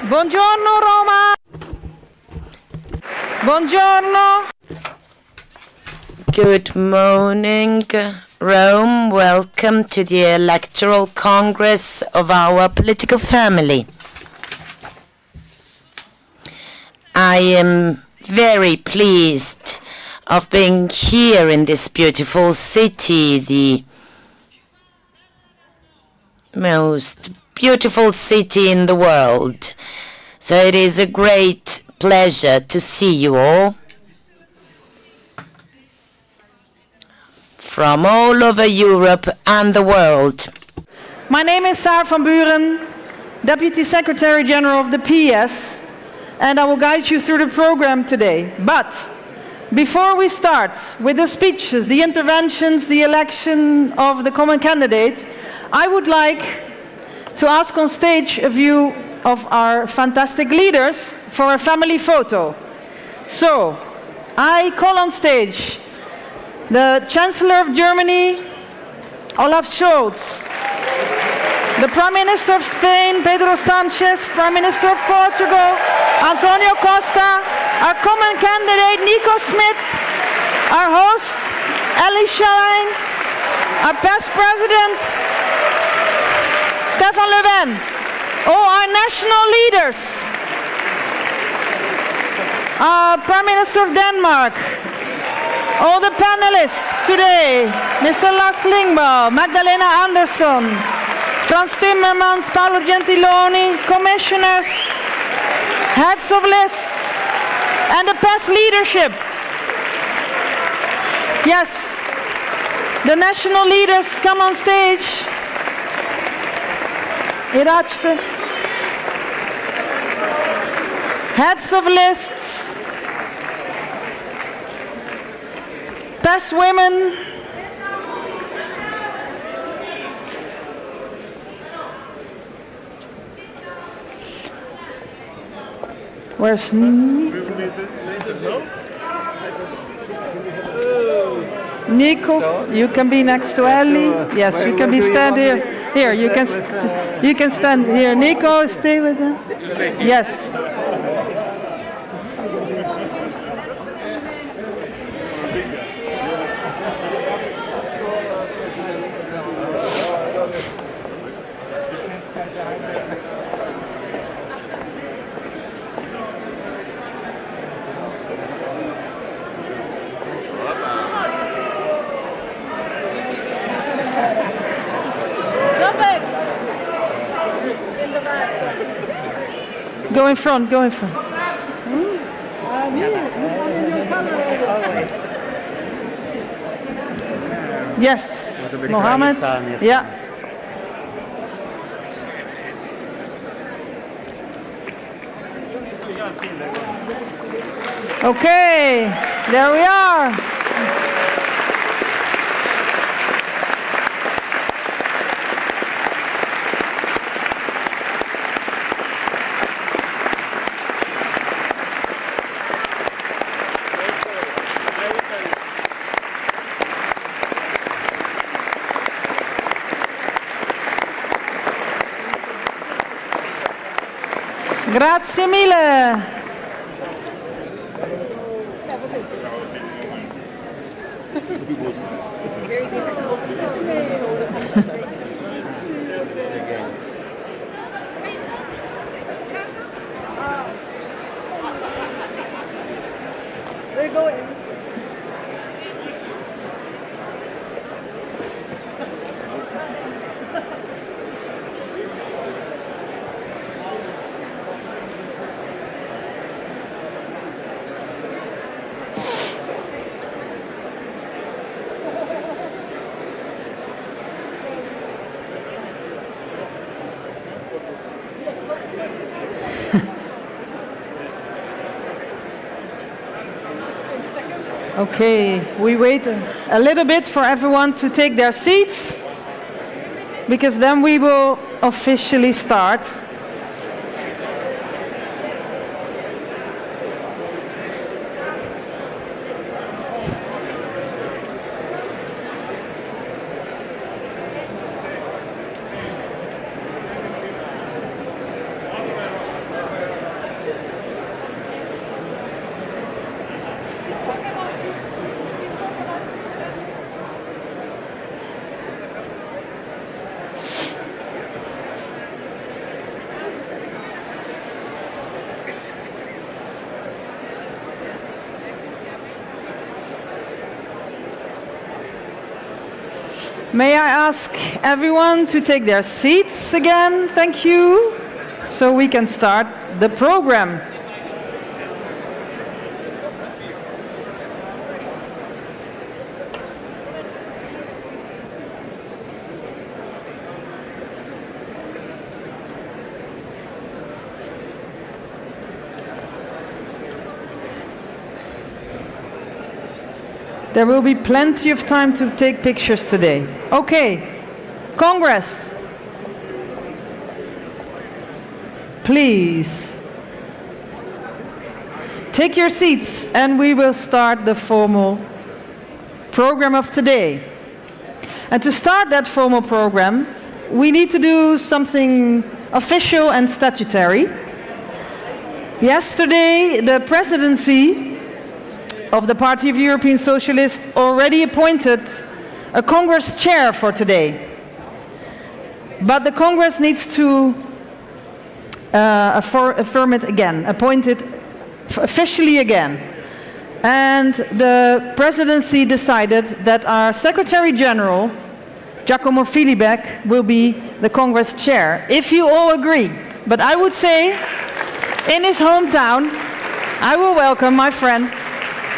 Buongiorno Roma! Buongiorno! Good morning, Rome. Welcome to the Electoral Congress of our political family. I am very pleased of being here in this beautiful city, the most beautiful city in the world. So it is a great pleasure to see you all from all over Europe and the world. My name is Saar van Buren, Deputy Secretary General of the PES, and I will guide you through the program today. But before we start with the speeches, the interventions, the election of the common candidate, I would like to ask on stage a few of our fantastic leaders for a family photo. So, I call on stage the Chancellor of Germany, Olaf Scholz, the Prime Minister of Spain, Pedro Sanchez, Prime Minister of Portugal, Antonio Costa, our common candidate, Nico Schmidt, our host, Ellie Schlein, our past President, Stefan Löfven, all our national leaders, our Prime Minister of Denmark, all the panelists today, Mr. Lars Klingbeil, Magdalena Andersson, Frans Timmermans, Paolo Gentiloni, commissioners, heads of lists, and the PES leadership. Yes, the national leaders come on stage. Irachte. Heads of lists, PES women, where's Nico? You can be next to Ellie. Yes, you can be stand here. Here, you can stand here. Nico, stay with them. Yes. Go in front, go in front. Yes, Mohammed. Yeah. Okay, there we are. Grazie mille. Okay, we wait a little bit for everyone to take their seats, because then we will officially start. May I ask everyone to take their seats again? Thank you. So we can start the program. There will be plenty of time to take pictures today. Okay, Congress. Please. Take your seats and we will start the formal program of today. And to start that formal program, we need to do something official and statutory. Yesterday, the presidency of the Party of European Socialists already appointed a Congress chair for today. But the Congress needs to affirm it again, appoint it officially again. And the presidency decided that our Secretary General, Giacomo Filibeck, will be the Congress chair, if you all agree. But I would say, in his hometown, I will welcome my friend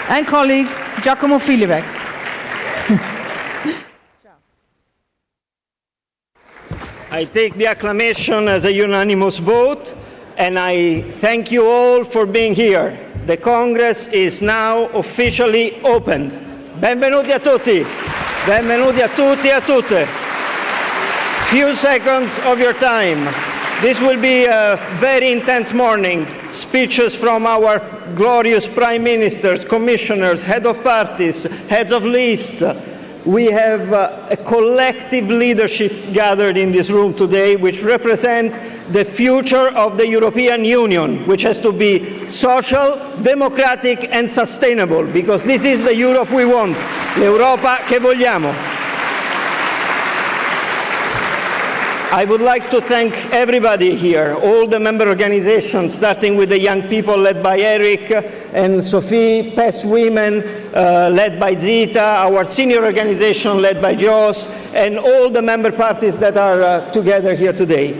and colleague Giacomo Filibeck. I take the acclamation as a unanimous vote, and I thank you all for being here. The Congress is now officially opened. Benvenuti a tutti. Benvenuti a tutti e a tutte. Few seconds of your time. This will be a very intense morning. Speeches from our glorious prime ministers, commissioners, head of parties, heads of lists. We have a collective leadership gathered in this room today, which represent the future of the European Union, which has to be social, democratic and sustainable, because this is the Europe we want, l'Europa che vogliamo. I would like to thank everybody here, all the member organizations, starting with the young people led by Eric and Sophie, PES Women led by Zita, our senior organization led by Jos, and all the member parties that are together here today.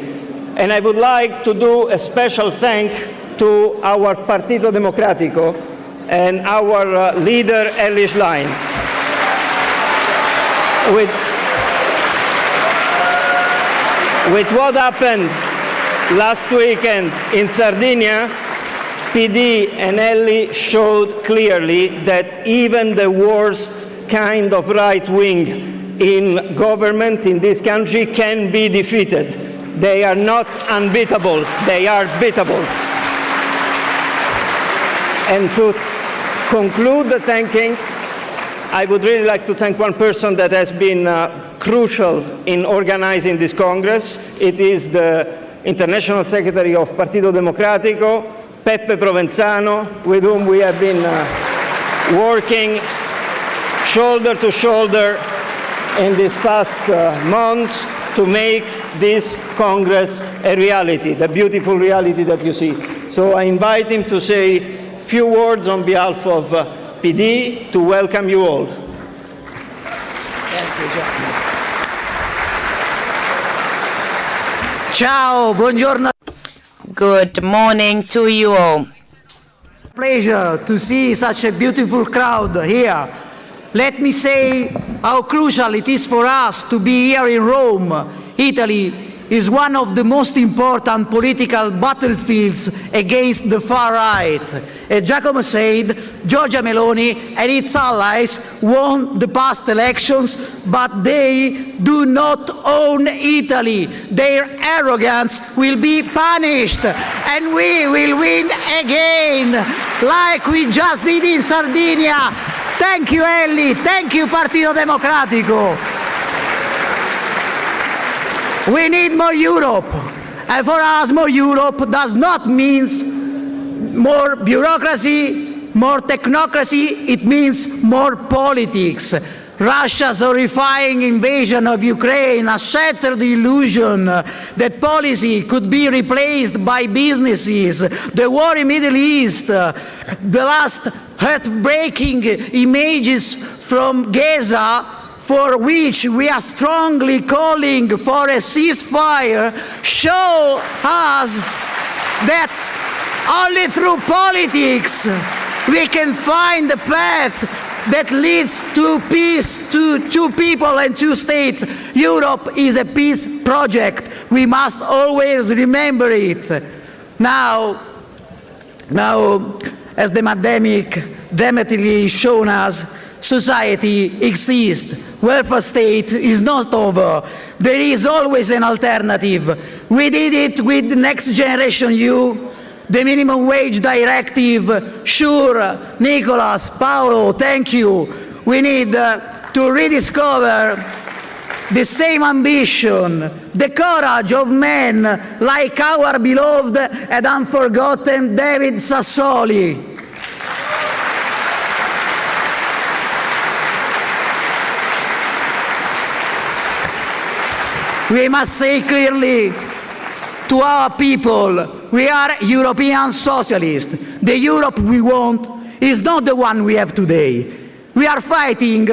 And I would like to do a special thank to our Partito Democratico and our leader, Erlich Lein. With what happened last weekend in Sardinia, PD and Elli showed clearly that even the worst kind of right wing in government in this country can be defeated. They are not unbeatable, they are beatable. And to conclude the thanking, I would really like to thank one person that has been crucial in organizing this Congress. It is the International Secretary of Partito Democratico, Peppe Provenzano, with whom we have been working shoulder to shoulder in these past months to make this Congress a reality, the beautiful reality that you see. So I invite him to say a few words on behalf of PD to welcome you all. Ciao, buongiorno. Good morning to you all. Pleasure to see such a beautiful crowd here. Let me say how crucial it is for us to be here in Rome. Italy is one of the most important political battlefields against the far right. As Giacomo said, Giorgia Meloni and its allies won the past elections, but they do not own Italy. Their arrogance will be punished, and we will win again, like we just did in Sardinia. Thank you, Ellie. Thank you, Partito Democratico. We need more Europe. And for us, more Europe does not mean more bureaucracy, more technocracy. It means more politics. Russia's horrifying invasion of Ukraine has shattered the illusion that policy could be replaced by businesses. The war in the Middle East, the last heartbreaking images from Gaza, for which we are strongly calling for a ceasefire, show us that only through politics we can find the path that leads to peace, to two people and two states. Europe is a peace project. We must always remember it. Now, as the pandemic dramatically shown us, society exists. Welfare state is not over. There is always an alternative. We did it with Next Generation EU, the minimum wage directive. Sure, Nicolas, Paolo, thank you. We need to rediscover the same ambition, the courage of men like our beloved and unforgotten David Sassoli. We must say clearly to our people, we are European socialists. The Europe we want is not the one we have today. We are fighting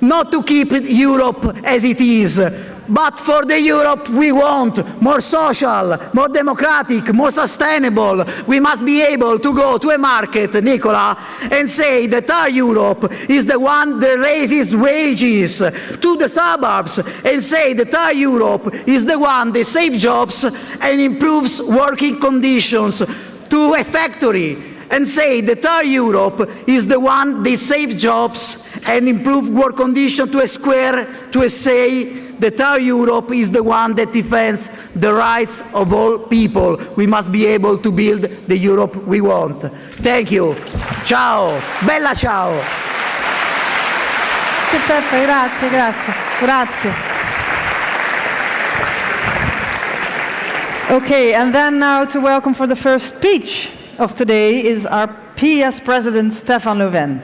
not to keep Europe as it is, but for the Europe we want, more social, more democratic, more sustainable. We must be able to go to a market, Nicola, and say that our Europe is the one that raises wages, to the suburbs, and say that our Europe is the one that saves jobs and improves working conditions, to a factory, and say that our Europe is the one that saves jobs and improves work conditions, to a square, to a say that our Europe is the one that defends the rights of all people. We must be able to build the Europe we want. Thank you. Ciao. Bella ciao. Peppe, grazie, grazie, grazie. Okay, and then now to welcome for the first speech of today is our PES President, Stefan Löfven.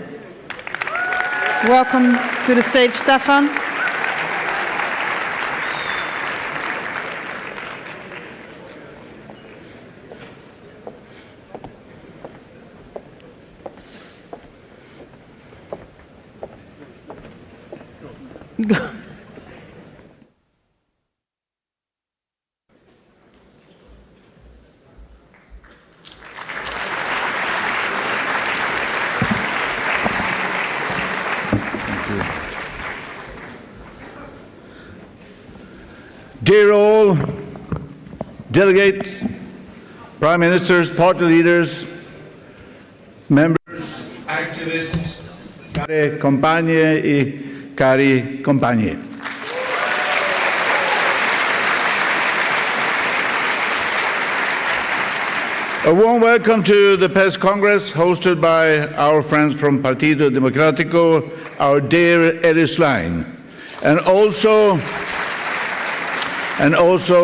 Welcome to the stage, Stefan. Dear all, delegates, prime ministers, party leaders, members, activists, care compagne e cari compagni. A warm welcome to the PES Congress hosted by our friends from Partito Democratico, our dear Ellie Schlein, and also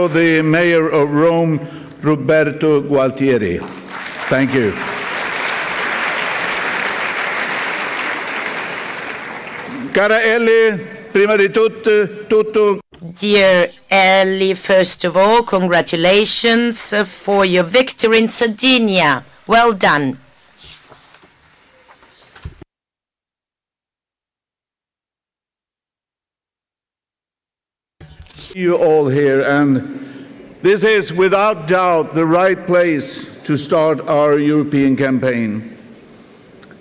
the Mayor of Rome, Roberto Gualtieri. Thank you. Cara Ellie, prima di tutto. Dear Ellie, first of all, congratulations for your victory in Sardinia. Well done. You all here, and this is without doubt the right place to start our European campaign.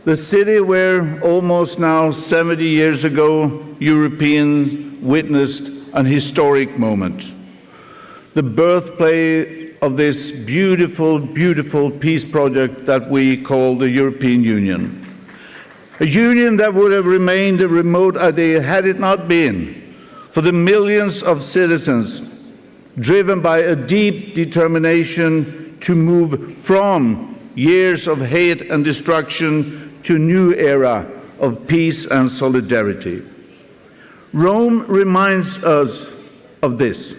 The city where almost now 70 years ago, Europeans witnessed an historic moment. The birthplace of this beautiful, beautiful peace project that we call the European Union. A union that would have remained a remote idea had it not been for the millions of citizens driven by a deep determination to move from years of hate and destruction to a new era of peace and solidarity. Rome reminds us of this.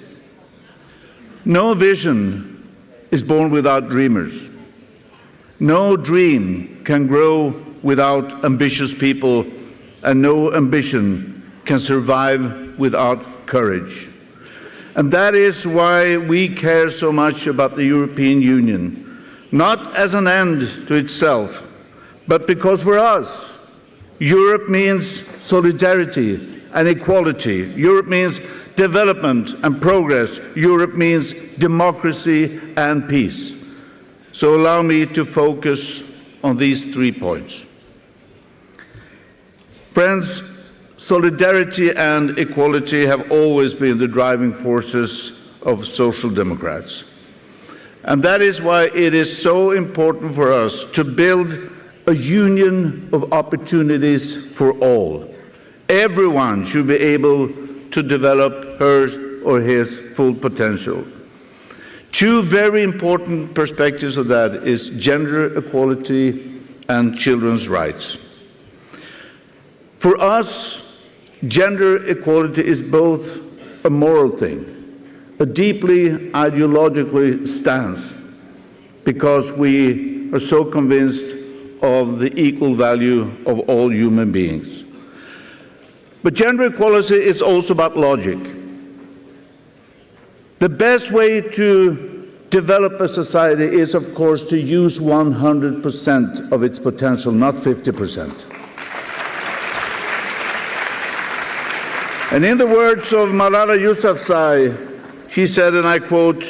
No vision is born without dreamers. No dream can grow without ambitious people, and no ambition can survive without courage. And that is why we care so much about the European Union, not as an end to itself, but because for us, Europe means solidarity and equality. Europe means development and progress. Europe means democracy and peace. So allow me to focus on these 3 points. Friends, solidarity and equality have always been the driving forces of social democrats. And that is why it is so important for us to build a union of opportunities for all. Everyone should be able to develop her or his full potential. 2 very important perspectives of that is gender equality and children's rights. For us, gender equality is both a moral thing, a deeply ideologically stance, because we are so convinced of the equal value of all human beings. But gender equality is also about logic. The best way to develop a society is, of course, to use 100% of its potential, not 50%. And in the words of Malala Yousafzai, she said, and I quote,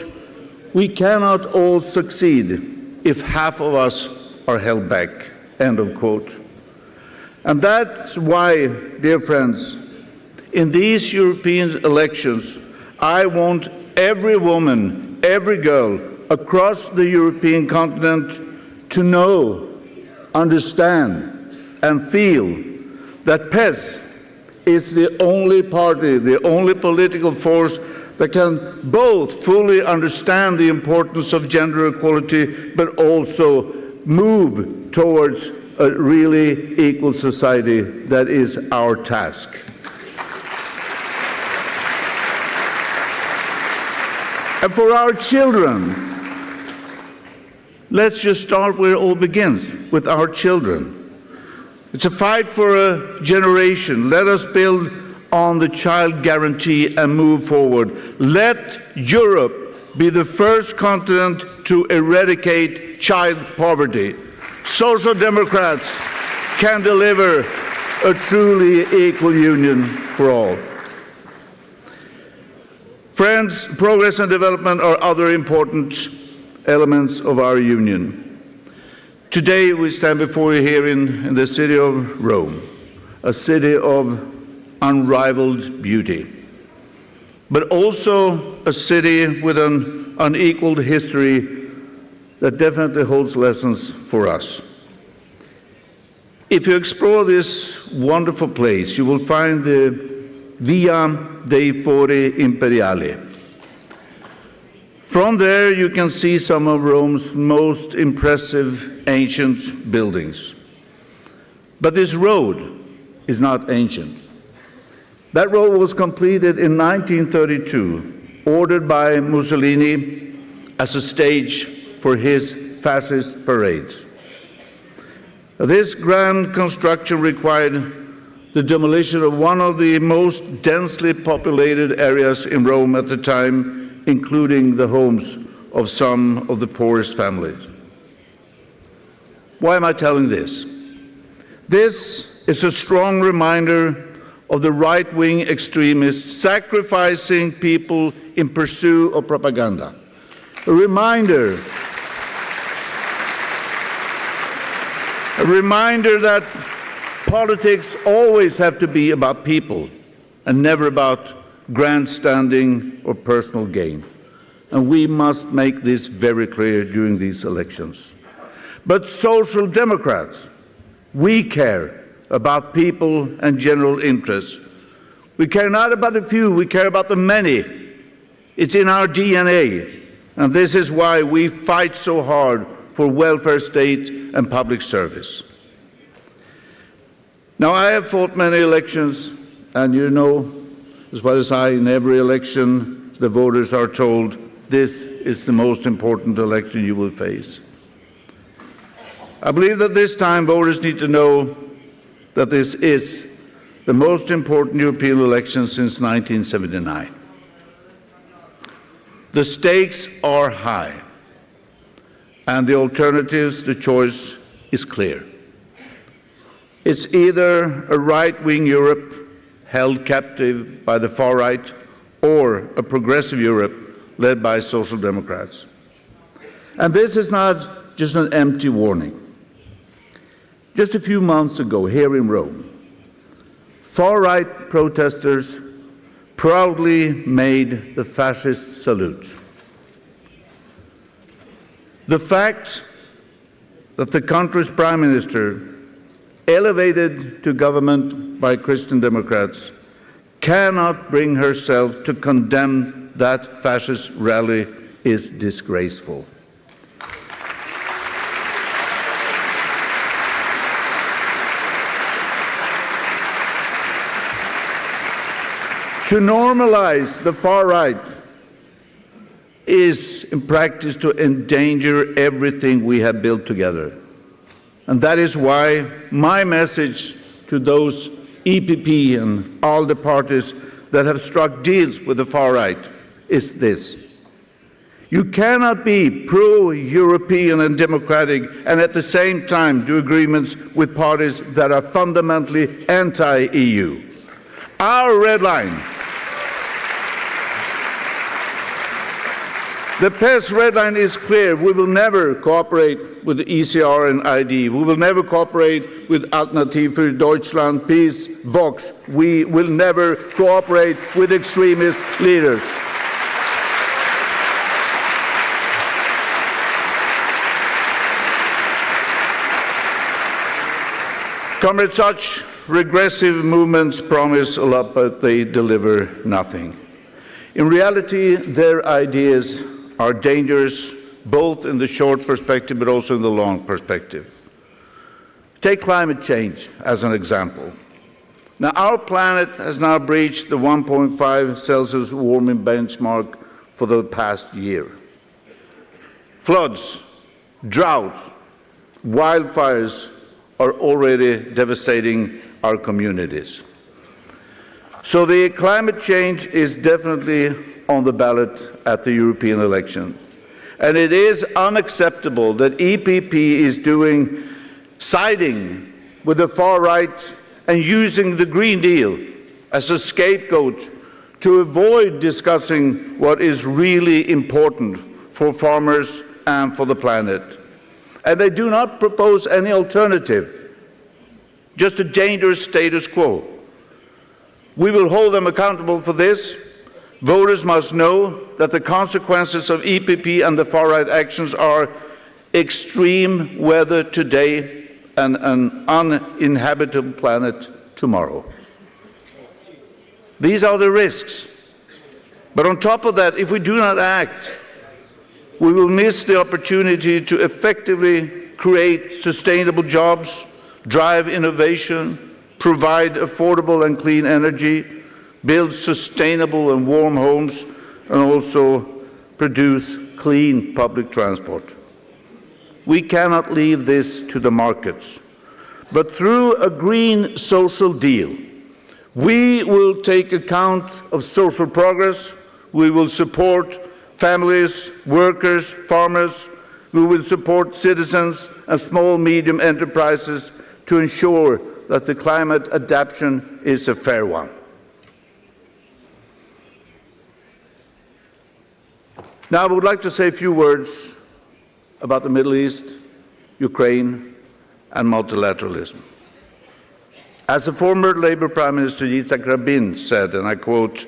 "We cannot all succeed if half of us are held back," end of quote. And that's why, dear friends, in these European elections, I want every woman, every girl across the European continent to know, understand, and feel that PES is the only party, the only political force that can both fully understand the importance of gender equality, but also move towards a really equal society. That is our task. And for our children, let's just start where it all begins, with our children. It's a fight for a generation. Let us build on the child guarantee and move forward. Let Europe be the first continent to eradicate child poverty. Social Democrats can deliver a truly equal union for all. Friends, progress and development are other important elements of our union. Today we stand before you here in the city of Rome, a city of unrivaled beauty, but also a city with an unequaled history that definitely holds lessons for us. If you explore this wonderful place, you will find the Via dei Fori Imperiali. From there, you can see some of Rome's most impressive ancient buildings. But this road is not ancient. That road was completed in 1932, ordered by Mussolini as a stage for his fascist parades. This grand construction required the demolition of one of the most densely populated areas in Rome at the time, including the homes of some of the poorest families. Why am I telling this? This is a strong reminder of the right-wing extremists sacrificing people in pursuit of propaganda. A reminder that politics always have to be about people and never about grandstanding or personal gain. And we must make this very clear during these elections. But Social Democrats, we care about people and general interests. We care not about the few, we care about the many. It's in our DNA, and this is why we fight so hard for welfare state and public service. Now, I have fought many elections, and you know as well as I, in every election, the voters are told this is the most important election you will face. I believe that this time voters need to know that this is the most important European election since 1979. The stakes are high, and the alternatives, the choice is clear. It's either a right-wing Europe held captive by the far right or a progressive Europe led by Social Democrats. And this is not just an empty warning. Just a few months ago, here in Rome, far-right protesters proudly made the fascist salute. The fact that the country's prime minister, elevated to government by Christian Democrats, cannot bring herself to condemn that fascist rally is disgraceful. To normalize the far right is, in practice, to endanger everything we have built together. And that is why my message to those EPP and all the parties that have struck deals with the far right is this. You cannot be pro-European and democratic and at the same time do agreements with parties that are fundamentally anti-EU. Our red line, the PES red line is clear. We will never cooperate with the ECR and ID. We will never cooperate with Alternative für Deutschland, PES, Vox. We will never cooperate with extremist leaders. Comrades, such regressive movements promise a lot, but they deliver nothing. In reality, their ideas are dangerous, both in the short perspective but also in the long perspective. Take climate change as an example. Now, our planet has now breached the 1.5 Celsius warming benchmark for the past year. Floods, droughts, wildfires are already devastating our communities. So the climate change is definitely on the ballot at the European elections. And it is unacceptable that EPP is siding with the far right and using the Green Deal as a scapegoat to avoid discussing what is really important for farmers and for the planet. And they do not propose any alternative, just a dangerous status quo. We will hold them accountable for this. Voters must know that the consequences of EPP and the far-right actions are extreme weather today and an uninhabitable planet tomorrow. These are the risks. But on top of that, if we do not act, we will miss the opportunity to effectively create sustainable jobs, drive innovation, provide affordable and clean energy, build sustainable and warm homes, and also produce clean public transport. We cannot leave this to the markets. But through a green social deal, we will take account of social progress, we will support families, workers, farmers, we will support citizens and small, medium enterprises to ensure that the climate adaptation is a fair one. Now, I would like to say a few words about the Middle East, Ukraine, and multilateralism. As the former Labour Prime Minister Yitzhak Rabin said, and I quote,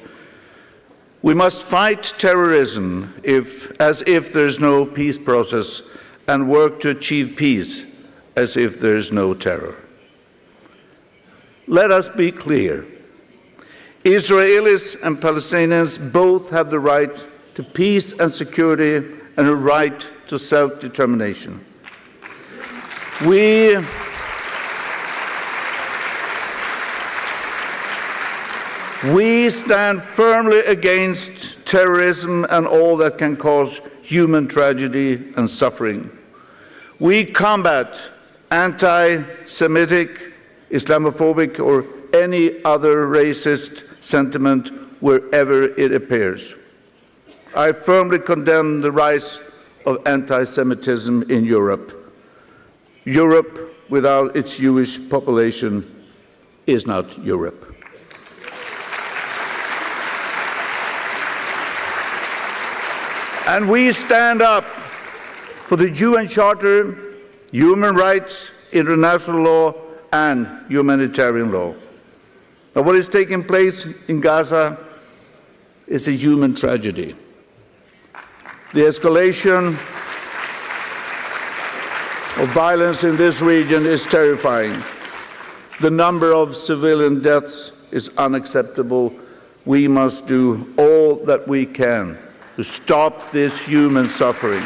"We must fight terrorism as if there is no peace process and work to achieve peace as if there is no terror." Let us be clear. Israelis and Palestinians both have the right to peace and security and a right to self-determination. We stand firmly against terrorism and all that can cause human tragedy and suffering. We combat anti-Semitic, Islamophobic, or any other racist sentiment wherever it appears. I firmly condemn the rise of anti-Semitism in Europe. Europe without its Jewish population is not Europe. And we stand up for the UN Charter, human rights, international law, and humanitarian law. Now, what is taking place in Gaza is a human tragedy. The escalation of violence in this region is terrifying. The number of civilian deaths is unacceptable. We must do all that we can to stop this human suffering.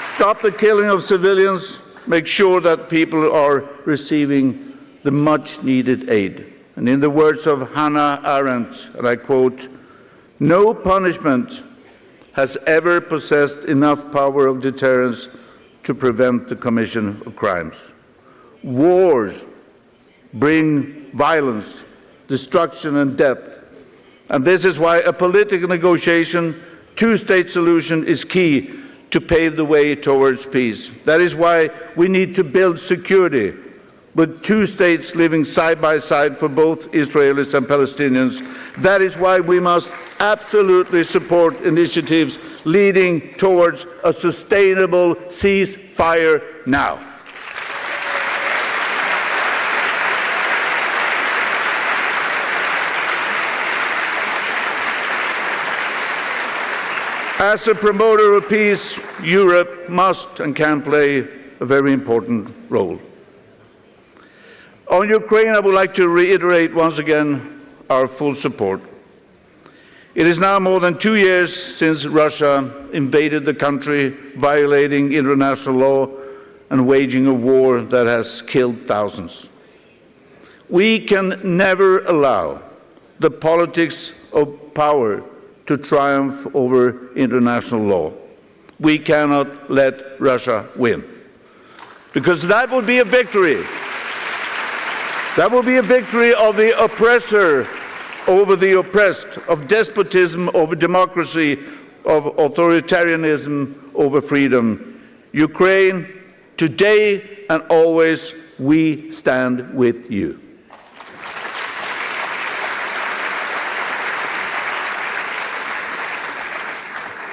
Stop the killing of civilians. Make sure that people are receiving the much-needed aid. And in the words of Hannah Arendt, and I quote, "No punishment has ever possessed enough power of deterrence to prevent the commission of crimes. Wars bring violence, destruction, and death. And this is why a political negotiation, two-state solution is key to pave the way towards peace. That is why we need to build security, with two states living side by side for both Israelis and Palestinians. That is why we must absolutely support initiatives leading towards a sustainable ceasefire now. As a promoter of peace, Europe must and can play a very important role. On Ukraine, I would like to reiterate once again our full support. It is now more than 2 years since Russia invaded the country, violating international law and waging a war that has killed thousands. We can never allow the politics of power to triumph over international law. We cannot let Russia win, because that would be a victory. That will be a victory of the oppressor over the oppressed, of despotism over democracy, of authoritarianism over freedom. Ukraine, today and always, we stand with you.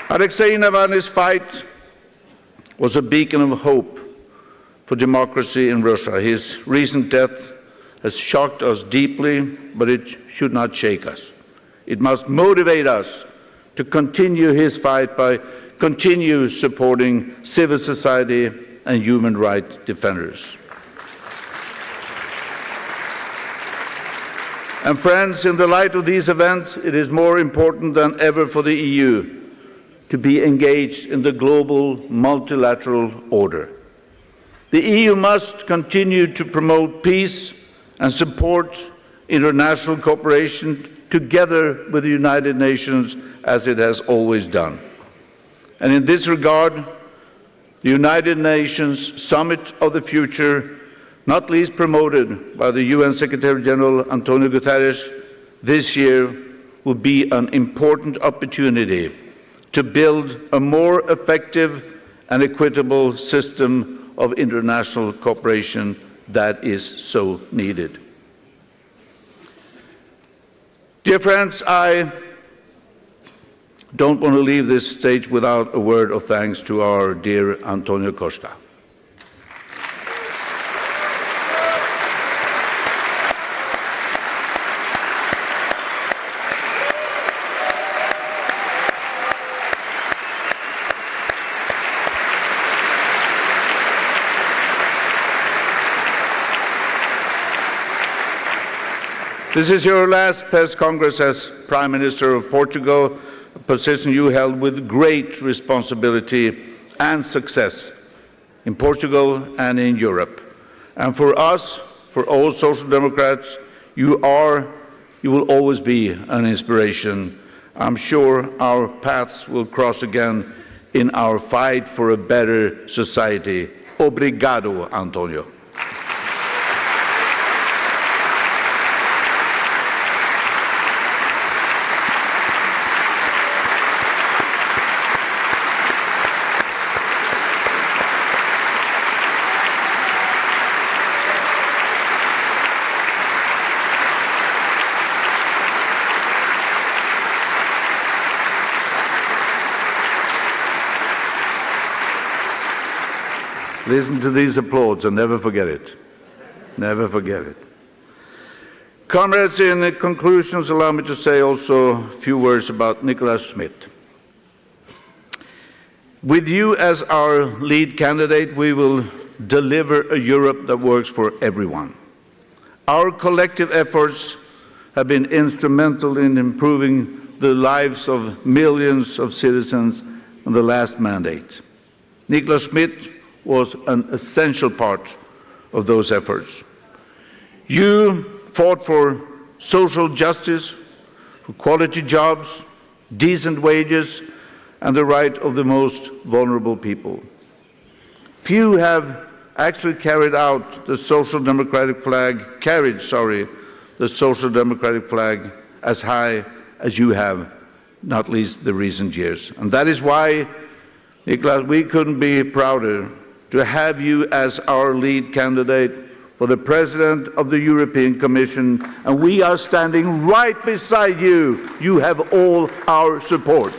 Alexei Navalny's fight was a beacon of hope for democracy in Russia. His recent death has shocked us deeply, but it should not shake us. It must motivate us to continue his fight by continue supporting civil society and human rights defenders. And friends, in the light of these events, it is more important than ever for the EU to be engaged in the global multilateral order. The EU must continue to promote peace and support international cooperation together with the United Nations, as it has always done. And in this regard, the United Nations Summit of the Future, not least promoted by the UN Secretary-General Antonio Guterres this year, will be an important opportunity to build a more effective and equitable system of international cooperation that is so needed. Dear friends, I don't want to leave this stage without a word of thanks to our dear Antonio Costa. This is your last PES Congress as Prime Minister of Portugal, a position you held with great responsibility and success in Portugal and in Europe. And for us, for all Social Democrats, you will always be an inspiration. I'm sure our paths will cross again in our fight for a better society. Obrigado, Antonio. Listen to these applauds and never forget it. Never forget it. Comrades, in conclusions, allow me to say also a few words about Nicholas Schmidt. With you as our lead candidate, we will deliver a Europe that works for everyone. Our collective efforts have been instrumental in improving the lives of millions of citizens in the last mandate. Nicholas Schmidt was an essential part of those efforts. You fought for social justice, for quality jobs, decent wages, and the right of the most vulnerable people. Few have actually carried the social democratic flag as high as you have, not least the recent years. And that is why, Nicholas, we couldn't be prouder to have you as our lead candidate for the President of the European Commission, and we are standing right beside you. You have all our support.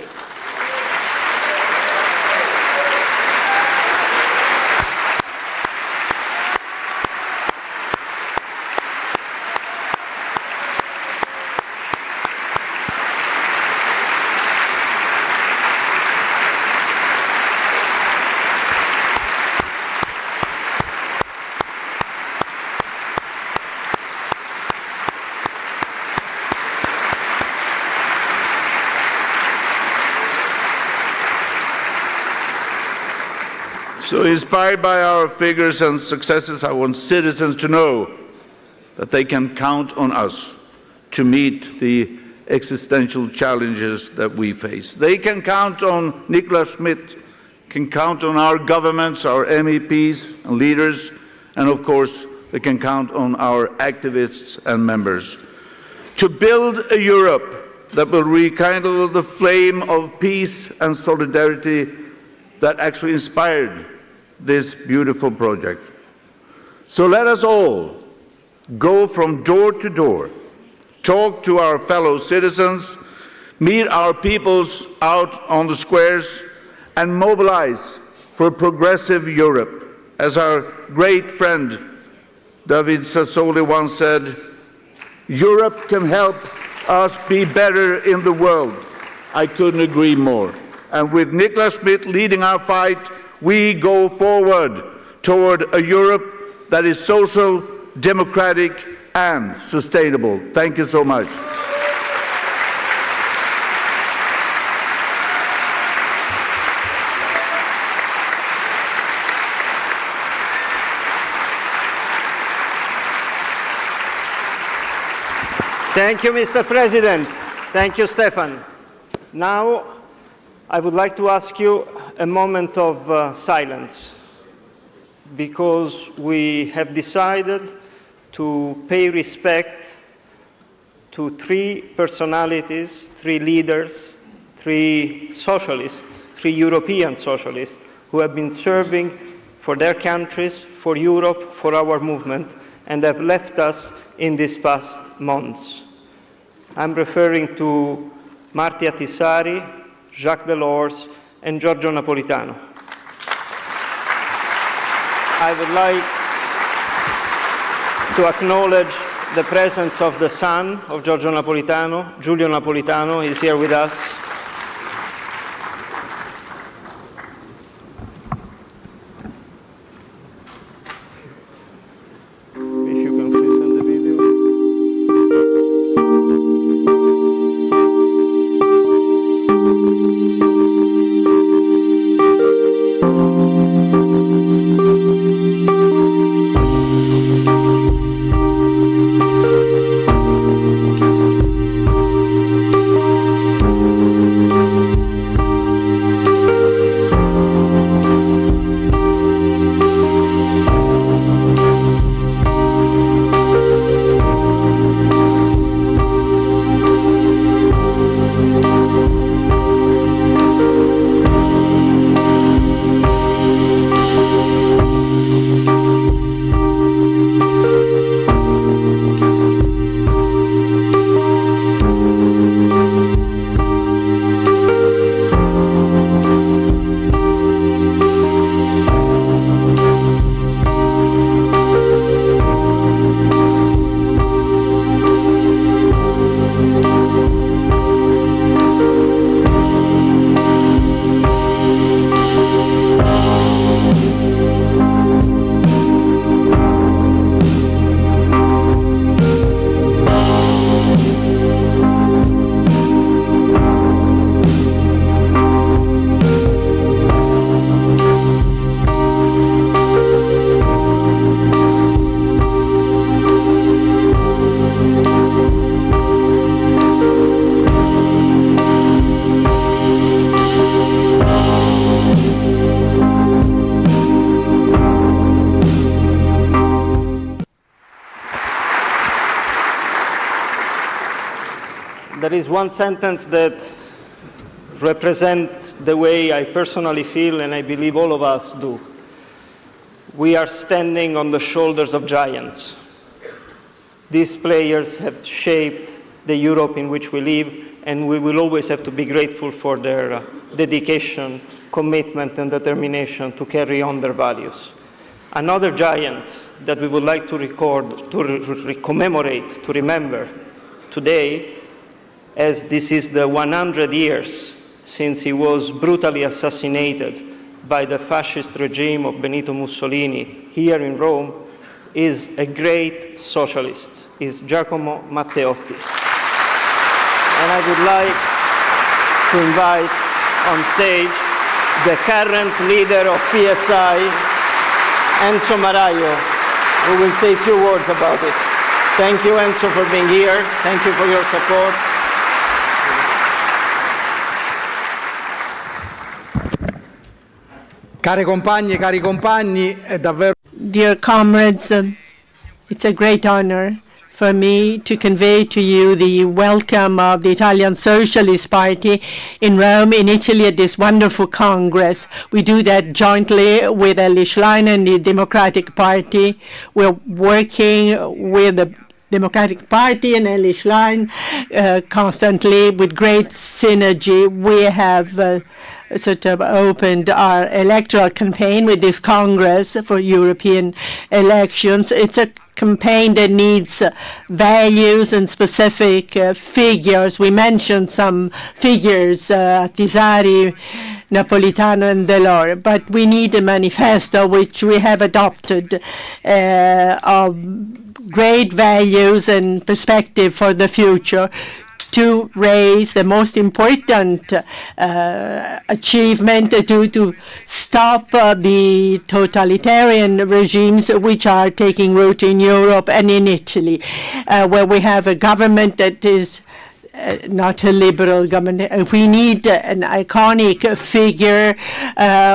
So inspired by our figures and successes, I want citizens to know that they can count on us to meet the existential challenges that we face. They can count on Nicholas Schmidt, can count on our governments, our MEPs and leaders, and of course, they can count on our activists and members to build a Europe that will rekindle the flame of peace and solidarity that actually inspired this beautiful project. So let us all go from door to door, talk to our fellow citizens, meet our peoples out on the squares, and mobilize for a progressive Europe. As our great friend David Sassoli once said, Europe can help us be better in the world. I couldn't agree more. And with Nicholas Schmidt leading our fight, we go forward toward a Europe that is social, democratic, and sustainable. Thank you so much. Thank you, Mr. President. Thank you, Stefan. Now, I would like to ask you a moment of silence, because we have decided to pay respect to three personalities, three leaders, three socialists, three European socialists, who have been serving for their countries, for Europe, for our movement, and have left us in these past months. I'm referring to Marti Attisari, Jacques Delors, and Giorgio Napolitano. I would like to acknowledge the presence of the son of Giorgio Napolitano, Giulio Napolitano, is here with us. If you can please send the video. There is one sentence that represents the way I personally feel, and I believe all of us do. We are standing on the shoulders of giants. These players have shaped the Europe in which we live, and we will always have to be grateful for their dedication, commitment, and determination to carry on their values. Another giant that we would like to record, to commemorate, to remember today, as this is the 100 years since he was brutally assassinated by the fascist regime of Benito Mussolini here in Rome, is a great socialist, is Giacomo Matteotti. And I would like to invite on stage the current leader of PSI, Enzo Maraio, who will say a few words about it. Thank you, Enzo, for being here. Thank you for your support. Care compagne, cari compagni, è davvero... Dear comrades, it's a great honor for me to convey to you the welcome of the Italian Socialist Party in Rome, in Italy, at this wonderful Congress. We do that jointly with Elly Schlein and the Democratic Party. We're working with the Democratic Party and Elly Schlein constantly with great synergy. We have sort of opened our electoral campaign with this Congress for European elections. It's a campaign that needs values and specific figures. We mentioned some figures, Attisari, Napolitano, and Delors, but we need a manifesto which we have adopted of great values and perspective for the future, to raise the most important achievement to stop the totalitarian regimes which are taking root in Europe and in Italy, where we have a government that is not a liberal government. We need an iconic figure.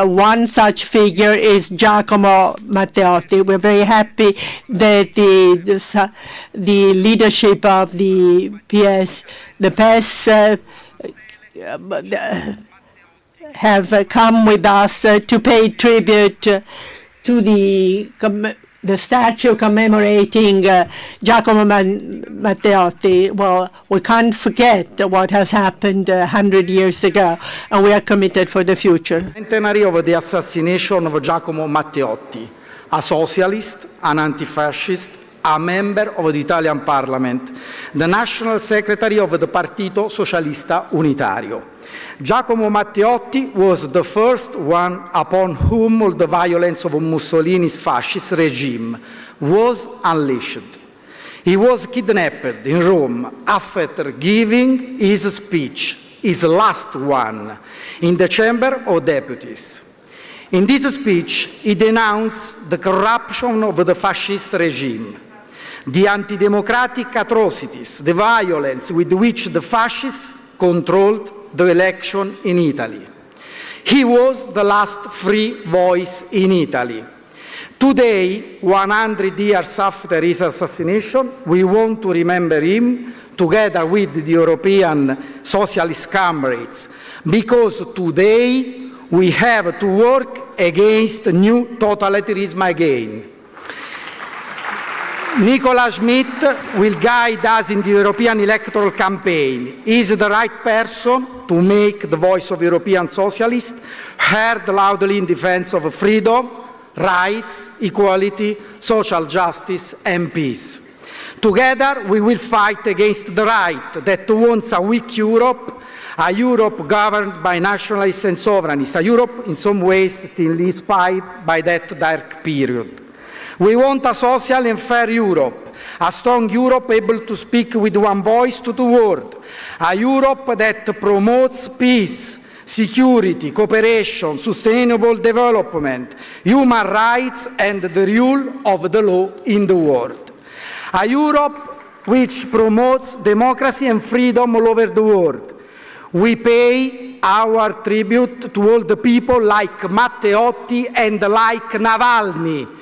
One such figure is Giacomo Matteotti. We're very happy that the leadership of the PES have come with us to pay tribute to the statue commemorating Giacomo Matteotti. Well, we can't forget what has happened 100 years ago, and we are committed for the future. Centenary of the assassination of Giacomo Matteotti, a socialist, an anti-fascist, a member of the Italian Parliament, the National Secretary of the Partito Socialista Unitario. Giacomo Matteotti was the first one upon whom all the violence of Mussolini's fascist regime was unleashed. He was kidnapped in Rome after giving his speech, his last one, in the Chamber of Deputies. In this speech, he denounced the corruption of the fascist regime, the anti-democratic atrocities, the violence with which the fascists controlled the election in Italy. He was the last free voice in Italy. Today, 100 years after his assassination, we want to remember him together with the European socialist comrades, because today we have to work against new totalitarianism again. Nicola Schmidt will guide us in the European electoral campaign. He is the right person to make the voice of European socialists heard loudly in defense of freedom, rights, equality, social justice and peace. Together we will fight against the right that wants a weak Europe, a Europe governed by nationalists and sovereignists, a Europe in some ways still inspired by that dark period. We want a social and fair Europe, a strong Europe able to speak with one voice to the world, a Europe that promotes peace, security, cooperation, sustainable development, human rights and the rule of the law in the world. A Europe which promotes democracy and freedom all over the world. We pay our tribute to all the people like Matteotti and like Navalny,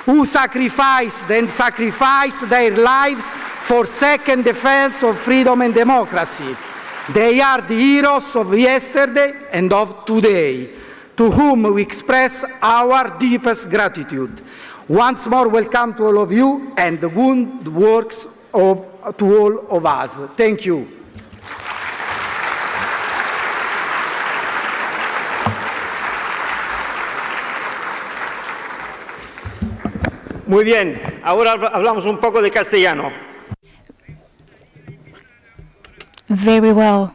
who sacrificed their lives for second defense of freedom and democracy. They are the heroes of yesterday and of today, to whom we express our deepest gratitude. Once more, welcome to all of you and the good works to all of us. Thank you. Muy bien, ahora hablamos un poco de castellano. Very well.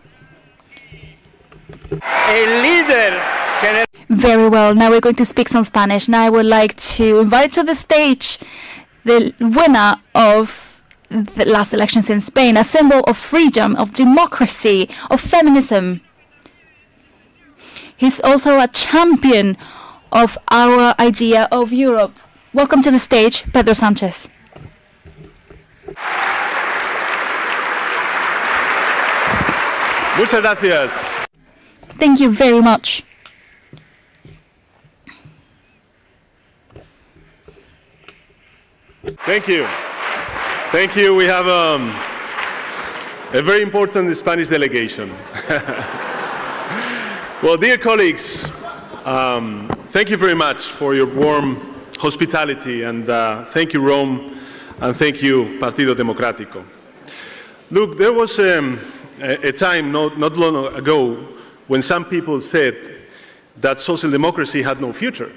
El líder general. Very well. Now we're going to speak some Spanish. Now I would like to invite to the stage the winner of the last elections in Spain, a symbol of freedom, of democracy, of feminism. He's also a champion of our idea of Europe. Welcome to the stage, Pedro Sánchez. Muchas gracias. Thank you very much. Thank you. Thank you. We have a very important Spanish delegation. Well, dear colleagues, thank you very much for your warm hospitality, and thank you, Rome, and thank you, Partido Democrático. Look, there was a time not long ago when some people said that social democracy had no future,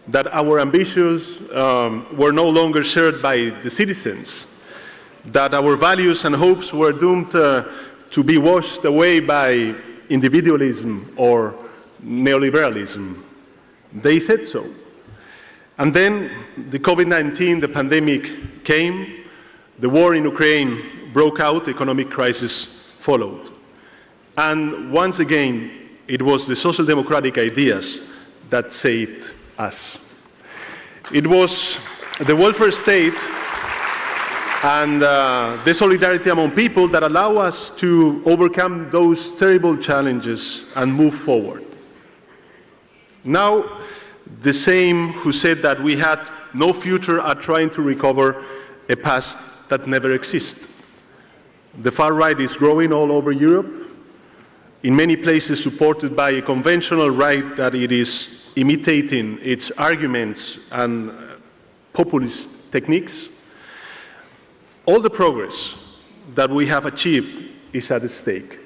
that our ambitions were no longer shared by the citizens, that our values and hopes were doomed to be washed away by individualism or neoliberalism. They said so. And then the COVID-19, the pandemic came, the war in Ukraine broke out, the economic crisis followed. And once again, it was the social democratic ideas that saved us. It was the welfare state and the solidarity among people that allow us to overcome those terrible challenges and move forward. Now, the same who said that we had no future are trying to recover a past that never existed. The far right is growing all over Europe. in many places supported by a conventional right that it is imitating its arguments and populist techniques, all the progress that we have achieved is at stake.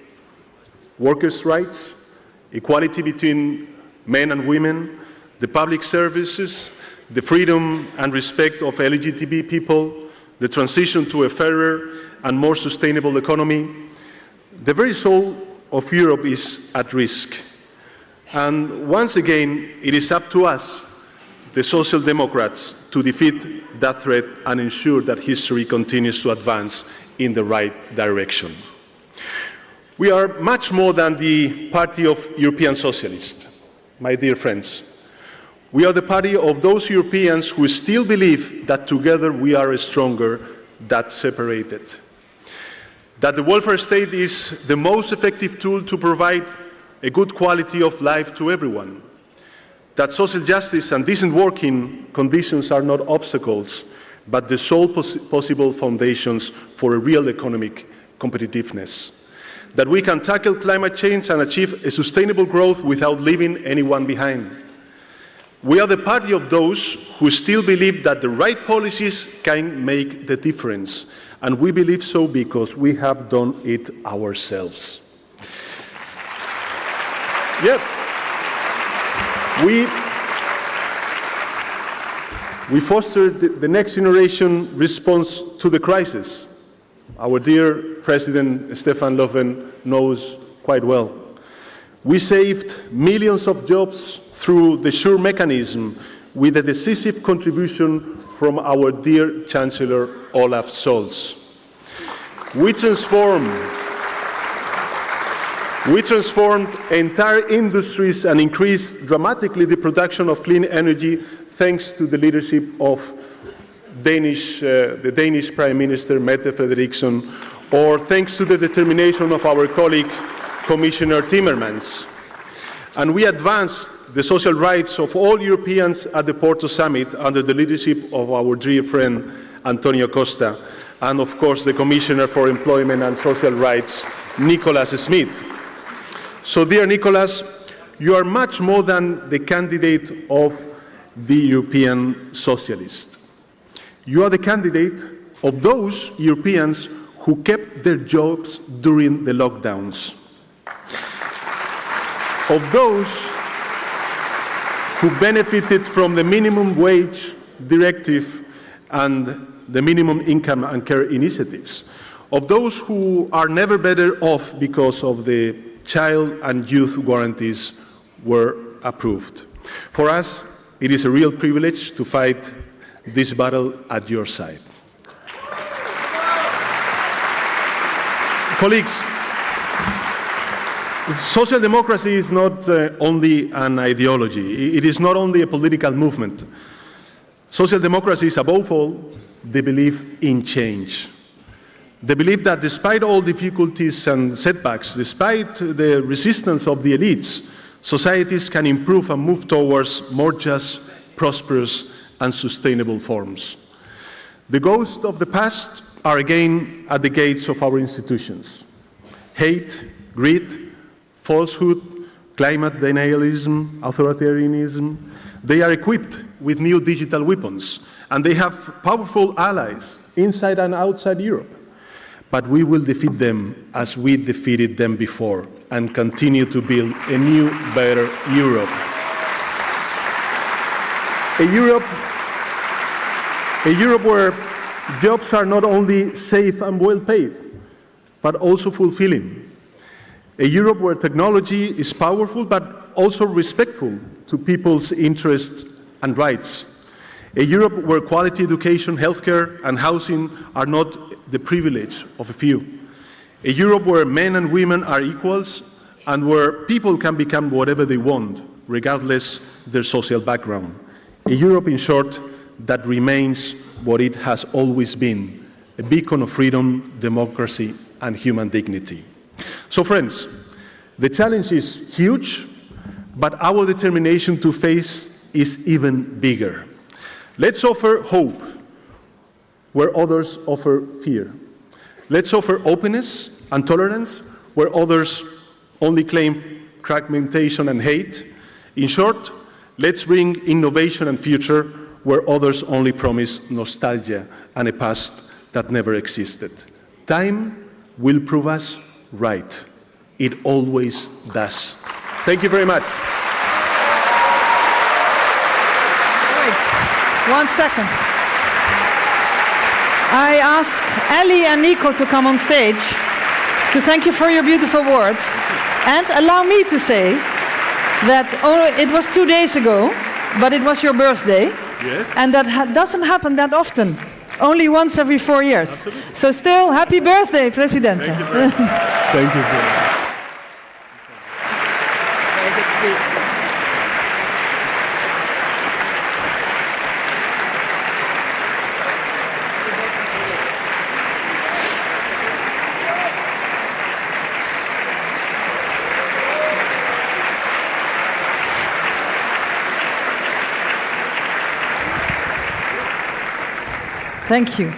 Workers' rights, equality between men and women, the public services, the freedom and respect of LGBTI people, the transition to a fairer and more sustainable economy. The very soul of Europe is at risk. And once again, it is up to us, the Social Democrats, to defeat that threat and ensure that history continues to advance in the right direction. We are much more than the party of European socialists, my dear friends. We are the party of those Europeans who still believe that together we are stronger than separated. That the welfare state is the most effective tool to provide a good quality of life to everyone. That social justice and decent working conditions are not obstacles, but the sole possible foundations for a real economic competitiveness. That we can tackle climate change and achieve a sustainable growth without leaving anyone behind. We are the party of those who still believe that the right policies can make the difference, and we believe so because we have done it ourselves. Yep. We fostered the next generation response to the crisis. Our dear President Stefan Löfven knows quite well. We saved millions of jobs through the SURE mechanism with a decisive contribution from our dear Chancellor Olaf Scholz. We transformed entire industries and increased dramatically the production of clean energy thanks to the leadership of the Danish Prime Minister Mette Frederiksen, or thanks to the determination of our colleague Commissioner Timmermans. And we advanced the social rights of all Europeans at the Porto Summit under the leadership of our dear friend Antonio Costa, and of course the Commissioner for Employment and Social Rights, Nicholas Schmid. So dear Nicholas, you are much more than the candidate of the European socialists. You are the candidate of those Europeans who kept their jobs during the lockdowns. Of those who benefited from the minimum wage directive and the minimum income and care initiatives. Of those who are never better off because of the child and youth guarantees were approved. For us, it is a real privilege to fight this battle at your side. Colleagues, social democracy is not only an ideology. It is not only a political movement. Social democracy is, above all, the belief in change. The belief that despite all difficulties and setbacks, despite the resistance of the elites, societies can improve and move towards more just, prosperous, and sustainable forms. The ghosts of the past are again at the gates of our institutions. Hate, greed, falsehood, climate denialism, authoritarianism, they are equipped with new digital weapons, and they have powerful allies inside and outside Europe. But we will defeat them as we defeated them before and continue to build a new, better Europe. A Europe where jobs are not only safe and well paid, but also fulfilling. A Europe where technology is powerful but also respectful to people's interests and rights. A Europe where quality education, healthcare, and housing are not the privilege of a few. A Europe where men and women are equals and where people can become whatever they want, regardless their social background. A Europe, in short, that remains what it has always been, a beacon of freedom, democracy, and human dignity. So, friends, the challenge is huge, but our determination to face is even bigger. Let's offer hope where others offer fear. Let's offer openness and tolerance where others only claim fragmentation and hate. In short, let's bring innovation and future where others only promise nostalgia and a past that never existed. Time will prove us right. It always does. Thank you very much. Wait, 1 second. I ask Ellie and Nico to come on stage to thank you for your beautiful words. And allow me to say that it was 2 days ago, but it was your birthday. Yes. And that doesn't happen that often. Only once every 4 years. Absolutely. So still, happy birthday, Presidente. Thank you very much. Thank you very much. Thank you.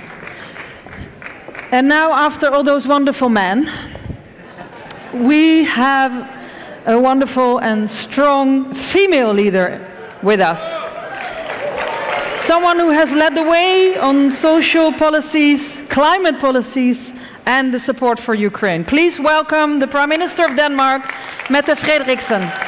And now, after all those wonderful men, we have a wonderful and strong female leader with us. Someone who has led the way on social policies, climate policies, and the support for Ukraine. Please welcome the Prime Minister of Denmark, Mette Frederiksen.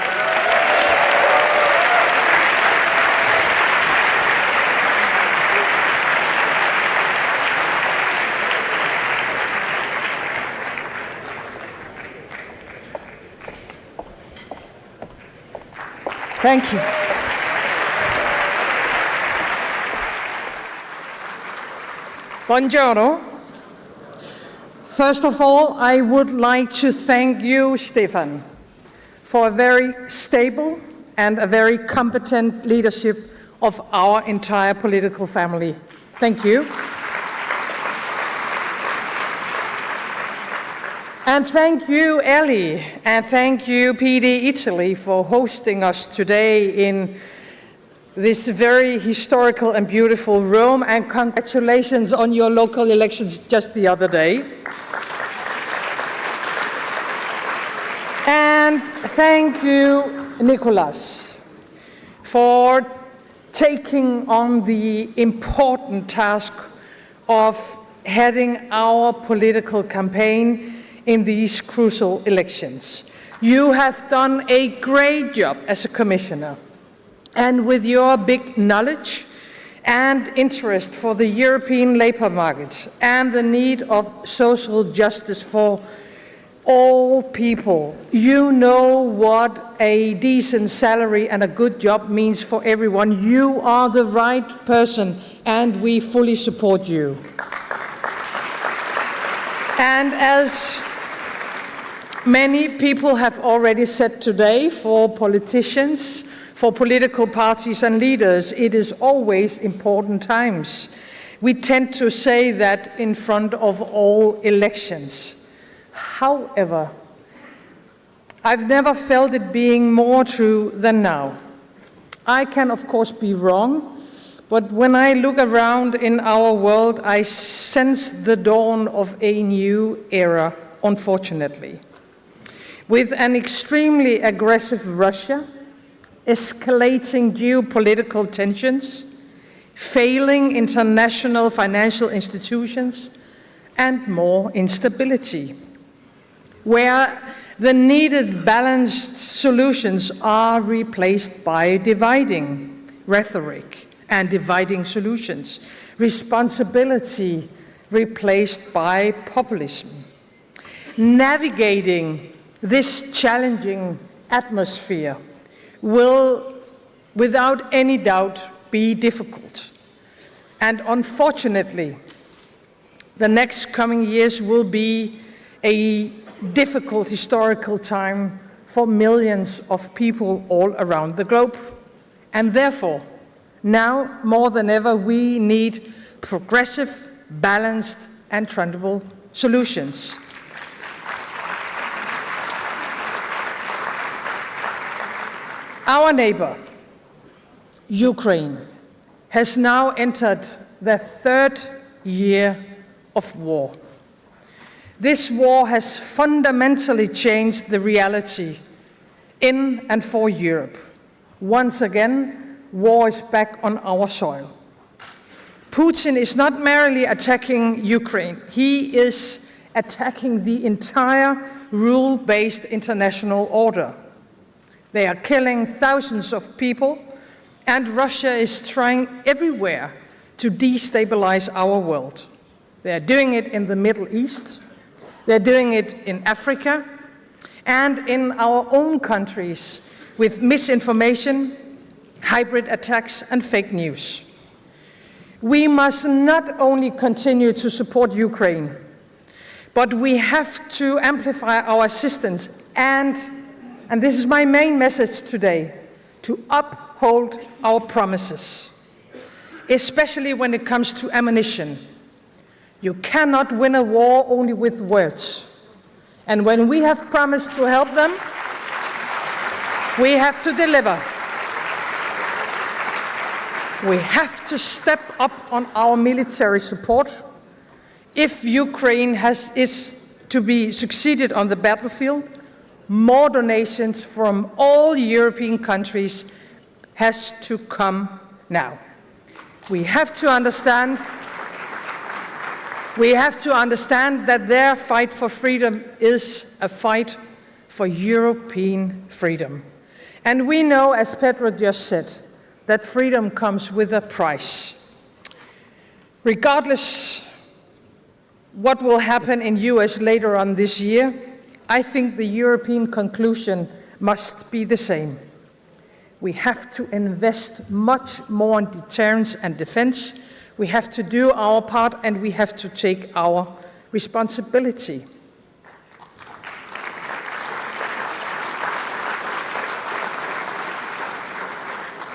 Thank you. Buongiorno. First of all, I would like to thank you, Stefan, for a very stable and a very competent leadership of our entire political family. Thank you. And thank you, Ellie, and thank you, PD Italy, for hosting us today in this very historical and beautiful Rome, and congratulations on your local elections just the other day. And thank you, Nicolas, for taking on the important task of heading our political campaign in these crucial elections. You have done a great job as a commissioner, and with your big knowledge and interest for the European labour market and the need of social justice for all people, you know what a decent salary and a good job means for everyone. You are the right person, and we fully support you. And as many people have already said today, for politicians, for political parties and leaders, it is always important times. We tend to say that in front of all elections. However, I've never felt it being more true than now. I can, of course, be wrong, but when I look around in our world, I sense the dawn of a new era, unfortunately. With an extremely aggressive Russia, escalating geopolitical tensions, failing international financial institutions, and more instability, where the needed balanced solutions are replaced by dividing rhetoric and dividing solutions, responsibility replaced by populism. Navigating this challenging atmosphere will, without any doubt, be difficult. And unfortunately, the next coming years will be a difficult historical time for millions of people all around the globe. And therefore, now more than ever, we need progressive, balanced, and trustable solutions. Our neighbor, Ukraine, has now entered the third year of war. This war has fundamentally changed the reality in and for Europe. Once again, war is back on our soil. Putin is not merely attacking Ukraine, he is attacking the entire rule-based international order. They are killing thousands of people, and Russia is trying everywhere to destabilize our world. They are doing it in the Middle East, they're doing it in Africa, and in our own countries with misinformation, hybrid attacks, and fake news. We must not only continue to support Ukraine, but we have to amplify our assistance and this is my main message today, to uphold our promises, especially when it comes to ammunition. You cannot win a war only with words. And when we have promised to help them, we have to deliver. We have to step up on our military support. If Ukraine is to be succeeded on the battlefield, more donations from all European countries has to come now. We have to understand that their fight for freedom is a fight for European freedom. And we know, as Pedro just said, that freedom comes with a price. Regardless what will happen in US later on this year, I think the European conclusion must be the same. We have to invest much more in deterrence and defense. We have to do our part, and we have to take our responsibility.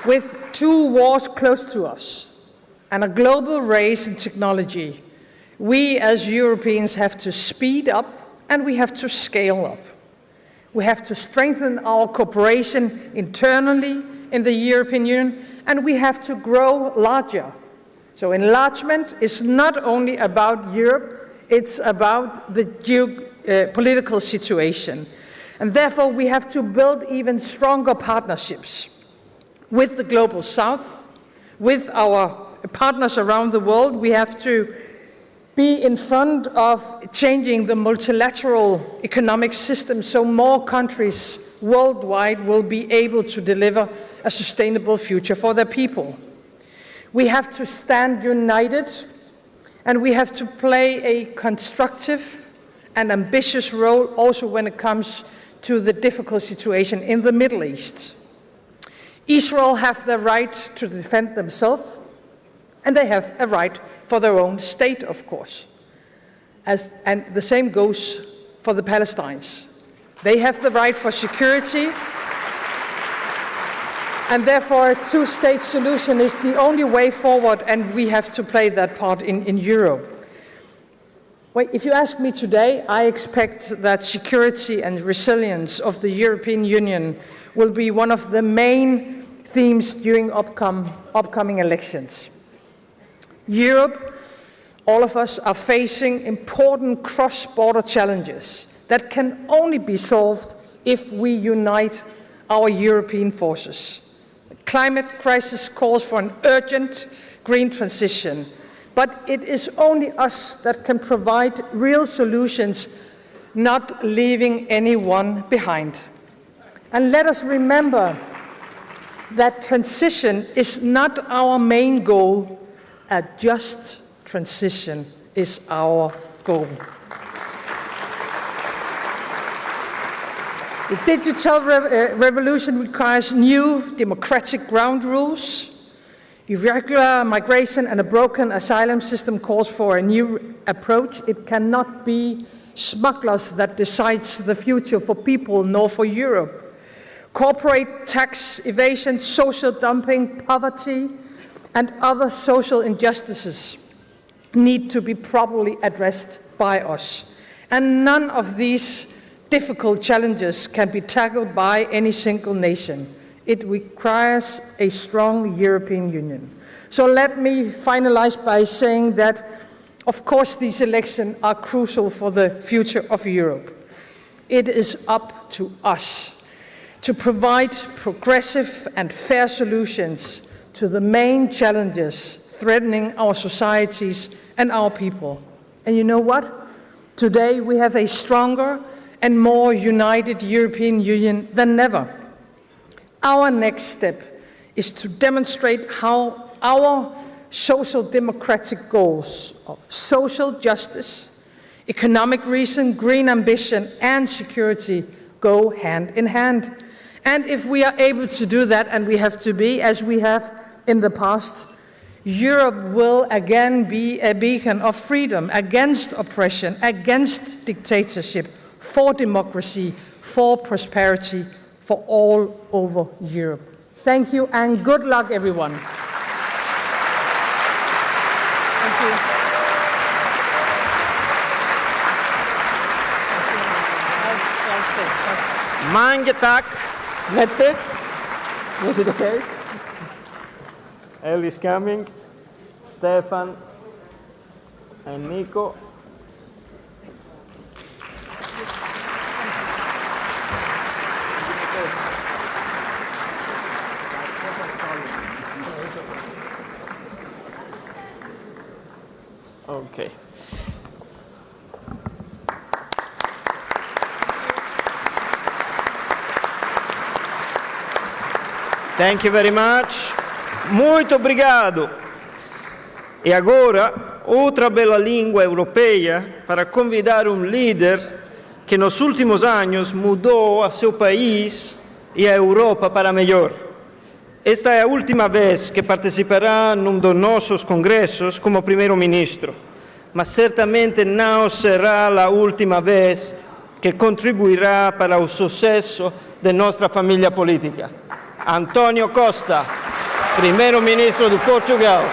With two wars close to us and a global race in technology, we as Europeans have to speed up and we have to scale up. We have to strengthen our cooperation internally in the European Union, and we have to grow larger. So enlargement is not only about Europe, it's about the geopolitical situation. And therefore, we have to build even stronger partnerships with the Global South, with our partners around the world. We have to be in front of changing the multilateral economic system so more countries worldwide will be able to deliver a sustainable future for their people. We have to stand united, and we have to play a constructive and ambitious role also when it comes to the difficult situation in the Middle East. Israel have the right to defend themselves, and they have a right for their own state, of course. And the same goes for the Palestinians. They have the right for security, and therefore a two-state solution is the only way forward, and we have to play that part in Europe. Well, if you ask me today, I expect that security and resilience of the European Union will be one of the main themes during upcoming elections. Europe, all of us, are facing important cross-border challenges that can only be solved if we unite our European forces. The climate crisis calls for an urgent green transition, but it is only us that can provide real solutions, not leaving anyone behind. And let us remember that transition is not our main goal. A just transition is our goal. The digital revolution requires new democratic ground rules. Irregular migration and a broken asylum system calls for a new approach. It cannot be smugglers that decides the future for people nor for Europe. Corporate tax evasion, social dumping, poverty, and other social injustices need to be properly addressed by us. And none of these difficult challenges can be tackled by any single nation. It requires a strong European Union. So let me finalize by saying that Of course, these elections are crucial for the future of Europe. It is up to us to provide progressive and fair solutions to the main challenges threatening our societies and our people. And you know what? Today we have a stronger and more united European Union than ever. Our next step is to demonstrate how our social democratic goals of social justice, economic reason, green ambition, and security go hand in hand. And if we are able to do that, and we have to be, as we have in the past, Europe will again be a beacon of freedom against oppression, against dictatorship, for democracy, for prosperity, for all over Europe. Thank you and good luck, everyone. Thank you. Mange tak. Mette. Was it okay? Ellie's coming. Stefan and Nico. Okay. Thank you very much. Muito obrigado. E agora, outra bela língua europeia para convidar líder que nos últimos anos mudou a seu país e a Europa para melhor. Esta é a última vez que participará num dos nossos congressos como primeiro-ministro, mas certamente não será a última vez que contribuirá para o sucesso de nossa família política. António Costa, primeiro-ministro de Portugal.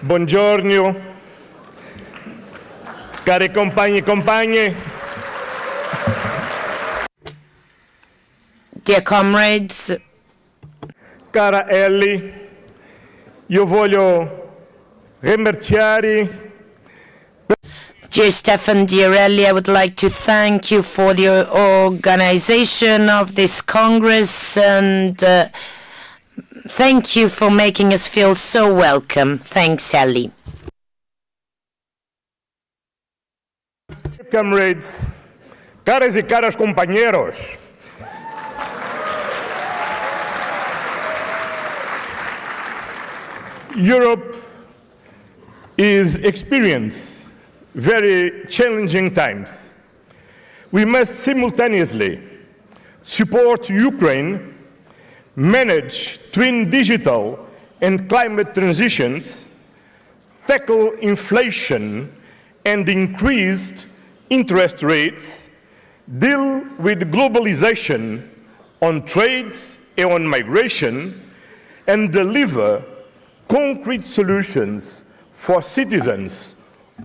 Buongiorno, cari compagni e compagne. Dear comrades, Cara Ellie, io voglio ringraziare. dear Stefan, dear Ellie, I would like to thank you for the organization of this Congress and thank you for making us feel so welcome. Thanks, Ellie. Comrades, caras y caros compañeros. Europe is experiencing very challenging times. We must simultaneously support Ukraine, manage twin digital and climate transitions, tackle inflation and increased interest rates, deal with globalization on trades and on migration, and deliver concrete solutions for citizens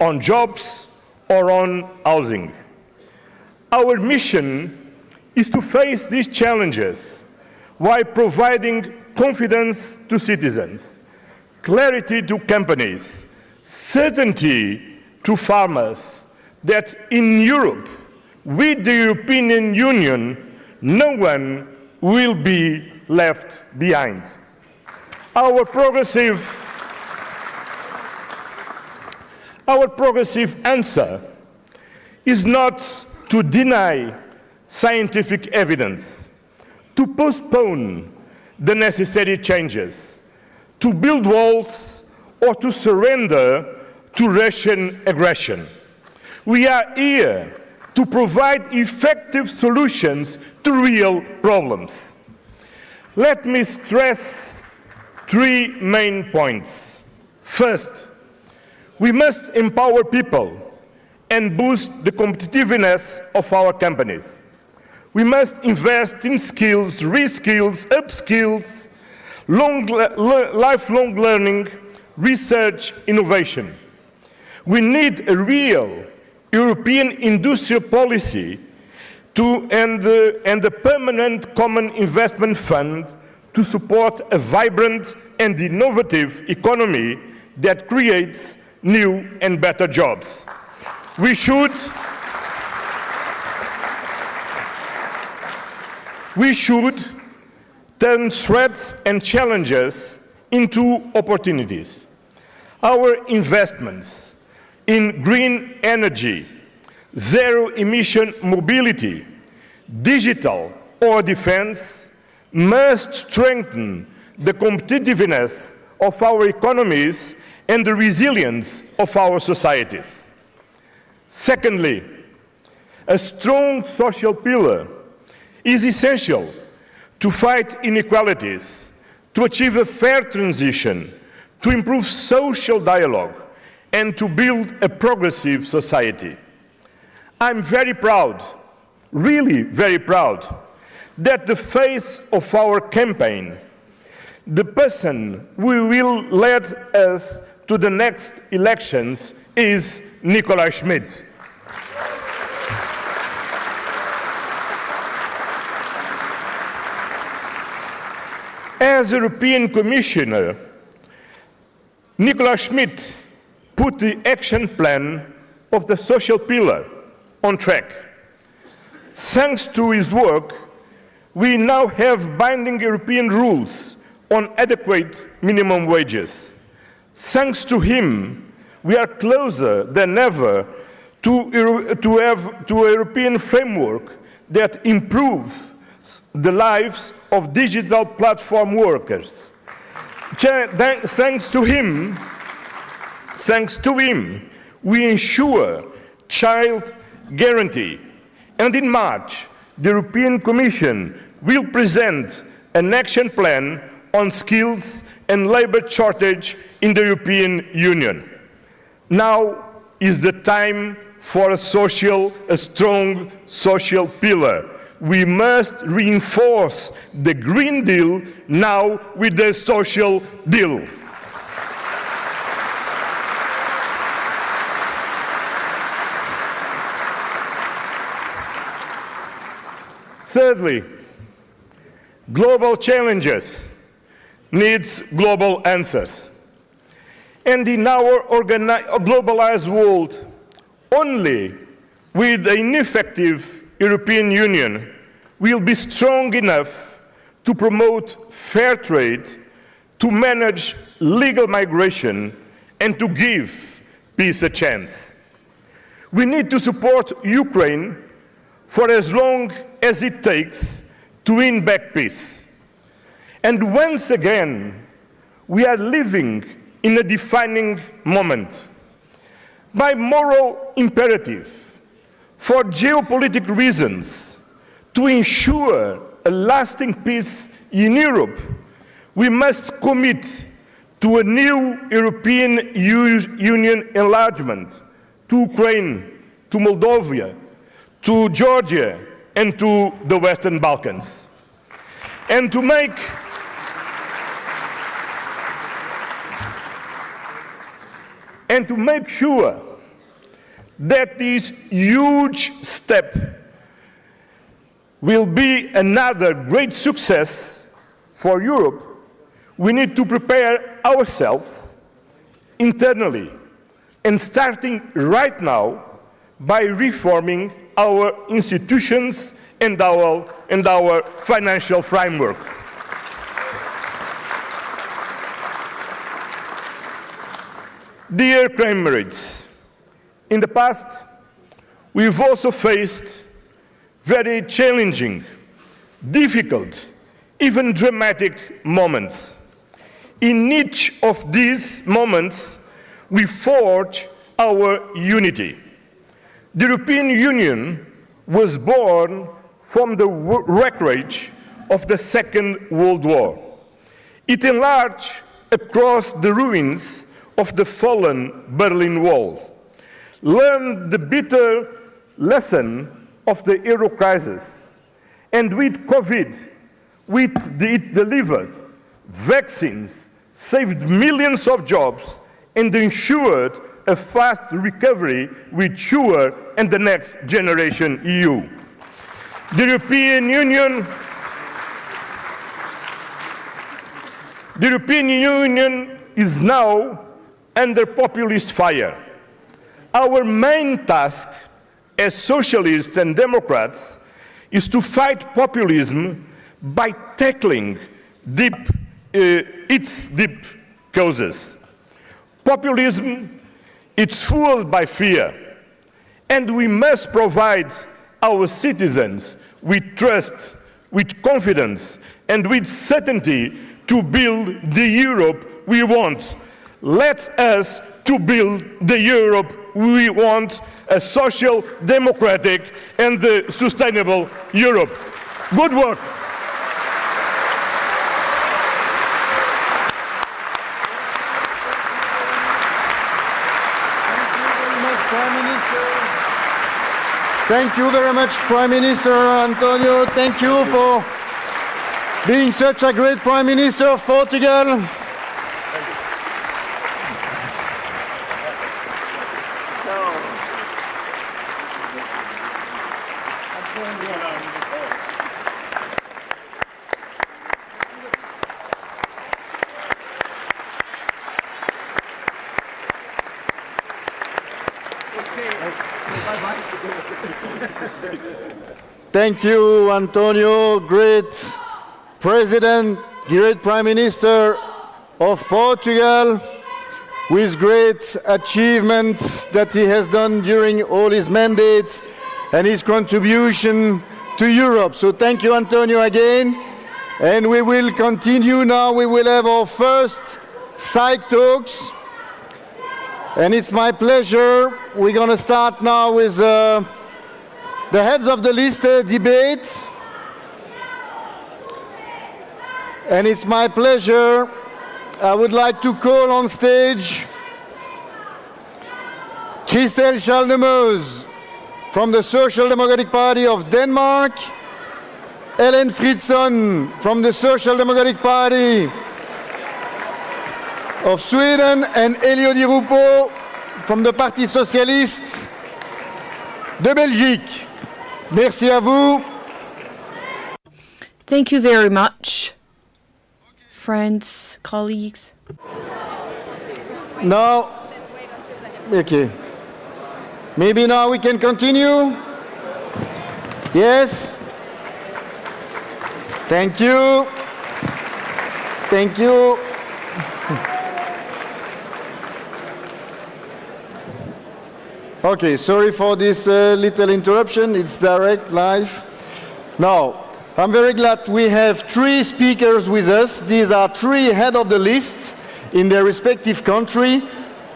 on jobs or on housing. Our mission is to face these challenges while providing confidence to citizens, clarity to companies, certainty to farmers that in Europe, with the European Union, no one will be left behind. Our progressive answer is not to deny scientific evidence, to postpone the necessary changes, to build walls, or to surrender to Russian aggression. We are here to provide effective solutions to real problems. Let me stress three main points. First, we must empower people and boost the competitiveness of our companies. We must invest in skills, reskills, upskills, lifelong learning, research, innovation. We need a real European industrial policy and a permanent common investment fund to support a vibrant and innovative economy that creates new and better jobs. We should turn threats and challenges into opportunities. Our investments in green energy, zero-emission mobility, digital or defense must strengthen the competitiveness of our economies and the resilience of our societies. Secondly, a strong social pillar is essential to fight inequalities, to achieve a fair transition, to improve social dialogue, and to build a progressive society. I'm very proud, really very proud, that the face of our campaign, the person who will lead us to the next elections, is Nicola Schmidt. As European Commissioner, Nicola Schmidt put the action plan of the social pillar on track. Thanks to his work, we now have binding European rules on adequate minimum wages. Thanks to him, we are closer than ever to a European framework that improves the lives of digital platform workers. Thanks to him, we ensure child guarantee. And in March, the European Commission will present an action plan on skills and labor shortage in the European Union. Now is the time for a strong social pillar. We must reinforce the Green Deal now with the Social Deal. Thirdly, global challenges needs global answers. And in our globalized world, only with an effective European Union will be strong enough to promote fair trade, to manage legal migration, and to give peace a chance. We need to support Ukraine for as long as it takes to win back peace. And once again, we are living in a defining moment. By moral imperative, for geopolitical reasons, to ensure a lasting peace in Europe, we must commit to a new European Union enlargement to Ukraine, to Moldova, to Georgia, and to the Western Balkans. And to make sure that this huge step will be another great success for Europe, we need to prepare ourselves internally, and starting right now by reforming our institutions and our financial framework. Dear comrades, in the past, we've also faced very challenging, difficult, even dramatic moments. In each of these moments, we forge our unity. The European Union was born from the wreckage of the Second World War. It enlarged across the ruins of the fallen Berlin Wall, learned the bitter lesson of the euro crisis, and with COVID, it delivered vaccines, saved millions of jobs, and ensured a fast recovery with SURE and the Next Generation EU. The European Union is now under populist fire. Our main task as socialists and democrats is to fight populism by tackling its deep causes. Populism is fueled by fear, and we must provide our citizens with trust, with confidence, and with certainty to build the Europe we want. Let us to build the Europe we want, a social, democratic, and sustainable Europe. Good work. Thank you very much, Prime Minister Antonio. Thank you for being such a great Prime Minister of Portugal. Thank you, Antonio, great President, great Prime Minister of Portugal, with great achievements that he has done during all his mandate and his contribution to Europe. So thank you, Antonio, again. And we will continue now. We will have our first Psych Talks. And it's my pleasure. We're going to start now with the heads of the list debate. And it's my pleasure. I would like to call on stage Christel Schaldemose from the Social Democratic Party of Denmark, Ellen Fritzon from the Social Democratic Party of Sweden, and Elio Di Rupo from the Parti Socialiste de Belgique. Merci à vous. Thank you very much, friends, colleagues. Now, okay. Maybe now we can continue? Yes? Thank you. Thank you. Okay, sorry for this little interruption. It's direct, live. Now, I'm very glad we have three speakers with us. These are three head of the lists in their respective country,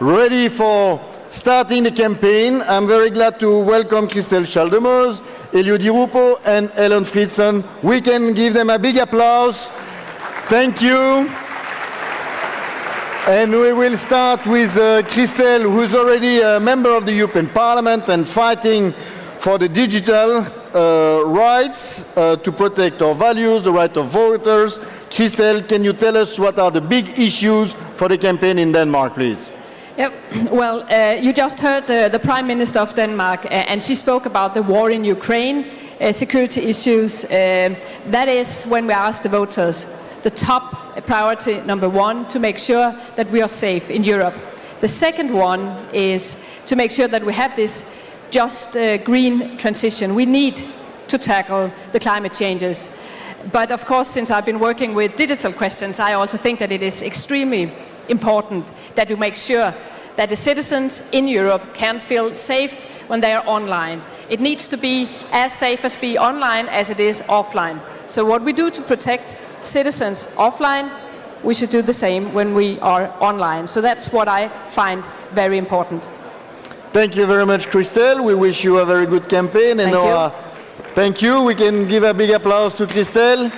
ready for starting the campaign. I'm very glad to welcome Christel Schaldemose, Elio Di Rupo, and Ellen Fritzon. We can give them a big applause. Thank you. And we will start with Christel, who's already a member of the European Parliament and fighting for the digital rights to protect our values, the right of voters. Christel, can you tell us what are the big issues for the campaign in Denmark, please? Yep. Well, you just heard the Prime Minister of Denmark, and she spoke about the war in Ukraine, security issues. That is, when we ask the voters, the top priority number one, to make sure that we are safe in Europe. The second one is to make sure that we have this just green transition. We need to tackle the climate changes. But of course, since I've been working with digital questions, I also think that it is extremely important that we make sure that the citizens in Europe can feel safe when they are online. It needs to be as safe as be online as it is offline. So what we do to protect citizens offline, we should do the same when we are online. So that's what I find very important. Thank you very much, Christel. We wish you a very good campaign. Thank you. Thank you. We can give a big applause to Christel.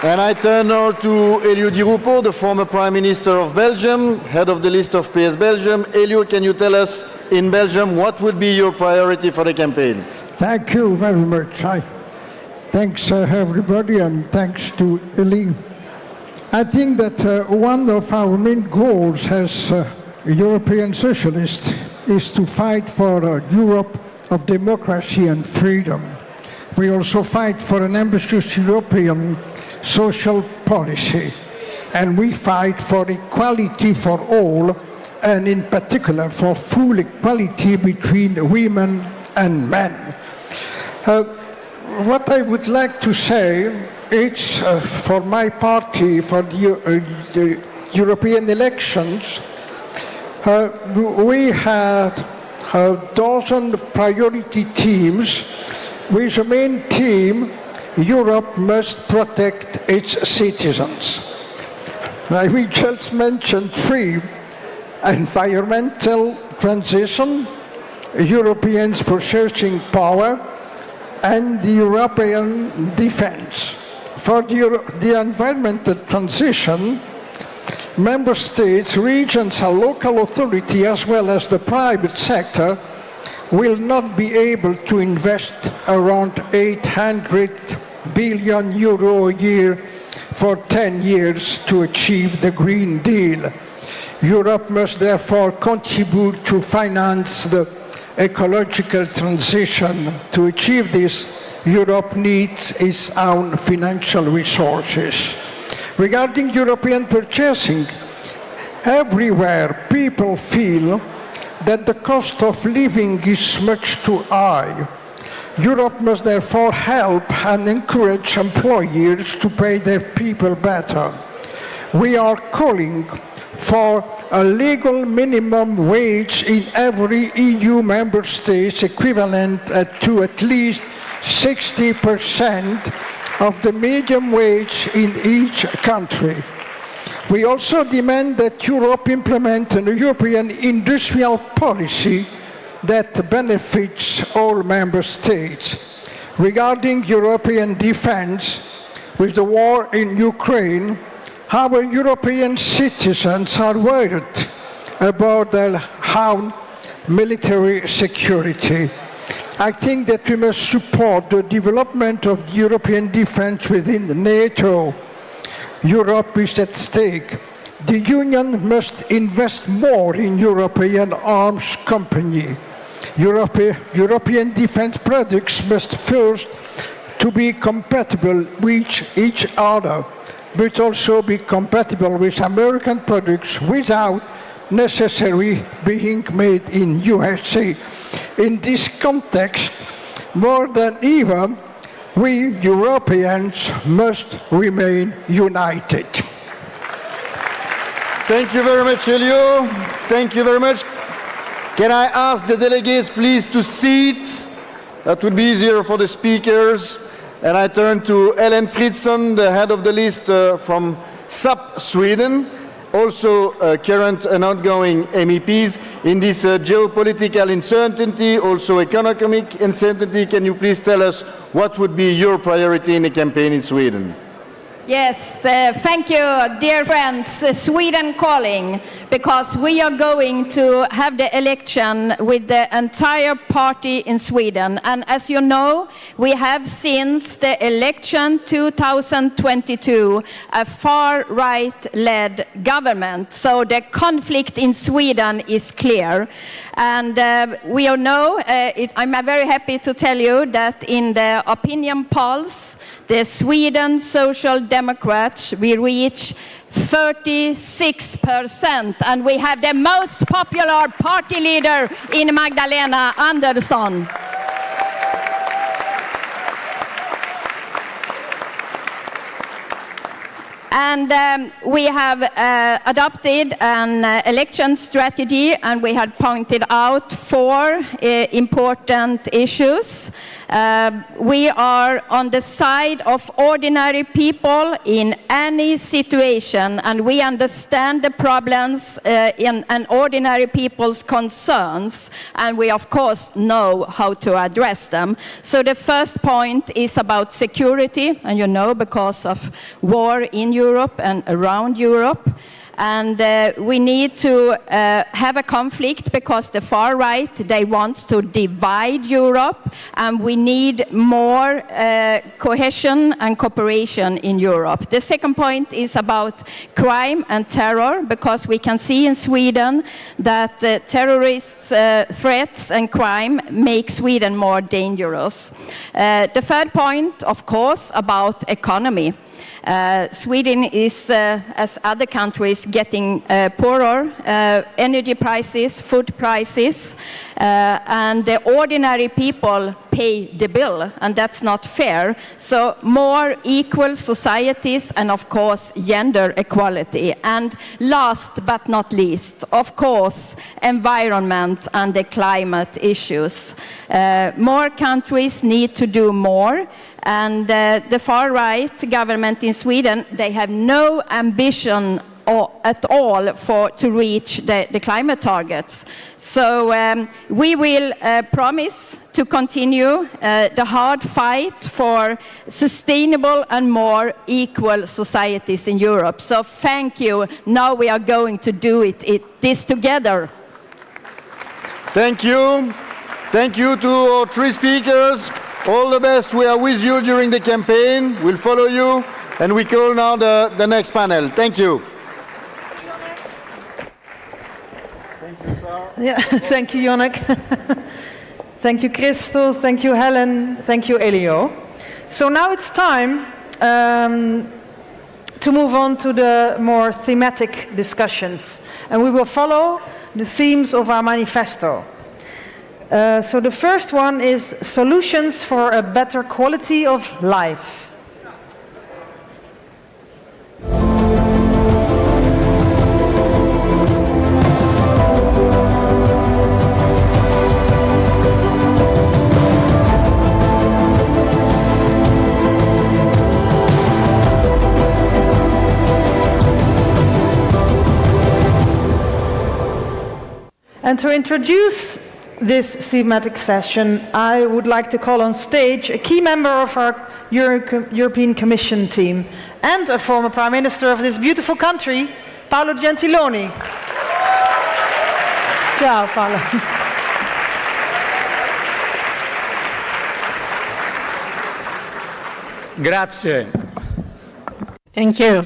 And I turn now to Elio Di Rupo, the former Prime Minister of Belgium, head of the list of PES Belgium. Elio, can you tell us in Belgium what would be your priority for the campaign? Thank you very much. Thanks, everybody, and thanks to Elie. I think that one of our main goals as European socialists is to fight for a Europe of democracy and freedom. We also fight for an ambitious European social policy, and we fight for equality for all, and in particular for full equality between women and men. What I would like to say is, for my party, for the European elections, we had a dozen priority themes with the main theme, Europe must protect its citizens. I will just mention three: environmental transition, Europeans' purchasing power, and the European defense. For the environmental transition, member states, regions, and local authority, as well as the private sector, will not be able to invest around 800 billion euro a year for 10 years to achieve the Green Deal. Europe must therefore contribute to finance the ecological transition. To achieve this, Europe needs its own financial resources. Regarding European purchasing, everywhere people feel that the cost of living is much too high. Europe must therefore help and encourage employers to pay their people better. We are calling for a legal minimum wage in every EU member state equivalent to at least 60% of the median wage in each country. We also demand that Europe implement a European industrial policy that benefits all member states. Regarding European defense, with the war in Ukraine, our European citizens are worried about their own military security. I think that we must support the development of the European defense within NATO. Europe is at stake. The Union must invest more in European arms company. European defense products must first to be compatible with each other, but also be compatible with American products without necessarily being made in USA. In this context, more than ever, we Europeans must remain united. Thank you very much, Elio. Thank you very much. Can I ask the delegates please to sit? That would be easier for the speakers. And I turn to Ellen Fritzon, the head of the list from SAP Sweden, also current and outgoing MEPs. In this geopolitical uncertainty, also economic uncertainty, can you please tell us what would be your priority in the campaign in Sweden? Yes, thank you, dear friends. Sweden calling, because we are going to have the election with the entire party in Sweden. And as you know, we have since the election 2022 a far-right-led government. So the conflict in Sweden is clear. And we all know, I'm very happy to tell you that in the opinion polls, the Sweden Social Democrats, we reach 36%, and we have the most popular party leader in Magdalena Andersson. And we have adopted an election strategy, and we had pointed out 4 important issues. We are on the side of ordinary people in any situation, and we understand the problems and ordinary people's concerns, and we of course know how to address them. So the first point is about security, and you know, because of war in Europe and around Europe. And we need to have a conflict because the far right, they want to divide Europe, and we need more cohesion and cooperation in Europe. The second point is about crime and terror, because we can see in Sweden that terrorist threats and crime make Sweden more dangerous. The third point, of course, about economy. Sweden is, as other countries, getting poorer. Energy prices, food prices, and the ordinary people pay the bill, and that's not fair. So more equal societies and, of course, gender equality. And last but not least, of course, environment and the climate issues. More countries need to do more. And the far-right government in Sweden, they have no ambition at all to reach the climate targets. So we will promise to continue the hard fight for sustainable and more equal societies in Europe. So thank you. Now we are going to do this together. Thank you. Thank you to our three speakers. All the best. We are with you during the campaign. We'll follow you. And we call now the next panel. Thank you. Yeah, thank you, Jonnek. Thank you, Christel. Thank you, Helen. Thank you, Elio. So now it's time to move on to the more thematic discussions. And we will follow the themes of our manifesto. So the first one is solutions for a better quality of life. And to introduce this thematic session, I would like to call on stage a key member of our European Commission team and a former Prime Minister of this beautiful country, Paolo Gentiloni. Ciao, Paolo. Grazie. Thank you.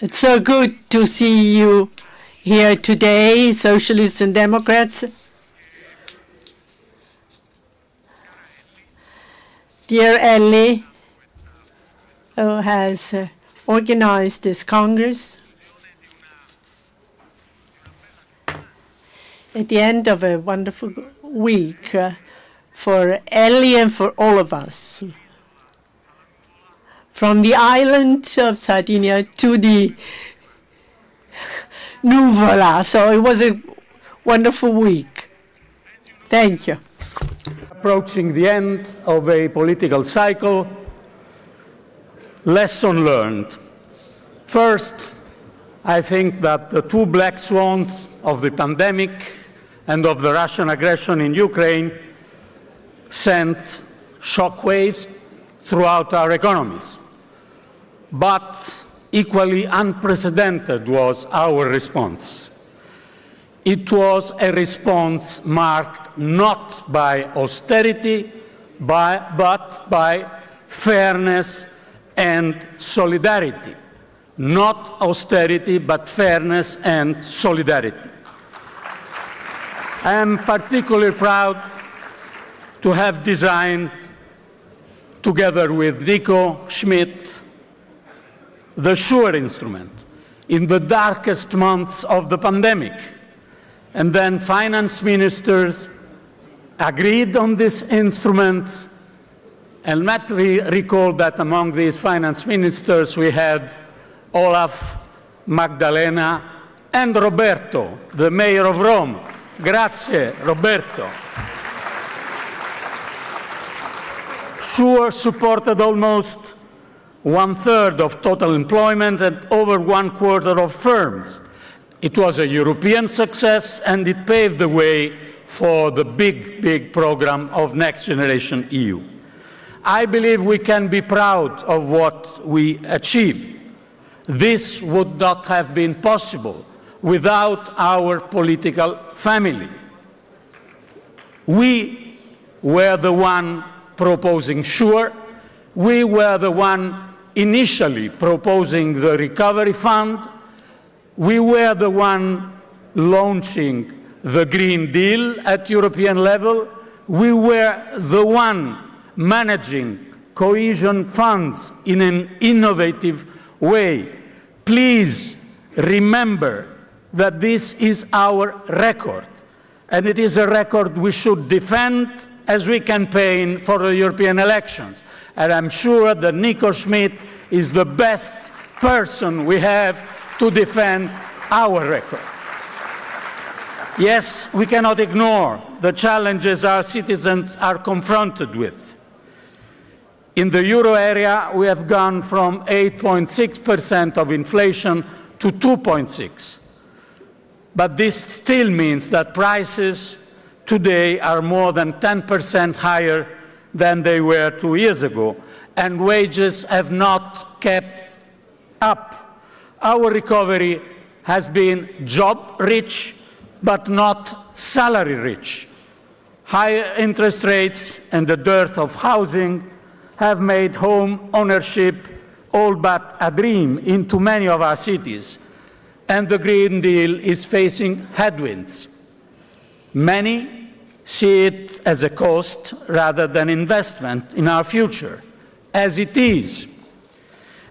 It's so good to see you here today, Socialists and Democrats. Dear Ellie, who has organized this Congress, at the end of a wonderful week for Ellie and for all of us. From the island of Sardinia to the Nuvola. So it was a wonderful week. Thank you. Approaching the end of a political cycle, lesson learned. First, I think that the two black swans of the pandemic and of the Russian aggression in Ukraine sent shockwaves throughout our economies. But equally unprecedented was our response. It was a response marked not by austerity, but by fairness and solidarity. Not austerity, but fairness and solidarity. I am particularly proud to have designed, together with Nico Schmidt, the SURE instrument in the darkest months of the pandemic. And then finance ministers agreed on this instrument. And let me recall that among these finance ministers we had Olaf, Magdalena, and Roberto, the mayor of Rome. Grazie, Roberto. SURE supported almost 1/3 of total employment and over 1/4 of firms. It was a European success, and it paved the way for the big program of Next Generation EU. I believe we can be proud of what we achieved. This would not have been possible without our political family. We were the one proposing SURE. We were the one initially proposing the Recovery Fund. We were the one launching the Green Deal at European level. We were the one managing cohesion funds in an innovative way. Please remember that this is our record, and it is a record we should defend as we campaign for the European elections. And I'm sure that Nico Schmid is the best person we have to defend our record. Yes, we cannot ignore the challenges our citizens are confronted with. In the euro area, we have gone from 8.6% of inflation to 2.6%. But this still means that prices today are more than 10% higher than they were 2 years ago, and wages have not kept up. Our recovery has been job-rich, but not salary-rich. Higher interest rates and the dearth of housing have made home ownership all but a dream in too many of our cities, and the Green Deal is facing headwinds. Many see it as a cost rather than investment in our future, as it is.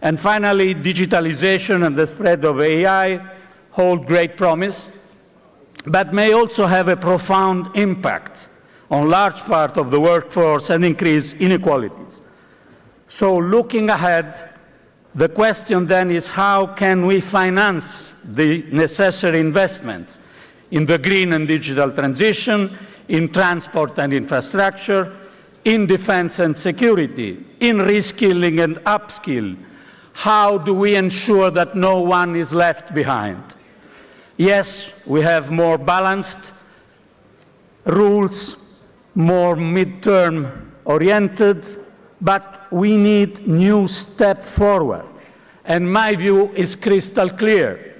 And finally, digitalization and the spread of AI hold great promise, but may also have a profound impact on large part of the workforce and increase inequalities. So looking ahead, the question then is how can we finance the necessary investments in the green and digital transition, in transport and infrastructure, in defense and security, in reskilling and upskill? How do we ensure that no one is left behind? Yes, we have more balanced rules, more midterm oriented, but we need new step forward. And my view is crystal clear.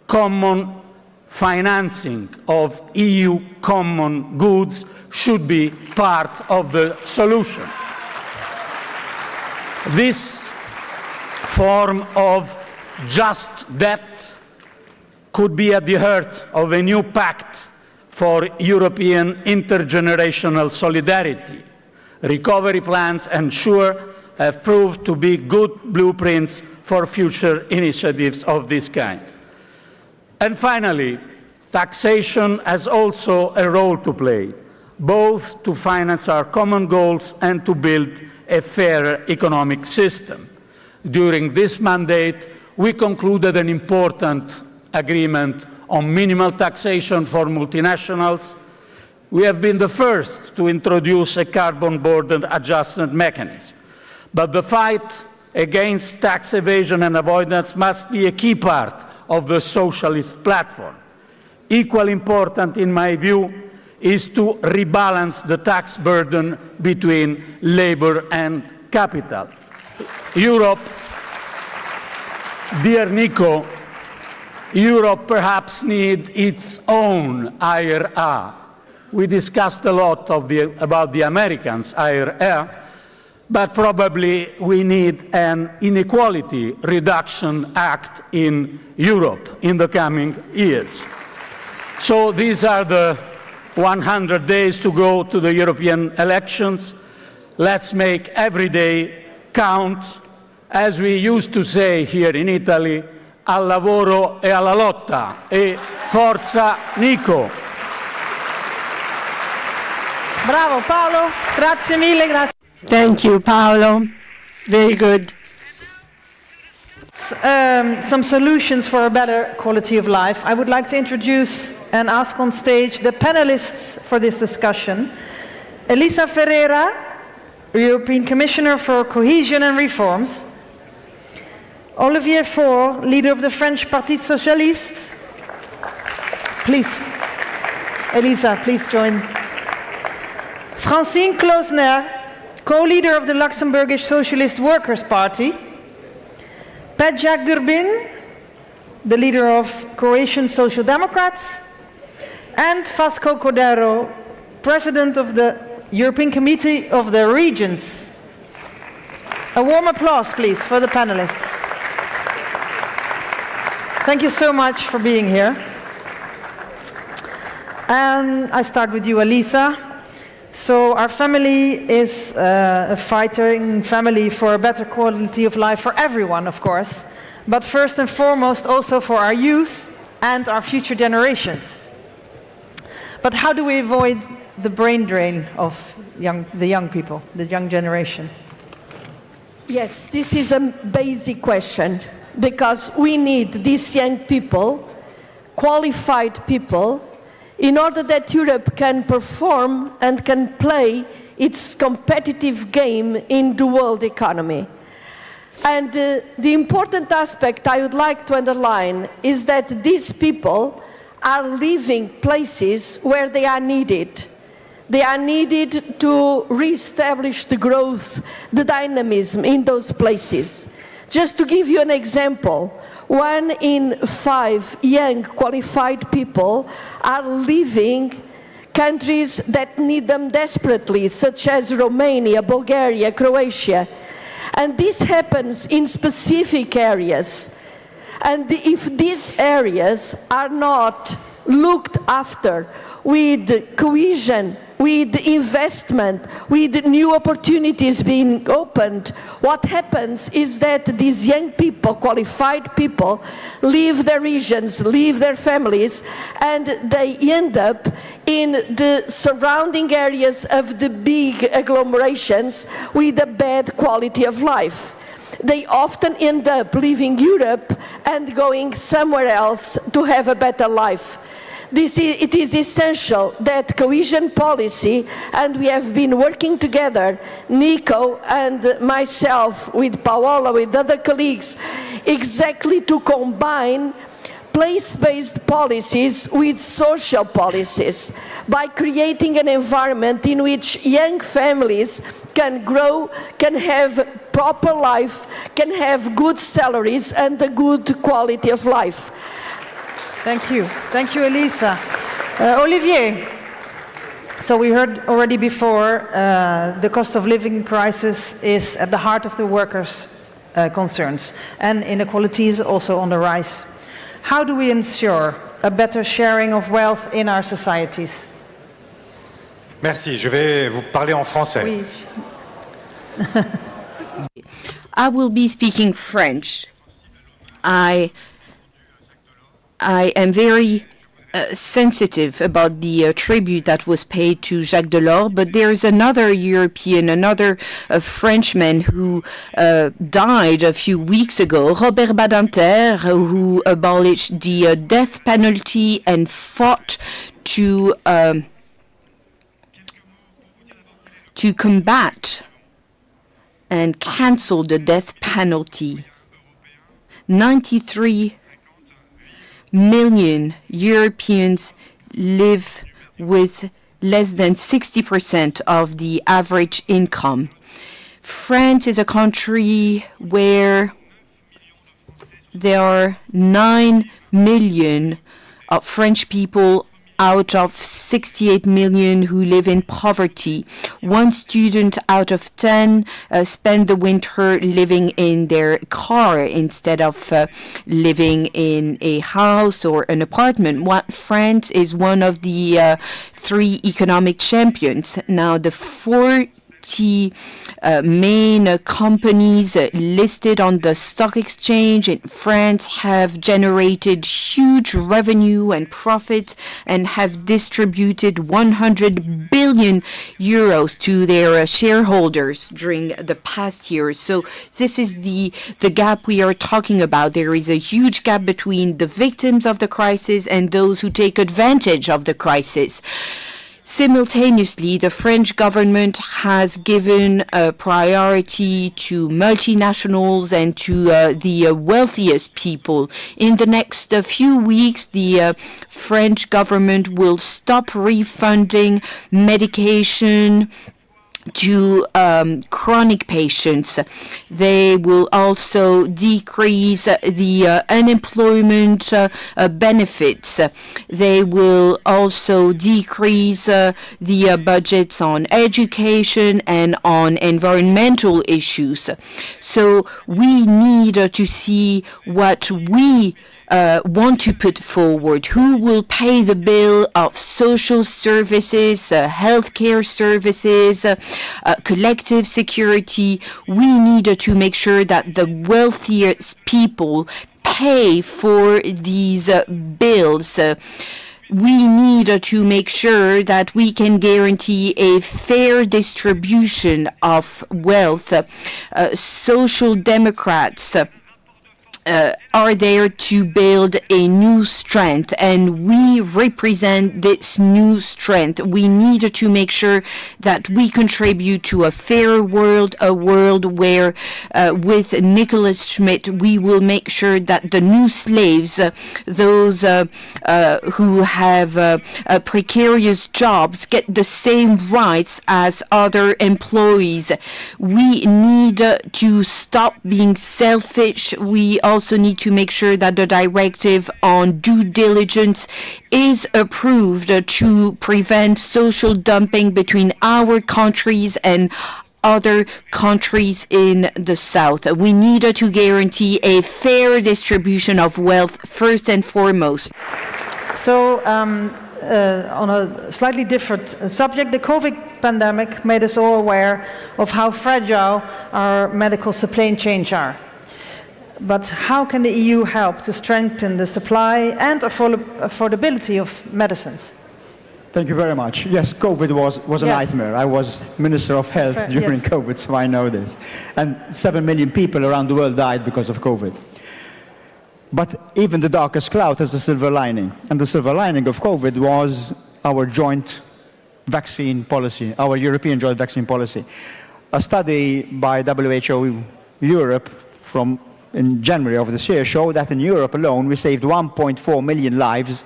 Common financing of EU common goods should be part of the solution. This form of just debt could be at the heart of a new pact for European intergenerational solidarity. Recovery plans and SURE have proved to be good blueprints for future initiatives of this kind. And finally, taxation has also a role to play, both to finance our common goals and to build a fairer economic system. During this mandate, we concluded an important agreement on minimal taxation for multinationals. We have been the first to introduce a carbon border adjustment mechanism. But the fight against tax evasion and avoidance must be a key part of the socialist platform. Equally important, in my view, is to rebalance the tax burden between labor and capital. Europe, dear Nico, Europe perhaps needs its own IRA. We discussed a lot about the Americans' IRA, but probably we need an inequality reduction act in Europe in the coming years. So these are the 100 days to go to the European elections. Let's make every day count. As we used to say here in Italy, al lavoro e alla lotta, e forza Nico. Bravo Paolo, grazie mille. Grazie. Thank you, Paolo. Very good. Some solutions for a better quality of life. I would like to introduce and ask on stage the panelists for this discussion. Elisa Ferreira, European Commissioner for Cohesion and Reforms. Olivier Faure, leader of the French Parti Socialiste. Please, Elisa, please join. Francine Klausner, co-leader of the Luxembourgish Socialist Workers' Party, Peđa Grbin, the leader of Croatian Social Democrats, and Vasco Cordero, president of the European Committee of the Regions. A warm applause, please, for the panelists. Thank you so much for being here. And I start with you, Elisa. So our family is a fighting family for a better quality of life for everyone, of course, but first and foremost also for our youth and our future generations. But how do we avoid the brain drain of the young people, the young generation? Yes, this is a basic question, because we need these young people, qualified people, in order that Europe can perform and can play its competitive game in the world economy. And the important aspect I would like to underline is that these people are living places where they are needed. They are needed to re-establish the growth, the dynamism in those places. Just to give you an example, 1 in 5 young qualified people are leaving countries that need them desperately, such as Romania, Bulgaria, Croatia. And this happens in specific areas. And if these areas are not looked after with cohesion, with investment, with new opportunities being opened, what happens is that these young people, qualified people, leave their regions, leave their families, and they end up in the surrounding areas of the big agglomerations with a bad quality of life. They often end up leaving Europe and going somewhere else to have a better life. It is essential that cohesion policy, and we have been working together, Nico and myself, with Paola, with other colleagues, exactly to combine place-based policies with social policies by creating an environment in which young families can grow, can have proper life, can have good salaries and a good quality of life. Thank you. Thank you, Elisa. Olivier, so we heard already before the cost of living crisis is at the heart of the workers' concerns, and inequality is also on the rise. How do we ensure a better sharing of wealth in our societies? Merci. Je vais vous parler en français. Oui. I will be speaking French. I am very sensitive about the tribute that was paid to Jacques Delors, but there's another European, another Frenchman who died a few weeks ago, Robert Badinter, who abolished the death penalty and fought to combat and cancel the death penalty. 93 million Europeans live with less than 60% of the average income. France is a country where there are 9 million of French people out of 68 million who live in poverty. 1 student out of 10 spend the winter living in their car instead of living in a house or an apartment. France is one of the 3 economic champions. Now, the 40 main companies listed on the stock exchange in France have generated huge revenue and profits and have distributed 100 billion euros to their shareholders during the past years. So this is the gap we are talking about. There is a huge gap between the victims of the crisis and those who take advantage of the crisis. Simultaneously, the French government has given a priority to multinationals and to the wealthiest people. In the next few weeks, the French government will stop refunding medication to chronic patients. They will also decrease the unemployment benefits. They will also decrease the budgets on education and on environmental issues. So we need to see what we want to put forward. Who will pay the bill of social services, healthcare services, collective security? We need to make sure that the wealthiest people pay for these bills. We need to make sure that we can guarantee a fair distribution of wealth. Social democrats are there to build a new strength, and we represent this new strength. We need to make sure that we contribute to a fairer world, a world where, with Nicholas Schmidt, we will make sure that the new slaves, those who have precarious jobs, get the same rights as other employees. We need to stop being selfish. We also need to make sure that the directive on due diligence is approved to prevent social dumping between our countries and other countries in the South. We need to guarantee a fair distribution of wealth first and foremost. So, on a slightly different subject, the COVID pandemic made us all aware of how fragile our medical supply chains are. But how can the EU help to strengthen the supply and affordability of medicines? Thank you very much. Yes, COVID was a nightmare. I was Minister of Health during COVID, so I know this. And 7 million people around the world died because of COVID. But even the darkest cloud has a silver lining. And the silver lining of COVID was our joint vaccine policy, our European joint vaccine policy. A study by WHO Europe in January of this year showed that in Europe alone we saved 1.4 million lives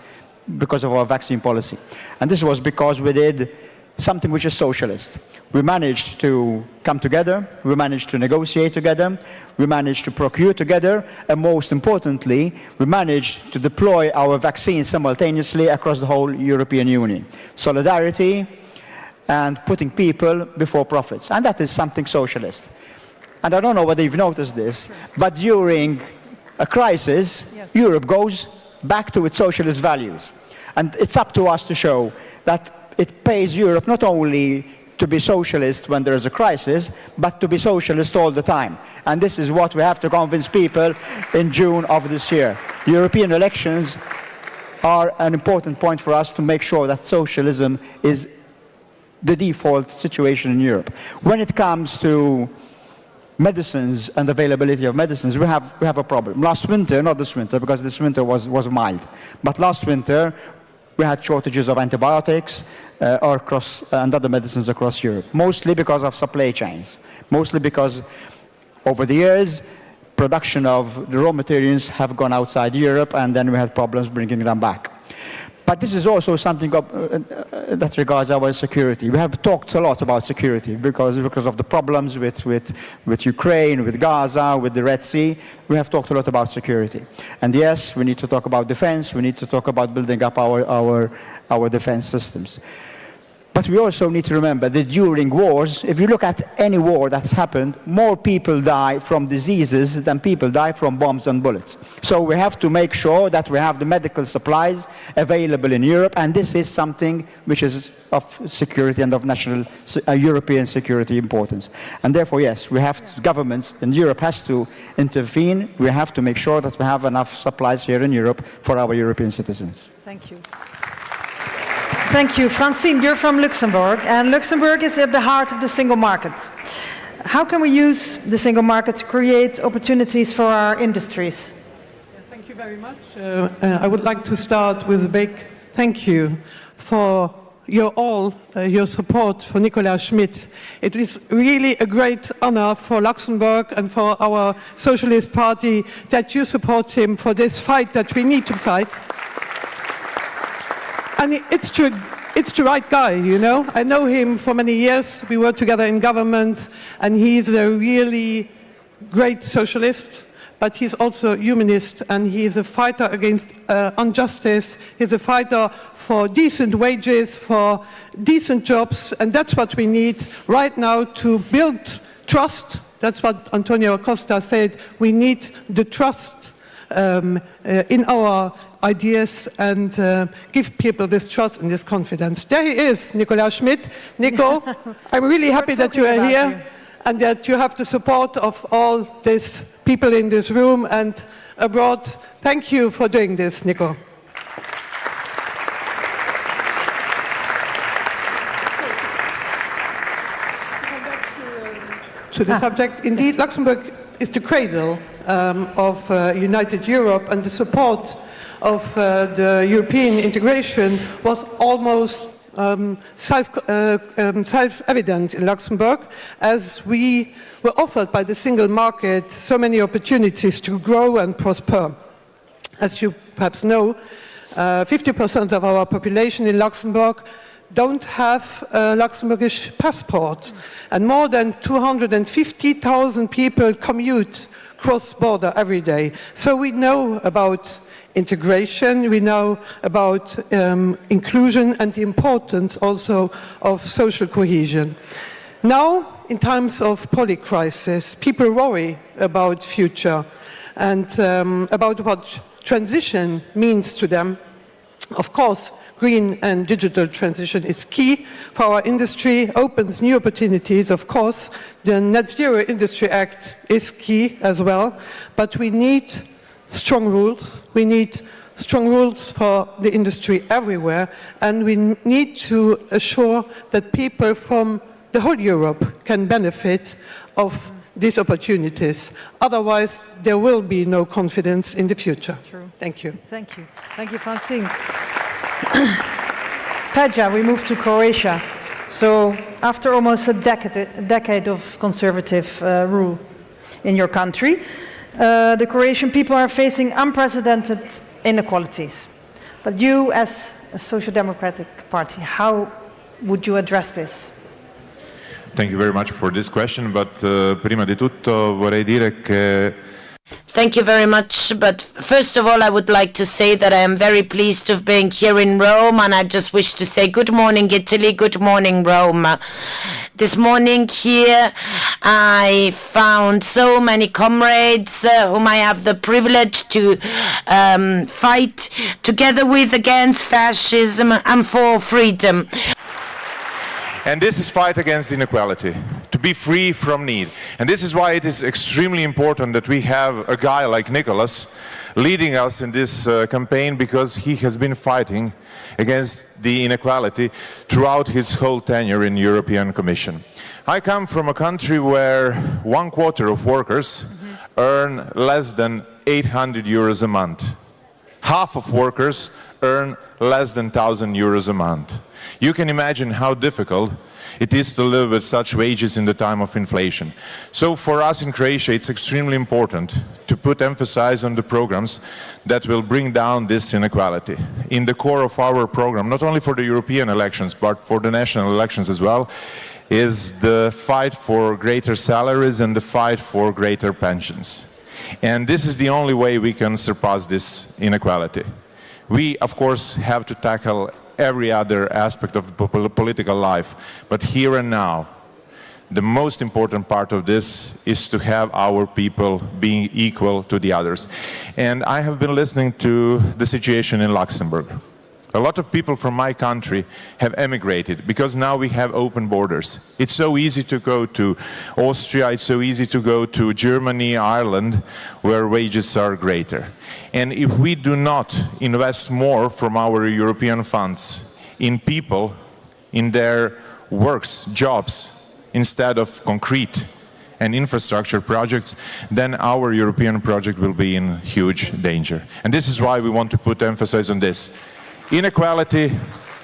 because of our vaccine policy. And this was because we did something which is socialist. We managed to come together, we managed to negotiate together, we managed to procure together, and most importantly, we managed to deploy our vaccines simultaneously across the whole European Union. Solidarity and putting people before profits. And that is something socialist. And I don't know whether you've noticed this, but during a crisis, Europe goes back to its socialist values. And it's up to us to show that it pays Europe not only to be socialist when there is a crisis, but to be socialist all the time. And this is what we have to convince people in June of this year. The European elections are an important point for us to make sure that socialism is the default situation in Europe. When it comes to medicines and availability of medicines, we have a problem. Last winter, not this winter, because this winter was mild, but last winter we had shortages of antibiotics and other medicines across Europe, mostly because of supply chains, mostly because over the years production of the raw materials have gone outside Europe, and then we had problems bringing them back. But this is also something that regards our security. We have talked a lot about security because of the problems with Ukraine, with Gaza, with the Red Sea. We have talked a lot about security. And yes, we need to talk about defense. We need to talk about building up our defense systems. But we also need to remember that during wars, if you look at any war that's happened, more people die from diseases than people die from bombs and bullets. So we have to make sure that we have the medical supplies available in Europe, and this is something which is of security and of national European security importance. And therefore, yes, governments in Europe has to intervene. We have to make sure that we have enough supplies here in Europe for our European citizens. Thank you. Thank you. Francine, you're from Luxembourg, and Luxembourg is at the heart of the single market. How can we use the single market to create opportunities for our industries? Thank you very much. I would like to start with a big thank you for your support for Nicolas Schmidt. It is really a great honor for Luxembourg and for our Socialist Party that you support him for this fight that we need to fight. And it's true, it's the right guy, you know. I know him for many years. We worked together in government, and he's a really great socialist, but he's also a humanist, and he's a fighter against injustice. He's a fighter for decent wages, for decent jobs, and that's what we need right now to build trust. That's what Antonio Costa said. We need the trust in our ideas and give people this trust and this confidence. There he is, Nicolas Schmit. Nico, I'm really happy that you are here and that you have the support of all these people in this room and abroad. Thank you for doing this, Nico. To the subject, indeed, Luxembourg is the cradle of United Europe, and the support of the European integration was almost self-evident in Luxembourg, as we were offered by the single market so many opportunities to grow and prosper. As you perhaps know, 50% of our population in Luxembourg don't have a Luxembourgish passport, and more than 250,000 people commute cross-border every day. So we know about integration, we know about inclusion and the importance also of social cohesion. Now, in times of polycrisis, people worry about future and about what transition means to them. Of course, green and digital transition is key for our industry, opens new opportunities, of course. The Net Zero Industry Act is key as well, but we need strong rules. We need strong rules for the industry everywhere, and we need to assure that people from the whole Europe can benefit of these opportunities. Otherwise, there will be no confidence in the future. True. Thank you. Thank you. Thank you, Francine. Pedja, we move to Croatia. So after almost a decade of conservative rule in your country, the Croatian people are facing unprecedented inequalities. But you, as a social democratic party, how would you address this? Thank you very much for this question, but prima di tutto vorrei dire che Thank you very much, but first of all I would like to say that I am very pleased of being here in Rome, and I just wish to say good morning Italy, good morning Rome. This morning here I found so many comrades whom I have the privilege to fight together with against fascism and for freedom. And this is fight against inequality, to be free from need. And this is why it is extremely important that we have a guy like Nicolas leading us in this campaign, because he has been fighting against the inequality throughout his whole tenure in the European Commission. I come from a country where 1/4 of workers earn less than 800 euros a month. Half of workers earn less than 1,000 euros a month. You can imagine how difficult it is to live with such wages in the time of inflation. So for us in Croatia, it's extremely important to put emphasis on the programs that will bring down this inequality. In the core of our program, not only for the European elections, but for the national elections as well, is the fight for greater salaries and the fight for greater pensions. And this is the only way we can surpass this inequality. We, of course, have to tackle every other aspect of the political life, but here and now, the most important part of this is to have our people being equal to the others. And I have been listening to the situation in Luxembourg. A lot of people from my country have emigrated because now we have open borders. It's so easy to go to Austria, it's so easy to go to Germany, Ireland, where wages are greater. And if we do not invest more from our European funds in people, in their works, jobs, instead of concrete and infrastructure projects, then our European project will be in huge danger. And this is why we want to put emphasis on this. Inequality,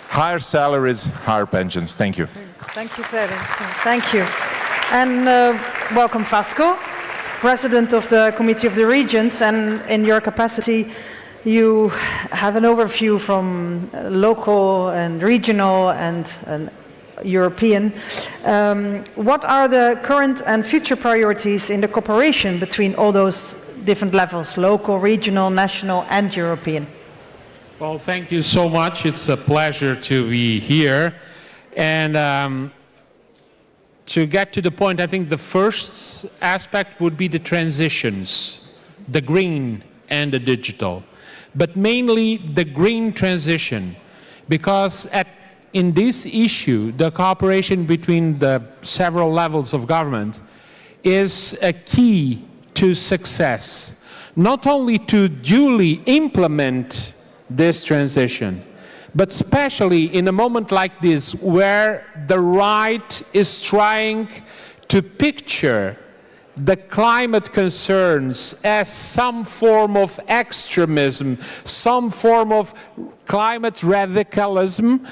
higher salaries, higher pensions. Thank you. Thank you, Pedro. Thank you. And welcome, Vasco, President of the Committee of the Regions, and in your capacity, You have an overview from local and regional and European. What are the current and future priorities in the cooperation between all those different levels, local, regional, national and European? Well, thank you so much. It's a pleasure to be here. And to get to the point, I think the first aspect would be the transitions, the green and the digital. But mainly the green transition, because in this issue, the cooperation between the several levels of government is a key to success, not only to duly implement this transition, but especially in a moment like this where the right is trying to picture the climate concerns as some form of extremism, some form of climate radicalism.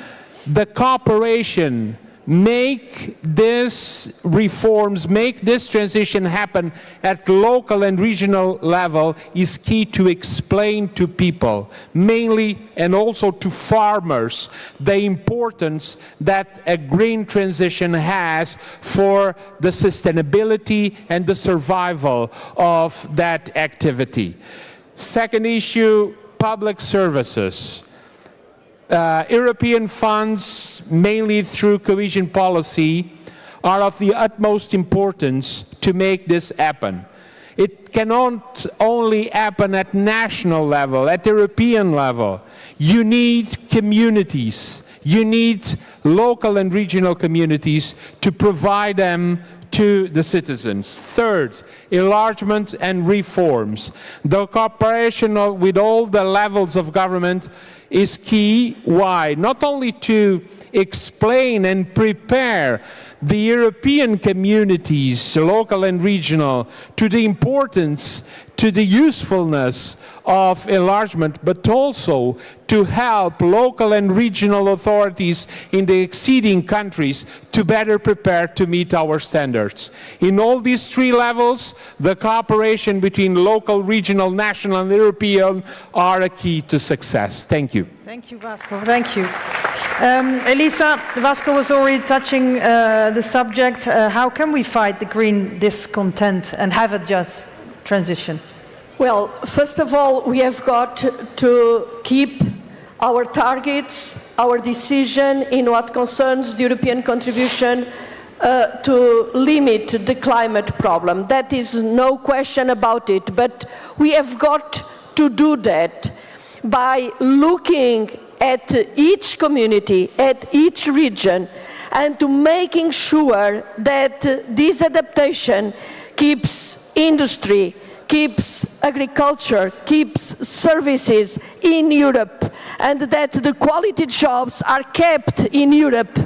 The cooperation make this reforms, make this transition happen at local and regional level is key to explain to people, mainly and also to farmers, the importance that a green transition has for the sustainability and the survival of that activity. Second issue, public services. European funds, mainly through cohesion policy, are of the utmost importance to make this happen. It cannot only happen at national level, at European level. You need communities. You need local and regional communities to provide them to the citizens. Third, enlargement and reforms. The cooperation with all the levels of government is key. Why? Not only to explain and prepare the European communities, local and regional, to the importance, to the usefulness of enlargement, but also to help local and regional authorities in the acceding countries to better prepare to meet our standards. In all these three levels, the cooperation between local, regional, national and European are a key to success. Thank you. Thank you, Vasco. Thank you. Elisa, Vasco was already touching the subject. How can we fight the green discontent and have a just transition? Well, first of all, we have got to keep our targets, our decision in what concerns the European contribution to limit the climate problem. That is no question about it, but we have got to do that by looking at each community, at each region, and to making sure that this adaptation keeps industry, keeps agriculture, keeps services in Europe, and that the quality jobs are kept in Europe.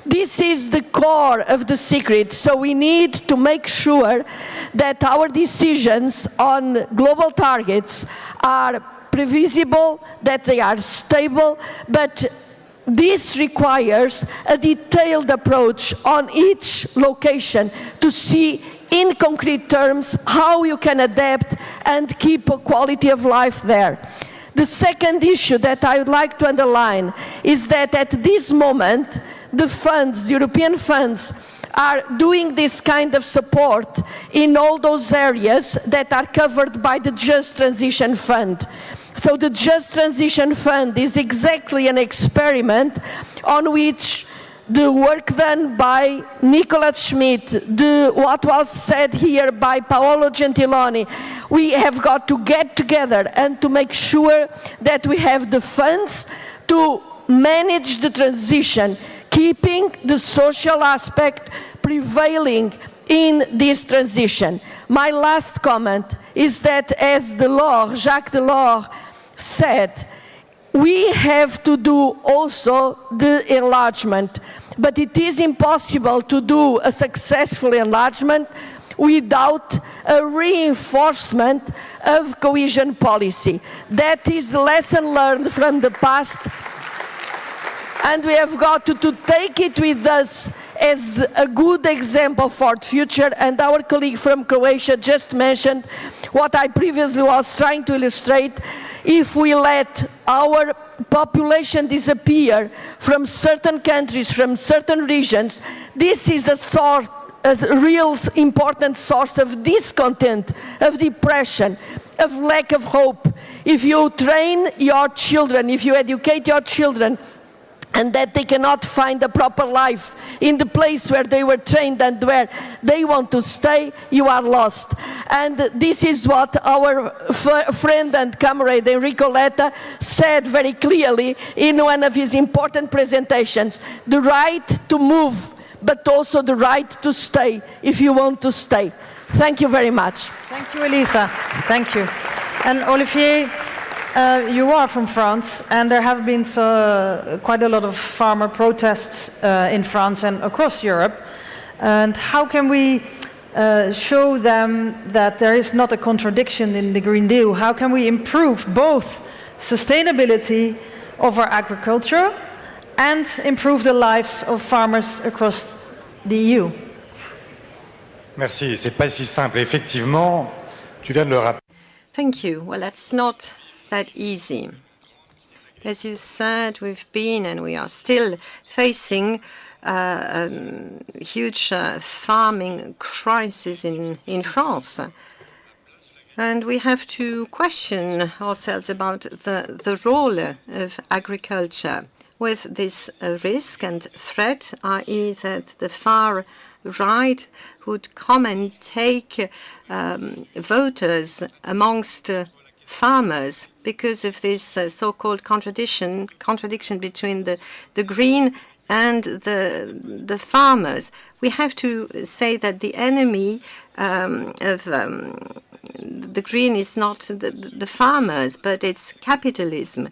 This is the core of the secret, so we need to make sure that our decisions on global targets are previsible, that they are stable, but this requires a detailed approach on each location to see in concrete terms how you can adapt and keep a quality of life there. The second issue that I would like to underline is that at this moment, the funds, European funds, are doing this kind of support in all those areas that are covered by the Just Transition Fund. So the Just Transition Fund is exactly an experiment on which the work done by Nicola Schmidt, what was said here by Paolo Gentiloni, we have got to get together and to make sure that we have the funds to manage the transition, keeping the social aspect prevailing in this transition. My last comment is that, as Jacques Delors said, we have to do also the enlargement, but it is impossible to do a successful enlargement without a reinforcement of cohesion policy. That is the lesson learned from the past, and we have got to take it with us as a good example for the future. And our colleague from Croatia just mentioned what I previously was trying to illustrate. if we let our population disappear from certain countries, from certain regions, this is a real important source of discontent, of depression, of lack of hope. If you train your children, if you educate your children, and that they cannot find a proper life in the place where they were trained and where they want to stay, you are lost. And this is what our friend and comrade Enrico Letta said very clearly in one of his important presentations: the right to move, but also the right to stay if you want to stay. Thank you very much. Thank you, Elisa. Thank you. And Olivier, you are from France, and there have been quite a lot of farmer protests in France and across Europe. And how can we show them that there is not a contradiction in the Green Deal? How can we improve both sustainability of our agriculture and improve the lives of farmers across the EU? Merci, c'est pas si simple. Effectivement, tu viens de le rappeler. Thank you. Well, that's not that easy. As you said, we've been and we are still facing a huge farming crisis in France. And we have to question ourselves about the role of agriculture with this risk and threat, i.e. that the far right would come and take voters amongst farmers because of this so-called contradiction between the green and the farmers. We have to say that the enemy of the green is not the farmers, but it's capitalism.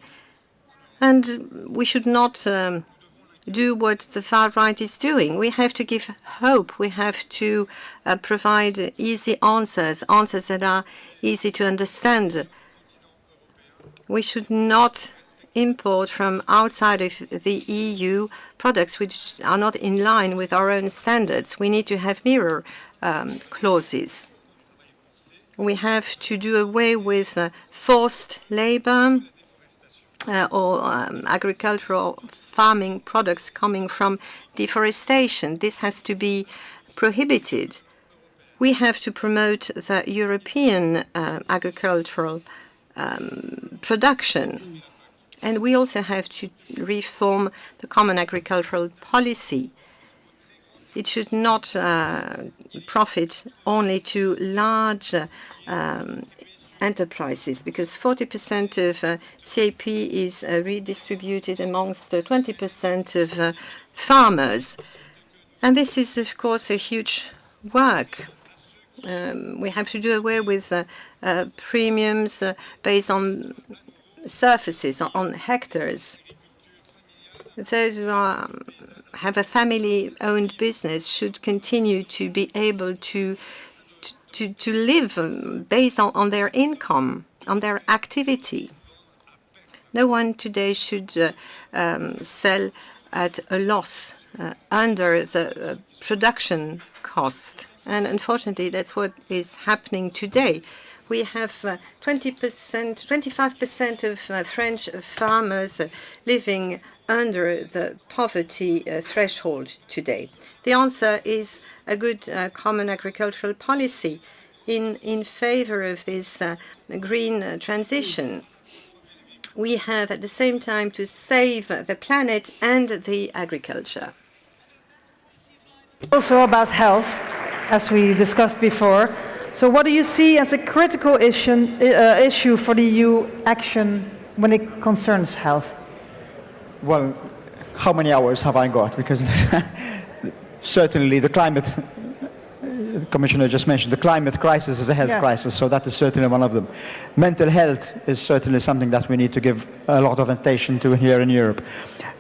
And we should not do what the far right is doing. We have to give hope. We have to provide easy answers that are easy to understand. We should not import from outside of the EU products which are not in line with our own standards. We need to have mirror clauses. We have to do away with forced labor or agricultural farming products coming from deforestation. This has to be prohibited. We have to promote the European agricultural production. And we also have to reform the common agricultural policy. It should not profit only to large enterprises, because 40% of CAP is redistributed amongst 20% of farmers. And this is, of course, a huge work. We have to do away with premiums based on surfaces, on hectares. Those who have a family-owned business should continue to be able to live based on their income, on their activity. No one today should sell at a loss under the production cost. And unfortunately, that's what is happening today. We have 25% of French farmers living under the poverty threshold today. The answer is a good common agricultural policy in favor of this green transition. We have at the same time to save the planet and the agriculture. Also about health, as we discussed before. So what do you see as a critical issue for the EU action when it concerns health? Well, how many hours have I got? Because certainly the climate, the Commissioner just mentioned, the climate crisis is a health crisis, so that is certainly one of them. Mental health is certainly something that we need to give a lot of attention to here in Europe.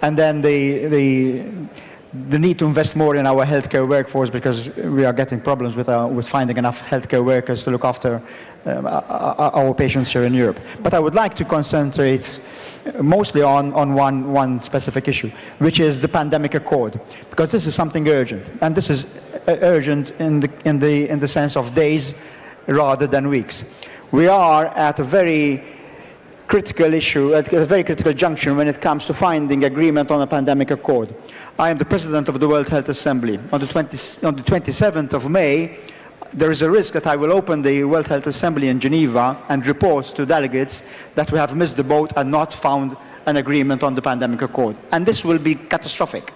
And then the need to invest more in our healthcare workforce, because we are getting problems with finding enough healthcare workers to look after our patients here in Europe. But I would like to concentrate mostly on one specific issue, which is the pandemic accord, because this is something urgent, and this is urgent in the sense of days rather than weeks. We are at a very critical issue, at a very critical junction when it comes to finding agreement on a pandemic accord. I am the President of the World Health Assembly. On the 27th of May, there is a risk that I will open the World Health Assembly in Geneva and report to delegates that we have missed the boat and not found an agreement on the pandemic accord. And this will be catastrophic.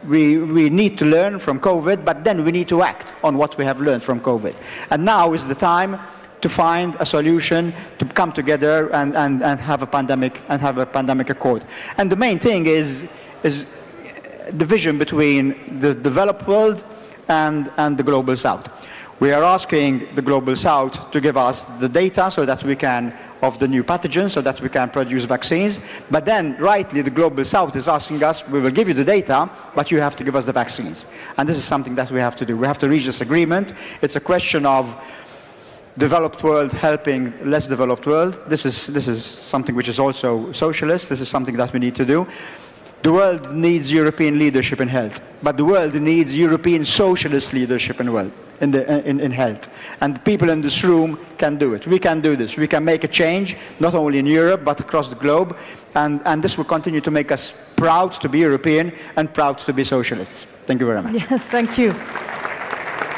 We need to learn from COVID, but then we need to act on what we have learned from COVID. And now is the time to find a solution, to come together and have a pandemic accord. And the main thing is division between the developed world and the global south. We are asking the global south to give us the data so that we can, of the new pathogens, so that we can produce vaccines. But then, rightly, the global south is asking us, we will give you the data, but you have to give us the vaccines. And this is something that we have to do. We have to reach this agreement. It's a question of developed world helping less developed world. This is something which is also socialist. This is something that we need to do. The world needs European leadership in health, but the world needs European socialist leadership in health. And people in this room can do it. We can do this. We can make a change, not only in Europe, but across the globe. And this will continue to make us proud to be European and proud to be socialists. Thank you very much. Yes, thank you.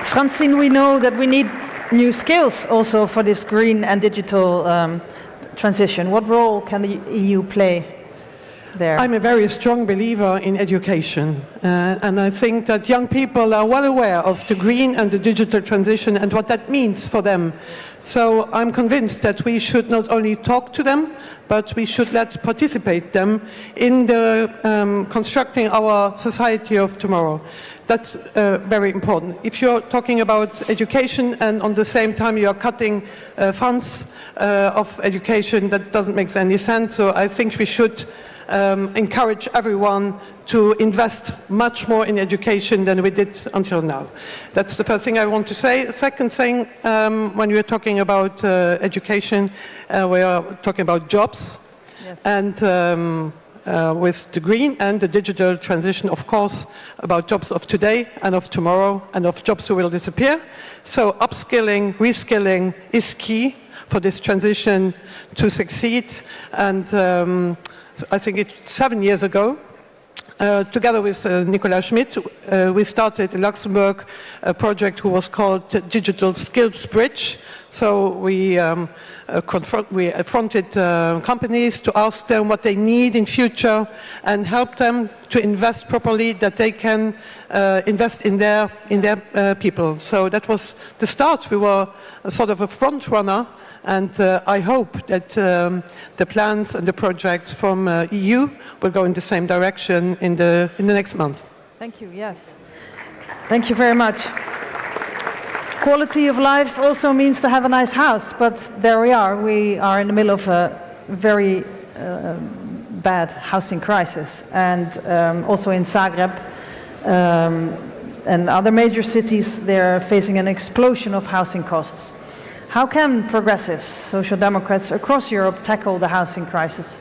Francine, we know that we need new skills also for this green and digital transition. What role can the EU play there? I'm a very strong believer in education, and I think that young people are well aware of the green and the digital transition and what that means for them. So I'm convinced that we should not only talk to them, but we should participate them in the constructing our society of tomorrow. That's very important. If you're talking about education and on the same time you're cutting funds of education, that doesn't make any sense. So I think we should encourage everyone to invest much more in education than we did until now. That's the first thing I want to say. The second thing, when we're talking about education, we are talking about jobs. Yes. And with the green and the digital transition, of course, about jobs of today and of tomorrow and of jobs who will disappear. So upskilling, reskilling is key for this transition to succeed. And I think it's 7 years ago, together with Nicolas Schmidt, we started in Luxembourg a project who was called Digital Skills Bridge. So we confronted companies to ask them what they need in future and help them to invest properly, that they can invest in their people. So that was the start. We were a sort of a front runner. And I hope that the plans and the projects from EU will go in the same direction in the next months. Thank you, yes. Thank you very much. Quality of life also means to have a nice house, but there we are. We are in the middle of a very bad housing crisis. And also in Zagreb and other major cities, they're facing an explosion of housing costs. How can progressives, social democrats across Europe tackle the housing crisis?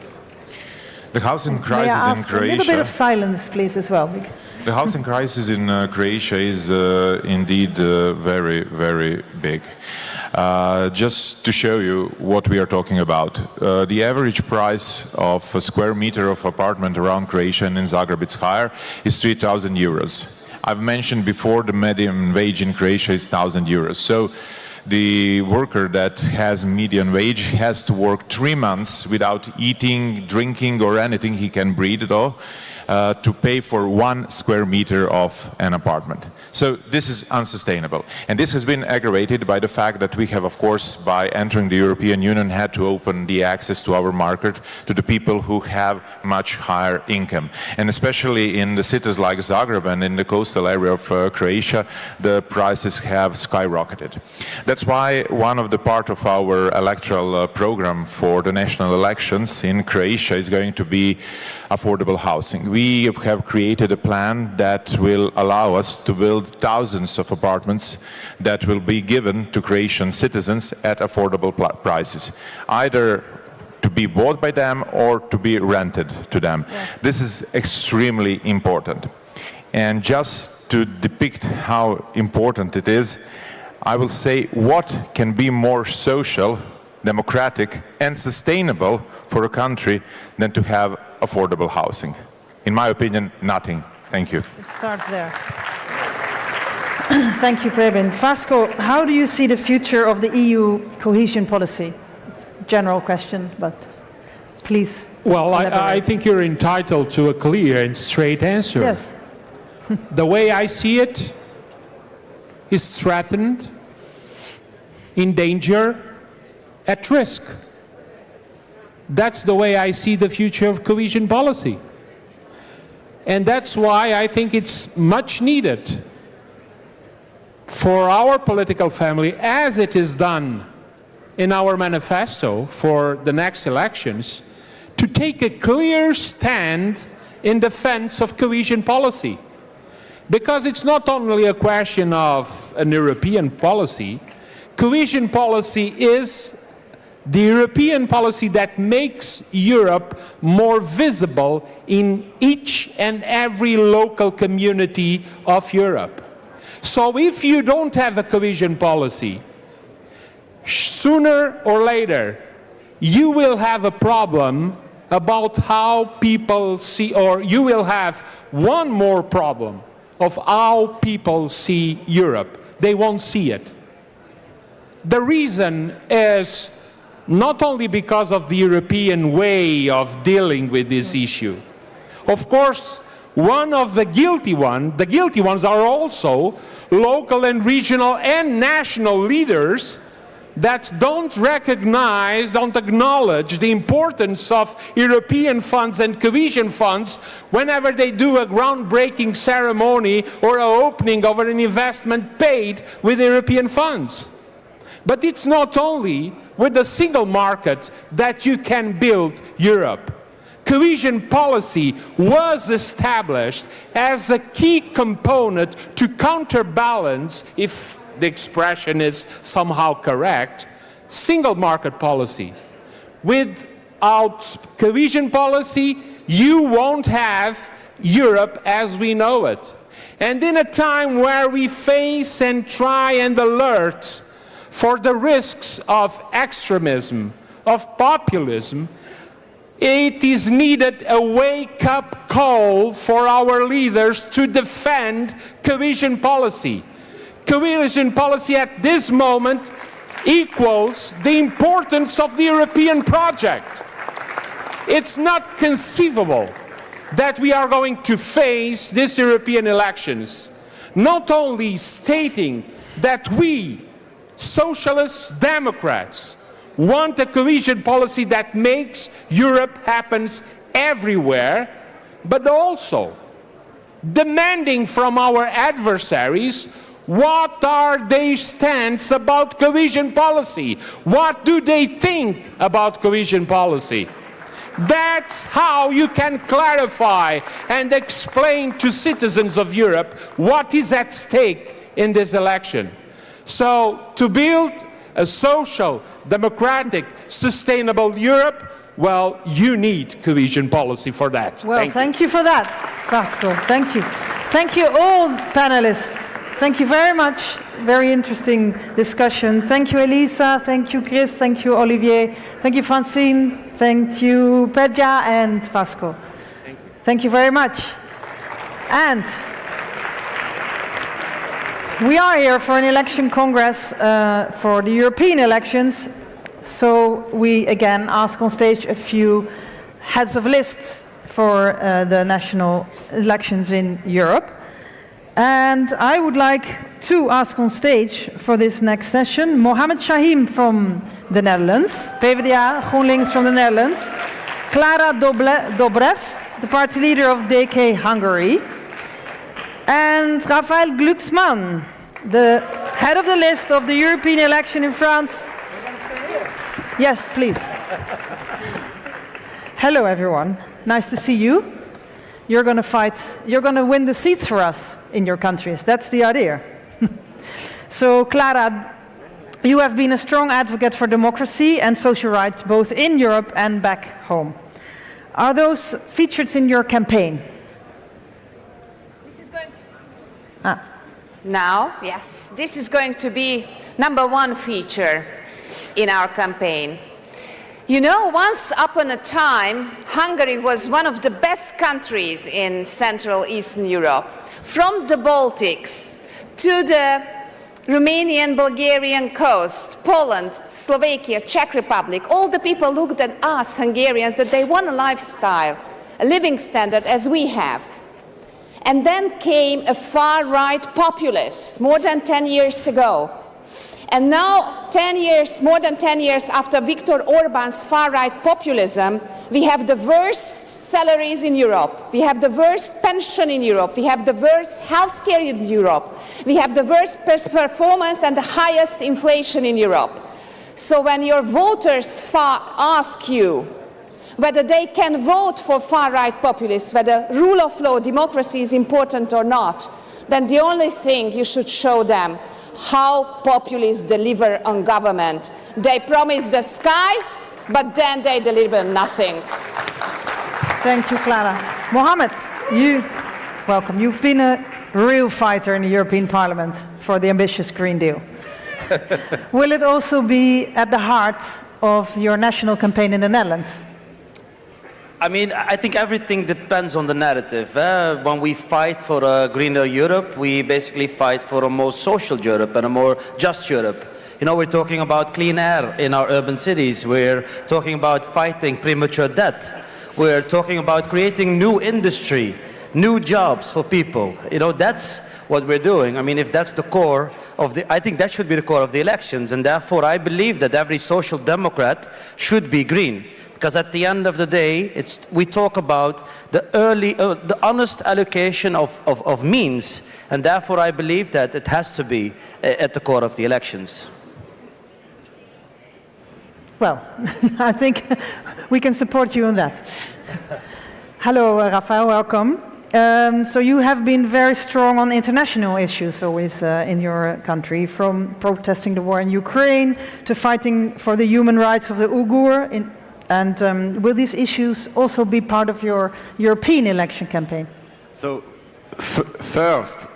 The housing crisis in Croatia. A little bit of silence, please, as well. The housing crisis in Croatia is indeed very, very big. Just to show you what we are talking about, the average price of a square meter of apartment around Croatia and in Zagreb, it's higher, is 3,000 euros. I've mentioned before the median wage in Croatia is 1,000 euros. So the worker that has median wage has to work 3 months without eating, drinking or anything he can breathe at all to pay for 1 square meter of an apartment. So this is unsustainable. And this has been aggravated by the fact that we have, of course, by entering the European Union, had to open the access to our market to the people who have much higher income. And especially in the cities like Zagreb and in the coastal area of Croatia, the prices have skyrocketed. That's why one of the part of our electoral program for the national elections in Croatia is going to be affordable housing. We have created a plan that will allow us to build thousands of apartments that will be given to Croatian citizens at affordable prices, either to be bought by them or to be rented to them. Yeah. This is extremely important. And just to depict how important it is, I will say what can be more social democratic, and sustainable for a country than to have affordable housing. In my opinion, nothing. Thank you. It starts there. Thank you, Preben. Vasco, how do you see the future of the EU cohesion policy? It's a general question, but please. Well, I think you're entitled to a clear and straight answer. Yes. The way I see it is threatened, in danger, at risk. That's the way I see the future of cohesion policy. And that's why I think it's much needed for our political family, as it is done in our manifesto for the next elections, to take a clear stand in defense of cohesion policy. Because it's not only a question of an European policy. Cohesion policy is the European policy that makes Europe more visible in each and every local community of Europe. So if you don't have a cohesion policy, sooner or later, you will have a problem about how people see, or you will have one more problem of how people see Europe. They won't see it. The reason is not only because of the European way of dealing with this issue. Of course, one of the guilty ones are also local and regional and national leaders that don't recognize, don't acknowledge the importance of European funds and cohesion funds whenever they do a groundbreaking ceremony or an opening of an investment paid with European funds. But it's not only with the single market that you can build Europe. Cohesion policy was established as a key component to counterbalance, if the expression is somehow correct, single market policy. Without cohesion policy, you won't have Europe as we know it. And in a time where we face and try and alert for the risks of extremism, of populism, it is needed a wake-up call for our leaders to defend cohesion policy. Cohesion policy at this moment equals the importance of the European project. It's not conceivable that we are going to face these European elections not only stating that we, Socialists, Democrats, want a cohesion policy that makes Europe happen everywhere, but also demanding from our adversaries what are their stance about cohesion policy. What do they think about cohesion policy? That's how you can clarify and explain to citizens of Europe what is at stake in this election. So, to build a social, democratic, sustainable Europe, well, you need cohesion policy for that. Well, thank you for that, Vasco. Thank you. Thank you all panelists. Thank you very much. Very interesting discussion. Thank you, Elisa. Thank you, Chris. Thank you, Olivier. Thank you, Francine. Thank you, Pedja and Vasco. Thank you very much. And we are here for an election congress for the European elections. So we again ask on stage a few heads of lists for the national elections in Europe. And I would like to ask on stage for this next session Mohamed Shahim from the Netherlands, PvdA, GroenLinks from the Netherlands, Klara Dobrev, the party leader of DK Hungary, and Raphael Glucksmann, the head of the list of the European election in France. Yes, please. Hello, everyone. Nice to see you. You're going to fight, you're going to win the seats for us in your countries. That's the idea. So, Klara, you have been a strong advocate for democracy and social rights, both in Europe and back home. Are those featured in your campaign? This is going to... Now, yes. This is going to be #1 feature. in our campaign. You know, once upon a time, Hungary was one of the best countries in Central Eastern Europe. From the Baltics to the Romanian, Bulgarian coast, Poland, Slovakia, Czech Republic, all the people looked at us Hungarians that they want a lifestyle, a living standard as we have. And then came a far-right populist more than 10 years ago. And now, more than 10 years after Viktor Orban's far-right populism, we have the worst salaries in Europe, we have the worst pension in Europe, we have the worst healthcare in Europe, we have the worst performance and the highest inflation in Europe. So when your voters ask you whether they can vote for far-right populists, whether rule of law, democracy is important or not, then the only thing you should show them how populists deliver on government. They promise the sky, but then they deliver nothing. Thank you, Clara. Mohammed, welcome. You've been a real fighter in the European Parliament for the ambitious Green Deal. Will it also be at the heart of your national campaign in the Netherlands? I mean, I think everything depends on the narrative. When we fight for a greener Europe, we basically fight for a more social Europe and a more just Europe. You know, we're talking about clean air in our urban cities. We're talking about fighting premature death. We're talking about creating new industry, new jobs for people. You know, that's what we're doing. I mean, if that's the core of I think that should be the core of the elections. And therefore, I believe that every social democrat should be green. Because at the end of the day, we talk about the honest allocation of means, and therefore I believe that it has to be at the core of the elections. Well, I think we can support you on that. Hello, Rafael, welcome. So you have been very strong on international issues always in your country, from protesting the war in Ukraine to fighting for the human rights of the Uyghur. And will these issues also be part of your European election campaign? So, first,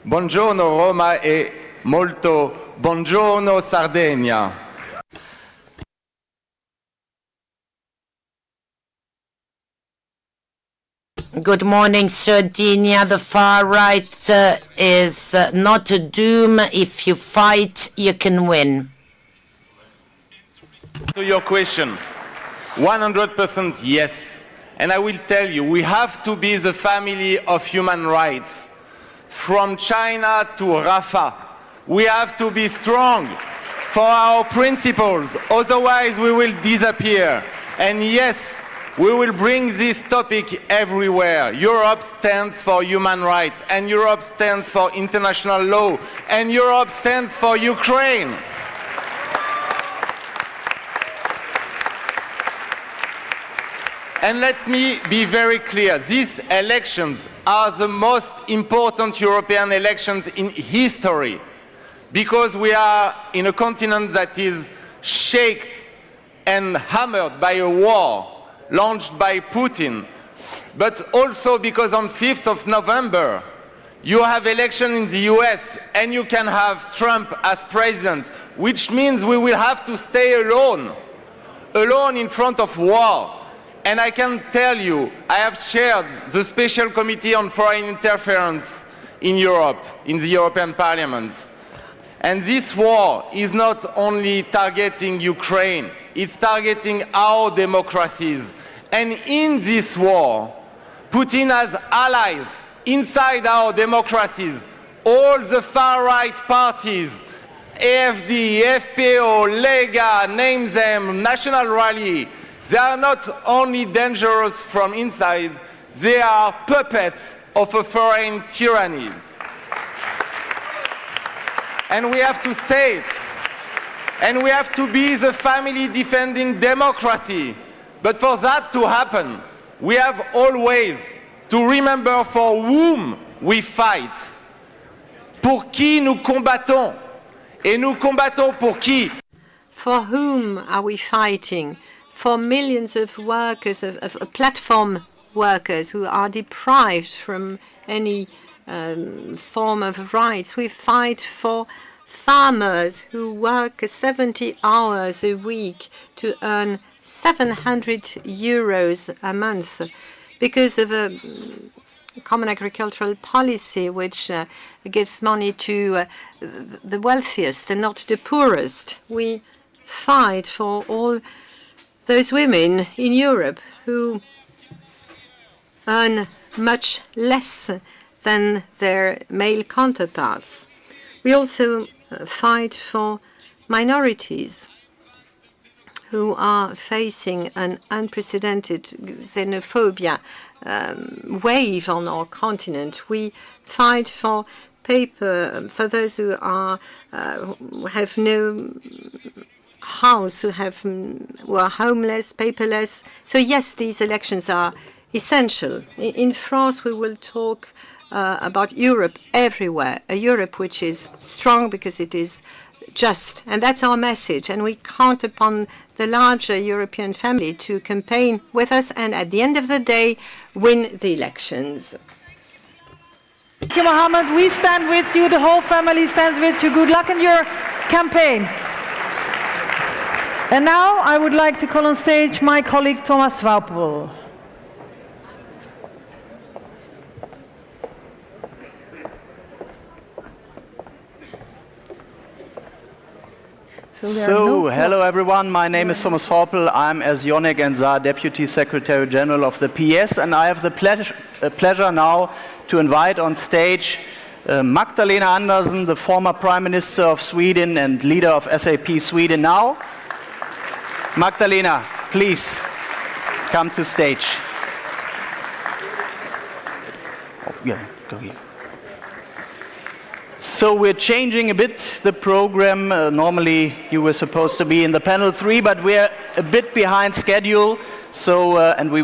buongiorno Roma e molto buongiorno Sardegna. Good morning, Sardinia. The far right is not a doom. If you fight, you can win. To your question. 100% yes. And I will tell you, we have to be the family of human rights. From China to Rafah, we have to be strong for our principles, otherwise we will disappear. And yes, we will bring this topic everywhere. Europe stands for human rights, and Europe stands for international law, and Europe stands for Ukraine. And let me be very clear, these elections are the most important European elections in history, because we are in a continent that is shaken and hammered by a war launched by Putin, but also because on 5th of November, you have election in the US and you can have Trump as president, which means we will have to stay alone in front of war. And I can tell you, I have chaired the Special Committee on Foreign Interference in Europe, in the European Parliament. And this war is not only targeting Ukraine, it's targeting our democracies. And in this war, Putin has allies inside our democracies. All the far-right parties, AfD, FPO, Lega, name them, National Rally, they are not only dangerous from inside, they are puppets of a foreign tyranny. And we have to say it. And we have to be the family defending democracy. But for that to happen, we have always to remember for whom we fight. Pour qui nous combattons? Et nous combattons pour qui? For whom are we fighting? For millions of workers, of platform workers who are deprived from any form of rights. We fight for farmers who work 70 hours a week to earn 700 euros a month because of a common agricultural policy which gives money to the wealthiest and not the poorest. We fight for all those women in Europe who earn much less than their male counterparts. We also fight for minorities who are facing an unprecedented xenophobia wave on our continent. We fight for for those who have no house, who are homeless, paperless. So yes, these elections are essential. In France, we will talk about Europe everywhere, a Europe which is strong because it is just. And that's our message. And we count upon the larger European family to campaign with us and at the end of the day, win the elections. Thank you, Mohammed. We stand with you. The whole family stands with you. Good luck in your campaign. And now I would like to call on stage my colleague Thomas Waupel. Hello everyone, my name is Thomas Vaupel. I'm, as Jonnek and Saar, Deputy Secretary General of the PES, and I have the pleasure now to invite on stage Magdalena Andersson, the former Prime Minister of Sweden and leader of SAP Sweden now. Magdalena, please come to stage. Oh, yeah, go here. So we're changing a bit the program. Normally you were supposed to be in the panel 3, but we're a bit behind schedule. So and we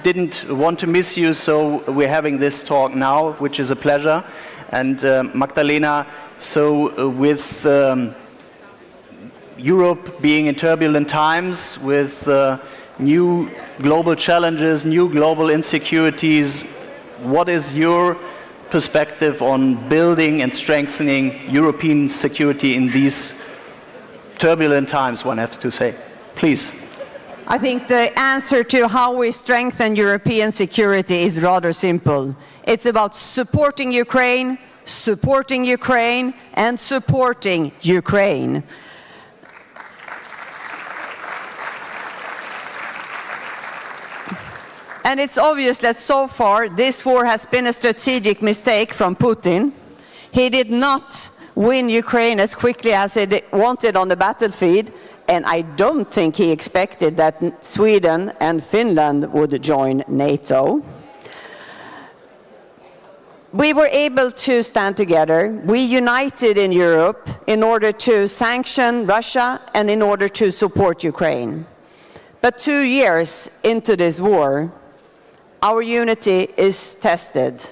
didn't want to miss you, so we're having this talk now, which is a pleasure. And Magdalena, so with Europe being in turbulent times, with new global challenges, new global insecurities, what is your perspective on building and strengthening European security in these turbulent times, one has to say? Please. I think the answer to how we strengthen European security is rather simple. It's about supporting Ukraine, and supporting Ukraine. And it's obvious that so far this war has been a strategic mistake from Putin. He did not win Ukraine as quickly as he wanted on the battlefield, and I don't think he expected that Sweden and Finland would join NATO. We were able to stand together. We united in Europe in order to sanction Russia and in order to support Ukraine. But 2 years into this war, our unity is tested,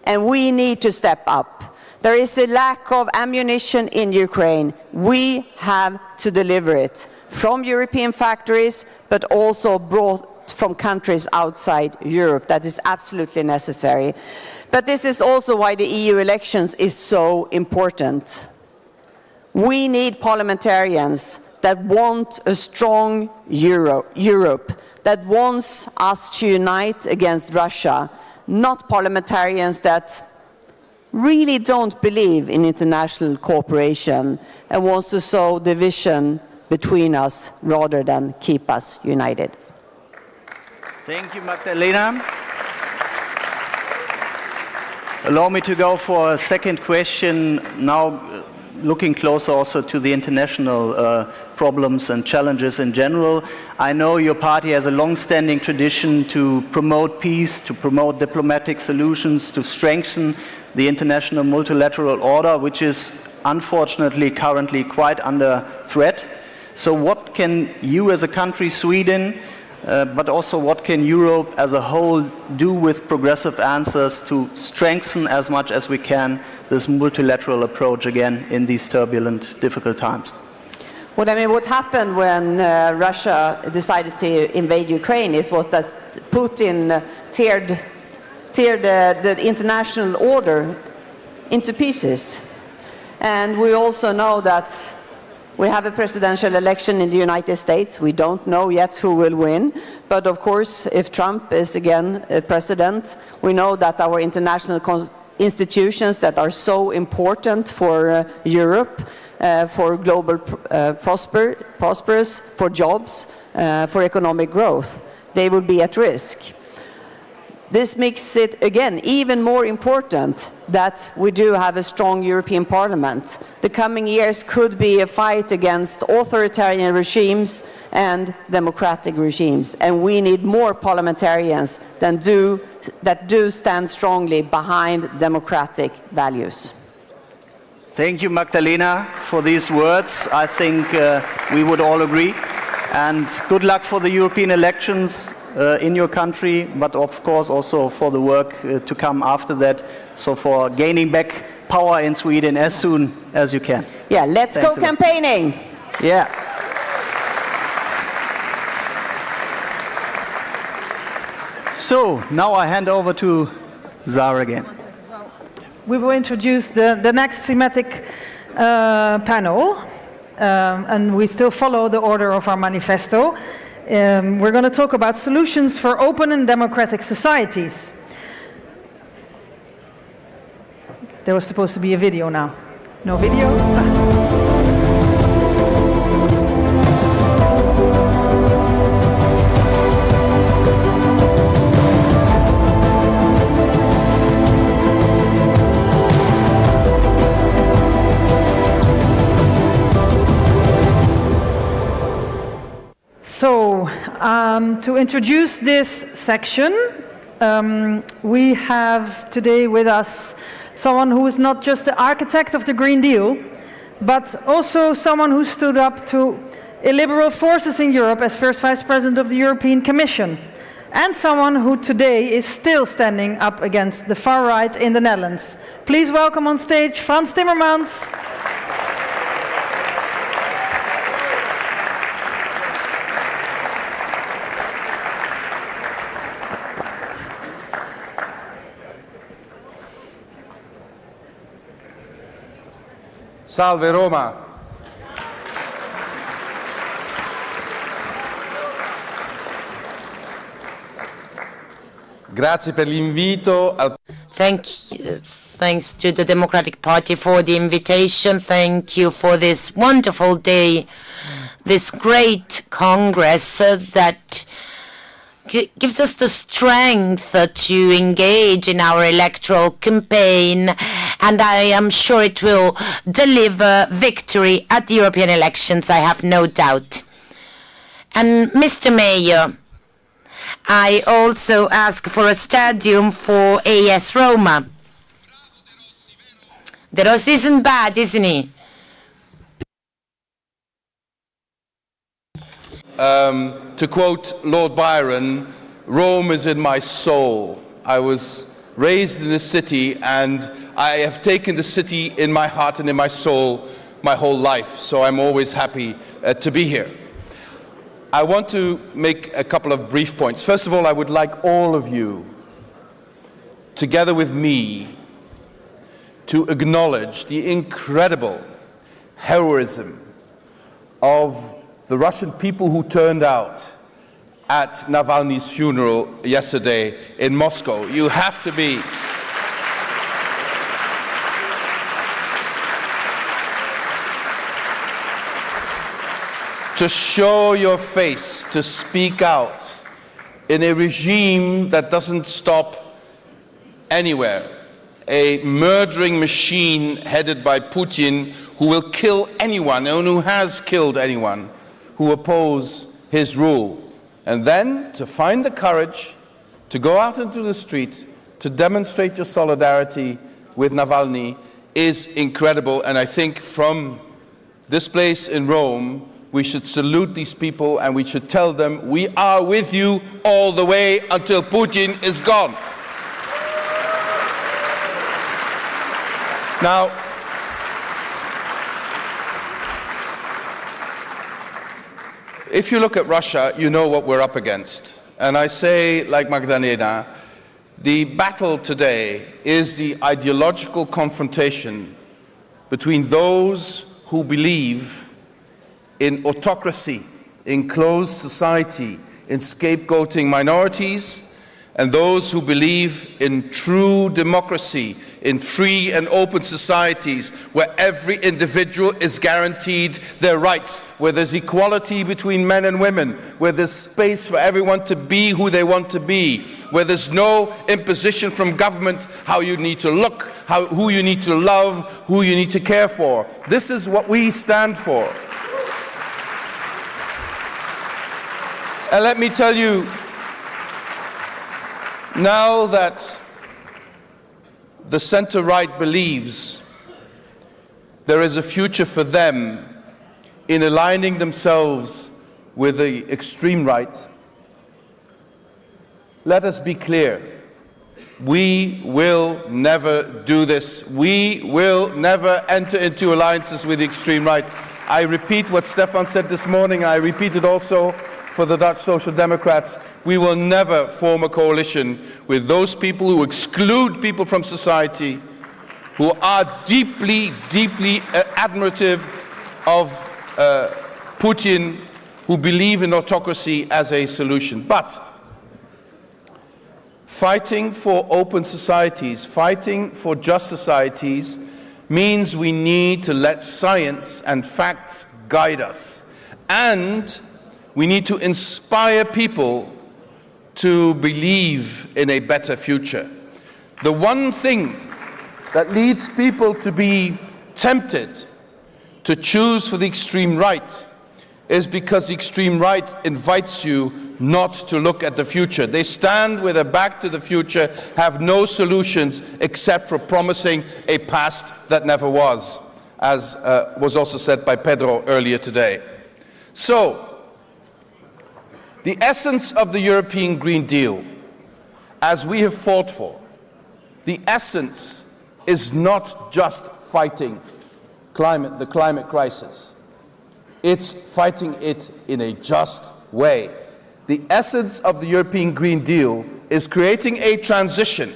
and we need to step up. There is a lack of ammunition in Ukraine. We have to deliver it from European factories, but also brought from countries outside Europe. That is absolutely necessary. But this is also why the EU elections is so important. We need parliamentarians that want a strong Europe, that wants us to unite against Russia, not parliamentarians that really don't believe in international cooperation and wants to sow division between us rather than keep us united. Thank you, Magdalena. Allow me to go for a second question, now looking closer also to the international problems and challenges in general. I know your party has a long-standing tradition to promote peace, to promote diplomatic solutions, to strengthen the international multilateral order, which is unfortunately currently quite under threat. So what can you as a country, Sweden, but also what can Europe as a whole do with progressive answers to strengthen as much as we can this multilateral approach again in these turbulent, difficult times? Well, I mean, what happened when Russia decided to invade Ukraine was that Putin teared the international order into pieces. And we also know that we have a presidential election in the United States. We don't know yet who will win. But of course, if Trump is again president, we know that our international institutions that are so important for Europe, for global prosperous, for jobs, for economic growth, they will be at risk. This makes it, again, even more important that we do have a strong European Parliament. The coming years could be a fight against authoritarian regimes and democratic regimes, and we need more parliamentarians that do stand strongly behind democratic values. Thank you, Magdalena, for these words. I think we would all agree. And good luck for the European elections in your country, but of course also for the work to come after that, so for gaining back power in Sweden as soon as you can. Yeah, let's go campaigning. Yeah. So now I hand over to Zara again. We will introduce the next thematic panel, and we still follow the order of our manifesto. We're going to talk about solutions for open and democratic societies. There was supposed to be a video now. No video? So, to introduce this section, we have today with us someone who is not just the architect of the Green Deal, but also someone who stood up to illiberal forces in Europe as first Vice President of the European Commission, and someone who today is still standing up against the far right in the Netherlands. Please welcome on stage Frans Timmermans. Salve Roma. Grazie per l'invito. Thanks to the Democratic Party for the invitation. Thank you for this wonderful day, this great Congress that gives us the strength to engage in our electoral campaign, and I am sure it will deliver victory at the European elections, I have no doubt. And Mr. Mayor, I also ask for a stadium for AS Roma. De Rossi isn't bad, isn't he? To quote Lord Byron, Rome is in my soul. I was raised in this city and I have taken the city in my heart and in my soul my whole life, so I'm always happy to be here. I want to make a couple of brief points. First of all, I would like all of you, together with me, to acknowledge the incredible heroism of the Russian people who turned out at Navalny's funeral yesterday in Moscow. You have to be to show your face, to speak out in a regime that doesn't stop anywhere. A murdering machine headed by Putin who will kill anyone and who has killed anyone who oppose his rule. And then to find the courage to go out into the street to demonstrate your solidarity with Navalny is incredible. And I think from this place in Rome, we should salute these people and we should tell them we are with you all the way until Putin is gone. Now, if you look at Russia, you know what we're up against. And I say, like Magdalena, the battle today is the ideological confrontation between those who believe in autocracy, in closed society, in scapegoating minorities, and those who believe in true democracy, in free and open societies where every individual is guaranteed their rights, where there's equality between men and women, where there's space for everyone to be who they want to be, where there's no imposition from government how you need to look, who you need to love, who you need to care for. This is what we stand for. And let me tell you, now that the center-right believes there is a future for them in aligning themselves with the extreme right, let us be clear. We will never do this. We will never enter into alliances with the extreme right. I repeat what Stefan said this morning, and I repeat it also for the Dutch Social Democrats. We will never form a coalition with those people who exclude people from society, who are deeply, deeply admirative of Putin, who believe in autocracy as a solution. But fighting for open societies, fighting for just societies, means we need to let science and facts guide us. And we need to inspire people to believe in a better future. The one thing that leads people to be tempted to choose for the extreme right is because the extreme right invites you not to look at the future. They stand with their back to the future, have no solutions except for promising a past that never was, as was also said by Pedro earlier today. So, the essence of the European Green Deal, as we have fought for, the essence is not just fighting the climate crisis. It's fighting it in a just way. The essence of the European Green Deal is creating a transition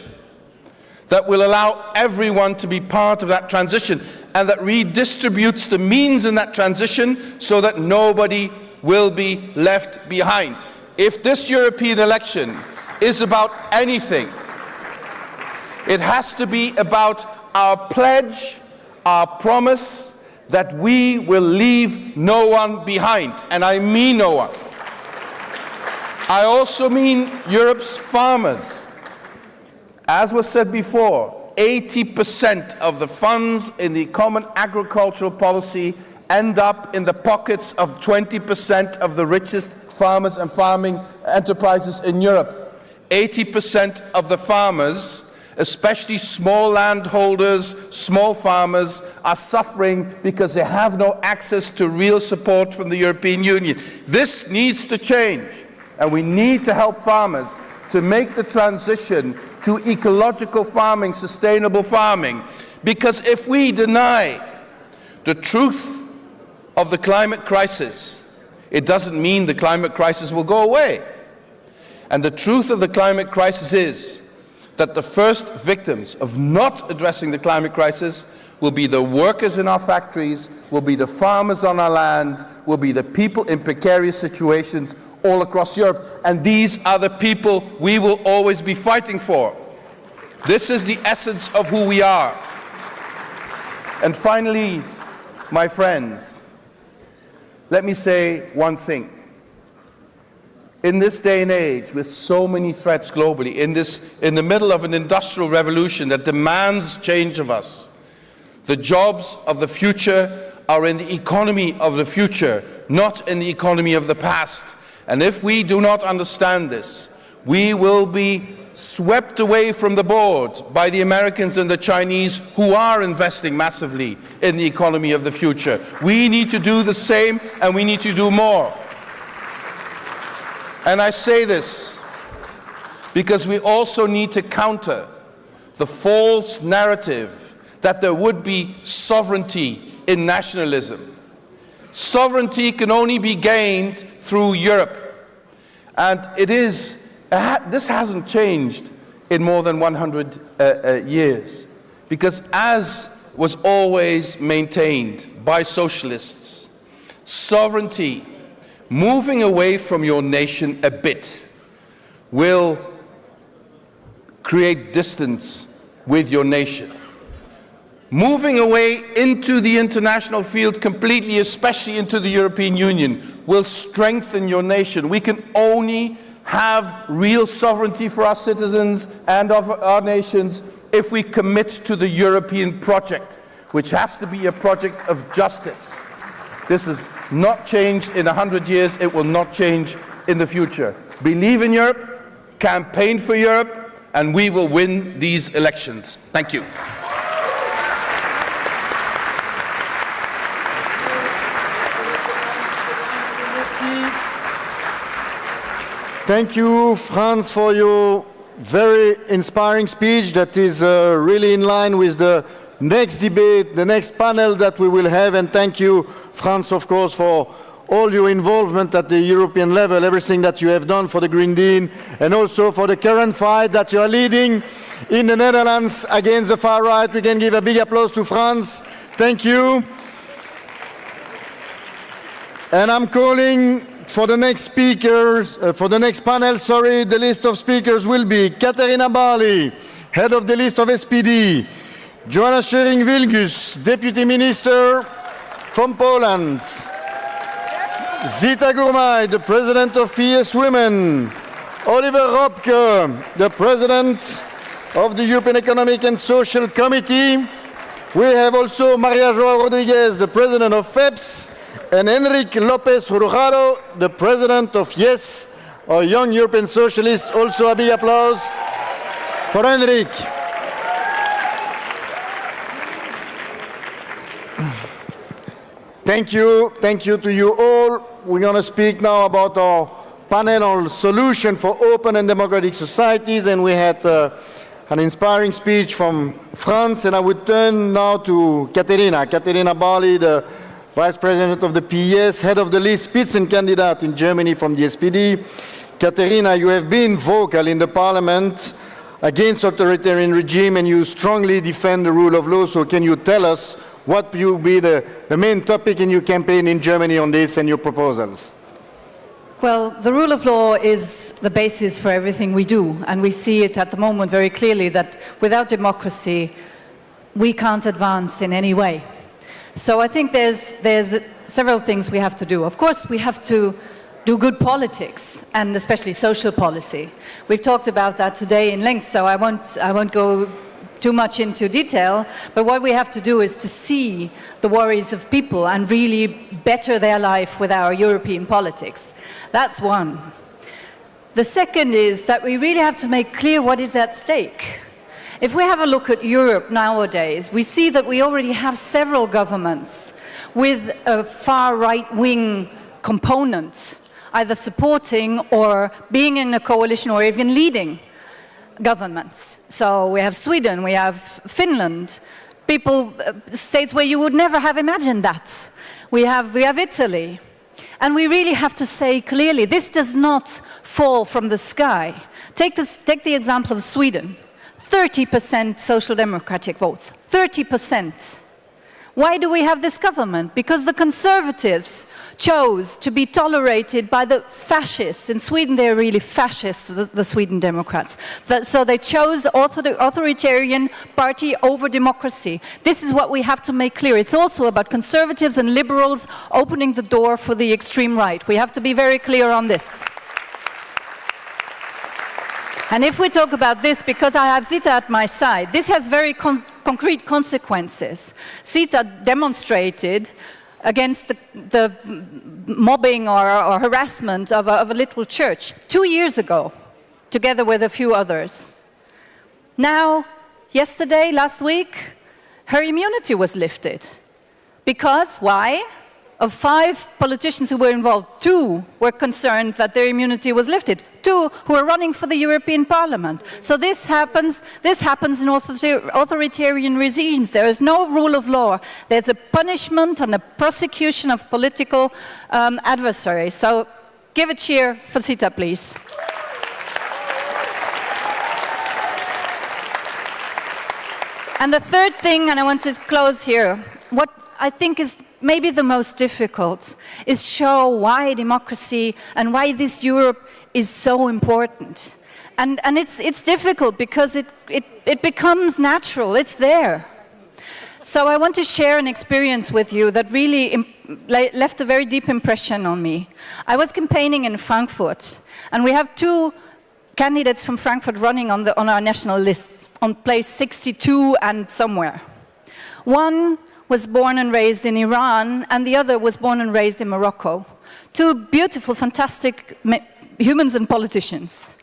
that will allow everyone to be part of that transition and that redistributes the means in that transition so that nobody will be left behind. If this European election is about anything, it has to be about our pledge, our promise that we will leave no one behind. And I mean no one. I also mean Europe's farmers. As was said before, 80% of the funds in the common agricultural policy end up in the pockets of 20% of the richest farmers and farming enterprises in Europe. 80% of the farmers, especially small landholders, small farmers, are suffering because they have no access to real support from the European Union. This needs to change, and we need to help farmers to make the transition to ecological farming, sustainable farming. Because if we deny the truth of the climate crisis, it doesn't mean the climate crisis will go away. And the truth of the climate crisis is that the first victims of not addressing the climate crisis will be the workers in our factories, will be the farmers on our land, will be the people in precarious situations all across Europe. And these are the people we will always be fighting for. This is the essence of who we are. And finally, my friends, let me say one thing. In this day and age, with so many threats globally, in the middle of an industrial revolution that demands change of us, the jobs of the future are in the economy of the future, not in the economy of the past. And if we do not understand this, we will be swept away from the board by the Americans and the Chinese, who are investing massively in the economy of the future. We need to do the same, and we need to do more. And I say this because we also need to counter the false narrative that there would be sovereignty in nationalism. Sovereignty can only be gained through Europe. And this hasn't changed in more than 100 years. Because as was always maintained by socialists. Sovereignty, moving away from your nation a bit, will create distance with your nation. Moving away into the international field completely, especially into the European Union, will strengthen your nation. We can only have real sovereignty for our citizens and of our nations if we commit to the European project, which has to be a project of justice. This has not changed in 100 years. It will not change in the future. Believe in Europe, campaign for Europe, and we will win these elections. Thank you. Thank you, Franz, for your very inspiring speech that is really in line with the next debate, the next panel that we will have. And thank you, Franz, of course, for all your involvement at the European level, everything that you have done for the Green Deal, and also for the current fight that you are leading in the Netherlands against the far right. We can give a big applause to Franz. Thank you. And I'm calling for the next speakers, for the next panel, the list of speakers will be Katarina Barley, head of the list of SPD, Joanna Schering-Wilgus, deputy minister from Poland, Zita Gurmai, the president of PES Women, Oliver Robke, the president of the European Economic and Social Committee. We have also Maria Joao Rodriguez, the president of FEPS, and Enrique López Rujaro, the president of YES, our Young European Socialists. Also a big applause for Enrique. Thank you to you all. We're going to speak now about our panel on solution for open and democratic societies, and we had an inspiring speech from France, and I would turn now to Katerina Barley, the Vice President of the PES, head of the list Spitzenkandidat in Germany from the SPD. Katerina, you have been vocal in the parliament against authoritarian regime and you strongly defend the rule of law. So can you tell us what will be the main topic in your campaign in Germany on this and your proposals? Well, the rule of law is the basis for everything we do, and we see it at the moment very clearly that without democracy, we can't advance in any way. So I think there's several things we have to do. Of course, we have to do good politics, and especially social policy. We've talked about that today in length, so I won't go too much into detail, but what we have to do is to see the worries of people and really better their life with our European politics. That's one. The second is that we really have to make clear what is at stake. If we have a look at Europe nowadays, we see that we already have several governments with a far right-wing component, either supporting or being in a coalition or even leading governments. So we have Sweden, we have Finland, states where you would never have imagined that. We have Italy. And we really have to say clearly, this does not fall from the sky. Take the example of Sweden. 30% social democratic votes, 30%. Why do we have this government? Because the conservatives chose to be tolerated by the fascists. In Sweden, they're really fascists, the Sweden Democrats. So they chose authoritarian party over democracy. This is what we have to make clear. It's also about conservatives and liberals opening the door for the extreme right. We have to be very clear on this. And if we talk about this, because I have Zita at my side, this has very concrete consequences. Zita demonstrated against the mobbing or harassment of a little church 2 years ago, together with a few others. Now, last week, her immunity was lifted. Because, why? Of 5 politicians who were involved, 2 were concerned that their immunity was lifted. 2 who are running for the European Parliament. So this happens in authoritarian regimes. There is no rule of law. There's a punishment and a prosecution of political adversaries. So give a cheer for Zita, please. And the third thing, and I want to close here, what I think is maybe the most difficult is show why democracy and why this Europe is so important. And it's difficult because it becomes natural, it's there. So I want to share an experience with you that really left a very deep impression on me. I was campaigning in Frankfurt, and we have two candidates from Frankfurt running on our national list, on place 62 and somewhere. One was born and raised in Iran, and the other was born and raised in Morocco. Two beautiful, fantastic humans and politicians.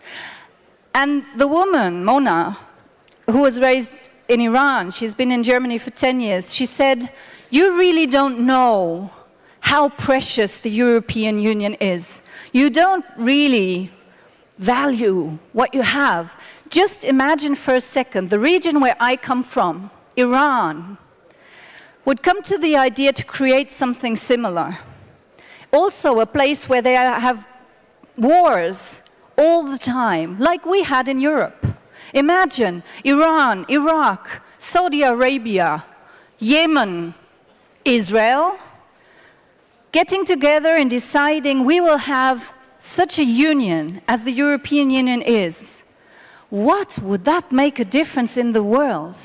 And the woman, Mona, who was raised in Iran, she's been in Germany for 10 years, she said, "You really don't know how precious the European Union is. You don't really value what you have. Just imagine for a second, the region where I come from, Iran, would come to the idea to create something similar. Also a place where they have wars all the time, like we had in Europe. Imagine Iran, Iraq, Saudi Arabia, Yemen, Israel, getting together and deciding we will have such a union as the European Union is. What would that make a difference in the world?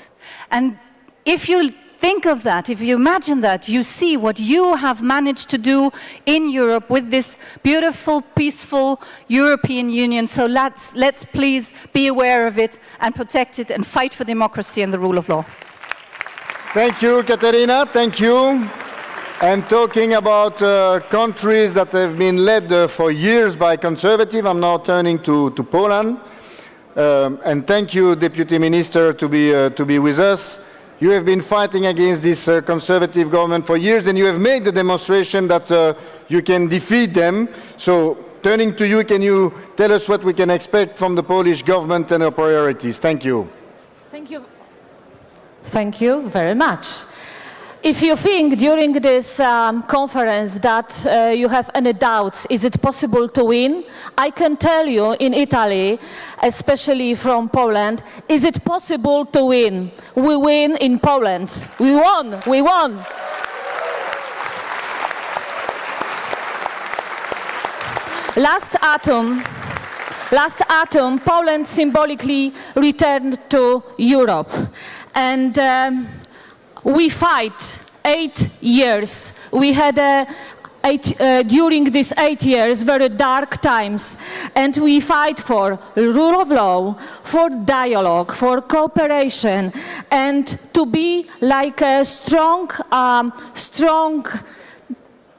And if you think of that, if you imagine that, you see what you have managed to do in Europe with this beautiful, peaceful European Union. So let's please be aware of it and protect it and fight for democracy and the rule of law. Thank you, Katerina. Thank you. And talking about countries that have been led for years by conservative, I'm now turning to Poland. And thank you, Deputy Minister, to be with us. You have been fighting against this conservative government for years, and you have made the demonstration that you can defeat them. So, turning to you, can you tell us what we can expect from the Polish government and our priorities? Thank you. Thank you. Thank you very much. If you think during this conference that you have any doubts, is it possible to win? I can tell you in Italy, especially from Poland, is it possible to win? We win in Poland. We won, we won. Last autumn, Poland symbolically returned to Europe. And we fight 8 years. We had during these 8 years very dark times, and we fight for rule of law, for dialogue, for cooperation, and to be like a strong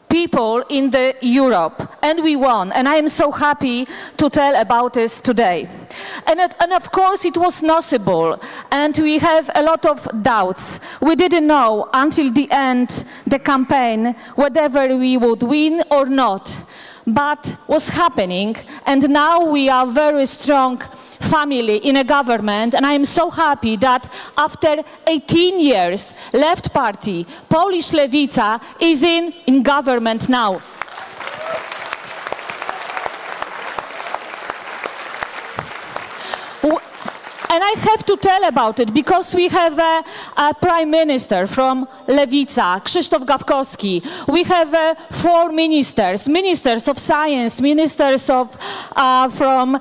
people in the Europe, and we won, and I am so happy to tell about this today. And of course it was possible, and we have a lot of doubts. We didn't know until the end, the campaign, whether we would win or not. But what's happening, and now we are very strong family in a government, and I am so happy that after 18 years, Left Party, Polish Lewica, is in government now. And I have to tell about it because we have a prime minister from Lewica, Krzysztof Gawkowski. We have 4 ministers of science, ministers from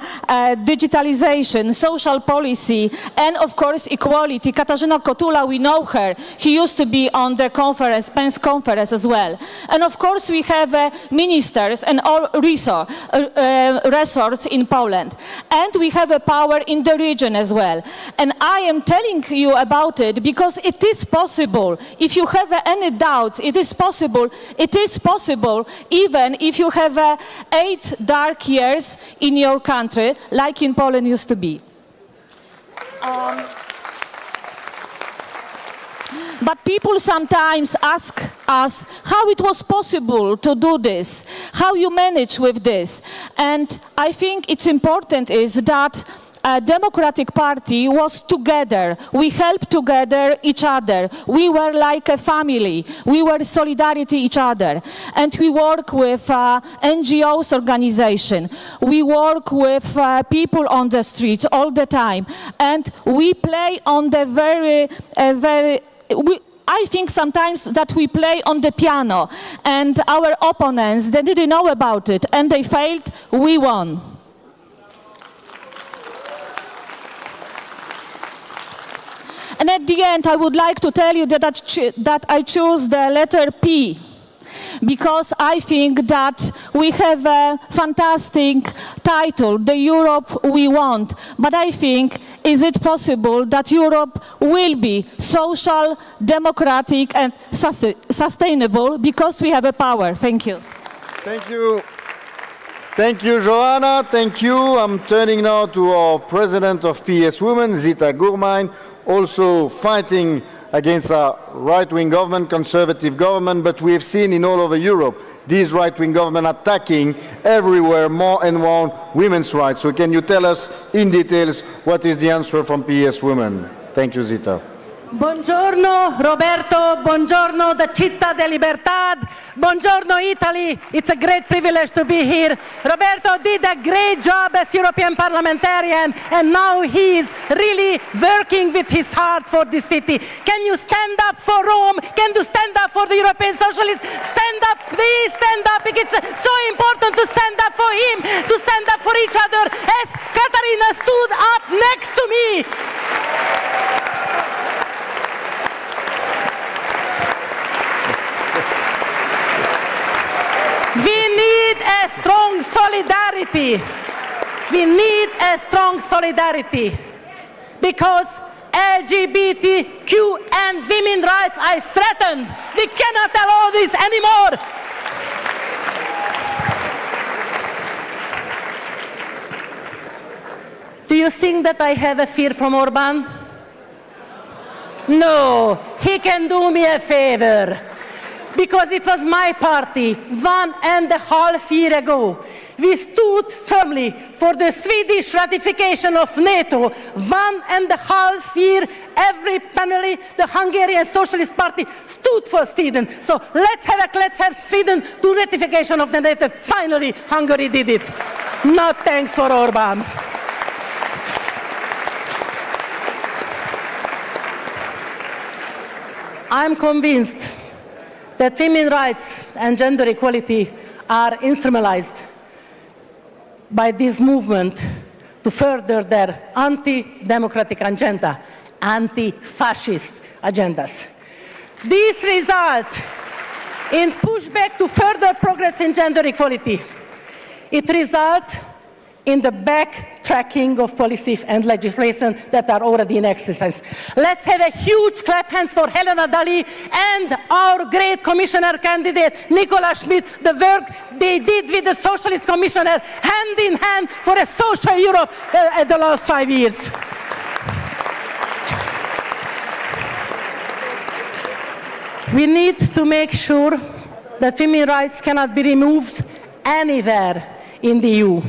digitalization, social policy, and of course equality. Katarzyna Kotula, we know her. He used to be on the conference, PES conference as well. And of course we have ministers and all resorts in Poland. And we have a power in the region as well. And I am telling you about it because it is possible. If you have any doubts, it is possible. It is possible even if you have 8 dark years in your country, like in Poland used to be. But people sometimes ask us how it was possible to do this, how you manage with this. And I think it's important is that Democratic Party was together. We helped together each other. We were like a family. We were solidarity each other. And we work with NGOs organization. We work with people on the streets all the time. And we play on the I think sometimes that we play on the piano, and our opponents, they didn't know about it, and they failed, we won. And at the end, I would like to tell you that I choose the letter P, because I think that we have a fantastic title, the Europe we want. But I think, is it possible that Europe will be social, democratic and sustainable because we have a power? Thank you. Thank you. Thank you, Joanna. Thank you. I'm turning now to our president of PES Women, Zita Gurmain, also fighting against a right-wing government, conservative government, but we have seen in all over Europe these right-wing government attacking everywhere more and more women's rights. So can you tell us in details what is the answer from PES Women? Thank you, Zita. Buongiorno Roberto, buongiorno the Città de Libertad, buongiorno Italy, it's a great privilege to be here. Roberto did a great job as European parliamentarian and now he is really working with his heart for this city. Can you stand up for Rome? Can you stand up for the European Socialists? Stand up, please stand up. It's so important to stand up for him, to stand up for each other as Katarina stood up next to me. We need a strong solidarity. We need a strong solidarity because LGBTQ and women's rights are threatened. We cannot allow this anymore. Do you think that I have a fear from Orban? No, he can do me a favor. Because it was my party 1.5 years ago. We stood firmly for the Swedish ratification of NATO. 1.5 years, every panel, the Hungarian Socialist Party stood for Sweden. So let's have Sweden do ratification of the NATO. Finally, Hungary did it. No thanks for Orban. I'm convinced that women's rights and gender equality are instrumentalized by this movement to further their anti-democratic agenda, anti-fascist agendas. These result in pushback to further progress in gender equality. It results in the backtracking of policy and legislation that are already in exercise. Let's have a huge clap hands for Helena Dalli and our great commissioner candidate, Nicola Schmidt, the work they did with the Socialist Commissioner, hand in hand for a social Europe at the last 5 years. We need to make sure that women's rights cannot be removed anywhere in the EU.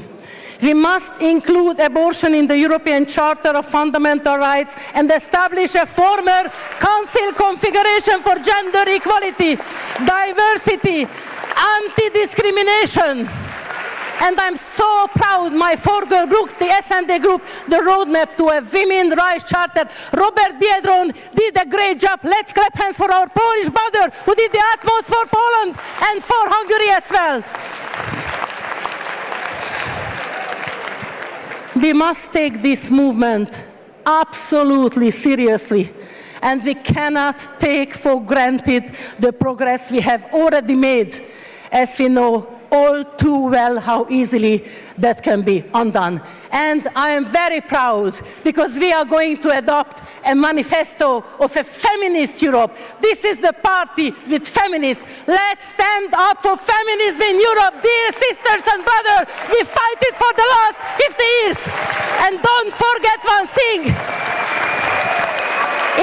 We must include abortion in the European Charter of Fundamental Rights and establish a former Council configuration for gender equality, diversity, anti-discrimination. And I'm so proud my former group, the S&D group, the roadmap to a women's rights charter. Robert Biedron did a great job. Let's clap hands for our Polish brother who did the utmost for Poland and for Hungary as well. We must take this movement absolutely seriously, and we cannot take for granted the progress we have already made, as we know all too well how easily that can be undone. And I am very proud because we are going to adopt a manifesto of a feminist Europe. This is the party with feminists. Let's stand up for feminism in Europe, dear sisters and brothers. We fight it for the last 50 years. And don't forget one thing.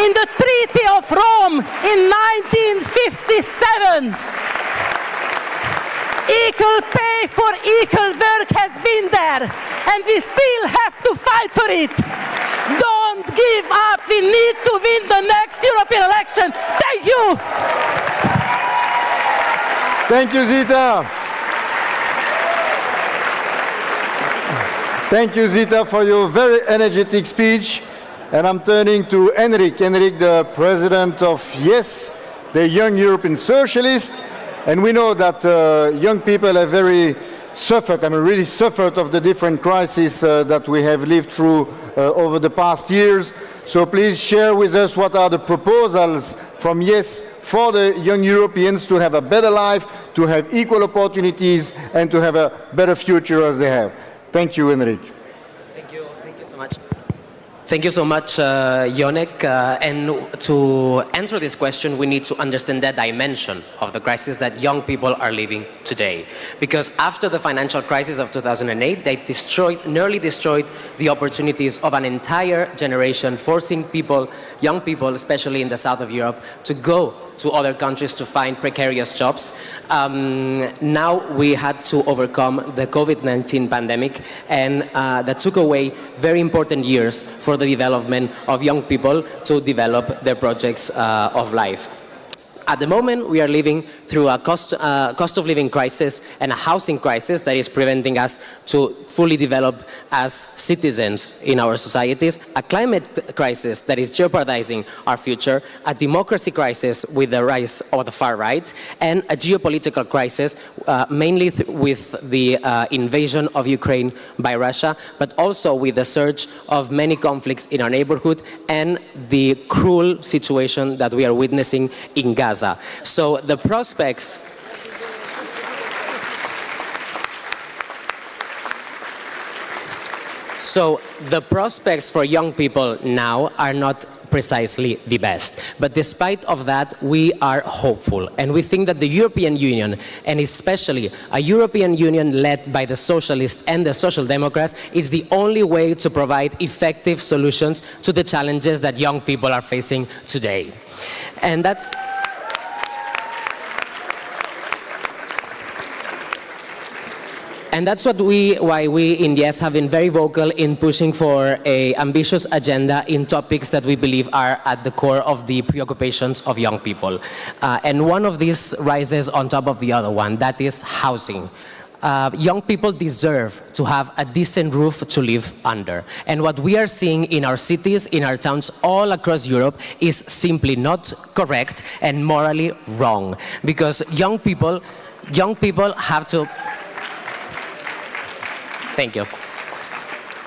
In the Treaty of Rome in 1957, equal pay for equal work has been there. and we still have to fight for it. Don't give up. We need to win the next European election. Thank you. Thank you, Zita. Thank you, Zita, for your very energetic speech. And I'm turning to Henrik, the president of YES, the Young European Socialists. And we know that young people have really suffered of the different crises that we have lived through over the past years. So please share with us what are the proposals from YES for the young Europeans to have a better life, to have equal opportunities, and to have a better future as they have. Thank you, Henrik. Thank you so much. Thank you so much, Yonek. And to answer this question, we need to understand that dimension of the crisis that young people are living today. Because after the financial crisis of 2008, they nearly destroyed the opportunities of an entire generation, forcing young people, especially in the south of Europe, to go to other countries to find precarious jobs. Now we had to overcome the COVID-19 pandemic, and that took away very important years for the development of young people to develop their projects of life. At the moment, we are living through a cost of living crisis and a housing crisis that is preventing us to fully develop as citizens in our societies, a climate crisis that is jeopardizing our future, a democracy crisis with the rise of the far right, and a geopolitical crisis, mainly with the invasion of Ukraine by Russia, but also with the surge of many conflicts in our neighborhood and the cruel situation that we are witnessing in Gaza. So the prospects for young people now are not precisely the best. But despite of that, we are hopeful. And we think that the European Union, and especially a European Union led by the Socialists and the Social Democrats, is the only way to provide effective solutions to the challenges that young people are facing today. And that's why we in YES have been very vocal in pushing for an ambitious agenda in topics that we believe are at the core of the preoccupations of young people. And one of these rises on top of the other one, that is housing. Young people deserve to have a decent roof to live under. And what we are seeing in our cities, in our towns all across Europe is simply not correct and morally wrong. Because young people have to... Thank you.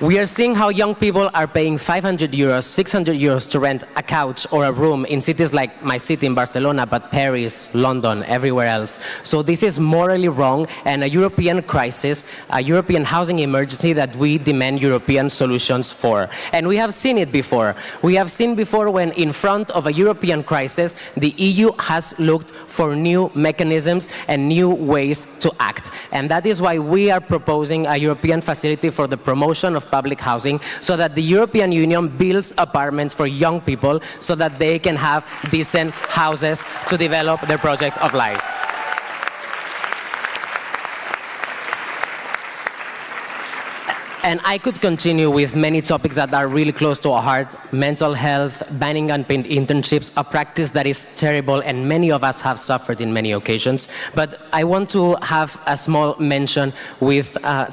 We are seeing how young people are paying 500 euros, 600 euros to rent a couch or a room in cities like my city in Barcelona, but Paris, London, everywhere else. So this is morally wrong and a European crisis, a European housing emergency that we demand European solutions for. And we have seen it before. We have seen before when in front of a European crisis, the EU has looked for new mechanisms and new ways to act. And that is why we are proposing a European facility for the promotion of public housing, so that the European Union builds apartments for young people so that they can have decent houses to develop their projects of life. And I could continue with many topics that are really close to our heart: mental health, banning unpaid internships, a practice that is terrible and many of us have suffered in many occasions. But I want to have a small mention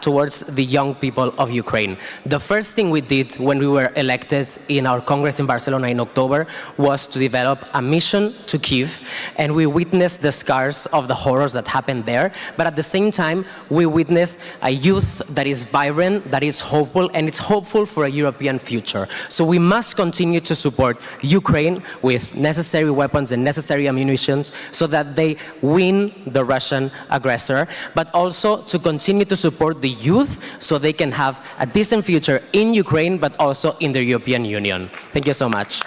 towards the young people of Ukraine. The first thing we did when we were elected in our Congress in Barcelona in October was to develop a mission to Kyiv, and we witnessed the scars of the horrors that happened there. But at the same time, we witnessed a youth that is vibrant, that is hopeful, and it's hopeful for a European future. So we must continue to support Ukraine with necessary weapons and necessary ammunition so that they win the Russian aggressor, but also to continue to support the youth so they can have a decent future in Ukraine, but also in the European Union. Thank you so much.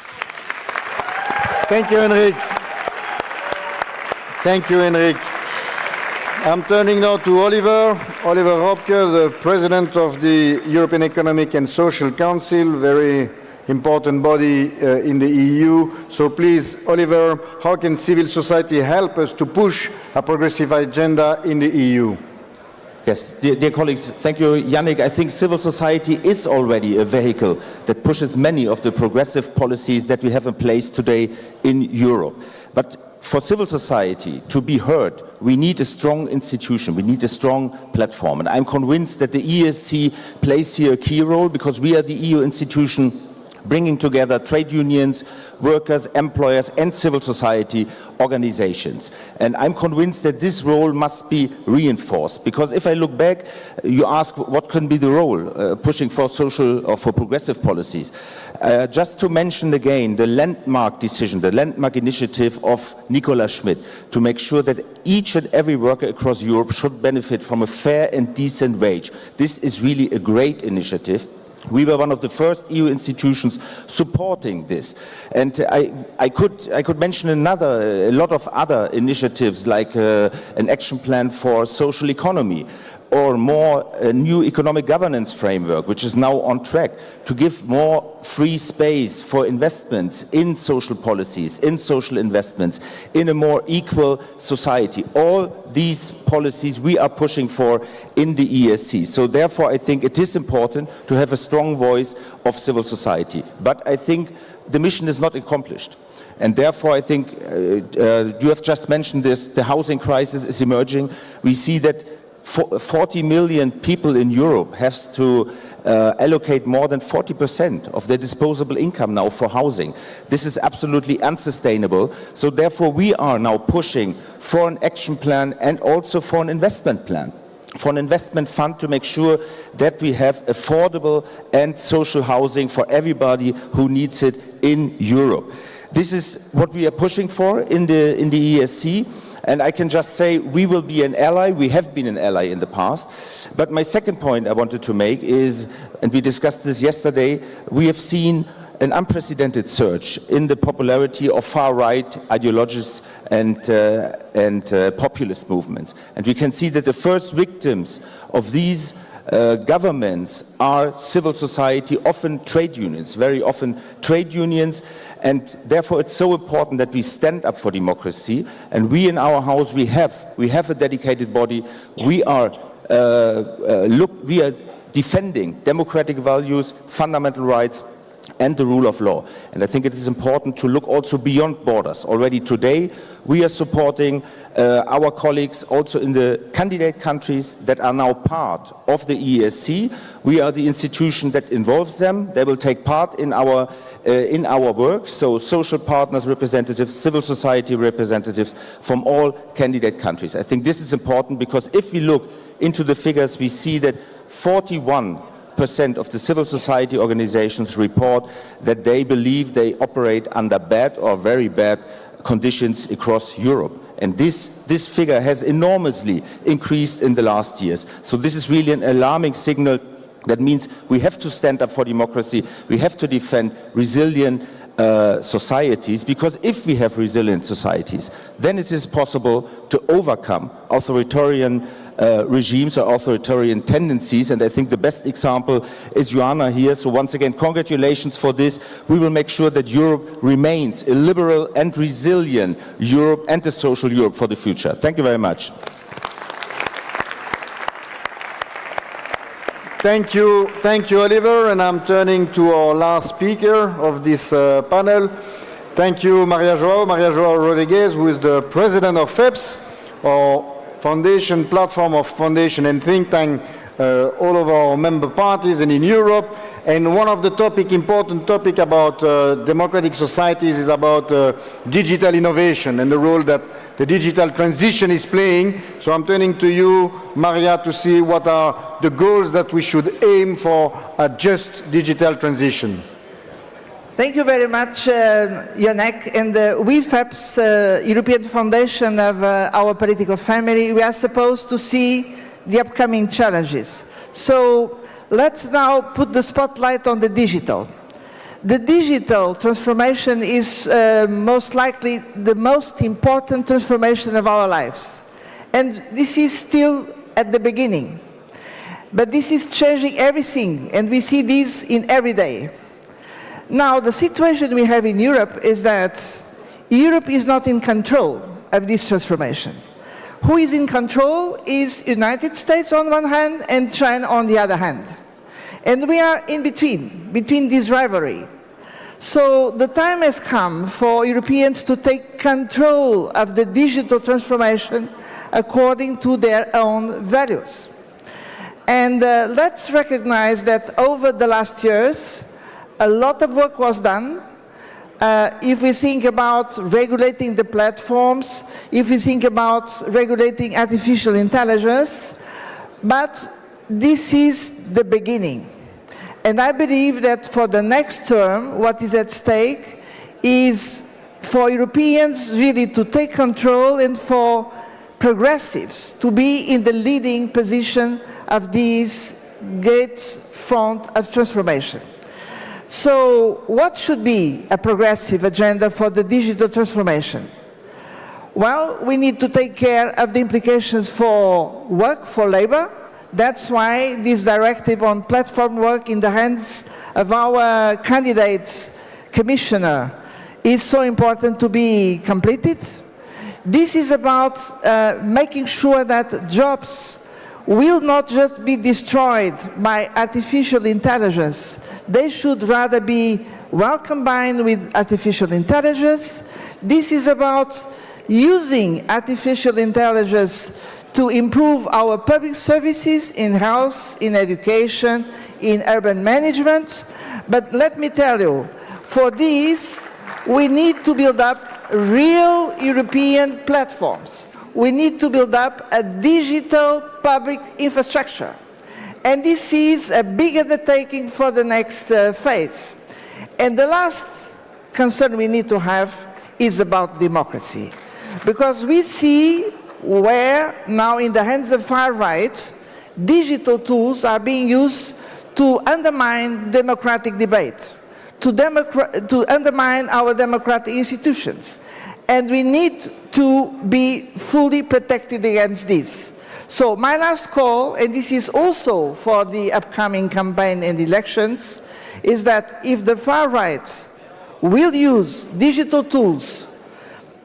Thank you, Henrik. Thank you, Henrik. I'm turning now to Oliver Robke, the President of the European Economic and Social Council, very important body in the EU. So please, Oliver, how can civil society help us to push a progressive agenda in the EU? Yes, dear colleagues, thank you, Yannick. I think civil society is already a vehicle that pushes many of the progressive policies that we have in place today in Europe. But for civil society to be heard, we need a strong institution, we need a strong platform. And I'm convinced that the ESC plays here a key role, because we are the EU institution bringing together trade unions, workers, employers and civil society organizations. And I'm convinced that this role must be reinforced, because if I look back, you ask what can be the role pushing for social or for progressive policies. Just to mention again the landmark decision, the landmark initiative of Nicola Schmidt to make sure that each and every worker across Europe should benefit from a fair and decent wage. This is really a great initiative. We were one of the first EU institutions supporting this. And I could mention a lot of other initiatives, like an action plan for social economy, or more a new economic governance framework, which is now on track to give more free space for investments in social policies, in social investments, in a more equal society. All these policies we are pushing for in the ESC. So therefore I think it is important to have a strong voice of civil society. But I think the mission is not accomplished. And therefore I think, you have just mentioned this, the housing crisis is emerging. We see that 40 million people in Europe have to allocate more than 40% of their disposable income now for housing. This is absolutely unsustainable. So therefore we are now pushing for an action plan and also for an investment plan, for an investment fund to make sure that we have affordable and social housing for everybody who needs it in Europe. This is what we are pushing for in the ESC. And I can just say we will be an ally. We have been an ally in the past. But my second point I wanted to make is, and we discussed this yesterday, we have seen an unprecedented surge in the popularity of far-right ideologies and populist movements. And we can see that the first victims of these governments are civil society, often trade unions, very often trade unions. And therefore it's so important that we stand up for democracy. And we in our house, we have a dedicated body. We are defending democratic values, fundamental rights and the rule of law. And I think it is important to look also beyond borders. Already today we are supporting our colleagues also in the candidate countries that are now part of the ESC. We are the institution that involves them. They will take part in our work, so social partners, representatives, civil society representatives from all candidate countries. I think this is important, because if we look into the figures, we see that 41% of the civil society organizations report that they believe they operate under bad or very bad conditions across Europe. And this figure has enormously increased in the last years. So this is really an alarming signal. That means we have to stand up for democracy. We have to defend resilient societies, because if we have resilient societies, then it is possible to overcome authoritarian regimes or authoritarian tendencies. And I think the best example is Joanna here. So once again, congratulations for this. We will make sure that Europe remains a liberal and resilient Europe and a social Europe for the future. Thank you very much. Thank you, Oliver, and I'm turning to our last speaker of this panel. Thank you, Maria Joao Rodriguez, who is the president of PES, our foundation platform of foundation and think tank all of our member parties and in Europe. And one of the important topic about democratic societies is about digital innovation and the role that the digital transition is playing. So I'm turning to you, Maria, to see what are the goals that we should aim for a just digital transition. Thank you very much, Yannick. And we, FEPS, European Foundation of our political family, we are supposed to see the upcoming challenges. So let's now put the spotlight on the digital. The digital transformation is most likely the most important transformation of our lives. And this is still at the beginning. But this is changing everything, and we see this in every day. Now, the situation we have in Europe is that Europe is not in control of this transformation. who is in control is United States on one hand and China on the other hand. And we are in between this rivalry. So the time has come for Europeans to take control of the digital transformation according to their own values. And let's recognize that over the last years, a lot of work was done. If we think about regulating the platforms, if we think about regulating artificial intelligence, but this is the beginning. And I believe that for the next term, what is at stake is for Europeans really to take control and for progressives to be in the leading position of this great front of transformation. So what should be a progressive agenda for the digital transformation? Well, we need to take care of the implications for work, for labor. That's why this directive on platform work in the hands of our candidate commissioner is so important to be completed. This is about making sure that jobs will not just be destroyed by artificial intelligence. They should rather be well combined with artificial intelligence. This is about using artificial intelligence to improve our public services in health, in education, in urban management. But let me tell you, for this, we need to build up real European platforms. We need to build up a digital public infrastructure. And this is a big undertaking for the next phase. And the last concern we need to have is about democracy. Because we see where now in the hands of far right, digital tools are being used to undermine democratic debate, to undermine our democratic institutions. And we need to be fully protected against this. So my last call, and this is also for the upcoming campaign and elections, is that if the far right will use digital tools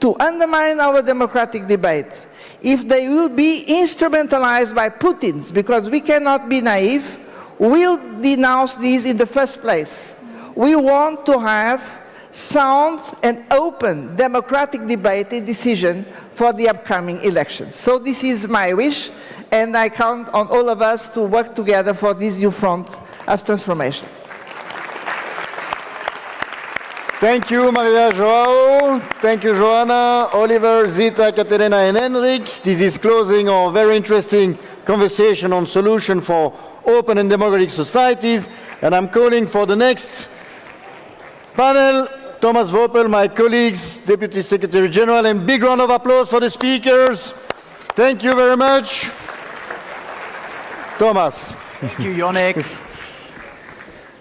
to undermine our democratic debate, if they will be instrumentalized by Putin's, because we cannot be naive, we'll denounce these in the first place. We want to have sound and open democratic debate and decision for the upcoming elections. So this is my wish, and I count on all of us to work together for this new front of transformation. Thank you, Maria Joao. Thank you, Joanna, Oliver, Zita, Caterina, and Henrik. This is closing our very interesting conversation on solution for open and democratic societies. And I'm calling for the next panel, Thomas Voppel, my colleagues, Deputy Secretary General, and big round of applause for the speakers. Thank you very much. Thomas. Thank you, Yonek.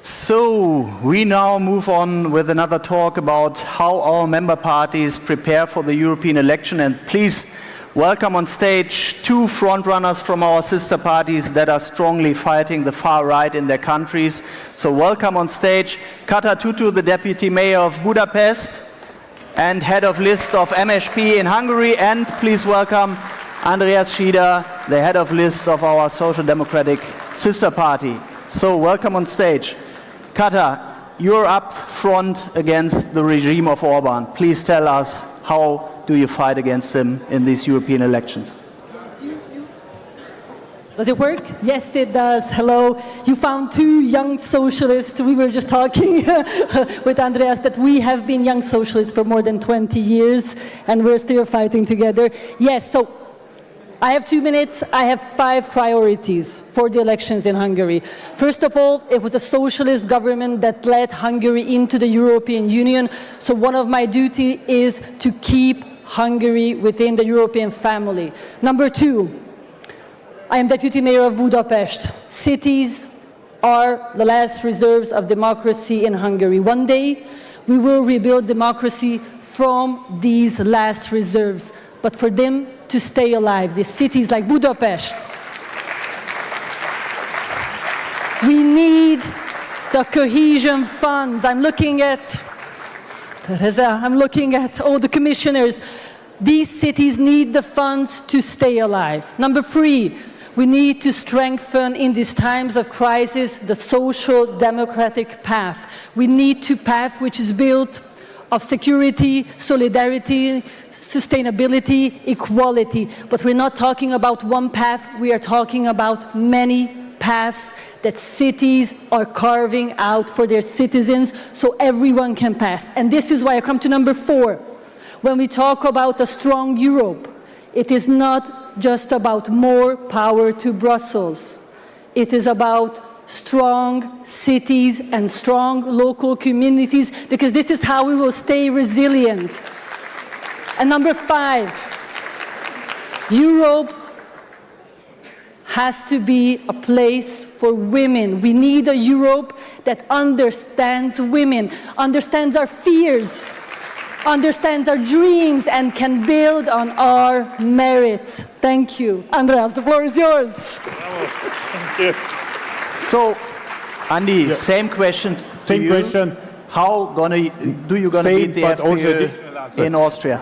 So we now move on with another talk about how our member parties prepare for the European election. And please welcome on stage two frontrunners from our sister parties that are strongly fighting the far right in their countries. So welcome on stage Kata Tutu, the Deputy Mayor of Budapest and Head of List of MSP in Hungary. And please welcome Andreas Schieder, the Head of List of our Social Democratic sister party. So welcome on stage. Kata, you're up front against the regime of Orban. Please tell us, how do you fight against him in these European elections? Does it work? Yes, it does. Hello. You found two young socialists. We were just talking with Andreas that we have been young socialists for more than 20 years, and we're still fighting together. Yes, so I have 2 minutes. I have 5 priorities for the elections in Hungary. First of all, it was a socialist government that led Hungary into the European Union. So one of my duties is to keep Hungary within the European family. Number 2, I am Deputy Mayor of Budapest. Cities are the last reserves of democracy in Hungary. One day, we will rebuild democracy from these last reserves. But for them to stay alive, these cities like Budapest, we need the cohesion funds. I'm looking at all the commissioners. These cities need the funds to stay alive. Number 3, we need to strengthen in these times of crisis the social democratic path. We need to path which is built of security, solidarity, sustainability, equality. But we're not talking about one path, we are talking about many paths that cities are carving out for their citizens so everyone can pass. And this is why I come to number 4. When we talk about a strong Europe, it is not just about more power to Brussels. It is about strong cities and strong local communities, because this is how we will stay resilient. And number 5, Europe has to be a place for women. We need a Europe that understands women, understands our fears, understands our dreams, and can build on our merits. Thank you. Andreas, the floor is yours. Thank you. So, Andy, same question to you. How do you gonna beat the FPÖ in Austria?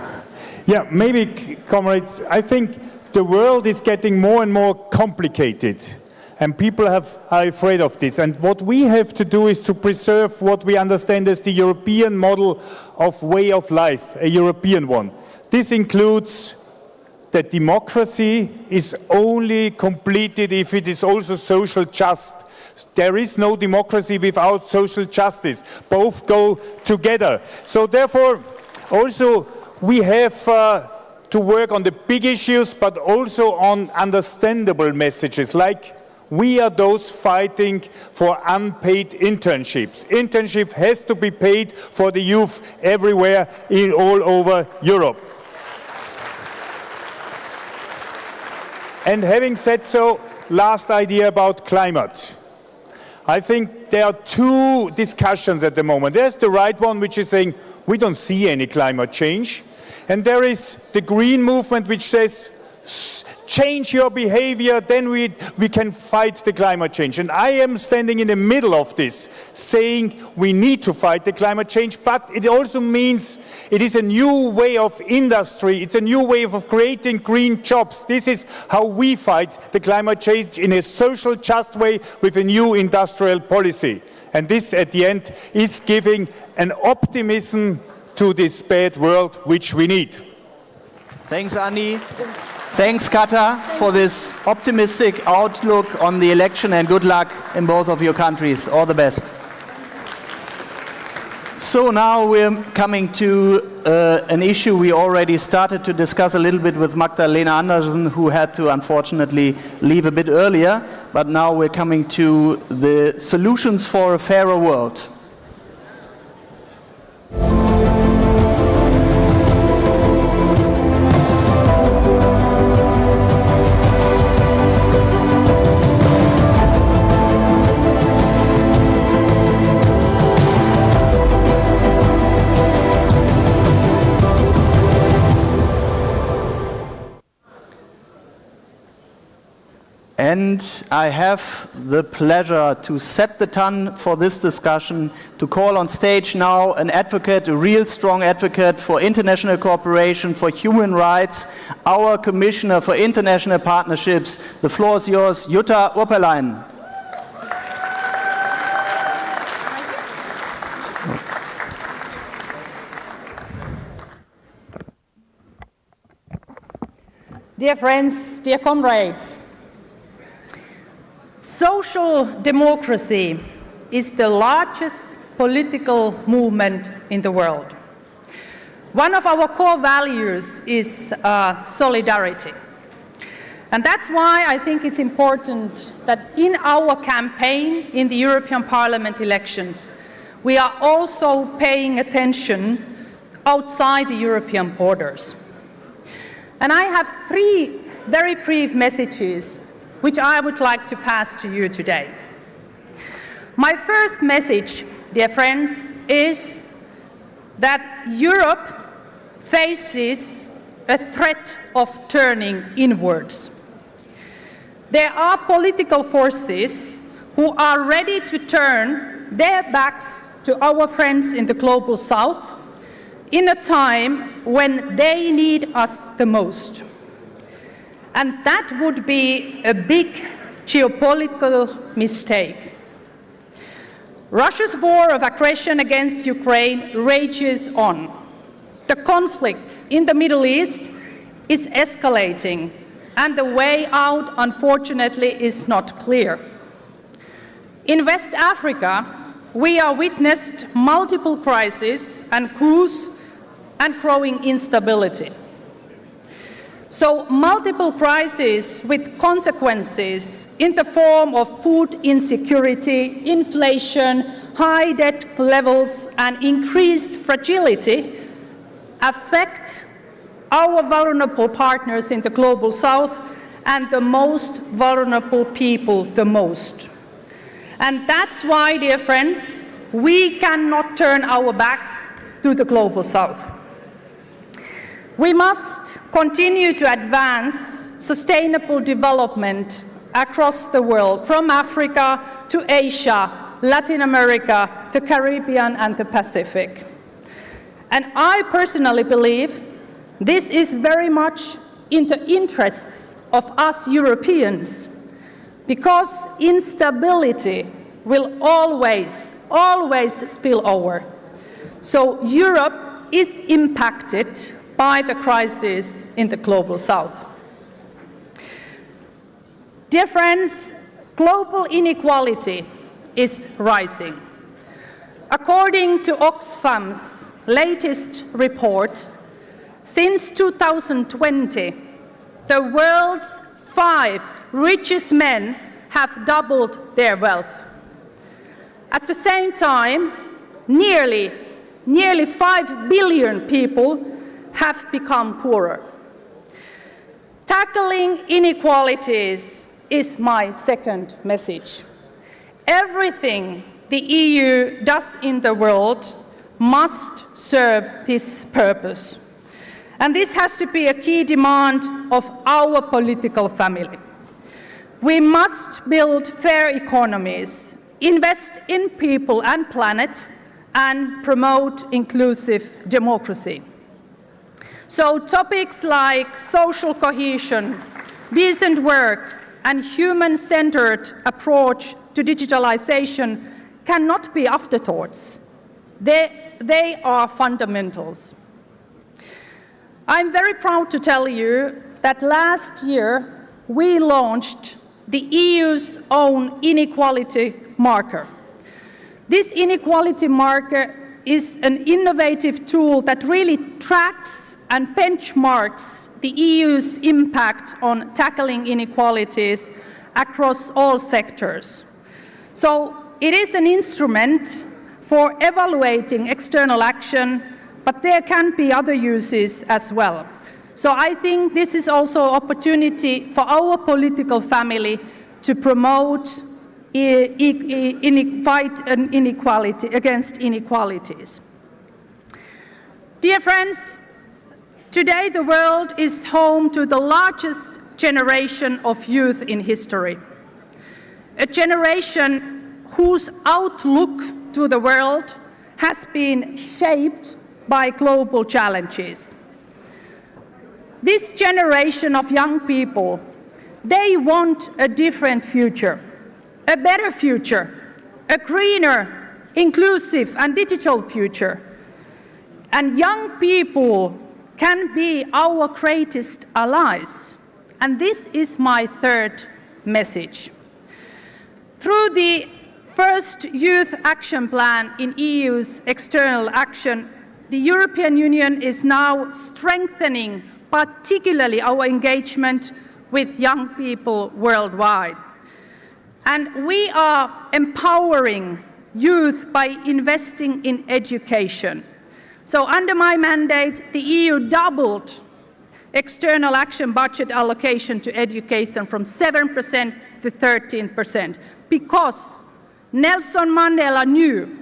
Yeah, maybe, comrades, I think the world is getting more and more complicated, and people are afraid of this. And what we have to do is to preserve what we understand as the European model of way of life, a European one. This includes that democracy is only completed if it is also social just. There is no democracy without social justice. Both go together. So therefore, also we have to work on the big issues, but also on understandable messages, like we are those fighting for unpaid internships. Internship has to be paid for the youth everywhere, all over Europe. And having said so, last idea about climate. I think there are two discussions at the moment. There's the right one, which is saying we don't see any climate change. And there is the green movement, which says change your behavior, then we can fight the climate change. And I am standing in the middle of this, saying we need to fight the climate change, but it also means it is a new way of industry, it's a new way of creating green jobs. This is how we fight the climate change in a social just way with a new industrial policy. And this, at the end, is giving an optimism to this bad world which we need. Thanks, Andy. Thanks, Kata, for this optimistic outlook on the election, and good luck in both of your countries. All the best. So now we're coming to an issue we already started to discuss a little bit with Magdalena Andersson, who had to unfortunately leave a bit earlier. But now we're coming to the solutions for a fairer world. And I have the pleasure to set the tone for this discussion, to call on stage now an advocate, a real strong advocate for international cooperation, for human rights, our Commissioner for International Partnerships. The floor is yours, Jutta Urpilainen. Dear friends, dear comrades, social democracy is the largest political movement in the world. One of our core values is solidarity. And that's why I think it's important that in our campaign in the European Parliament elections, we are also paying attention outside the European borders. And I have 3 very brief messages which I would like to pass to you today. My first message, dear friends, is that Europe faces a threat of turning inwards. There are political forces who are ready to turn their backs to our friends in the global south in a time when they need us the most. And that would be a big geopolitical mistake. Russia's war of aggression against Ukraine rages on. The conflict in the Middle East is escalating, and the way out, unfortunately, is not clear. In West Africa, we are witnessed multiple crises and coups and growing instability. So multiple crises with consequences in the form of food insecurity, inflation, high debt levels, and increased fragility affect our vulnerable partners in the global south and the most vulnerable people the most. And that's why, dear friends, we cannot turn our backs to the global south. We must continue to advance sustainable development across the world, from Africa to Asia, Latin America, the Caribbean and the Pacific. And I personally believe this is very much in the interests of us Europeans, because instability will always spill over. So Europe is impacted by the crisis in the global south. Dear friends, global inequality is rising. According to Oxfam's latest report, since 2020, the world's 5 richest men have doubled their wealth. At the same time, nearly 5 billion people have become poorer. Tackling inequalities is my second message. Everything the EU does in the world must serve this purpose. And this has to be a key demand of our political family. We must build fair economies, invest in people and planet, and promote inclusive democracy. So topics like social cohesion, decent work, and human-centered approach to digitalization cannot be afterthoughts. They are fundamentals. I'm very proud to tell you that last year we launched the EU's own inequality marker. This inequality marker is an innovative tool that really tracks and benchmarks the EU's impact on tackling inequalities across all sectors. So it is an instrument for evaluating external action, but there can be other uses as well. So I think this is also an opportunity for our political family to promote fight inequality against inequalities. Dear friends, today the world is home to the largest generation of youth in history, a generation whose outlook to the world has been shaped by global challenges. This generation of young people, they want a different future, a better future, a greener, inclusive and digital future. And young people can be our greatest allies. And this is my third message. Through the first Youth Action Plan in EU's external action, the European Union is now strengthening particularly our engagement with young people worldwide. And we are empowering youth by investing in education. So under my mandate, the EU doubled external action budget allocation to education from 7% to 13%, because Nelson Mandela knew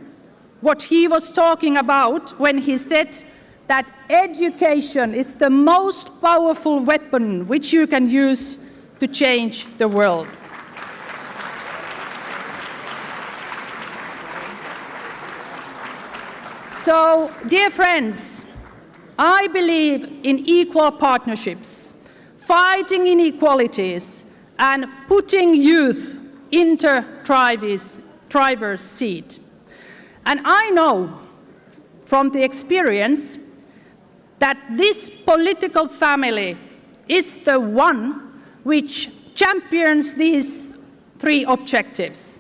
what he was talking about when he said that education is the most powerful weapon which you can use to change the world. So, dear friends, I believe in equal partnerships, fighting inequalities, and putting youth into driver's seat. And I know from the experience that this political family is the one which champions these three objectives.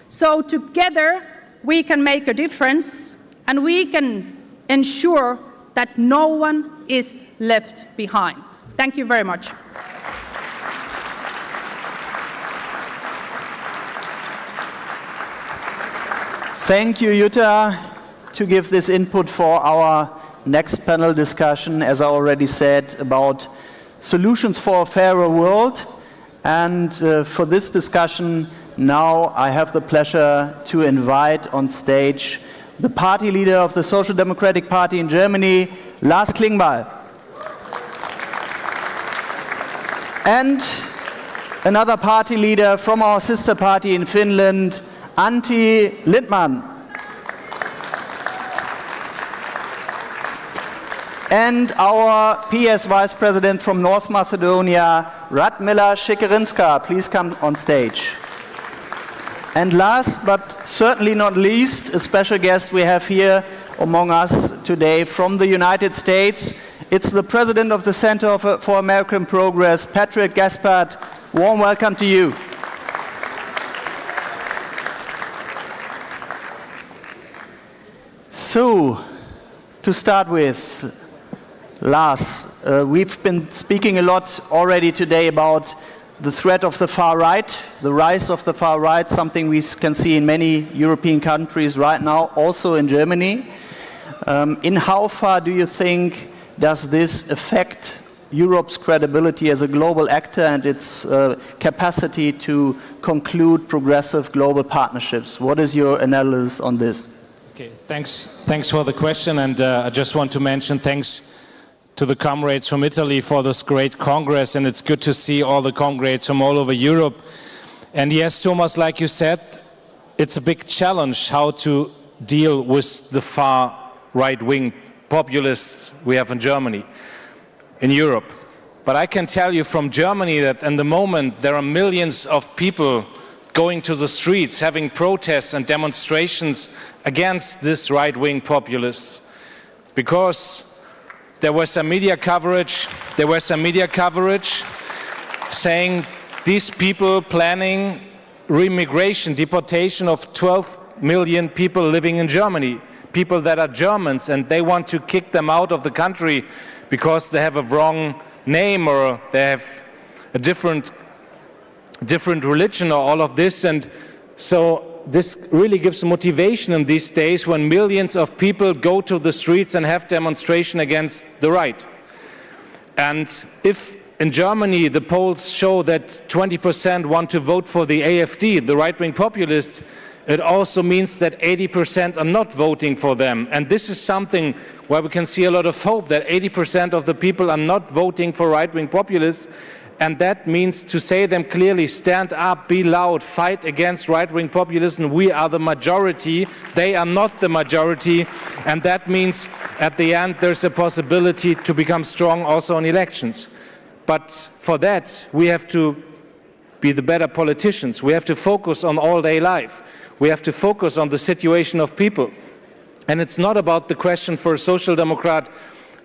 So together we can make a difference and we can ensure that no one is left behind. Thank you very much. Thank you, Jutta, to give this input for our next panel discussion, as I already said, about solutions for a fairer world. And for this discussion, now I have the pleasure to invite on stage the party leader of the Social Democratic Party in Germany, Lars Klingbeil. And another party leader from our sister party in Finland, Antti Lindman. And our PES Vice President from North Macedonia, Radmila Šekerinska. Please come on stage. And last but certainly not least, a special guest we have here among us today from the United States. It's the President of the Center for American Progress, Patrick Gaspard. Warm welcome to you. So, to start with, Lars, we've been speaking a lot already today about the threat of the far right, the rise of the far right, something we can see in many European countries right now, also in Germany. In how far do you think does this affect Europe's credibility as a global actor and its capacity to conclude progressive global partnerships? What is your analysis on this? Okay, thanks for the question, and I just want to mention thanks to the comrades from Italy for this great Congress, and it's good to see all the comrades from all over Europe. And yes, Thomas, like you said, it's a big challenge how to deal with the far right-wing populists we have in Germany, in Europe. But I can tell you from Germany that in the moment there are millions of people going to the streets, having protests and demonstrations against this right-wing populists, because there was some media coverage saying these people planning remigration, deportation of 12 million people living in Germany, people that are Germans, and they want to kick them out of the country because they have a wrong name or they have a different religion or all of this. And so this really gives motivation in these days when millions of people go to the streets and have demonstration against the right. And if in Germany the polls show that 20% want to vote for the AfD, the right-wing populists, it also means that 80% are not voting for them. And this is something where we can see a lot of hope, that 80% of the people are not voting for right-wing populists. And that means to say them clearly, stand up, be loud, fight against right-wing populism. We are the majority, they are not the majority. And that means at the end there's a possibility to become strong also in elections. But for that we have to be the better politicians. We have to focus on all-day life. We have to focus on the situation of people. And it's not about the question for a social democrat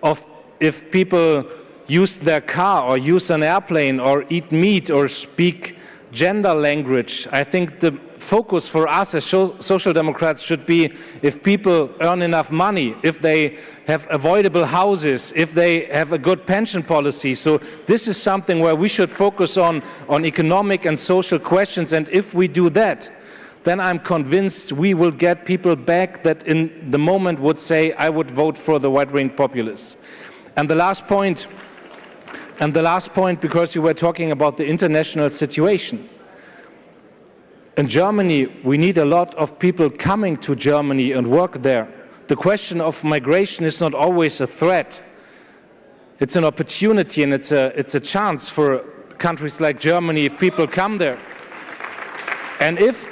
of if people use their car or use an airplane or eat meat or speak gender language. I think the focus for us as social democrats should be if people earn enough money, if they have avoidable houses, if they have a good pension policy. So this is something where we should focus on economic and social questions. And if we do that, then I'm convinced we will get people back that in the moment would say, I would vote for the right-wing populists. And the last point, because you were talking about the international situation. In Germany, we need a lot of people coming to Germany and work there. The question of migration is not always a threat. It's an opportunity and it's a chance for countries like Germany if people come there. And if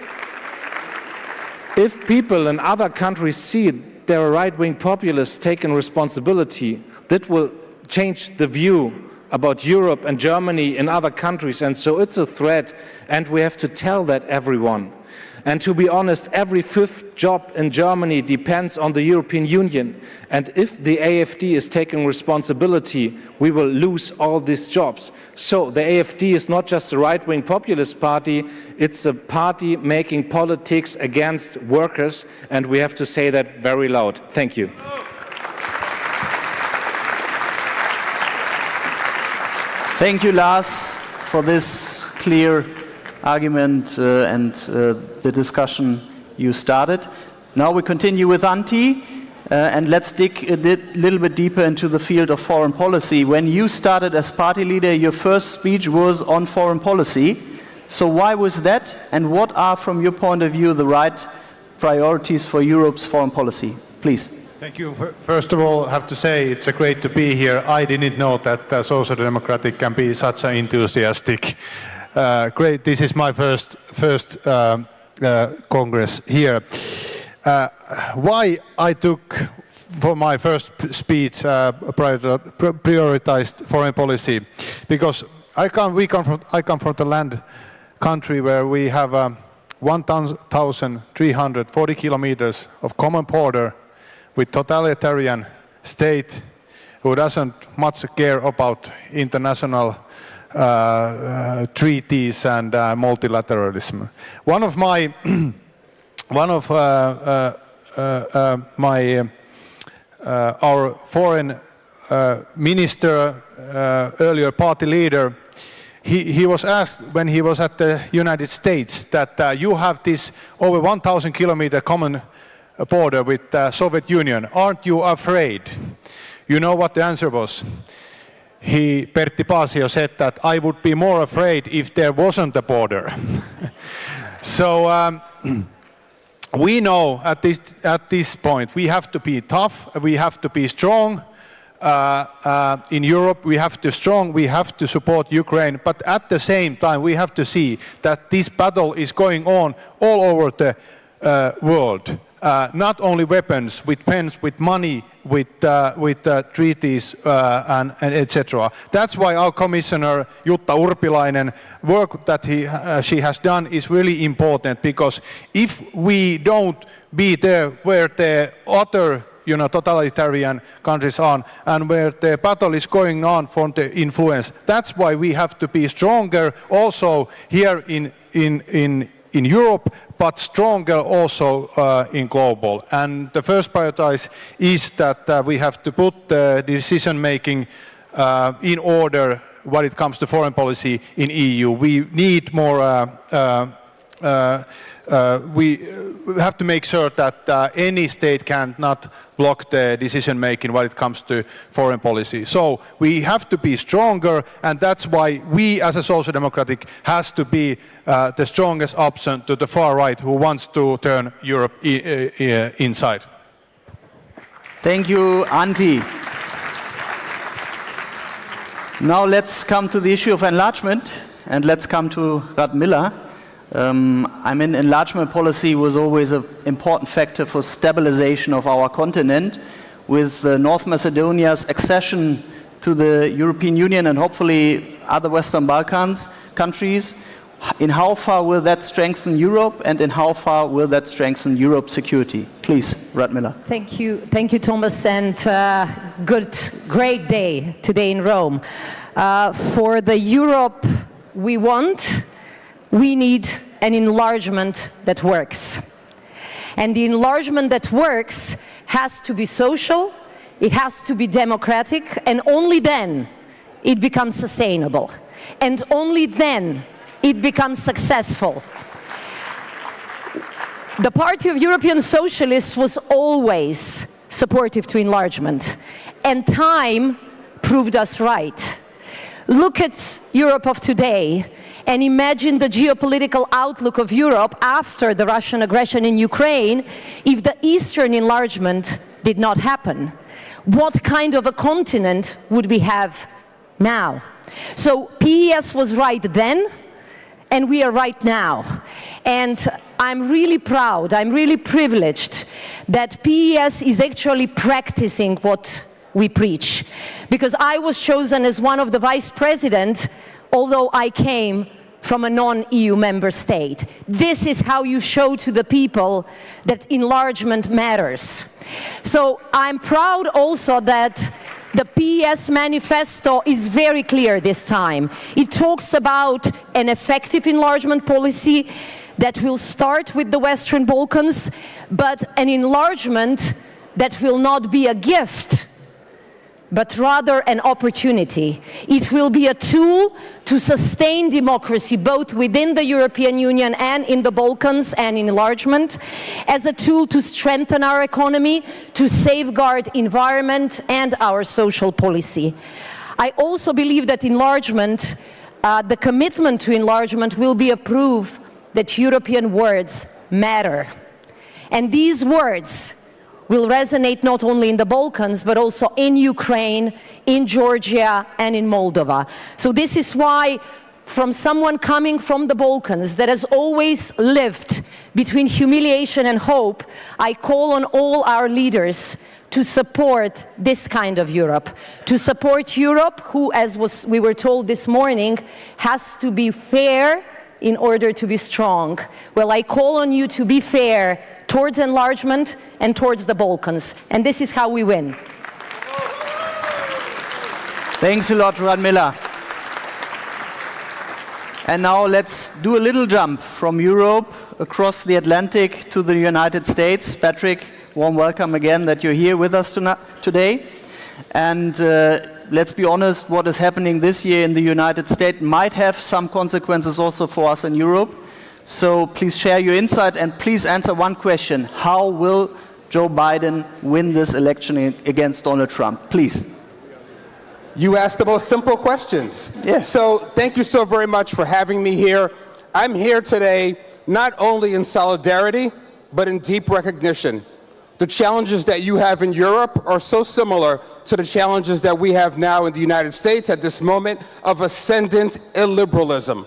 people in other countries see their right-wing populists taking responsibility, that will change the view about Europe and Germany in other countries, and so it's a threat, and we have to tell that everyone. And to be honest, every fifth job in Germany depends on the European Union. And if the AfD is taking responsibility, we will lose all these jobs. So the AfD is not just a right-wing populist party, it's a party making politics against workers, and we have to say that very loud. Thank you. Thank you, Lars, for this clear argument and the discussion you started. Now we continue with Antti, and let's dig a little bit deeper into the field of foreign policy. When you started as party leader, your first speech was on foreign policy. So why was that, and what are, from your point of view, the right priorities for Europe's foreign policy? Please. Thank you. First of all, I have to say it's great to be here. I didn't know that Social Democratic can be such an enthusiastic. Great. This is my first Congress here. Why I took for my first speech prioritized foreign policy? Because I come from the land country where we have 1,340 kilometers of common border with totalitarian state who doesn't much care about international treaties and multilateralism. Our foreign minister, earlier party leader, he was asked when he was at the United States that you have this over 1,000 kilometer common border with the Soviet Union. Aren't you afraid? You know what the answer was? Pertti Paasio said that I would be more afraid if there wasn't a border. So we know at this point we have to be tough, we have to be strong. In Europe we have to support Ukraine, but at the same time we have to see that this battle is going on all over the world. Not only weapons, with pens, with money, with treaties and etc. That's why our Commissioner Jutta Urpilainen work that she has done is really important, because if we don't be there where the other totalitarian countries are and where the battle is going on from the influence, that's why we have to be stronger also here in Europe, but stronger also in global. And the first priority is that we have to put the decision making in order when it comes to foreign policy in EU. We need more. We have to make sure that any state cannot block the decision making when it comes to foreign policy. So we have to be stronger, and that's why we as a Social Democratic has to be the strongest option to the far right who wants to turn Europe inside. Thank you, Antti. Now let's come to the issue of enlargement, and let's come to Radmila. Enlargement policy was always an important factor for stabilization of our continent. With North Macedonia's accession to the European Union and hopefully other Western Balkans countries, in how far will that strengthen Europe, and in how far will that strengthen Europe's security? Please, Radmila. Thank you, Thomas, and great day today in Rome. For the Europe we want, we need an enlargement that works. And the enlargement that works has to be social, it has to be democratic, and only then it becomes sustainable. And only then it becomes successful. The Party of European Socialists was always supportive to enlargement, and time proved us right. Look at Europe of today, and imagine the geopolitical outlook of Europe after the Russian aggression in Ukraine if the Eastern enlargement did not happen. What kind of a continent would we have now? So PES was right then, and we are right now. And I'm really proud, I'm really privileged that PES is actually practicing what we preach. Because I was chosen as one of the vice presidents, although I came from a non-EU member state. This is how you show to the people that enlargement matters. So I'm proud also that the PES manifesto is very clear this time. It talks about an effective enlargement policy that will start with the Western Balkans, but an enlargement that will not be a gift, but rather an opportunity. It will be a tool to sustain democracy both within the European Union and in the Balkans and enlargement, as a tool to strengthen our economy, to safeguard environment and our social policy. I also believe that enlargement, the commitment to enlargement will be a proof that European words matter. And these words will resonate not only in the Balkans, but also in Ukraine, in Georgia, and in Moldova. So this is why, from someone coming from the Balkans that has always lived between humiliation and hope, I call on all our leaders to support this kind of Europe, to support Europe who, as we were told this morning, has to be fair in order to be strong. Well, I call on you to be fair towards enlargement and towards the Balkans. And this is how we win. Thanks a lot, Radmila. And now let's do a little jump from Europe across the Atlantic to the United States. Patrick, warm welcome again that you're here with us today. And let's be honest, what is happening this year in the United States might have some consequences also for us in Europe. So please share your insight and please answer one question. How will Joe Biden win this election against Donald Trump? Please. You asked the most simple questions. Yes. So thank you so very much for having me here. I'm here today not only in solidarity, but in deep recognition. The challenges that you have in Europe are so similar to the challenges that we have now in the United States at this moment of ascendant illiberalism.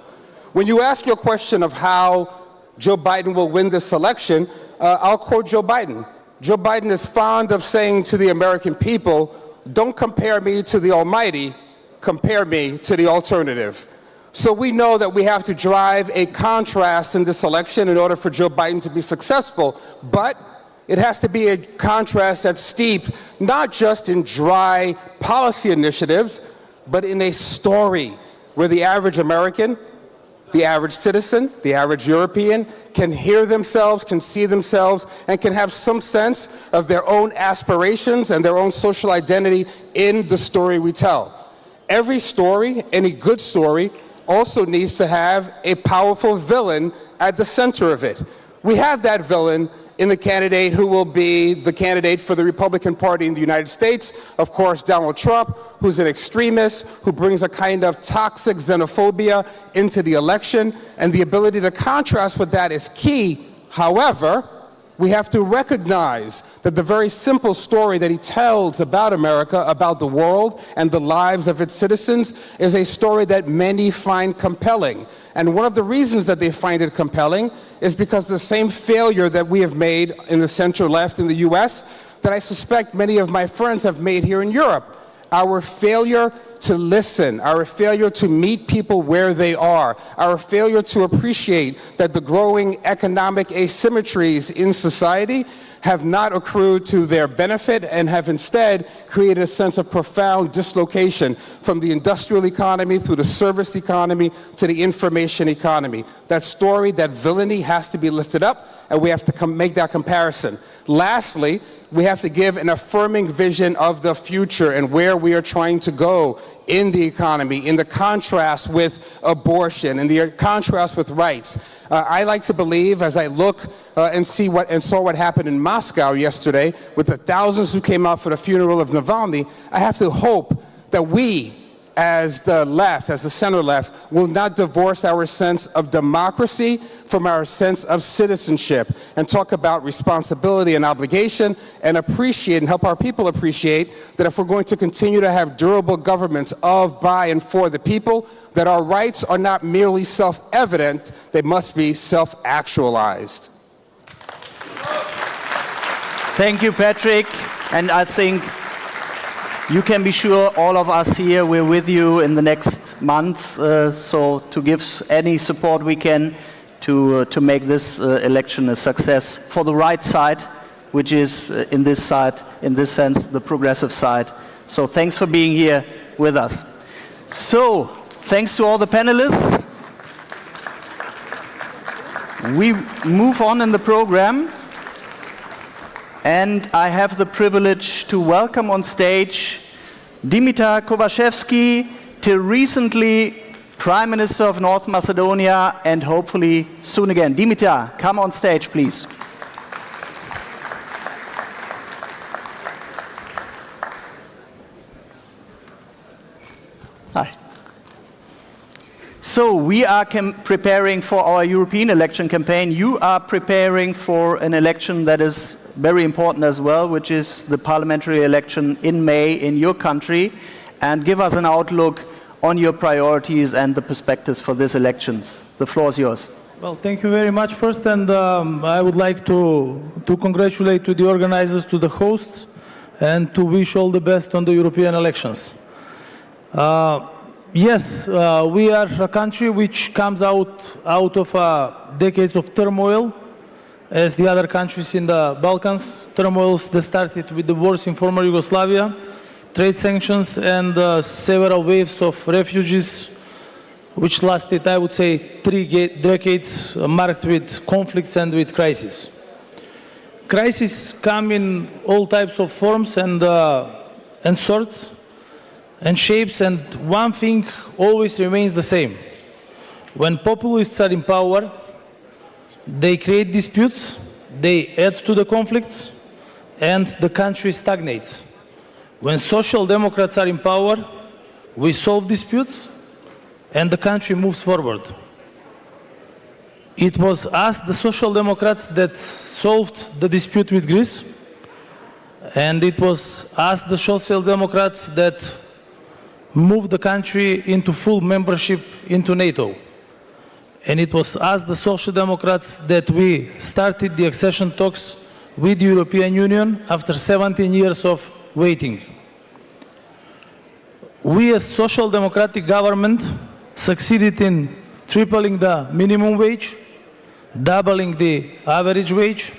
When you ask your question of how Joe Biden will win this election, I'll quote Joe Biden. Joe Biden is fond of saying to the American people, don't compare me to the Almighty, compare me to the alternative. So we know that we have to drive a contrast in this election in order for Joe Biden to be successful, but it has to be a contrast that's steeped not just in dry policy initiatives, but in a story where the average American, the average citizen, the average European can hear themselves, can see themselves, and can have some sense of their own aspirations and their own social identity in the story we tell. Every story, any good story, also needs to have a powerful villain at the center of it. We have that villain in the candidate who will be the candidate for the Republican Party in the United States, of course, Donald Trump, who's an extremist, who brings a kind of toxic xenophobia into the election, and the ability to contrast with that is key. However, we have to recognize that the very simple story that he tells about America, about the world, and the lives of its citizens is a story that many find compelling. And one of the reasons that they find it compelling is because the same failure that we have made in the center left in the US that I suspect many of my friends have made here in Europe. Our failure to listen, our failure to meet people where they are, our failure to appreciate that the growing economic asymmetries in society have not accrued to their benefit and have instead created a sense of profound dislocation from the industrial economy through the service economy to the information economy. That story, that villainy has to be lifted up, and we have to make that comparison. Lastly, we have to give an affirming vision of the future and where we are trying to go in the economy, in the contrast with abortion, in the contrast with rights. I like to believe, as I look and saw what happened in Moscow yesterday with the thousands who came out for the funeral of Navalny, I have to hope that we, as the left, as the center left, will not divorce our sense of democracy from our sense of citizenship and talk about responsibility and obligation and appreciate and help our people appreciate that if we're going to continue to have durable governments of, by, and for the people, that our rights are not merely self-evident, they must be self-actualized. Thank you, Patrick. And I think you can be sure all of us here, we're with you in the next month, so to give any support we can to make this election a success for the right side, which is in this sense, the progressive side. So thanks for being here with us. So, thanks to all the panelists. We move on in the program, and I have the privilege to welcome on stage Dimitar Kovashevsky, till recently Prime Minister of North Macedonia, and hopefully soon again. Dimitar, come on stage, please. Hi. So we are preparing for our European election campaign. You are preparing for an election that is very important as well, which is the parliamentary election in May in your country. And give us an outlook on your priorities and the perspectives for these elections. The floor is yours. Well, thank you very much first, and I would like to congratulate to the organizers, to the hosts, and to wish all the best on the European elections. Yes, we are a country which comes out of decades of turmoil, as the other countries in the Balkans, turmoils that started with the wars in former Yugoslavia, trade sanctions, and several waves of refugees, which lasted, I would say, 3 decades, marked with conflicts and with crises. Crises come in all types of forms and sorts and shapes, and one thing always remains the same. When populists are in power, they create disputes, they add to the conflicts, and the country stagnates. When social democrats are in power, we solve disputes, and the country moves forward. It was us, the social democrats, that solved the dispute with Greece, and it was us, the social democrats, that moved the country into full membership into NATO. And it was us, the Social Democrats, that we started the accession talks with the European Union after 17 years of waiting. We as Social Democratic government succeeded in tripling the minimum wage, doubling the average wage,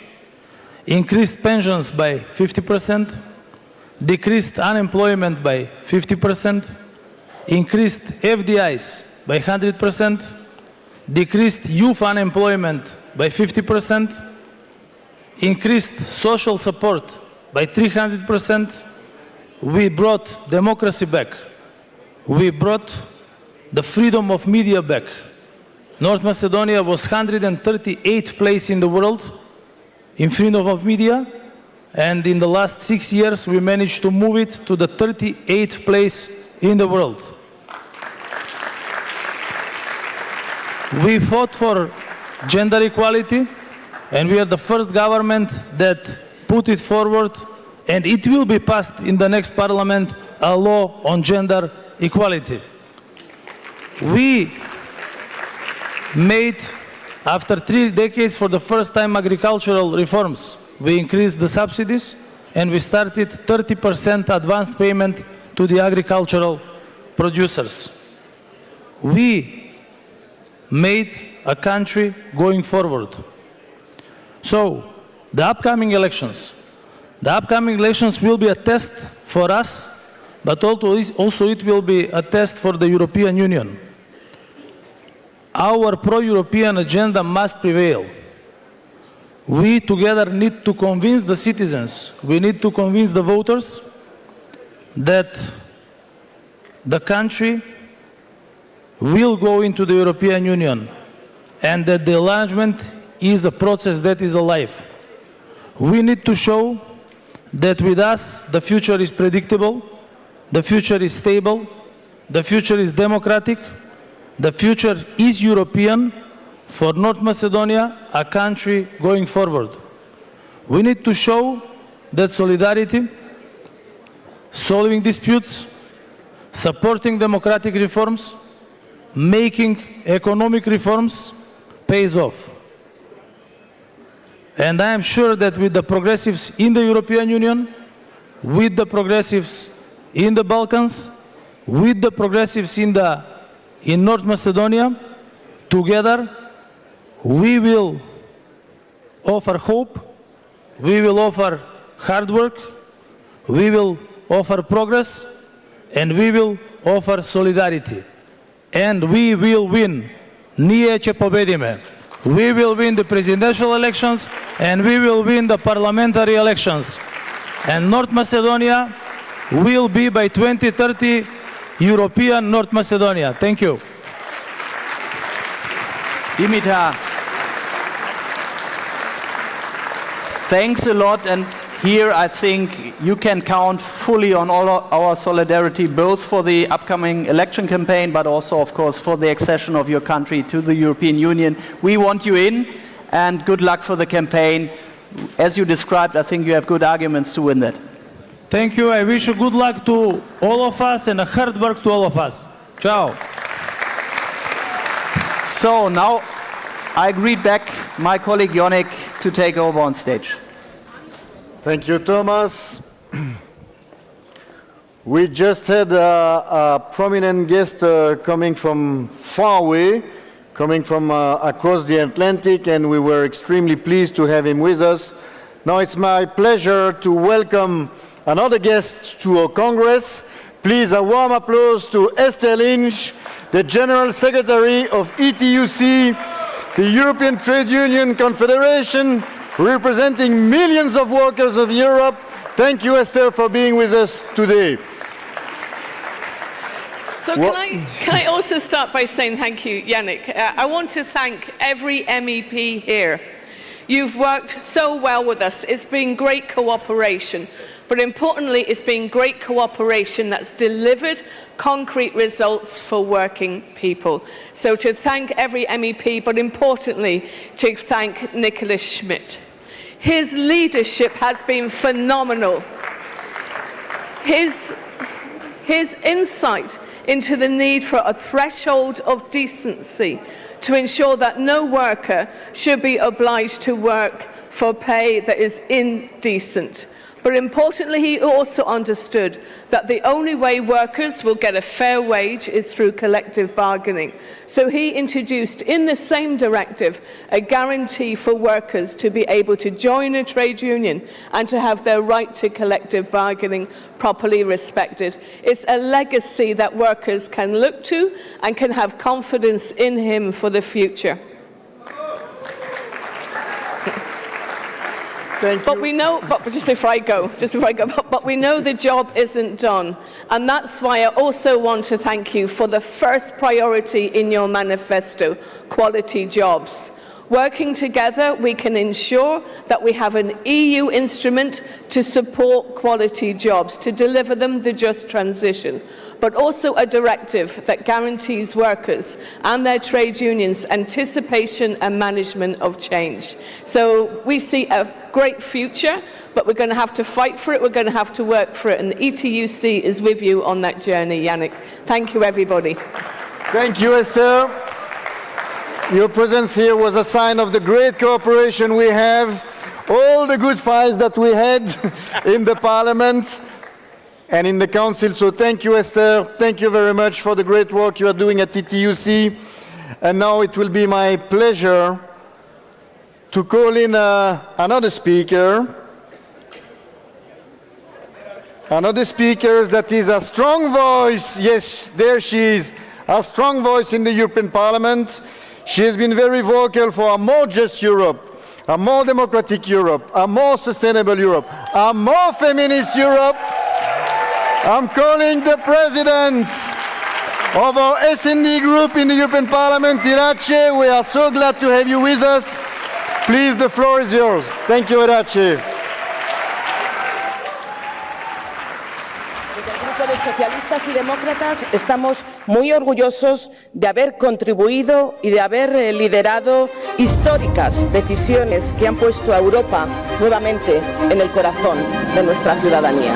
increased pensions by 50%, decreased unemployment by 50%, increased FDIs by 100%, decreased youth unemployment by 50%, increased social support by 300%. We brought democracy back. We brought the freedom of media back. North Macedonia was 138th place in the world in freedom of media, and in the last 6 years we managed to move it to the 38th place in the world. We fought for gender equality, and we are the first government that put it forward, and it will be passed in the next parliament, a law on gender equality. We made, after 3 decades, for the first time, agricultural reforms. We increased the subsidies, and we started 30% advanced payment to the agricultural producers. We made a country going forward. So, the upcoming elections will be a test for us, but also it will be a test for the European Union. Our pro-European agenda must prevail. We together need to convince the citizens, we need to convince the voters that the country will go into the European Union and that the enlargement is a process that is alive. We need to show that with us the future is predictable, the future is stable, the future is democratic, the future is European for North Macedonia, a country going forward. We need to show that solidarity, solving disputes, supporting democratic reforms, making economic reforms pays off. And I am sure that with the progressives in the European Union, with the progressives in the Balkans, with the progressives in North Macedonia. Together, we will offer hope, we will offer hard work, we will offer progress, and we will offer solidarity. And we will win. Nije će pobedime. We will win the presidential elections and we will win the parliamentary elections. And North Macedonia will be by 2030 European North Macedonia. Thank you. Dimitar, thanks a lot, and here I think you can count fully on all our solidarity, both for the upcoming election campaign, but also, of course, for the accession of your country to the European Union. We want you in, and good luck for the campaign. As you described, I think you have good arguments to win that. Thank you. I wish you good luck to all of us and hard work to all of us. Ciao. So now I greet back my colleague Yonik to take over on stage. Thank you, Thomas. We just had a prominent guest coming from far away, coming from across the Atlantic, and we were extremely pleased to have him with us. Now it's my pleasure to welcome another guest to our Congress. Please, a warm applause to Esther Lynch, the General Secretary of ETUC, the European Trade Union Confederation, representing millions of workers of Europe. Thank you, Esther, for being with us today. So can I also start by saying thank you, Yannick. I want to thank every MEP here. You've worked so well with us. It's been great cooperation. But importantly, it's been great cooperation that's delivered concrete results for working people. So to thank every MEP, but importantly, to thank Nicholas Schmidt. His leadership has been phenomenal. His insight into the need for a threshold of decency to ensure that no worker should be obliged to work for pay that is indecent. But importantly, he also understood that the only way workers will get a fair wage is through collective bargaining. So he introduced in the same directive a guarantee for workers to be able to join a trade union and to have their right to collective bargaining properly respected. It's a legacy that workers can look to and can have confidence in him for the future. But we know, just before I go, but we know the job isn't done. And that's why I also want to thank you for the first priority in your manifesto, quality jobs. Working together, we can ensure that we have an EU instrument to support quality jobs, to deliver them the just transition, but also a directive that guarantees workers and their trade unions anticipation and management of change. So we see a great future, but we're going to have to fight for it, we're going to have to work for it, and the ETUC is with you on that journey, Yannick. Thank you, everybody. Thank you, Esther. Your presence here was a sign of the great cooperation we have, all the good fights that we had in the Parliament and in the Council. So thank you, Esther. Thank you very much for the great work you are doing at TTUC. And now it will be my pleasure to call in another speaker. Another speaker that is a strong voice. Yes, there she is, a strong voice in the European Parliament. She has been very vocal for a more just Europe, a more democratic Europe, a more sustainable Europe, a more feminist Europe. I'm calling the President of our S&D group in the European Parliament, Irache. We are so glad to have you with us. Please, the floor is yours. Thank you, Irache. De socialistas y demócratas estamos muy orgullosos de haber contribuido y de haber liderado históricas decisiones que han puesto a Europa nuevamente en el corazón de nuestra ciudadanía.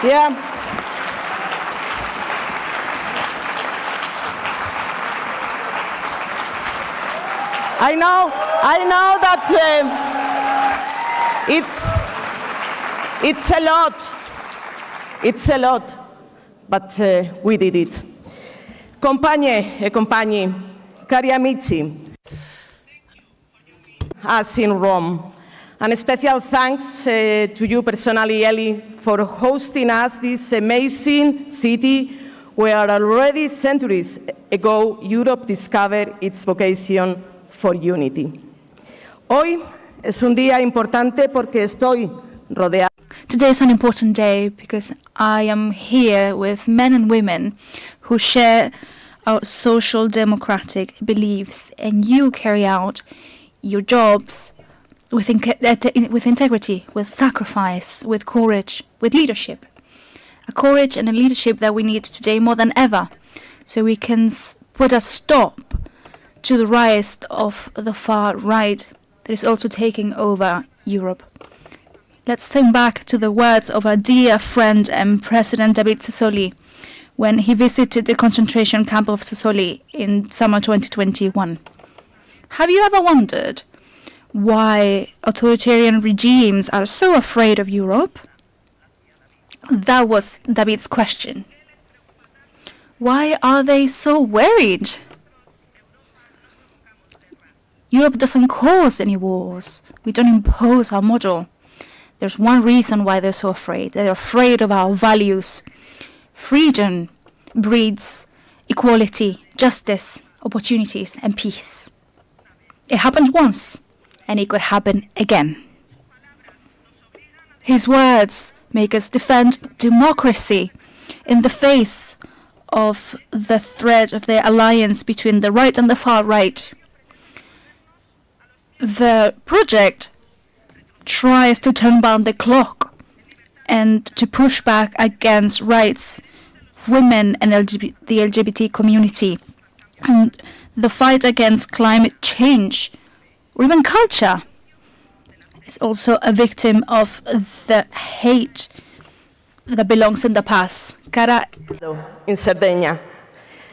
Yeah. I know that it's a lot, but we did it. Compagnie e compagni, cari amici, us in Rome, and a special thanks to you personally, Eli, for hosting us this amazing city where already centuries ago Europe discovered its vocation for unity. Hoy es un día importante porque estoy rodeada. Today is an important day because I am here with men and women who share our social democratic beliefs, and you carry out your jobs with integrity, with sacrifice, with courage, with leadership. A courage and a leadership that we need today more than ever, so we can put a stop to the rise of the far right that is also taking over Europe. Let's think back to the words of our dear friend and President David Sassoli when he visited the concentration camp of Sassoli in summer 2021. Have you ever wondered why authoritarian regimes are so afraid of Europe? That was David's question. Why are they so worried? Europe doesn't cause any wars. We don't impose our model. There's one reason why they're so afraid. They're afraid of our values. Freedom breeds equality, justice, opportunities, and peace. It happened once, and it could happen again. His words make us defend democracy in the face of the threat of the alliance between the right and the far right. The project tries to turn back the clock and to push back against rights, women and the LGBT community, and the fight against climate change, or even culture, is also a victim of the hate that belongs in the past. En Cerdeña.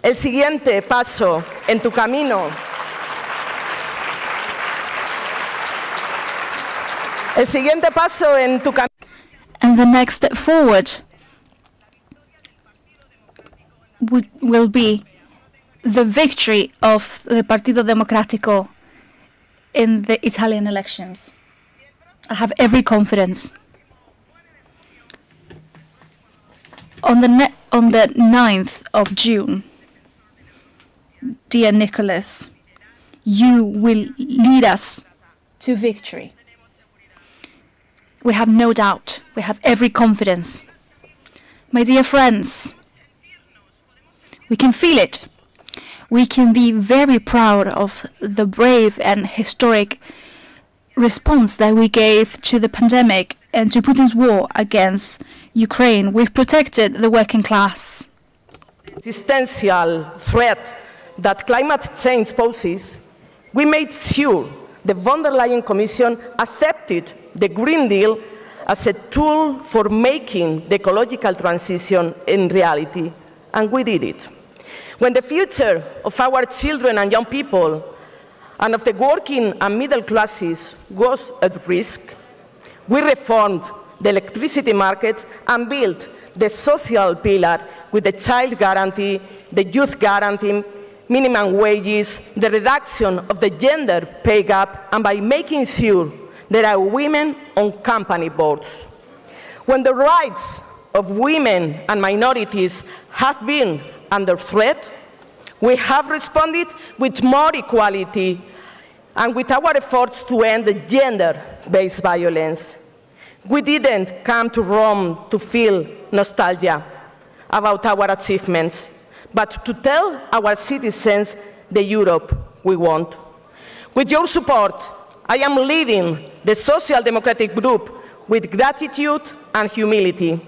El siguiente paso en tu camino. El siguiente paso en tu camino. And the next step forward will be the victory of the Partito Democratico in the Italian elections. I have every confidence. On the 9th of June, dear Nicholas, you will lead us to victory. We have no doubt. We have every confidence. My dear friends, we can feel it. We can be very proud of the brave and historic response that we gave to the pandemic and to Putin's war against Ukraine. We've protected the working class. Existential threat that climate change poses, we made sure the von der Leyen Commission accepted the Green Deal as a tool for making the ecological transition in reality, and we did it. When the future of our children and young people and of the working and middle classes was at risk, we reformed the electricity market and built the social pillar with the child guarantee, the youth guarantee, minimum wages, the reduction of the gender pay gap, and by making sure there are women on company boards. When the rights of women and minorities have been under threat, we have responded with more equality and with our efforts to end the gender-based violence. We didn't come to Rome to feel nostalgia about our achievements, but to tell our citizens the Europe we want. With your support, I am leading the Social Democratic Group with gratitude and humility,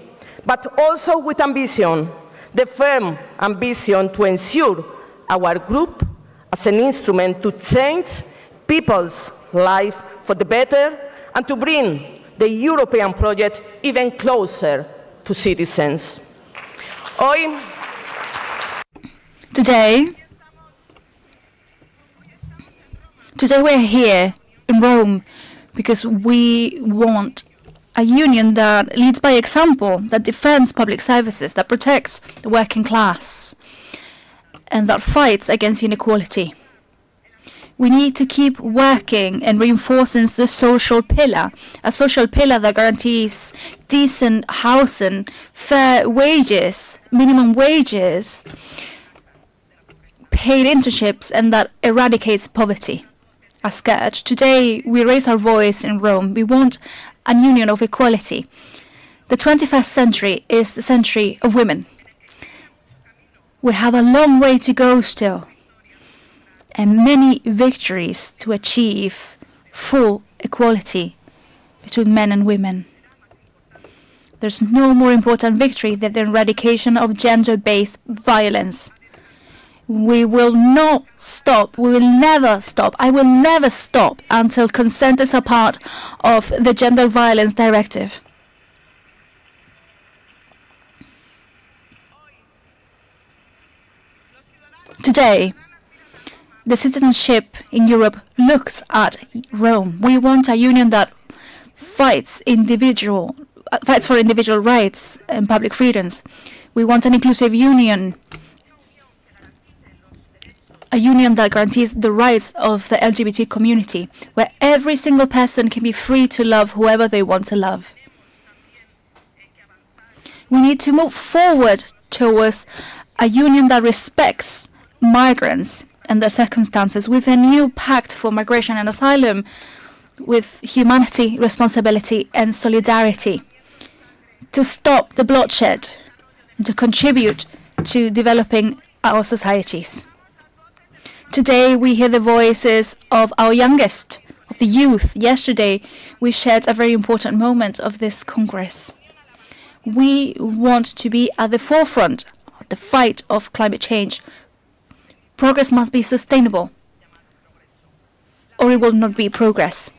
but also with ambition, the firm ambition to ensure our group as an instrument to change people's lives for the better and to bring the European project even closer to citizens. Hoy, Today we're here in Rome because we want a union that leads by example, that defends public services, that protects the working class, and that fights against inequality. We need to keep working and reinforcing the social pillar, a social pillar that guarantees decent housing, fair wages, minimum wages, paid internships, and that eradicates poverty. As scourge. Today, we raise our voice in Rome. We want a union of equality. The 21st century is the century of women. We have a long way to go still, and many victories to achieve full equality between men and women. There's no more important victory than the eradication of gender-based violence. We will not stop. We will never stop. I will never stop until consent is a part of the Gender Violence Directive. Today, the citizenship in Europe looks at Rome. We want a union that fights for individual rights and public freedoms. We want an inclusive union, a union that guarantees the rights of the LGBT community, where every single person can be free to love whoever they want to love. We need to move forward towards a union that respects migrants and their circumstances, with a new pact for migration and asylum, with humanity, responsibility, and solidarity, to stop the bloodshed and to contribute to developing our societies. Today we hear the voices of our youngest, of the youth. Yesterday we shared a very important moment of this Congress. We want to be at the forefront of the fight of climate change. Progress must be sustainable, or it will not be progress.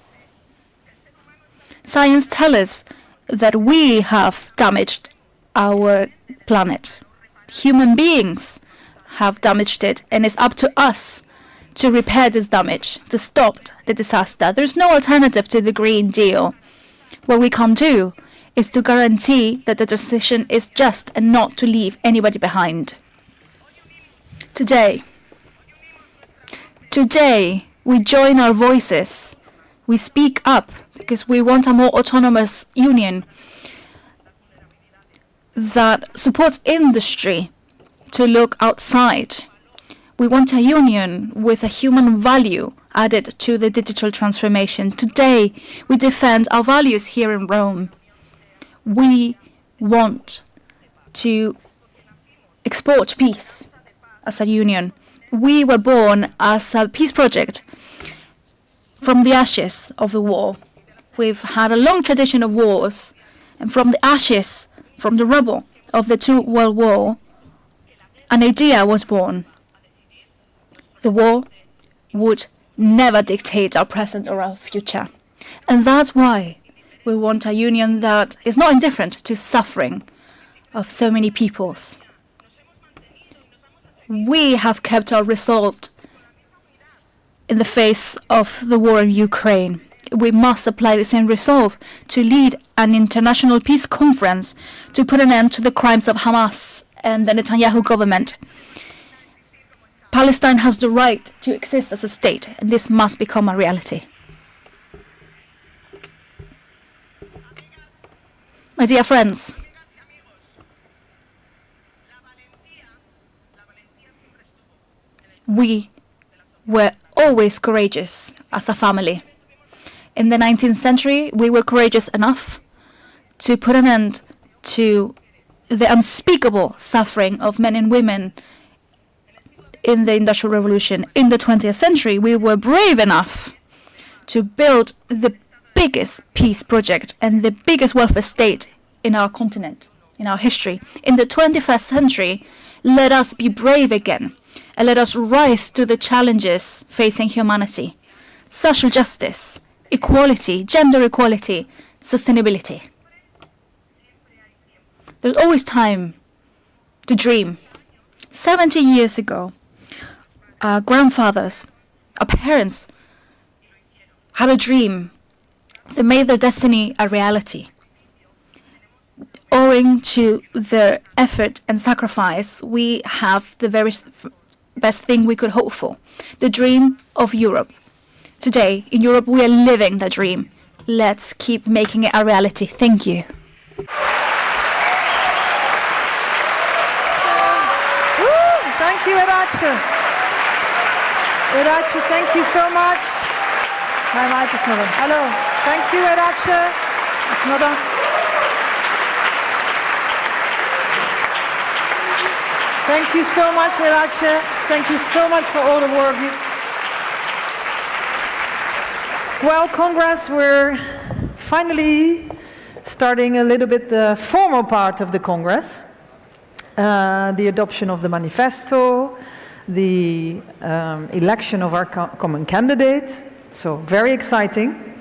Science tells us that we have damaged our planet. Human beings have damaged it, and it's up to us to repair this damage, to stop the disaster. There's no alternative to the Green Deal. What we can do is to guarantee that the transition is just and not to leave anybody behind. Today, we join our voices. We speak up because we want a more autonomous union that supports industry to look outside. We want a union with a human value added to the digital transformation. Today, we defend our values here in Rome. We want to export peace as a union. We were born as a peace project from the ashes of the war. We've had a long tradition of wars, and from the ashes, from the rubble of the Two World War, an idea was born. The war would never dictate our present or our future. And that's why we want a union that is not indifferent to suffering of so many peoples. We have kept our resolve in the face of the war in Ukraine. We must apply the same resolve to lead an international peace conference to put an end to the crimes of Hamas and the Netanyahu government. Palestine has the right to exist as a state, and this must become a reality. My dear friends, we were always courageous as a family. In the 19th century, we were courageous enough to put an end to the unspeakable suffering of men and women in the Industrial Revolution. In the 20th century, we were brave enough to build the biggest peace project and the biggest welfare state in our continent, in our history. In the 21st century, let us be brave again, and let us rise to the challenges facing humanity: social justice, equality, gender equality, sustainability. There's always time to dream. 70 years ago, our grandfathers, our parents had a dream that made their destiny a reality. Owing to their effort and sacrifice, we have the very best thing we could hope for, the dream of Europe. Today, in Europe, we are living the dream. Let's keep making it a reality. Thank you. Thank you, Irache. Irache, thank you so much. My mic is not on. Hello. Thank you, Irache. It's not on. Thank you so much, Irache. Thank you so much for all the work. Well, Congress, we're finally starting a little bit the formal part of the Congress. The adoption of the manifesto, the election of our common candidate. So very exciting.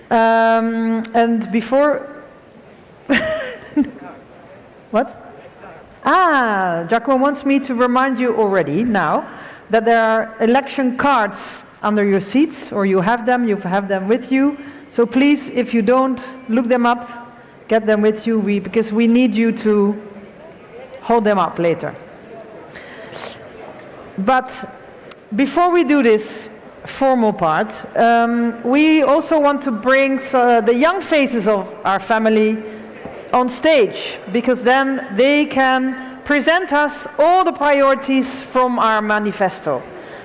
And before... What? Giacomo wants me to remind you already now that there are election cards under your seats, or you have them with you. So please, if you don't look them up, get them with you, because we need you to hold them up later. But before we do this formal part, we also want to bring the young faces of our family on stage, because then they can present us all the priorities from our manifesto.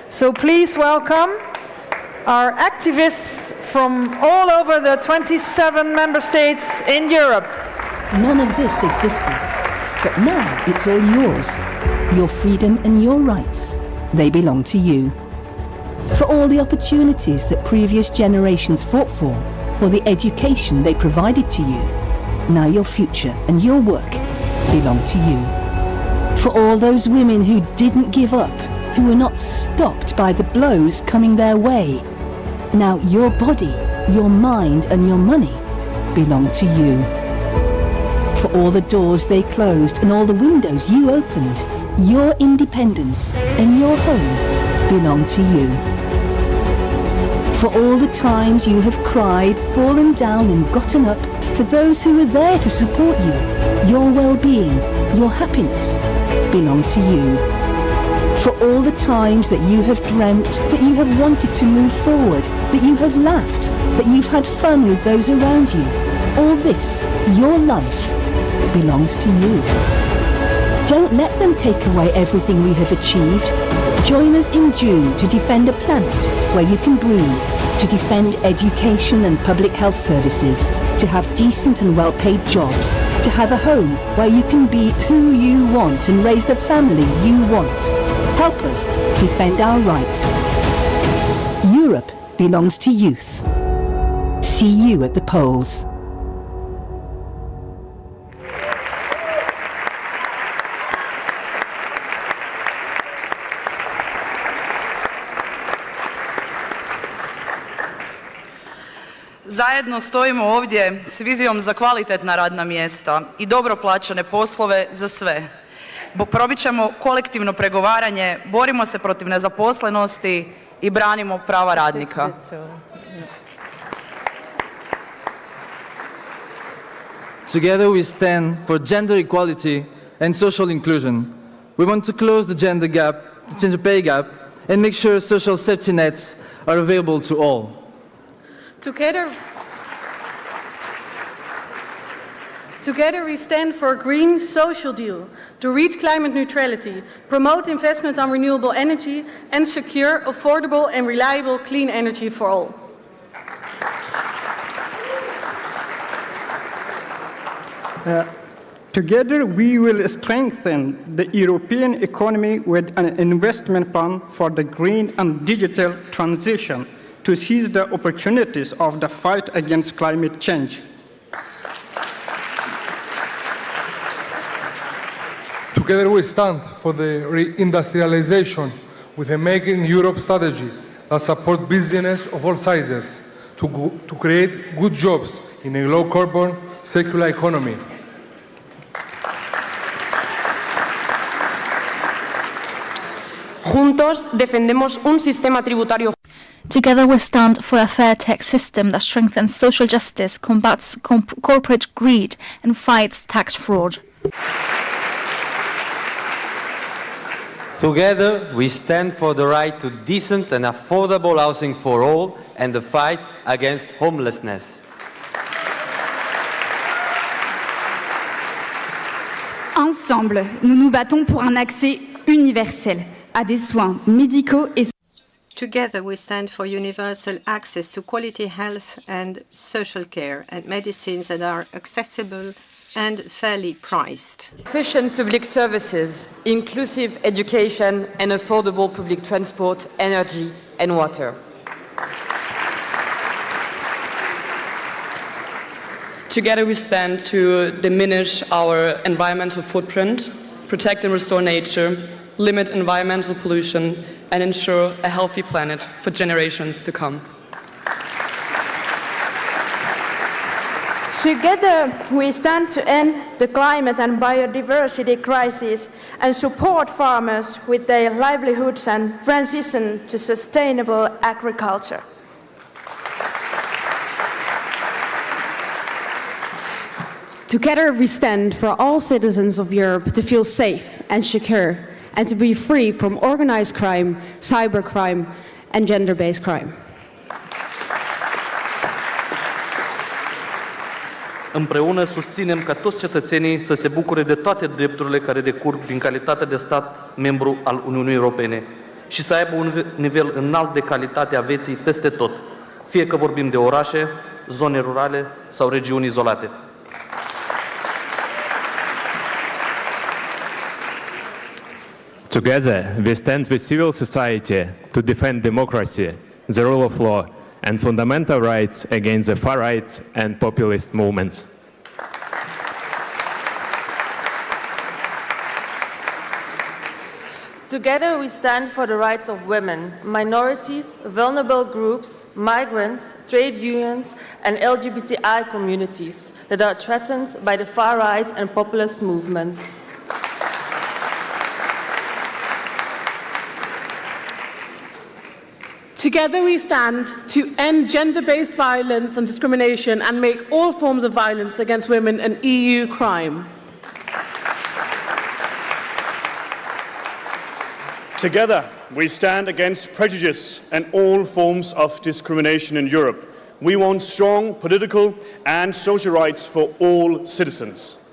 So please welcome our activists from all over the 27 member states in Europe. None of this existed, but now it's all yours. Your freedom and your rights, they belong to you. For all the opportunities that previous generations fought for, or the education they provided to you, now your future and your work belong to you. For all those women who didn't give up, who were not stopped by the blows coming their way, now your body, your mind and your money belong to you. For all the doors they closed and all the windows you opened, your independence and your home belong to you. For all the times you have cried, fallen down and gotten up, for those who were there to support you, your well-being, your happiness belong to you. For all the times that you have dreamt, that you have wanted to move forward, that you have laughed, that you've had fun with those around you, all this, your life, belongs to you. Don't let them take away everything we have achieved. Join us in June to defend a planet where you can breathe, to defend education and public health services, to have decent and well-paid jobs, to have a home where you can be who you want and raise the family you want. Help us defend our rights. Europe belongs to youth. See you at the polls. Zajedno stojimo ovdje s vizijom za kvalitetna radna mjesta i dobro plaćene poslove za sve. Promičemo kolektivno pregovaranje, borimo se protiv nezaposlenosti i branimo prava radnika. Together we stand for gender equality and social inclusion. We want to close the gender gap, the gender pay gap, and make sure social safety nets are available to all. Together we stand for a green social deal to reach climate neutrality, promote investment on renewable energy and secure affordable and reliable clean energy for all. Together we will strengthen the European economy with an investment plan for the green and digital transition to seize the opportunities of the fight against climate change. Together we stand for the reindustrialization with a Make in Europe strategy that supports business of all sizes to create good jobs in a low-carbon, circular economy. Juntos defendemos un sistema tributario. Together we stand for a fair tax system that strengthens social justice, combats corporate greed and fights tax fraud. Together we stand for the right to decent and affordable housing for all and the fight against homelessness. Ensemble, nous nous battons pour un accès universel à des soins médicaux et Together we stand for universal access to quality health and social care and medicines that are accessible and fairly priced. Efficient public services, inclusive education and affordable public transport, energy and water. Together we stand to diminish our environmental footprint, protect and restore nature, limit environmental pollution, and ensure a healthy planet for generations to come. Together, we stand to end the climate and biodiversity crisis and support farmers with their livelihoods and transition to sustainable agriculture. Together, we stand for all citizens of Europe to feel safe and secure and to be free from organized crime, cybercrime, and gender-based crime. Împreună susținem ca toți cetățenii să se bucure de toate drepturile care decurg din calitate de stat membru al Uniunii Europene și să aibă un nivel înalt de calitate a vieții peste tot, fie că vorbim de orașe, zone rurale sau regiuni izolate. Together, we stand with civil society to defend democracy, the rule of law, and fundamental rights against the far-right and populist movements. Together we stand for the rights of women, minorities, vulnerable groups, migrants, trade unions, and LGBTI communities that are threatened by the far-right and populist movements. Together we stand to end gender-based violence and discrimination and make all forms of violence against women an EU crime. Together we stand against prejudice and all forms of discrimination in Europe. We want strong political and social rights for all citizens.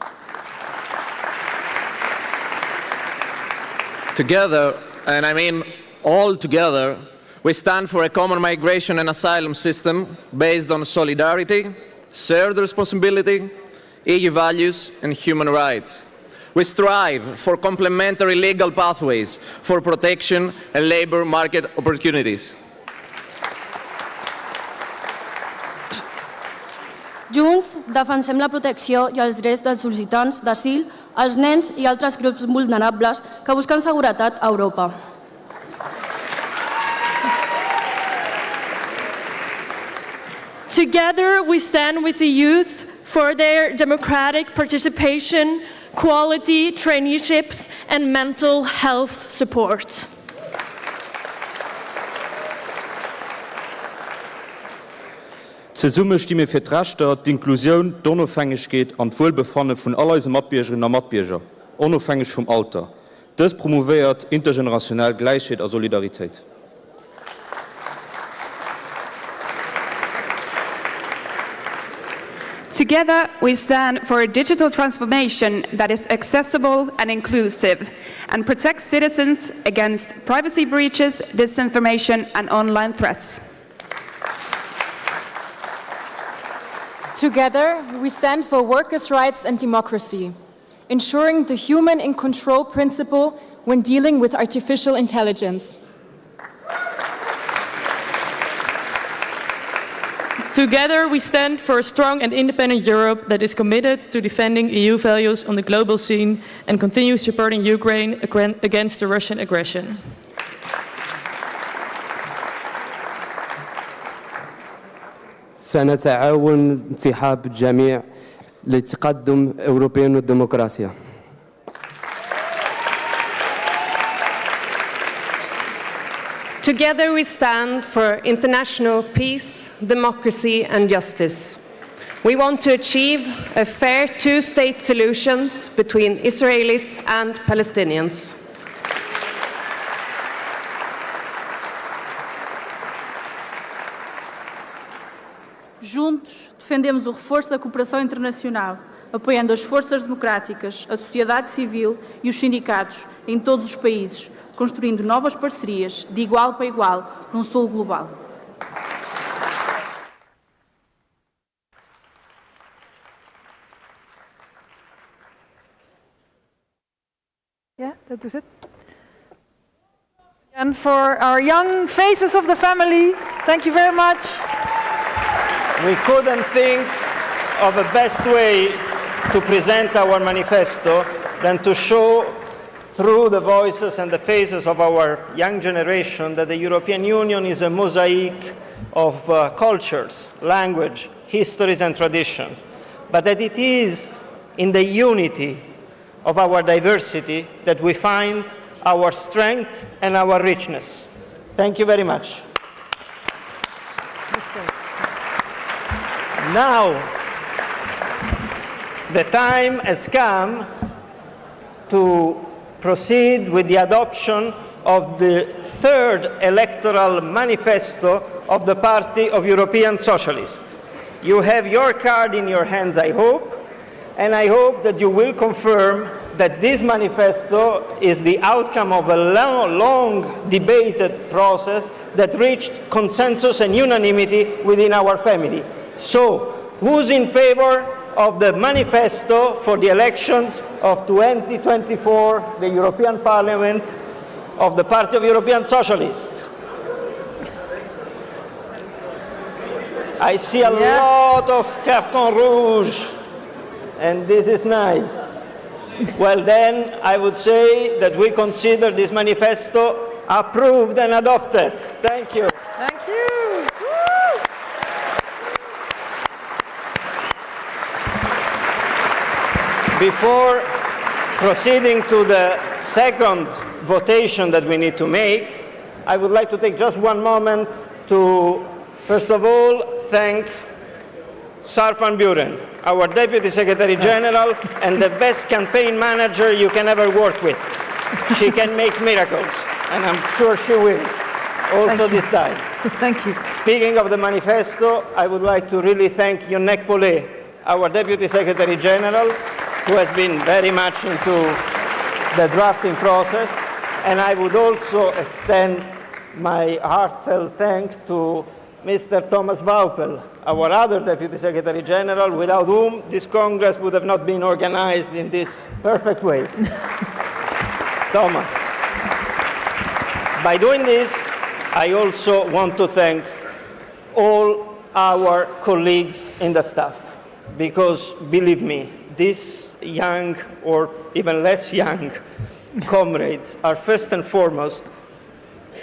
Together, and I mean all together, we stand for a common migration and asylum system based on solidarity, shared responsibility, EU values, and human rights. We strive for complementary legal pathways for protection and labor market opportunities. Junts defensem la protecció i els drets dels sol·licitants d'asil, els nens i altres grups vulnerables que busquen seguretat a Europa. Together, we stand with the youth for their democratic participation, quality traineeships, and mental health support. Ze Summe stimme fir d'Rechter, d'Inklusion, d'Onofhängigkeit an d'Wohlbefanne vun all unsere Matbiergerinnen und Matbierger, unabhängig vom Alter. Das promoviert intergenerationell Gleichheit und Solidarität. Together, we stand for a digital transformation that is accessible and inclusive and protects citizens against privacy breaches, disinformation, and online threats. Together, we stand for workers' rights and democracy, ensuring the human in control principle when dealing with artificial intelligence. Together, we stand for a strong and independent Europe that is committed to defending EU values on the global scene and continues supporting Ukraine against the Russian aggression. سنتعاون انسحاب الجميع لتقدم أوروبيا والديمقراطية. Together we stand for international peace, democracy and justice. We want to achieve a fair two-state solution between Israelis and Palestinians. Juntos, defendemos o reforço da cooperação internacional, apoiando as forças democráticas, a sociedade civil e os sindicatos em todos os países, construindo novas parcerias de igual para igual num sul global. Yeah, that was it. And for our young faces of the family, thank you very much. We couldn't think of a best way to present our manifesto than to show through the voices and the faces of our young generation that the European Union is a mosaic of cultures, language, histories and tradition, but that it is in the unity of our diversity that we find our strength and our richness. Thank you very much. Now, the time has come to proceed with the adoption of the third electoral manifesto of the Party of European Socialists. You have your card in your hands, I hope, and I hope that you will confirm that this manifesto is the outcome of a long debated process that reached consensus and unanimity within our family. So, who's in favor of the manifesto for the elections of 2024, the European Parliament of the Party of European Socialists? I see a lot of carton rouge, and this is nice. Well then, I would say that we consider this manifesto approved and adopted. Thank you. Thank you. Woo! Before proceeding to the second votation that we need to make, I would like to take just one moment to, first of all, thank Sar van Buren, our Deputy Secretary General and the best campaign manager you can ever work with. She can make miracles, and I'm sure she will, also this time. Thank you. Speaking of the manifesto, I would like to really thank Yonnek Pollet, our Deputy Secretary General, who has been very much into the drafting process, and I would also extend my heartfelt thanks to Mr. Thomas Vaupel, our other Deputy Secretary General, without whom this Congress would have not been organized in this perfect way. Thomas. By doing this, I also want to thank all our colleagues in the staff, because believe me, these young or even less young comrades are first and foremost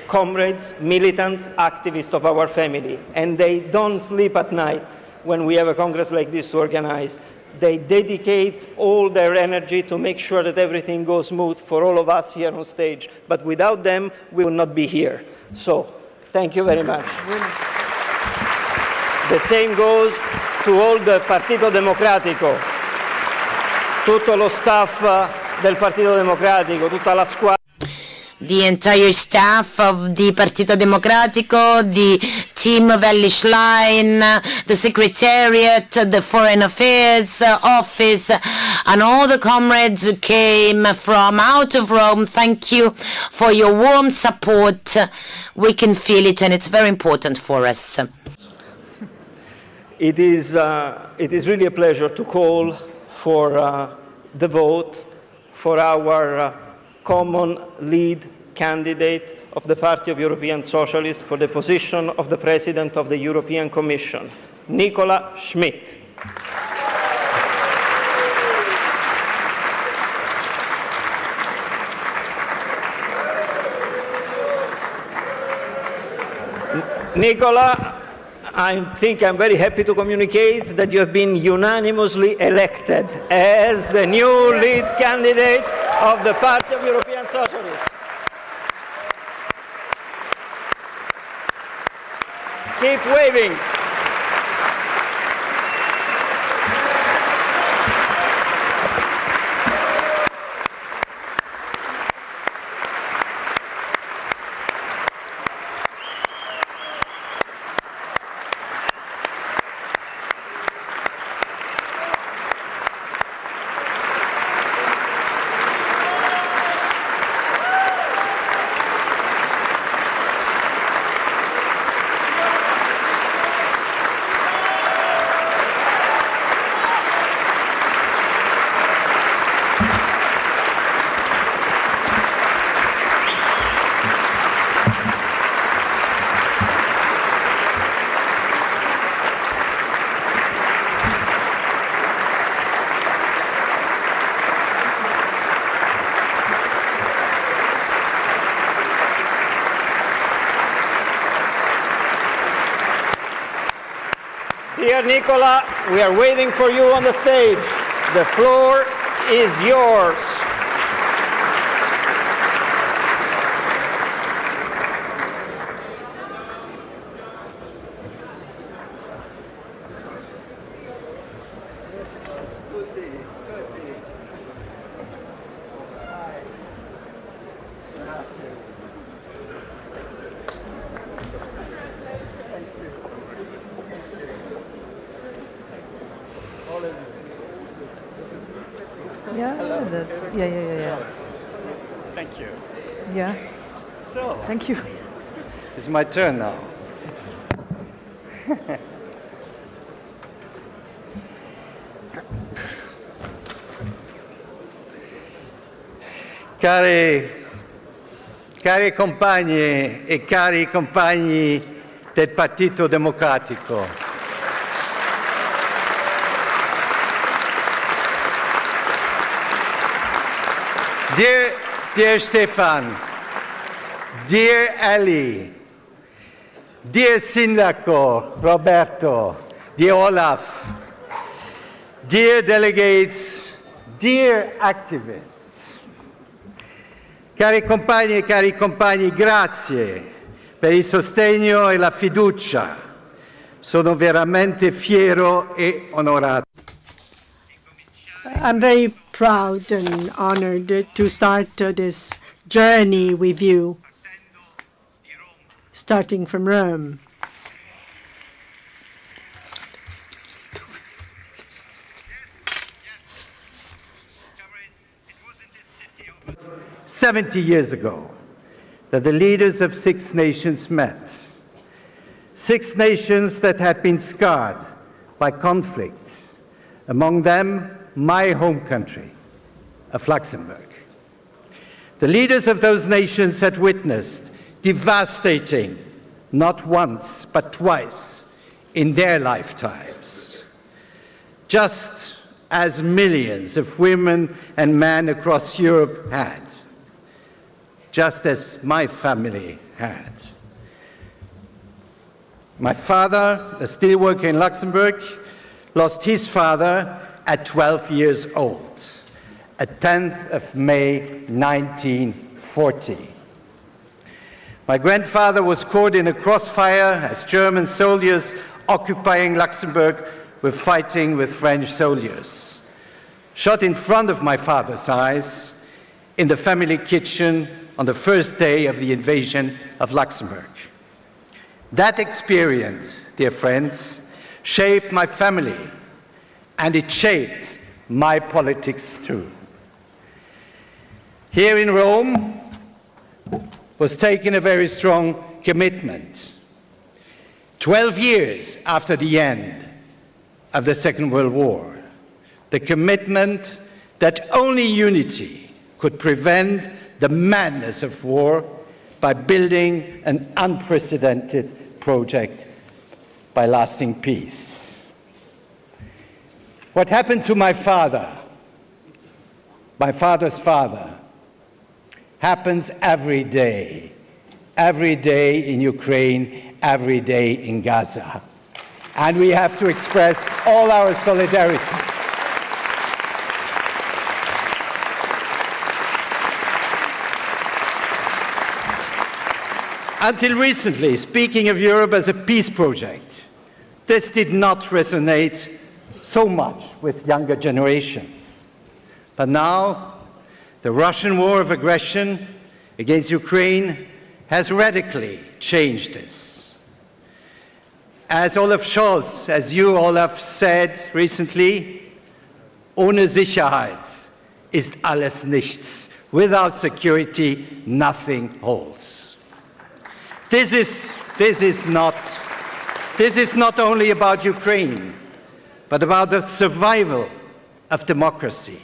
comrades, militant activists of our family, and they don't sleep at night when we have a Congress like this to organize. They dedicate all their energy to make sure that everything goes smooth for all of us here on stage, but without them, we will not be here. So, thank you very much. The same goes to all the Partito Democratico, tutto lo staff del Partito Democratico, tutta la squadra. The entire staff of the Partito Democratico, the team of Elli Schlein, the Secretariat, the Foreign Affairs Office, and all the comrades who came from out of Rome. Thank you for your warm support. We can feel it, and it's very important for us. It is really a pleasure to call for the vote for our common lead candidate of the Party of European Socialists for the position of the President of the European Commission, Nicola Schmidt. Nicola, I think I'm very happy to communicate that you have been unanimously elected as the new lead candidate of the Party of European Socialists. keep waving. Dear Nicola, we are waiting for you on the stage. The floor is yours. Yeah. Thank you. Yeah. So, Thank you. it's my turn now. Cari compagni e cari compagni del Partito Democratico, dear Stefan, dear Ali, dear Sindaco Roberto, dear Olaf, dear delegates, dear activists, cari compagni e cari compagni, grazie per il sostegno e la fiducia. Sono veramente fiero e onorato. I'm very proud and honored to start this journey with you, starting from Rome. It was 70 years ago that the leaders of 6 nations met. 6 nations that had been scarred by conflict, among them my home country of Luxembourg. The leaders of those nations had witnessed devastating, not once, but twice in their lifetimes, just as millions of women and men across Europe had, just as my family had. My father, a steelworker in Luxembourg, lost his father at 12 years old, a 10th of May 1940. My grandfather was caught in a crossfire as German soldiers occupying Luxembourg were fighting with French soldiers. Shot in front of my father's eyes in the family kitchen on the first day of the invasion of Luxembourg. That experience, dear friends, shaped my family, and it shaped my politics too. Here in Rome was taken a very strong commitment. 12 years after the end of the Second World War, the commitment that only unity could prevent the madness of war by building an unprecedented project by lasting peace. What happened to my father's father, happens every day in Ukraine, every day in Gaza. And we have to express all our solidarity. Until recently, speaking of Europe as a peace project, this did not resonate so much with younger generations. But now, the Russian war of aggression against Ukraine has radically changed this. As Olaf Scholz, as you, Olaf, said recently, ohne Sicherheit ist alles nichts. Without security, nothing holds. This is not only about Ukraine, but about the survival of democracy.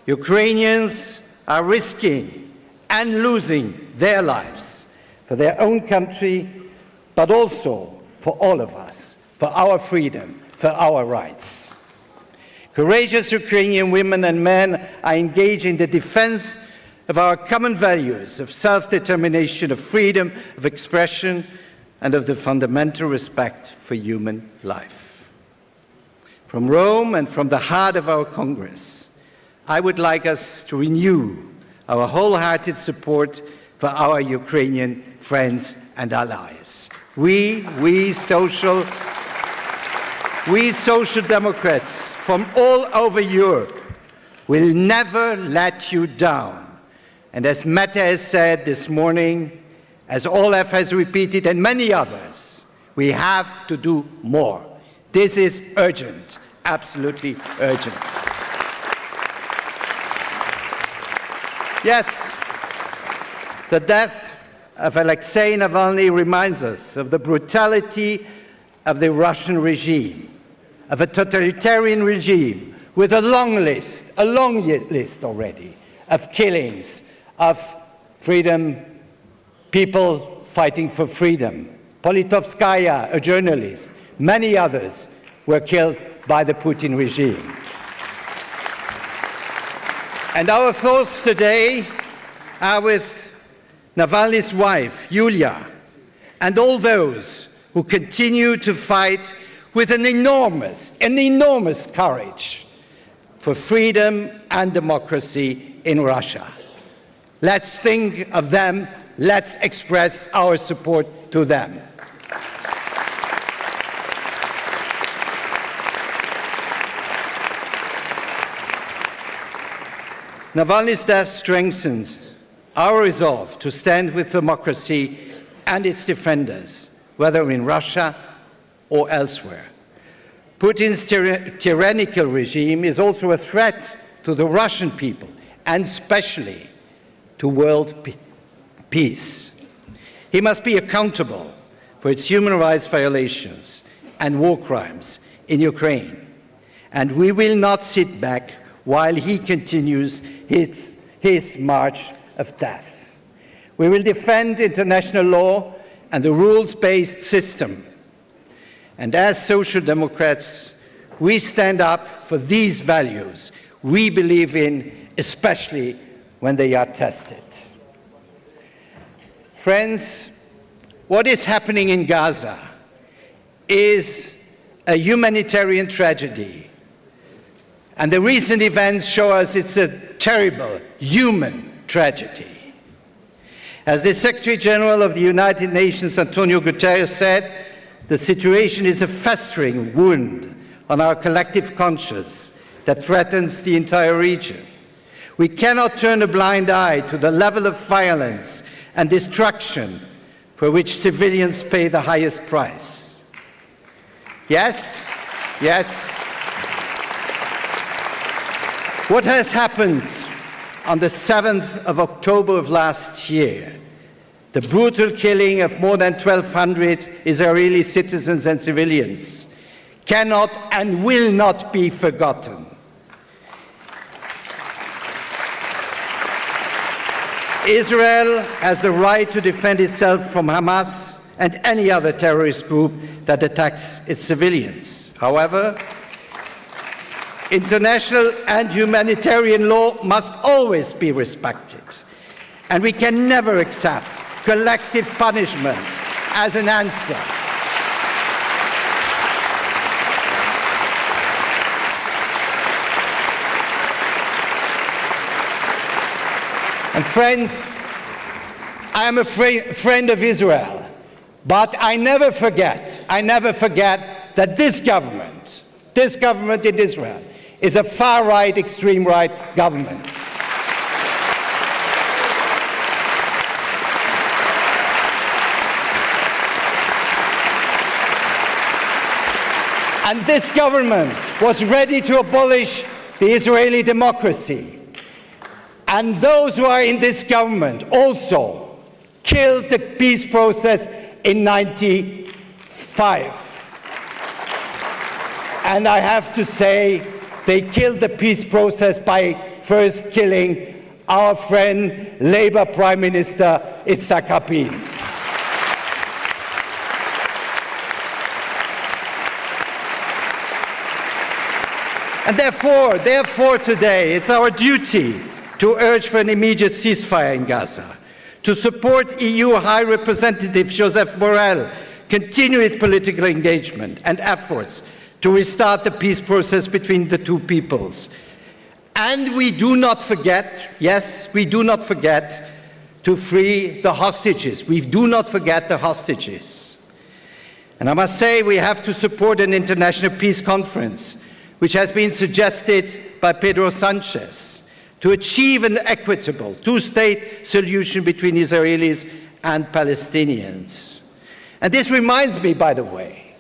Ukrainians are risking and losing their lives for their own country, but also for all of us, for our freedom, for our rights. Courageous Ukrainian women and men are engaged in the defense of our common values of self-determination, of freedom of expression, and of the fundamental respect for human life. From Rome and from the heart of our Congress, I would like us to renew our wholehearted support for our Ukrainian friends and allies. We social democrats from all over Europe will never let you down. And as Mette has said this morning, as Olaf has repeated and many others, we have to do more. This is urgent, absolutely urgent. Yes, the death of Alexei Navalny reminds us of the brutality of the Russian regime, of a totalitarian regime with a long list already of killings, of freedom, people fighting for freedom. Politkovskaya, a journalist, many others were killed by the Putin regime. And our thoughts today are with Navalny's wife, Yulia, and all those who continue to fight with an enormous courage for freedom and democracy in Russia. Let's think of them. Let's express our support to them. Navalny's death strengthens our resolve to stand with democracy and its defenders, whether in Russia or elsewhere. Putin's tyrannical regime is also a threat to the Russian people, and especially to world peace. He must be accountable for its human rights violations and war crimes in Ukraine. And we will not sit back while he continues his march of death. We will defend international law and the rules-based system. And as Social Democrats, we stand up for these values we believe in, especially when they are tested. Friends, what is happening in Gaza is a humanitarian tragedy. And the recent events show us it's a terrible human tragedy. As the Secretary General of the United Nations, Antonio Guterres, said, the situation is a festering wound on our collective conscience that threatens the entire region. We cannot turn a blind eye to the level of violence and destruction for which civilians pay the highest price. Yes. What has happened on the 7th of October of last year, the brutal killing of more than 1,200 Israeli citizens and civilians, cannot and will not be forgotten. Israel has the right to defend itself from Hamas and any other terrorist group that attacks its civilians. However, international and humanitarian law must always be respected, and we can never accept collective punishment as an answer. And friends, I am a friend of Israel, but I never forget that this government in Israel is a far-right, extreme-right government. And this government was ready to abolish the Israeli democracy. And those who are in this government also killed the peace process in 1995. And I have to say, they killed the peace process by first killing our friend, Labour Prime Minister Yitzhak Rabin. And therefore today, it's our duty to urge for an immediate ceasefire in Gaza, to support EU High Representative Joseph Borrell, continue its political engagement and efforts to restart the peace process between the two peoples. And we do not forget, yes, we do not forget to free the hostages. We do not forget the hostages. And I must say we have to support an international peace conference, which has been suggested by Pedro Sanchez, to achieve an equitable two-state solution between Israelis and Palestinians. And this reminds me, by the way,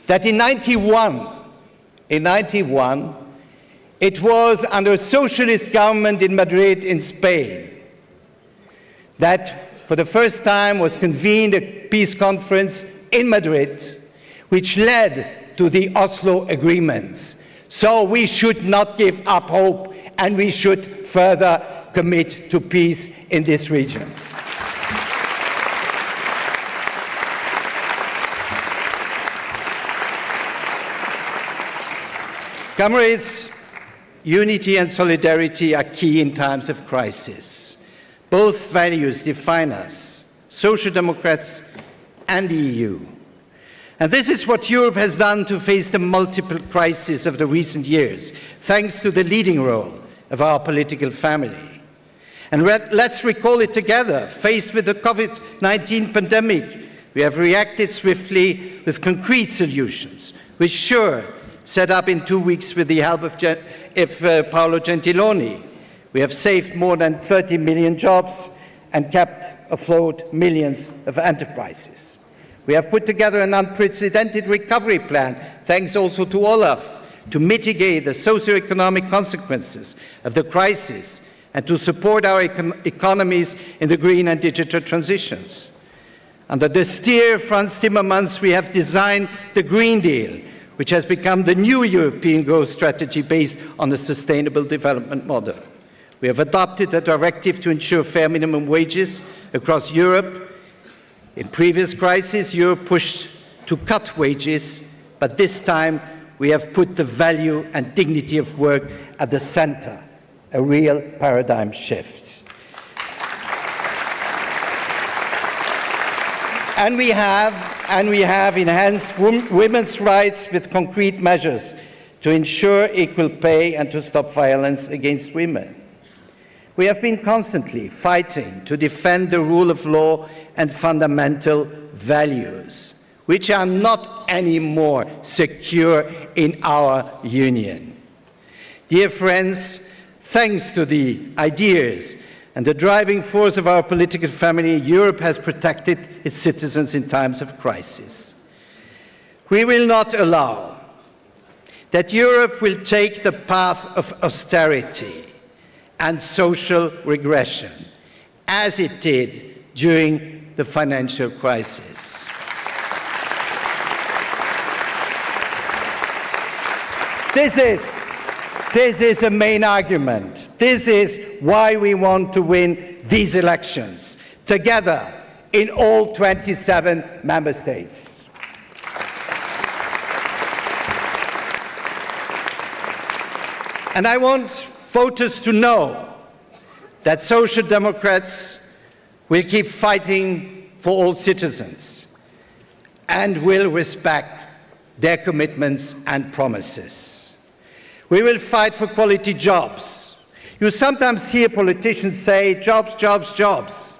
that in 1991, it was under a socialist government in Madrid in Spain that for the first time was convened a peace conference in Madrid, which led to the Oslo agreements. So we should not give up hope, and we should further commit to peace in this region. Comrades, unity and solidarity are key in times of crisis. Both values define us, Social Democrats and the EU. And this is what Europe has done to face the multiple crises of the recent years, thanks to the leading role of our political family. And let's recall it together. Faced with the COVID-19 pandemic, we have reacted swiftly with concrete solutions, which sure set up in 2 weeks with the help of Paolo Gentiloni. We have saved more than 30 million jobs and kept afloat millions of enterprises. We have put together an unprecedented recovery plan, thanks also to Olaf, to mitigate the socio-economic consequences of the crisis and to support our economies in the green and digital transitions. Under the steer of Franz Timmermans, we have designed the Green Deal, which has become the new European growth strategy based on a sustainable development model. We have adopted a directive to ensure fair minimum wages across Europe. In previous crises, Europe pushed to cut wages, but this time we have put the value and dignity of work at the center, a real paradigm shift. And we have enhanced women's rights with concrete measures to ensure equal pay and to stop violence against women. We have been constantly fighting to defend the rule of law and fundamental values, which are not anymore secure in our union. Dear friends, thanks to the ideas and the driving force of our political family, Europe has protected its citizens in times of crisis. We will not allow that Europe will take the path of austerity and social regression, as it did during the financial crisis. This is a main argument. This is why we want to win these elections, together in all 27 member states. And I want voters to know that Social Democrats will keep fighting for all citizens and will respect their commitments and promises. We will fight for quality jobs. You sometimes hear politicians say, jobs, jobs, jobs.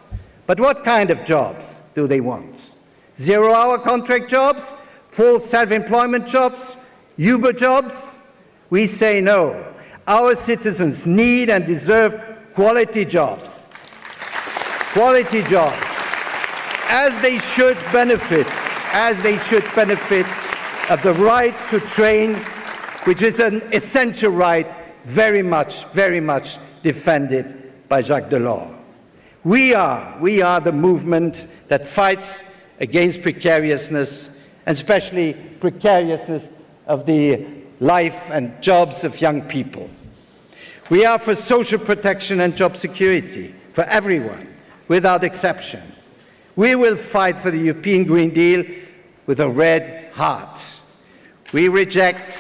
But what kind of jobs do they want? Zero-hour contract jobs? Full self-employment jobs? Uber jobs? We say no. Our citizens need and deserve quality jobs. Quality jobs. As they should benefit of the right to train, which is an essential right very much defended by Jacques Delors. We are the movement that fights against precariousness, and especially precariousness of the life and jobs of young people. We are for social protection and job security for everyone, without exception. We will fight for the European Green Deal with a red heart. We reject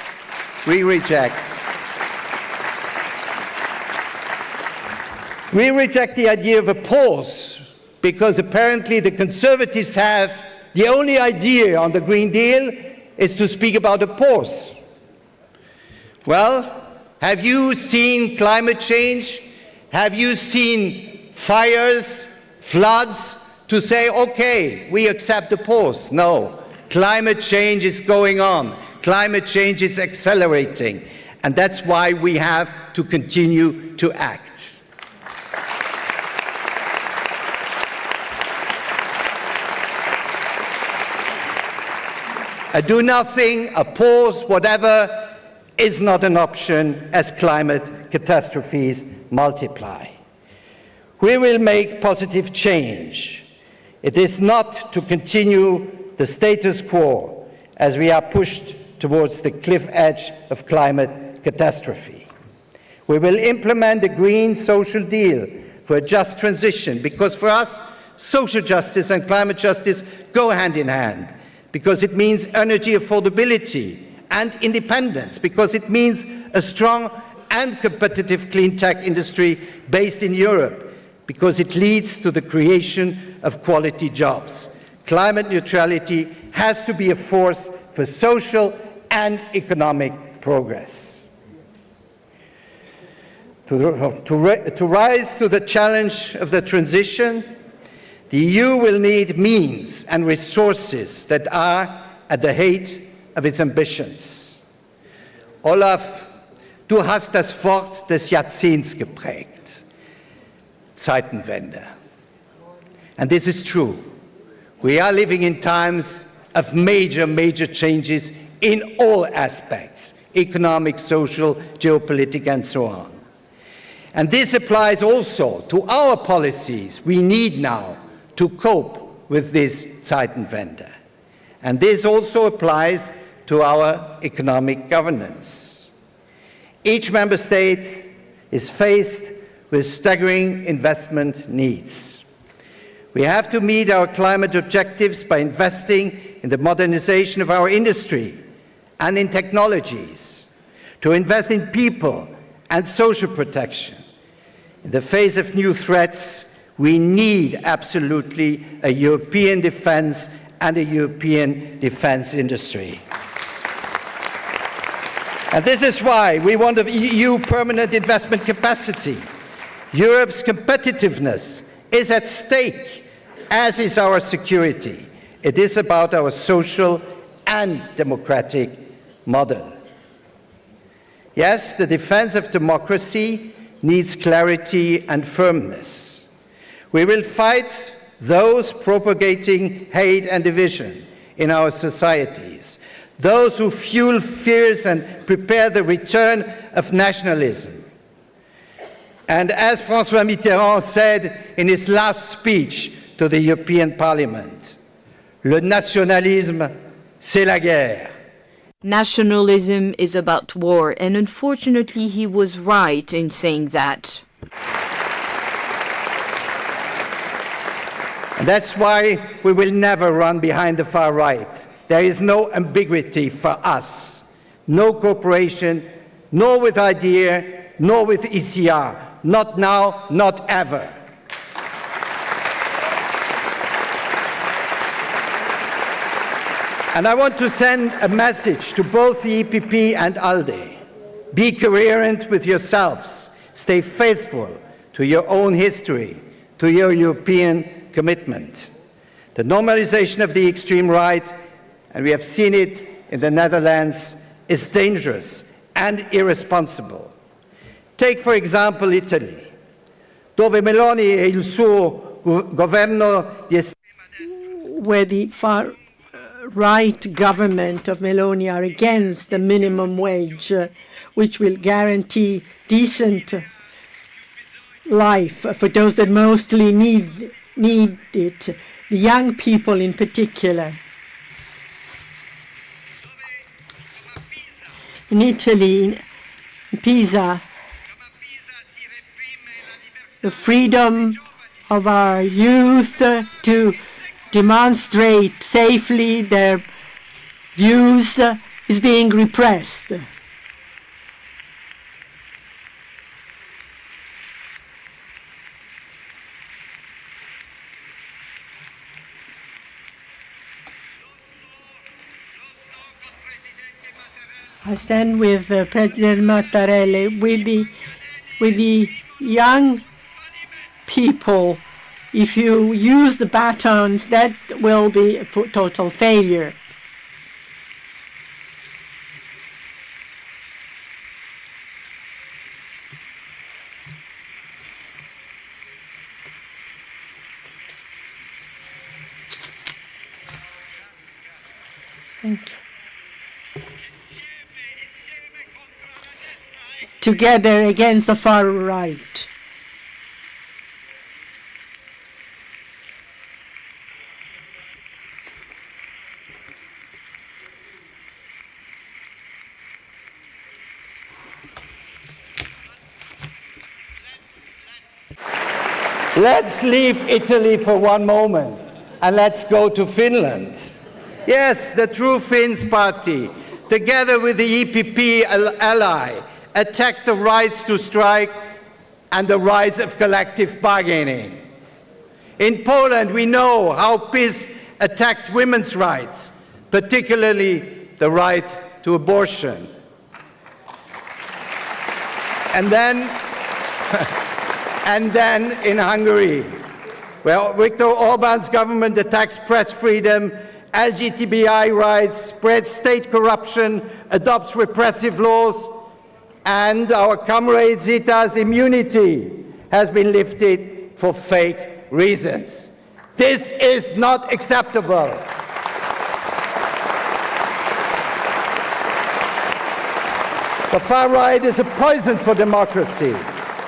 the idea of a pause, because apparently the Conservatives have the only idea on the Green Deal is to speak about a pause. Well, have you seen climate change? Have you seen fires, floods, to say, okay, we accept the pause? No, climate change is going on. Climate change is accelerating, and that's why we have to continue to act. A do nothing, a pause, whatever, is not an option as climate catastrophes multiply. We will make positive change. It is not to continue the status quo as we are pushed towards the cliff edge of climate catastrophe. We will implement the Green Social Deal for a just transition, because for us, social justice and climate justice go hand in hand, because it means energy affordability and independence, because it means a strong and competitive clean tech industry based in Europe, because it leads to the creation of quality jobs. Climate neutrality has to be a force for social and economic progress. To rise to the challenge of the transition, the EU will need means and resources that are at the height of its ambitions. Olaf, du hast das Wort des Jahrzehnts geprägt. Zeitenwende. And this is true. We are living in times of major changes in all aspects, economic, social, geopolitical, and so on. And this applies also to our policies we need now to cope with this Zeitenwende. And this also applies to our economic governance. Each member state is faced with staggering investment needs. We have to meet our climate objectives by investing in the modernization of our industry and in technologies, to invest in people and social protection. In the face of new threats, we need absolutely a European defense and a European defense industry. And this is why we want an EU permanent investment capacity. Europe's competitiveness is at stake, as is our security. It is about our social and democratic model. Yes, the defense of democracy needs clarity and firmness. We will fight those propagating hate and division in our societies, those who fuel fears and prepare the return of nationalism. And as François Mitterrand said in his last speech to the European Parliament, le nationalisme, c'est la guerre. Nationalism is about war, and unfortunately he was right in saying that. And that's why we will never run behind the far right. There is no ambiguity for us. No cooperation, nor with IDEA, nor with ECR. Not now, not ever. And I want to send a message to both the EPP and ALDE. Be coherent with yourselves. Stay faithful to your own history, to your European commitment. The normalization of the extreme right, and we have seen it in the Netherlands, is dangerous and irresponsible. Take, for example, Italy, dove Meloni e il suo governo di where the far-right government of Meloni are against the minimum wage, which will guarantee decent life for those that mostly need it, the young people in particular. In Italy, in Pisa, the freedom of our youth to demonstrate safely their views is being repressed. I stand with President Mattarella, with the young people. If you use the batons, that will be a total failure. Thank you. Together against the far right. Let's leave Italy for one moment and let's go to Finland. Yes, the True Finns party, together with the EPP ally, attacked the rights to strike and the rights of collective bargaining. In Poland, we know how PES attacked women's rights, particularly the right to abortion. And then in Hungary, where Viktor Orban's government attacks press freedom, LGBTI rights, spreads state corruption, adopts repressive laws, and our comrade Zita's immunity has been lifted for fake reasons. This is not acceptable. The far right is a poison for democracy.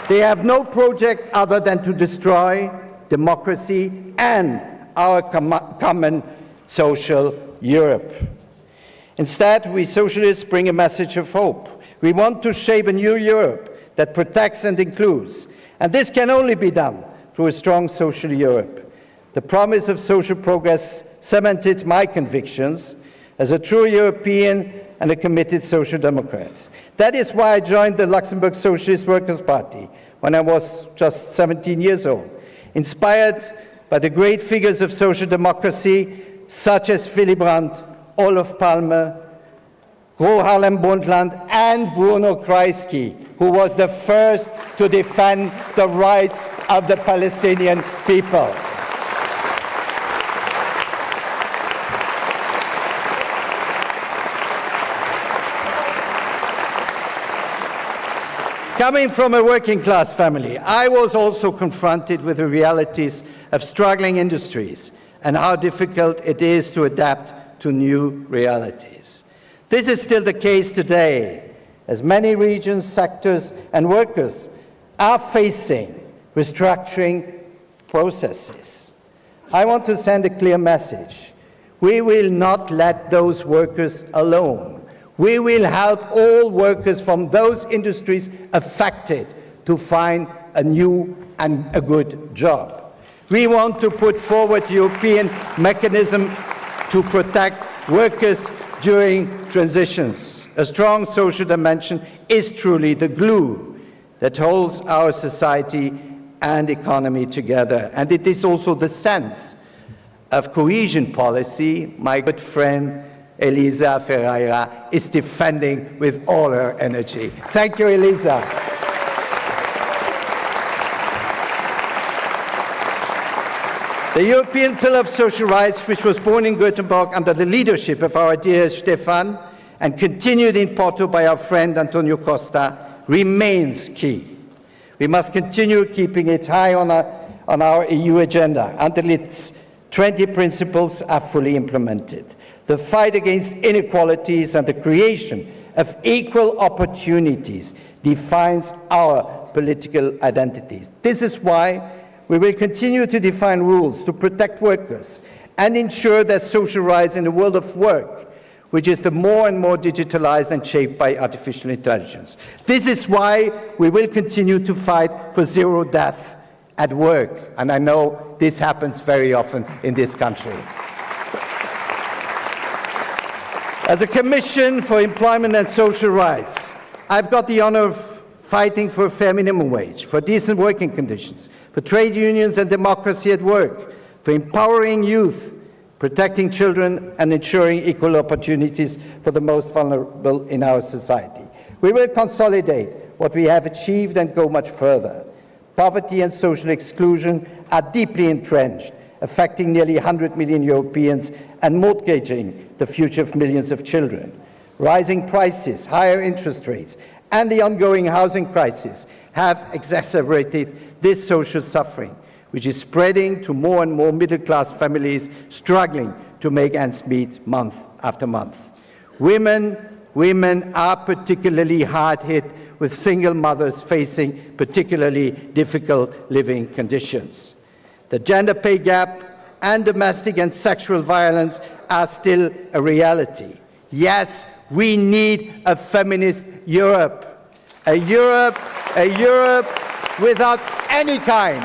They have no project other than to destroy democracy and our common social Europe. Instead, we socialists bring a message of hope. We want to shape a new Europe that protects and includes. And this can only be done through a strong social Europe. The promise of social progress cemented my convictions as a true European and a committed social democrat. That is why I joined the Luxembourg Socialist Workers' Party when I was just 17 years old, inspired by the great figures of social democracy such as Willy Brandt, Olof Palme, Gro Harlem Brundtland, and Bruno Kreisky, who was the first to defend the rights of the Palestinian people. Coming from a working-class family, I was also confronted with the realities of struggling industries and how difficult it is to adapt to new realities. This is still the case today, as many regions, sectors, and workers are facing restructuring processes. I want to send a clear message. We will not let those workers alone. We will help all workers from those industries affected to find a new and a good job. We want to put forward the European mechanism to protect workers during transitions. A strong social dimension is truly the glue that holds our society and economy together. And it is also the sense of cohesion policy my good friend Elisa Ferreira is defending with all her energy. Thank you, Elisa. The European Pillar of Social Rights, which was born in Gothenburg under the leadership of our dear Stefan and continued in Porto by our friend Antonio Costa, remains key. We must continue keeping it high on our EU agenda until its 20 principles are fully implemented. The fight against inequalities and the creation of equal opportunities defines our political identities. This is why we will continue to define rules to protect workers and ensure their social rights in the world of work, which is the more and more digitalized and shaped by artificial intelligence. This is why we will continue to fight for zero death at work, and I know this happens very often in this country. As a Commission for Employment and Social Rights, I've got the honor of fighting for a fair minimum wage, for decent working conditions, for trade unions and democracy at work, for empowering youth, protecting children and ensuring equal opportunities for the most vulnerable in our society. We will consolidate what we have achieved and go much further. Poverty and social exclusion are deeply entrenched, affecting nearly 100 million Europeans and mortgaging the future of millions of children. Rising prices, higher interest rates, and the ongoing housing crisis have exacerbated this social suffering, which is spreading to more and more middle-class families struggling to make ends meet month after month. Women are particularly hard hit, with single mothers facing particularly difficult living conditions. The gender pay gap and domestic and sexual violence are still a reality. Yes, we need a feminist Europe, a Europe without any kind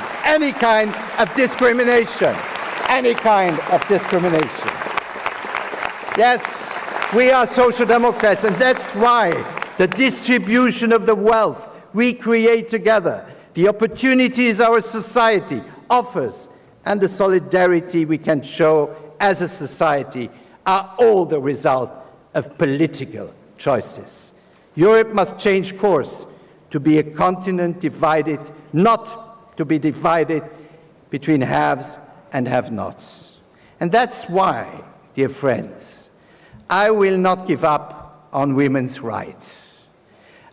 of discrimination, Yes, we are social democrats, and that's why the distribution of the wealth we create together, the opportunities our society offers, and the solidarity we can show as a society are all the result of political choices. Europe must change course to be a continent divided, not to be divided between haves and have-nots. And that's why, dear friends, I will not give up on women's rights.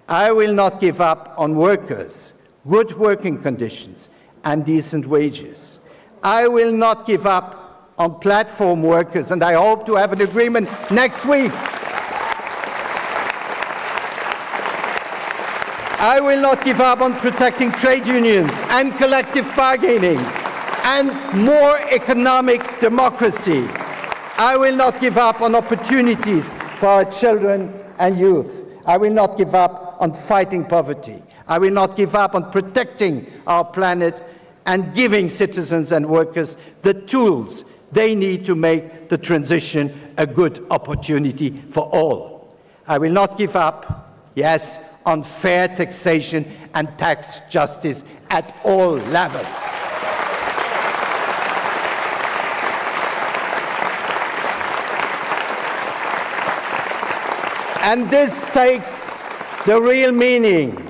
I will not give up on workers, good working conditions, and decent wages. I will not give up on platform workers, and I hope to have an agreement next week. I will not give up on protecting trade unions and collective bargaining and more economic democracy. I will not give up on opportunities for our children and youth. I will not give up on fighting poverty. I will not give up on protecting our planet and giving citizens and workers the tools they need to make the transition a good opportunity for all. I will not give up, yes, on fair taxation and tax justice at all levels. And this takes the real meaning,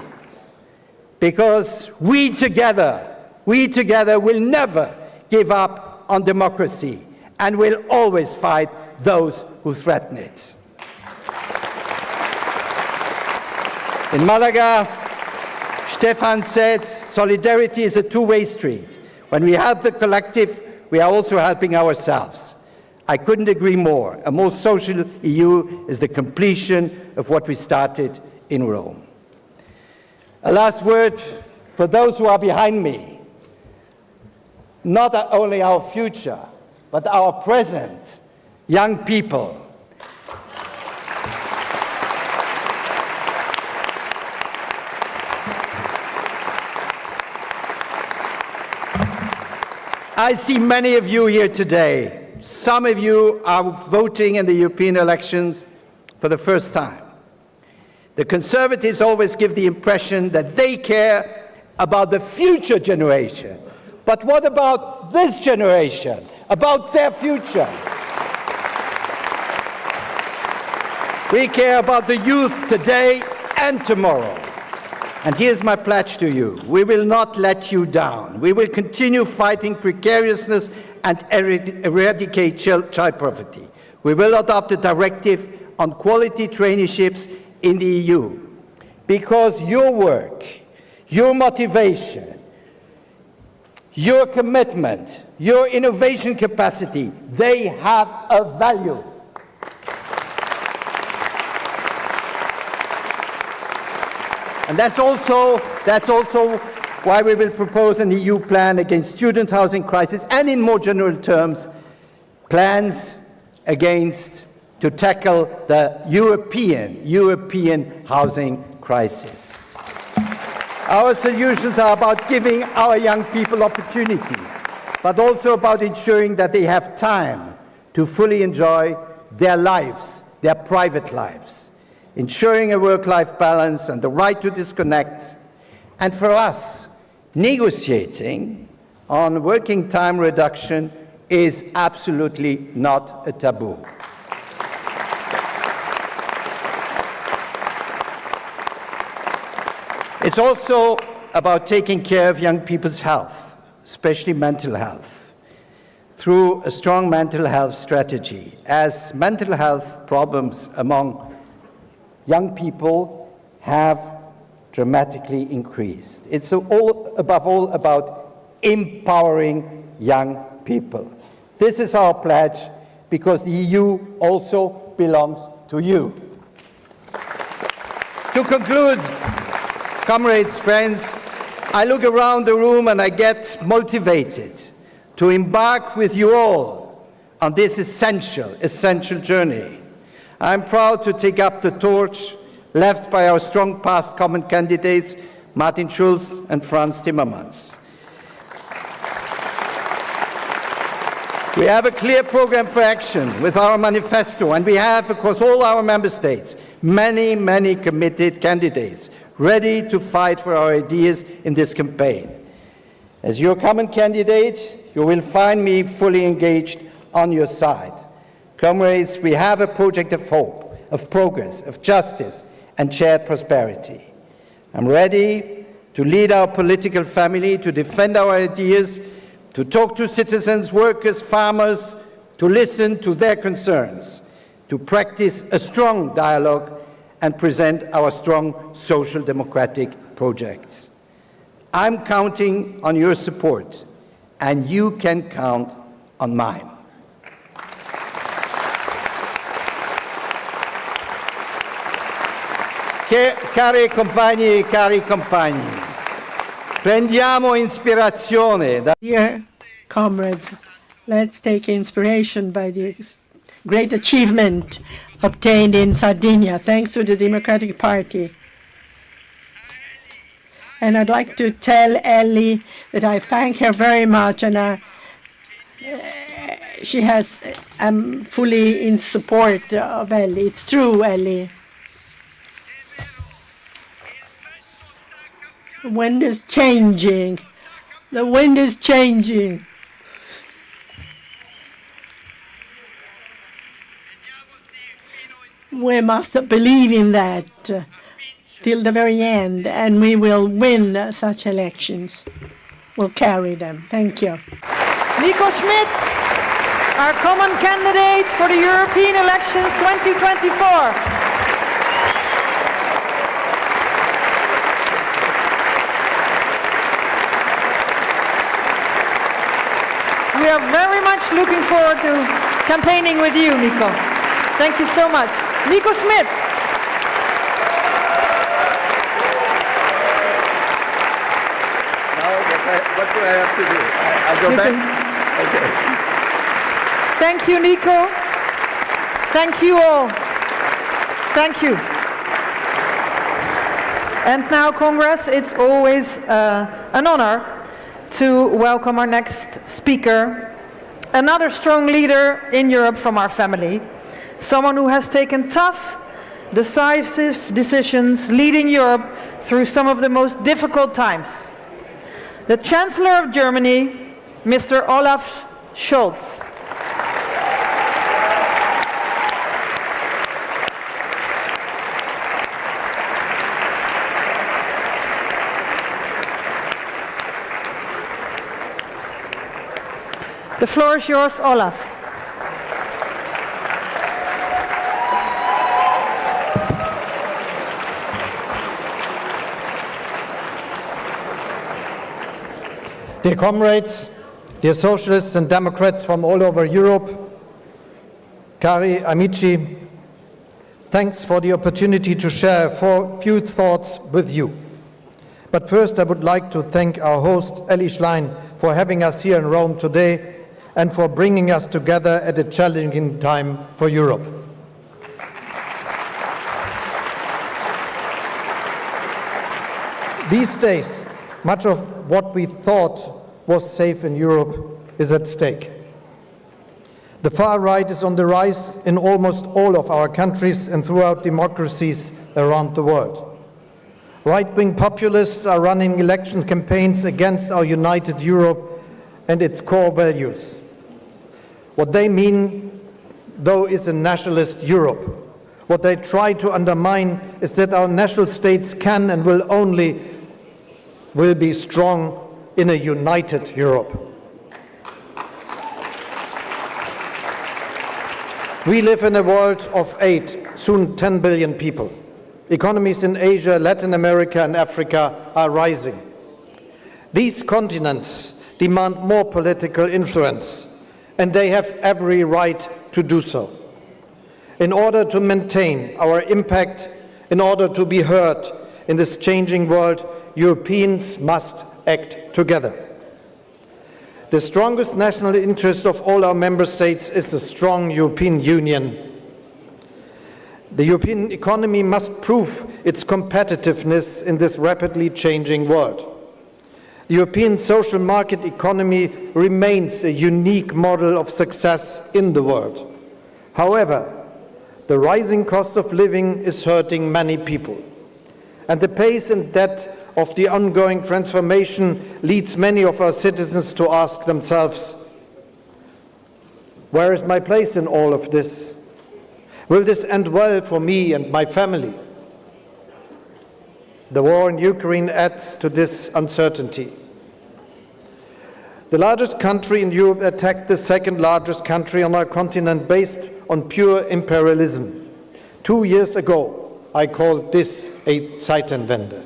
because we together will never give up on democracy and will always fight those who threaten it. In Malaga, Stefan said, solidarity is a two-way street. When we help the collective, we are also helping ourselves. I couldn't agree more. A more social EU is the completion of what we started in Rome. A last word for those who are behind me. Not only our future, but our present, young people. I see many of you here today. Some of you are voting in the European elections for the first time. The Conservatives always give the impression that they care about the future generation. But what about this generation? About their future? We care about the youth today and tomorrow. And here's my pledge to you. We will not let you down. We will continue fighting precariousness and eradicate child poverty. We will adopt a directive on quality traineeships in the EU, because your work, your motivation, your commitment, your innovation capacity, they have a value. And that's also why we will propose an EU plan against student housing crisis, and in more general terms, plans to tackle the European housing crisis. Our solutions are about giving our young people opportunities, but also about ensuring that they have time to fully enjoy their lives, their private lives, ensuring a work-life balance and the right to disconnect. And for us, negotiating on working time reduction is absolutely not a taboo. It's also about taking care of young people's health, especially mental health, through a strong mental health strategy, as mental health problems among young people have dramatically increased. It's above all about empowering young people. This is our pledge, because the EU also belongs to you. To conclude, comrades, friends, I look around the room and I get motivated to embark with you all on this essential journey. I'm proud to take up the torch left by our strong past common candidates, Martin Schulz and Franz Timmermans. We have a clear program for action with our manifesto, and we have, across all our member states, many committed candidates ready to fight for our ideas in this campaign. As your common candidate, you will find me fully engaged on your side. Comrades, we have a project of hope, of progress, of justice, and shared prosperity. I'm ready to lead our political family, to defend our ideas, to talk to citizens, workers, farmers, to listen to their concerns, to practice a strong dialogue and present our strong social democratic projects. I'm counting on your support, and you can count on mine. Care compagni e cari compagni, prendiamo ispirazione da... Dear comrades, let's take inspiration by the great achievement obtained in Sardinia, thanks to the Democratic Party. And I'd like to tell Ellie that I thank her very much, and I'm fully in support of Ellie. It's true, Ellie. The wind is changing. The wind is changing. We must believe in that till the very end, and we will win such elections. We'll carry them. Thank you. Nico Schmid, our common candidate for the European elections 2024. We are very much looking forward to campaigning with you, Nico. Thank you so much. Nico Schmid. Now, what do I have to do? I go back? Okay. Thank you, Nico. Thank you all. Thank you. And now, Congress, it's always an honor to welcome our next speaker, another strong leader in Europe from our family, someone who has taken tough, decisive decisions, leading Europe through some of the most difficult times. The Chancellor of Germany, Mr. Olaf Scholz. The floor is yours, Olaf. Dear comrades, dear socialists and democrats from all over Europe, cari amici, thanks for the opportunity to share a few thoughts with you. But first I would like to thank our host, Elly Schlein, for having us here in Rome today and for bringing us together at a challenging time for Europe. These days, much of what we thought was safe in Europe is at stake. The far right is on the rise in almost all of our countries and throughout democracies around the world. Right-wing populists are running election campaigns against our united Europe and its core values. What they mean, though, is a nationalist Europe. What they try to undermine is that our national states can and will be strong in a united Europe. We live in a world of 8, soon 10 billion people. Economies in Asia, Latin America and Africa are rising. These continents demand more political influence, and they have every right to do so. In order to maintain our impact, in order to be heard in this changing world, Europeans must act together. The strongest national interest of all our member states is a strong European Union. The European economy must prove its competitiveness in this rapidly changing world. The European social market economy remains a unique model of success in the world. However, the rising cost of living is hurting many people, and the pace and depth of the ongoing transformation leads many of our citizens to ask themselves, where is my place in all of this? Will this end well for me and my family? The war in Ukraine adds to this uncertainty. The largest country in Europe attacked the second largest country on our continent based on pure imperialism. 2 years ago, I called this a Zeitenwende.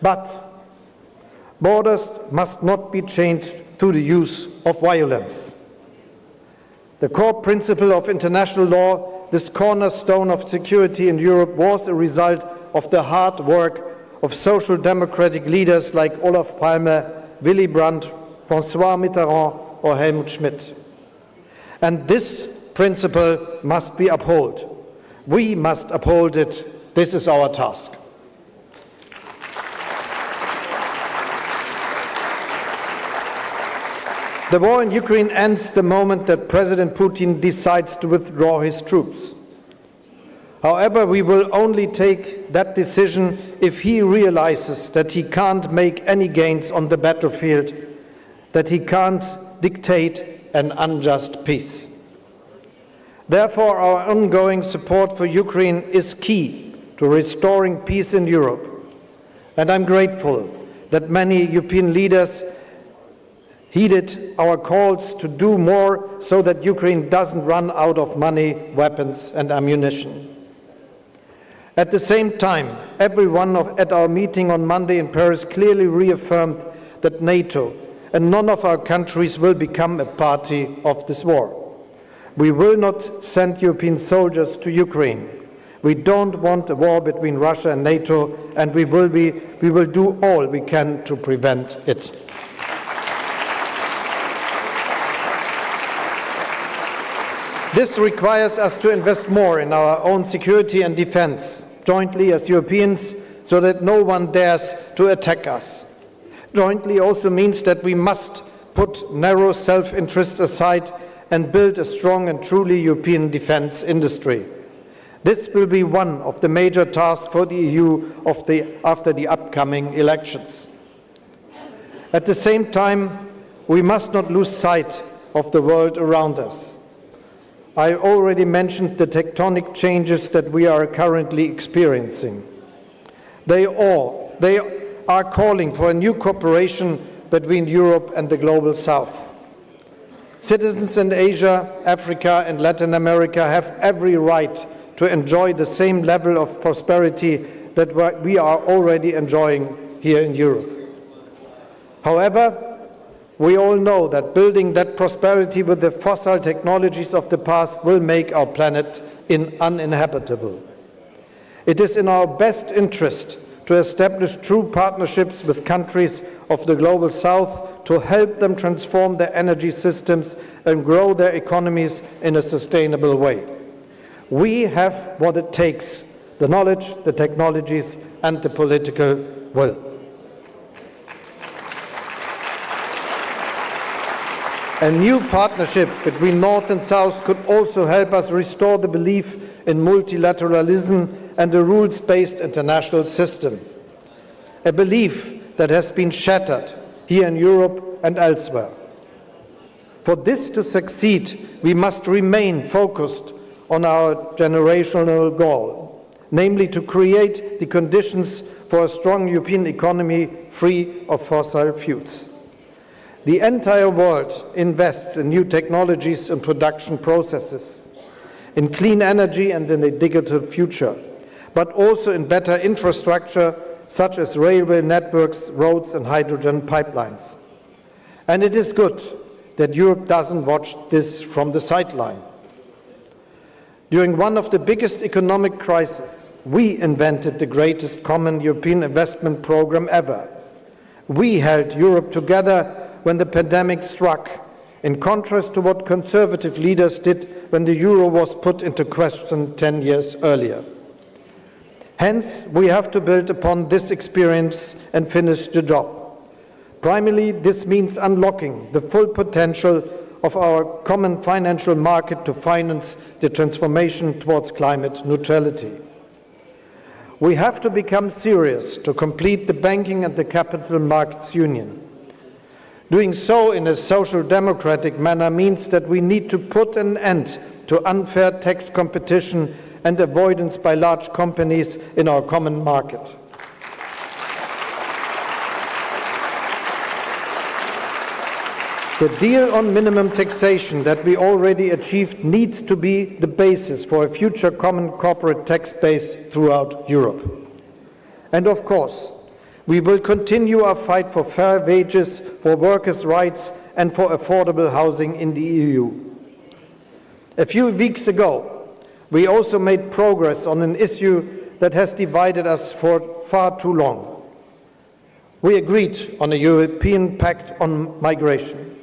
But borders must not be changed through the use of violence. The core principle of international law, this cornerstone of security in Europe, was a result of the hard work of social democratic leaders like Olof Palme, Willy Brandt, François Mitterrand or Helmut Schmidt. And this principle must be upheld. We must uphold it. This is our task. The war in Ukraine ends the moment that President Putin decides to withdraw his troops. However, we will only take that decision if he realizes that he can't make any gains on the battlefield, that he can't dictate an unjust peace. Therefore, our ongoing support for Ukraine is key to restoring peace in Europe. And I'm grateful that many European leaders heeded our calls to do more so that Ukraine doesn't run out of money, weapons and ammunition. At the same time, everyone at our meeting on Monday in Paris clearly reaffirmed that NATO and none of our countries will become a party of this war. We will not send European soldiers to Ukraine. We don't want a war between Russia and NATO, and we will do all we can to prevent it. This requires us to invest more in our own security and defense, jointly as Europeans, so that no one dares to attack us. Jointly also means that we must put narrow self-interest aside and build a strong and truly European defense industry. This will be one of the major tasks for the EU after the upcoming elections. At the same time, we must not lose sight of the world around us. I already mentioned the tectonic changes that we are currently experiencing. They are calling for a new cooperation between Europe and the global South. Citizens in Asia, Africa, and Latin America have every right to enjoy the same level of prosperity that we are already enjoying here in Europe. However, we all know that building that prosperity with the fossil technologies of the past will make our planet uninhabitable. It is in our best interest to establish true partnerships with countries of the Global South to help them transform their energy systems and grow their economies in a sustainable way. We have what it takes: the knowledge, the technologies, and the political will. A new partnership between North and South could also help us restore the belief in multilateralism and a rules-based international system, a belief that has been shattered here in Europe and elsewhere. For this to succeed, we must remain focused on our generational goal, namely to create the conditions for a strong European economy free of fossil fuels. The entire world invests in new technologies and production processes, in clean energy and in a digital future, but also in better infrastructure such as railway networks, roads, and hydrogen pipelines. And it is good that Europe doesn't watch this from the sideline. During one of the biggest economic crises, we invented the greatest common European investment program ever. We held Europe together when the pandemic struck, in contrast to what conservative leaders did when the euro was put into question 10 years earlier. Hence, we have to build upon this experience and finish the job. Primarily, this means unlocking the full potential of our common financial market to finance the transformation towards climate neutrality. We have to become serious to complete the banking and the capital markets union. Doing so in a social democratic manner means that we need to put an end to unfair tax competition and avoidance by large companies in our common market. The deal on minimum taxation that we already achieved needs to be the basis for a future common corporate tax base throughout Europe. And of course, we will continue our fight for fair wages, for workers' rights, and for affordable housing in the EU. A few weeks ago, we also made progress on an issue that has divided us for far too long. We agreed on a European Pact on Migration.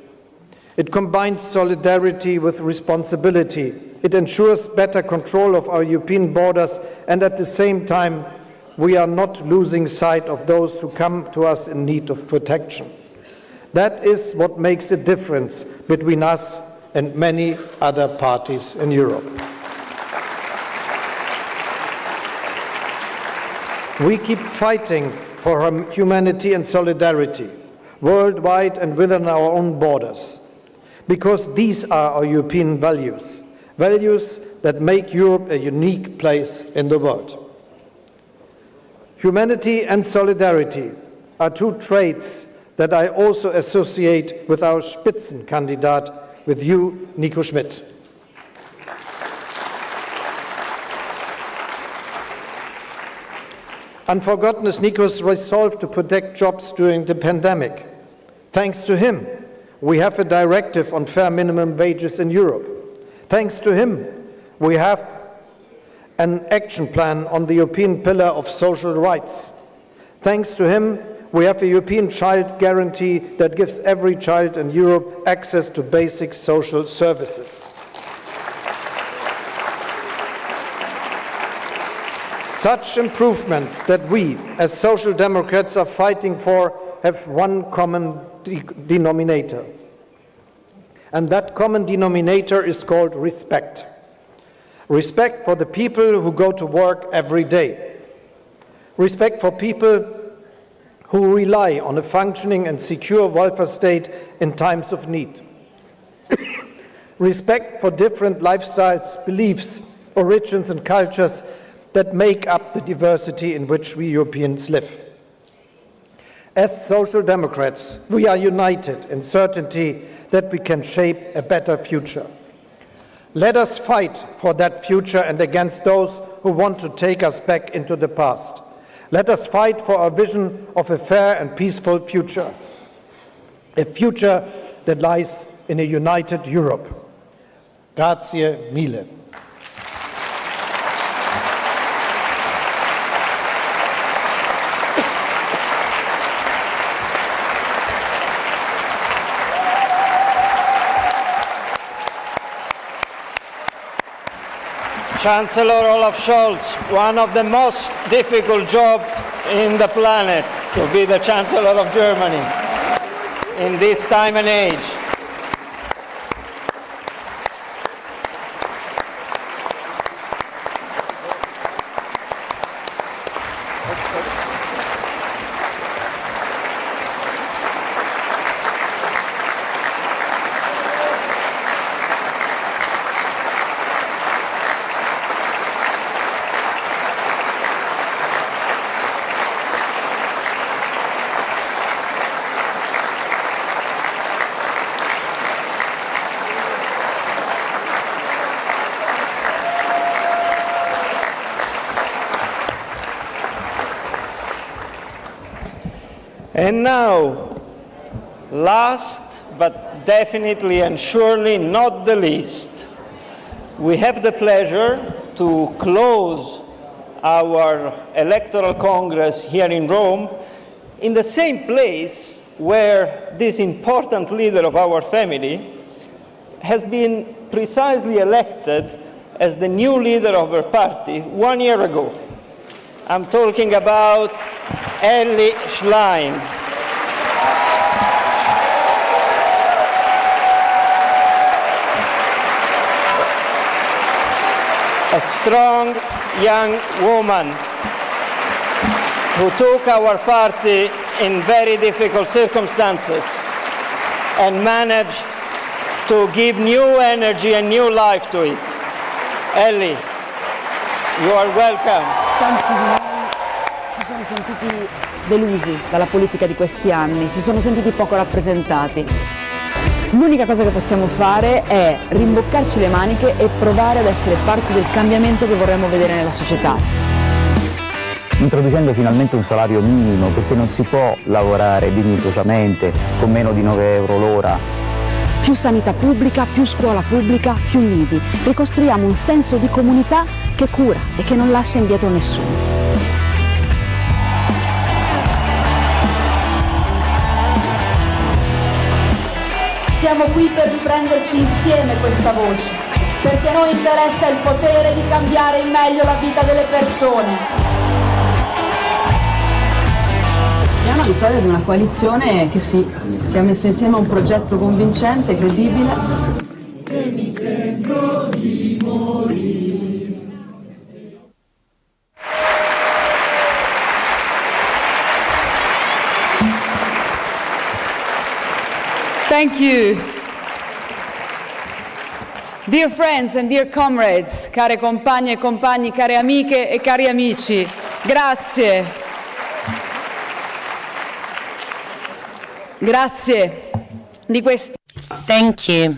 It combines solidarity with responsibility. It ensures better control of our European borders, and at the same time, we are not losing sight of those who come to us in need of protection. That is what makes a difference between us and many other parties in Europe. We keep fighting for humanity and solidarity, worldwide and within our own borders, because these are our European values, values that make Europe a unique place in the world. Humanity and solidarity are two traits that I also associate with our Spitzenkandidat, with you, Nico Schmidt. Unforgotten is Nico's resolve to protect jobs during the pandemic. Thanks to him, we have a directive on fair minimum wages in Europe. Thanks to him, we have an action plan on the European Pillar of Social Rights. Thanks to him, we have a European Child Guarantee that gives every child in Europe access to basic social services. Such improvements that we, as Social Democrats, are fighting for have one common denominator. And that common denominator is called respect. Respect for the people who go to work every day. Respect for people who rely on a functioning and secure welfare state in times of need. Respect for different lifestyles, beliefs, origins, and cultures that make up the diversity in which we Europeans live. As Social Democrats, we are united in certainty that we can shape a better future. Let us fight for that future and against those who want to take us back into the past. Let us fight for a vision of a fair and peaceful future, a future that lies in a united Europe. Grazie mille. Chancellor Olaf Scholz, one of the most difficult jobs in the planet, to be the Chancellor of Germany in this time and age. And now, last but definitely and surely not the least, we have the pleasure to close our electoral congress here in Rome in the same place where this important leader of our family has been precisely elected as the new leader of her party 1 year ago. I'm talking about Elly Schlein. A strong young woman who took our party in very difficult circumstances and managed to give new energy and new life to it. Elly, you are welcome. Tanti di noi si sono sentiti delusi dalla politica di questi anni, si sono sentiti poco rappresentati. L'unica cosa che possiamo fare è rimboccarci le maniche e provare ad essere parte del cambiamento che vorremmo vedere nella società. Introducendo finalmente un salario minimo, perché non si può lavorare dignitosamente con meno di 9 euro l'ora. Più sanità pubblica, più scuola pubblica, più nidi. Ricostruiamo un senso di comunità che cura e che non lascia indietro nessuno. Siamo qui per riprenderci insieme questa voce, perché a noi interessa il potere di cambiare in meglio la vita delle persone. È una vittoria di una coalizione che ha messo insieme un progetto convincente, credibile. E mi sento di morire. Thank you. Dear friends and dear comrades, care compagne e compagni, care amiche e cari amici, grazie. Grazie di questi. Thank you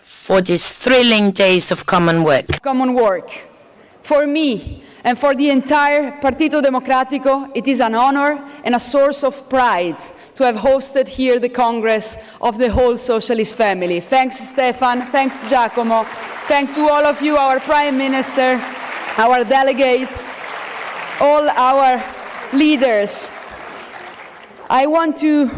for these thrilling days of common work. Common work. For me and for the entire Partito Democratico, it is an honor and a source of pride to have hosted here the Congress of the whole Socialist family. Thanks, Stefan. Thanks, Giacomo. Thanks to all of you, our Prime Minister, our delegates, all our leaders. I want to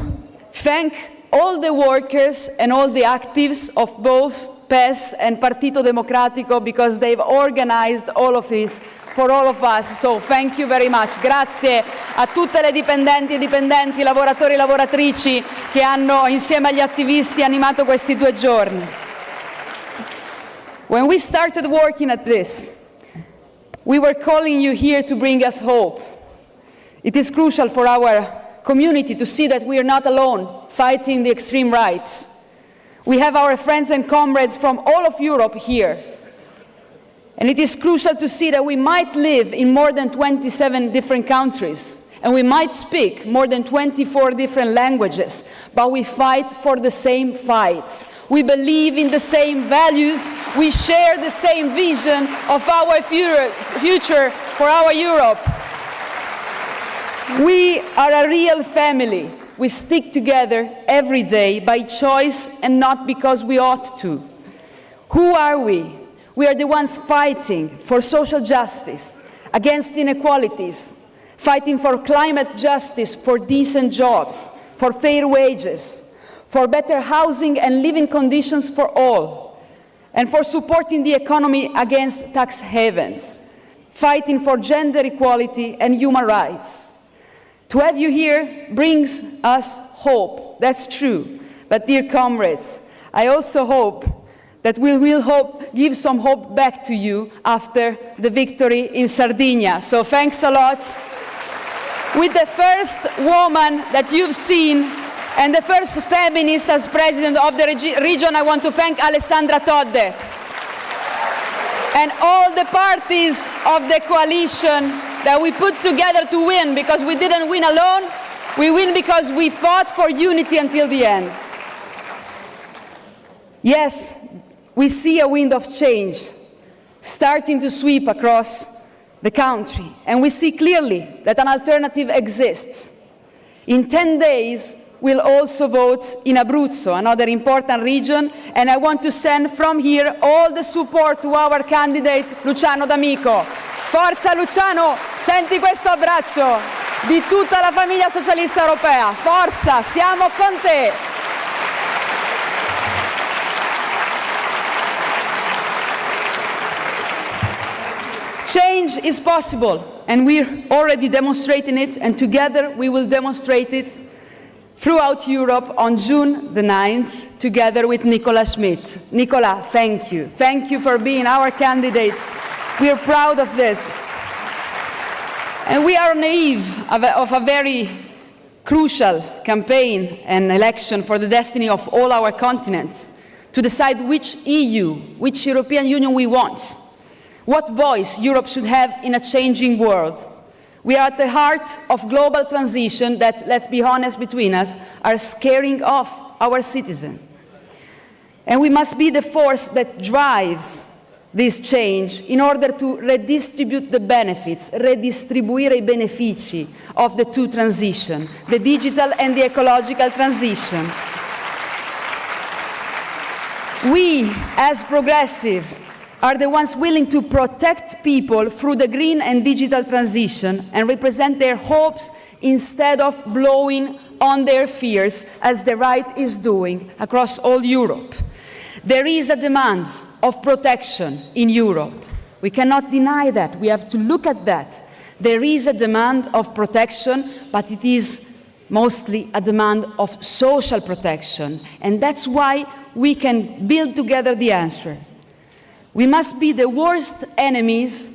thank all the workers and all the actives of both PES and Partito Democratico because they've organized all of this for all of us, so thank you very much. Grazie a tutte le dipendenti e dipendenti, lavoratori e lavoratrici che hanno insieme agli attivisti animato questi 2 giorni. When we started working at this, we were calling you here to bring us hope. It is crucial for our community to see that we are not alone fighting the extreme right. We have our friends and comrades from all of Europe here. And it is crucial to see that we might live in more than 27 different countries, and we might speak more than 24 different languages, but we fight for the same fights. We believe in the same values. We share the same vision of our future for our Europe. We are a real family. We stick together every day by choice and not because we ought to. Who are we? We are the ones fighting for social justice, against inequalities, fighting for climate justice, for decent jobs, for fair wages, for better housing and living conditions for all, and for supporting the economy against tax havens, fighting for gender equality and human rights. To have you here brings us hope, that's true. But dear comrades, I also hope that we will give some hope back to you after the victory in Sardinia. So thanks a lot. With the first woman that you've seen and the first feminist as president of the region, I want to thank Alessandra Todde. And all the parties of the coalition that we put together to win, because we didn't win alone, we win because we fought for unity until the end. Yes, we see a wind of change starting to sweep across the country, and we see clearly that an alternative exists. In 10 days, we'll also vote in Abruzzo, another important region, and I want to send from here all the support to our candidate Luciano D'Amico. Forza Luciano, senti questo abbraccio di tutta la famiglia socialista europea. Forza, siamo con te. Change is possible, and we're already demonstrating it, and together we will demonstrate it throughout Europe on June the 9th, together with Nicola Schmidt. Nicola, thank you. Thank you for being our candidate. We are proud of this. And we are on the eve of a very crucial campaign and election for the destiny of all our continents, to decide which EU, which European Union we want, what voice Europe should have in a changing world. We are at the heart of global transition that, let's be honest between us, are scaring off our citizens. And we must be the force that drives this change in order to redistribute the benefits, redistribuire I benefici of the two transitions, the digital and the ecological transition. We, as progressive, are the ones willing to protect people through the green and digital transition and represent their hopes instead of blowing on their fears, as the right is doing across all Europe. There is a demand of protection in Europe. We cannot deny that. We have to look at that. There is a demand of protection, but it is mostly a demand of social protection. And that's why we can build together the answer. We must be the worst enemies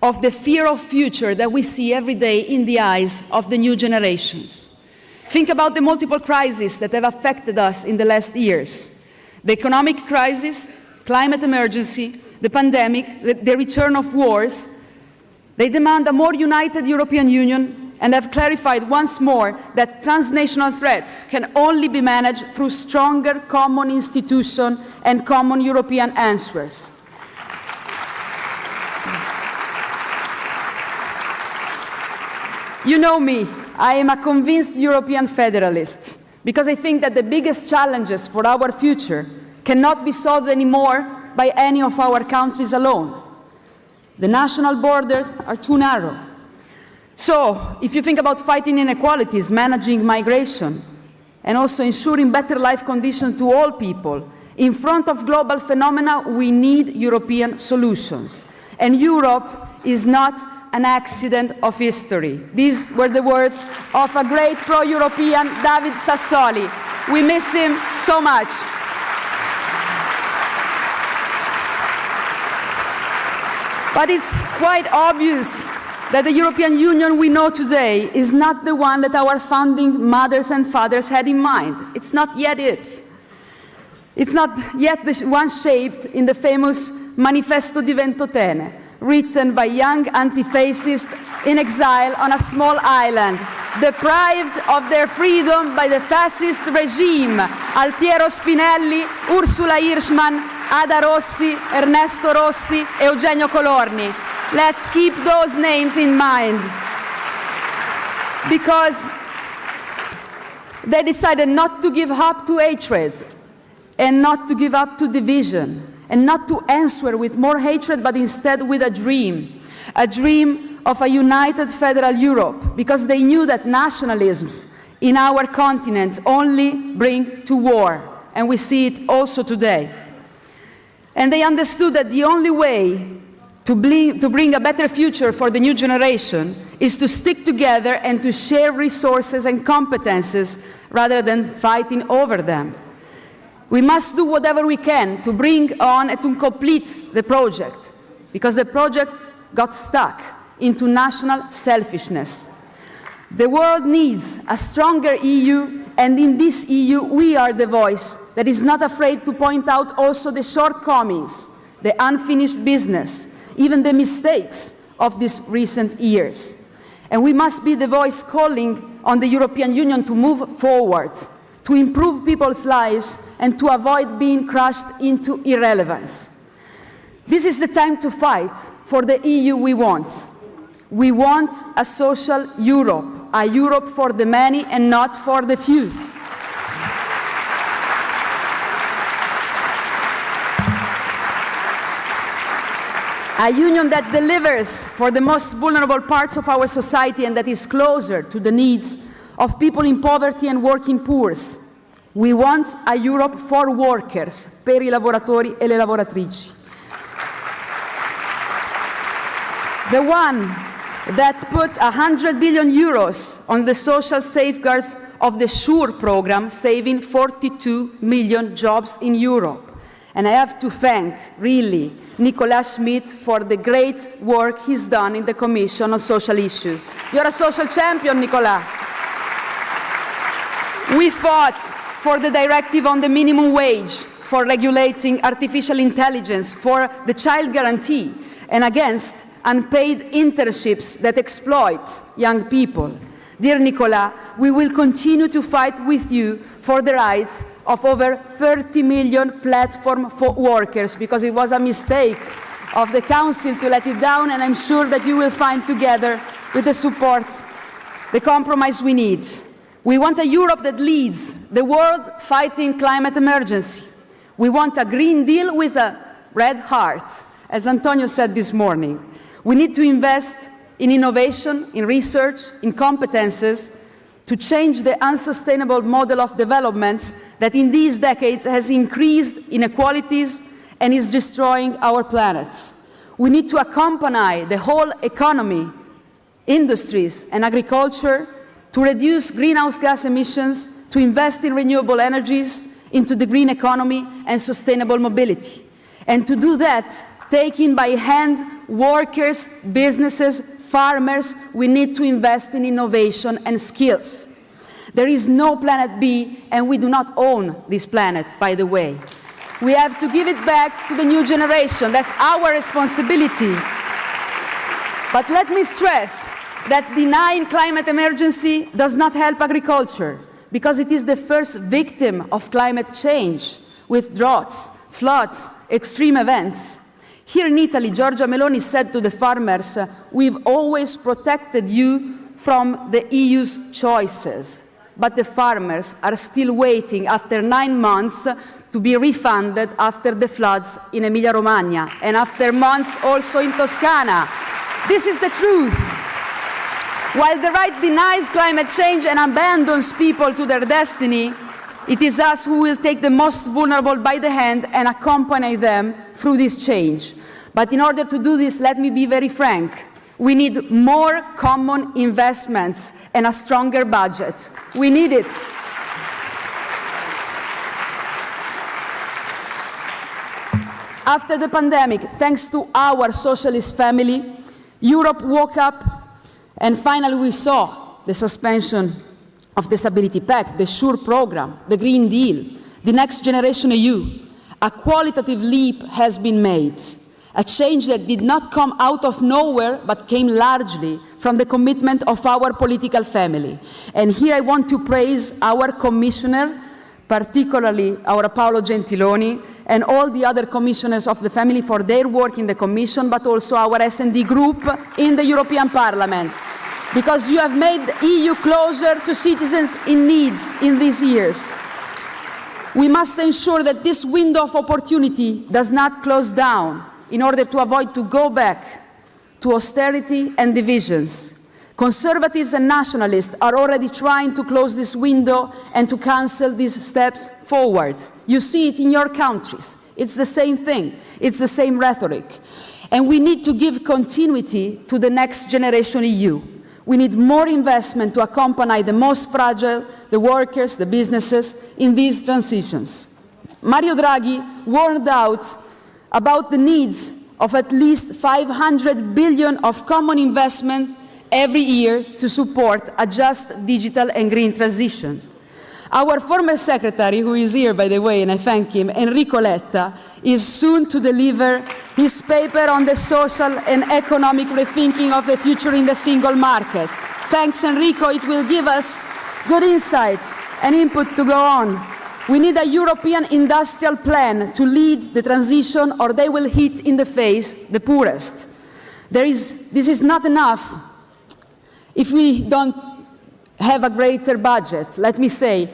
of the fear of future that we see every day in the eyes of the new generations. Think about the multiple crises that have affected us in the last years. The economic crisis, climate emergency, the pandemic, the return of wars. They demand a more united European Union and have clarified once more that transnational threats can only be managed through stronger common institutions and common European answers. You know me, I am a convinced European federalist, because I think that the biggest challenges for our future cannot be solved anymore by any of our countries alone. The national borders are too narrow. So, if you think about fighting inequalities, managing migration, and also ensuring better life conditions to all people, in front of global phenomena, we need European solutions. And Europe is not an accident of history. These were the words of a great pro-European, David Sassoli. We miss him so much. But it's quite obvious that the European Union we know today is not the one that our founding mothers and fathers had in mind. It's not yet it. It's not yet the one shaped in the famous Manifesto di Ventotene, written by young anti-fascist in exile on a small island, deprived of their freedom by the fascist regime. Altiero Spinelli, Ursula Hirschman, Ada Rossi, Ernesto Rossi, Eugenio Colorni. Let's keep those names in mind. Because they decided not to give up to hatred, and not to give up to division, and not to answer with more hatred, but instead with a dream of a united federal Europe, because they knew that nationalisms in our continent only bring to war, and we see it also today. And they understood that the only way to bring a better future for the new generation is to stick together and to share resources and competences rather than fighting over them. We must do whatever we can to bring on and to complete the project, because the project got stuck into national selfishness. The world needs a stronger EU, and in this EU we are the voice that is not afraid to point out also the shortcomings, the unfinished business, even the mistakes of these recent years. And we must be the voice calling on the European Union to move forward, to improve people's lives, and to avoid being crushed into irrelevance. This is the time to fight for the EU we want. We want a social Europe, a Europe for the many and not for the few. A union that delivers for the most vulnerable parts of our society and that is closer to the needs of people in poverty and working poor. We want a Europe for workers, per I lavoratori e le lavoratrici. The one that put 100 billion euros on the social safeguards of the SURE program, saving 42 million jobs in Europe. And I have to thank, really, Nicolas Schmit for the great work he's done in the Commission on Social Issues. You're a social champion, Nicolas. We fought for the directive on the minimum wage, for regulating artificial intelligence, for the child guarantee, and against unpaid internships that exploit young people. Dear Nicolas, we will continue to fight with you for the rights of over 30 million platform for workers, because it was a mistake of the Council to let it down, and I'm sure that you will find together with the support the compromise we need. We want a Europe that leads the world fighting climate emergency. We want a Green Deal with a red heart, as Antonio said this morning. We need to invest in innovation, in research, in competences, to change the unsustainable model of development that in these decades has increased inequalities and is destroying our planet. We need to accompany the whole economy, industries and agriculture to reduce greenhouse gas emissions, to invest in renewable energies, into the green economy and sustainable mobility. And to do that, taking by hand workers, businesses, farmers, we need to invest in innovation and skills. There is no planet B, and we do not own this planet, by the way. We have to give it back to the new generation. That's our responsibility. But let me stress that denying climate emergency does not help agriculture, because it is the first victim of climate change, with droughts, floods, extreme events. Here in Italy, Giorgia Meloni said to the farmers, "We've always protected you from the EU's choices." But the farmers are still waiting after 9 months to be refunded after the floods in Emilia-Romagna, and after months also in Toscana. This is the truth. While the right denies climate change and abandons people to their destiny, it is us who will take the most vulnerable by the hand and accompany them through this change. But in order to do this, let me be very frank, we need more common investments and a stronger budget. We need it. After the pandemic, thanks to our socialist family, Europe woke up, and finally we saw the suspension of the Stability Pact, the SURE program, the Green Deal, the Next Generation EU. A qualitative leap has been made, a change that did not come out of nowhere but came largely from the commitment of our political family. And here I want to praise our commissioner, particularly our Paolo Gentiloni, and all the other commissioners of the family for their work in the Commission, but also our S&D group in the European Parliament, because you have made the EU closer to citizens in need in these years. We must ensure that this window of opportunity does not close down in order to avoid to go back to austerity and divisions. Conservatives and nationalists are already trying to close this window and to cancel these steps forward. You see it in your countries. It's the same thing. It's the same rhetoric. And we need to give continuity to the next generation EU. We need more investment to accompany the most fragile, the workers, the businesses, in these transitions. Mario Draghi warned out about the needs of at least 500 billion of common investment every year to support a just digital and green transitions. Our former secretary, who is here, by the way, and I thank him, Enrico Letta, is soon to deliver his paper on the social and economic rethinking of the future in the single market. Thanks, Enrico. It will give us good insight and input to go on. We need a European industrial plan to lead the transition, or they will hit in the face the poorest. This is not enough if we don't have a greater budget. Let me say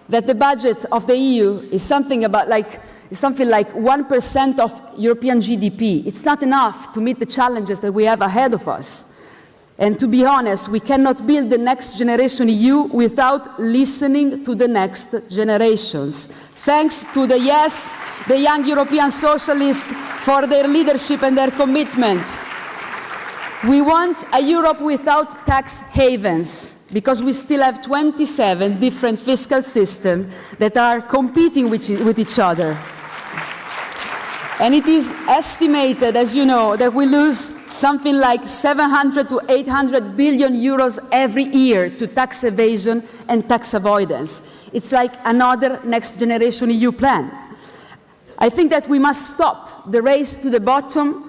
that the budget of the EU is something like 1% of European GDP. It's not enough to meet the challenges that we have ahead of us. And to be honest, we cannot build the next generation EU without listening to the next generations. Thanks to the young European socialists for their leadership and their commitment. We want a Europe without tax havens, because we still have 27 different fiscal systems that are competing with each other. And it is estimated, as you know, that we lose something like 700 to 800 billion euros every year to tax evasion and tax avoidance. It's like another next generation EU plan. I think that we must stop the race to the bottom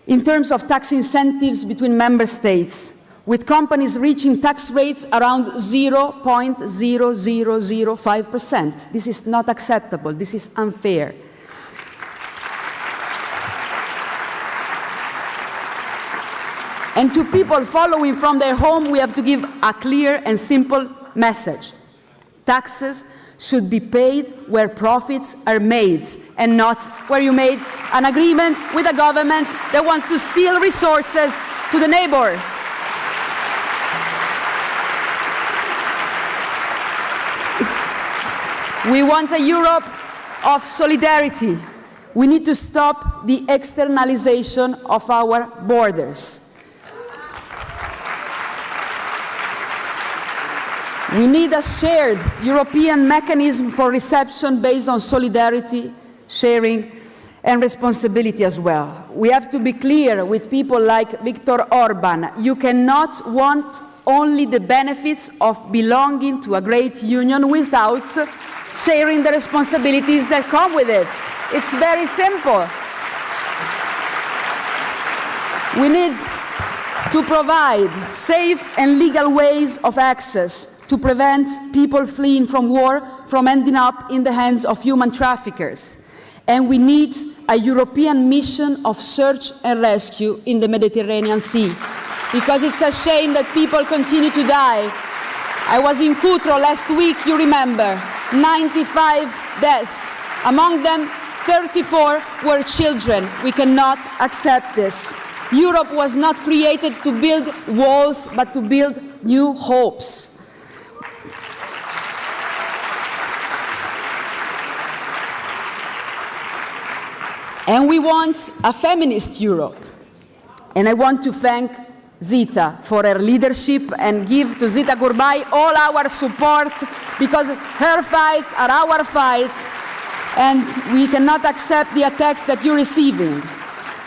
in terms of tax incentives between member states, with companies reaching tax rates around 0.0005%. This is not acceptable. This is unfair. And to people following from their home, we have to give a clear and simple message. Taxes should be paid where profits are made, and not where you made an agreement with a government that wants to steal resources to the neighbor. We want a Europe of solidarity. We need to stop the externalization of our borders. We need a shared European mechanism for reception based on solidarity, sharing, and responsibility as well. We have to be clear with people like Viktor Orban. You cannot want only the benefits of belonging to a great union without sharing the responsibilities that come with it. It's very simple. We need to provide safe and legal ways of access to prevent people fleeing from war from ending up in the hands of human traffickers. And we need a European mission of search and rescue in the Mediterranean Sea, because it's a shame that people continue to die. I was in Cutro last week, you remember, 95 deaths. Among them, 34 were children. We cannot accept this. Europe was not created to build walls, but to build new hopes. And we want a feminist Europe. And I want to thank Zita for her leadership and give to Zita Gurmai all our support, because her fights are our fights and we cannot accept the attacks that you're receiving.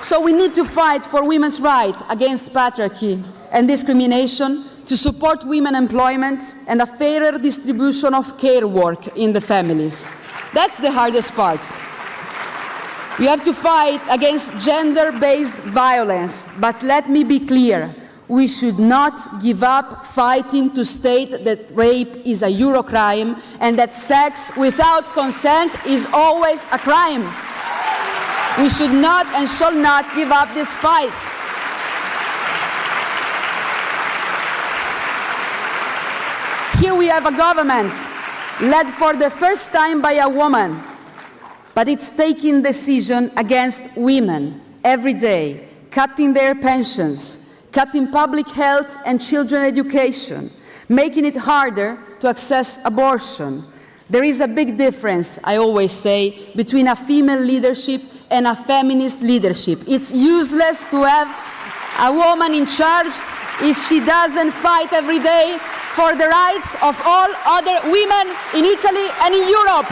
So we need to fight for women's rights against patriarchy and discrimination, to support women employment and a fairer distribution of care work in the families. That's the hardest part. We have to fight against gender-based violence, but let me be clear. We should not give up fighting to state that rape is a Eurocrime and that sex without consent is always a crime. We should not and shall not give up this fight. Here we have a government led for the first time by a woman, but it's taking decisions against women every day, cutting their pensions, cutting public health and children education, making it harder to access abortion. There is a big difference, I always say, between a female leadership and a feminist leadership. It's useless to have a woman in charge if she doesn't fight every day for the rights of all other women in Italy and in Europe.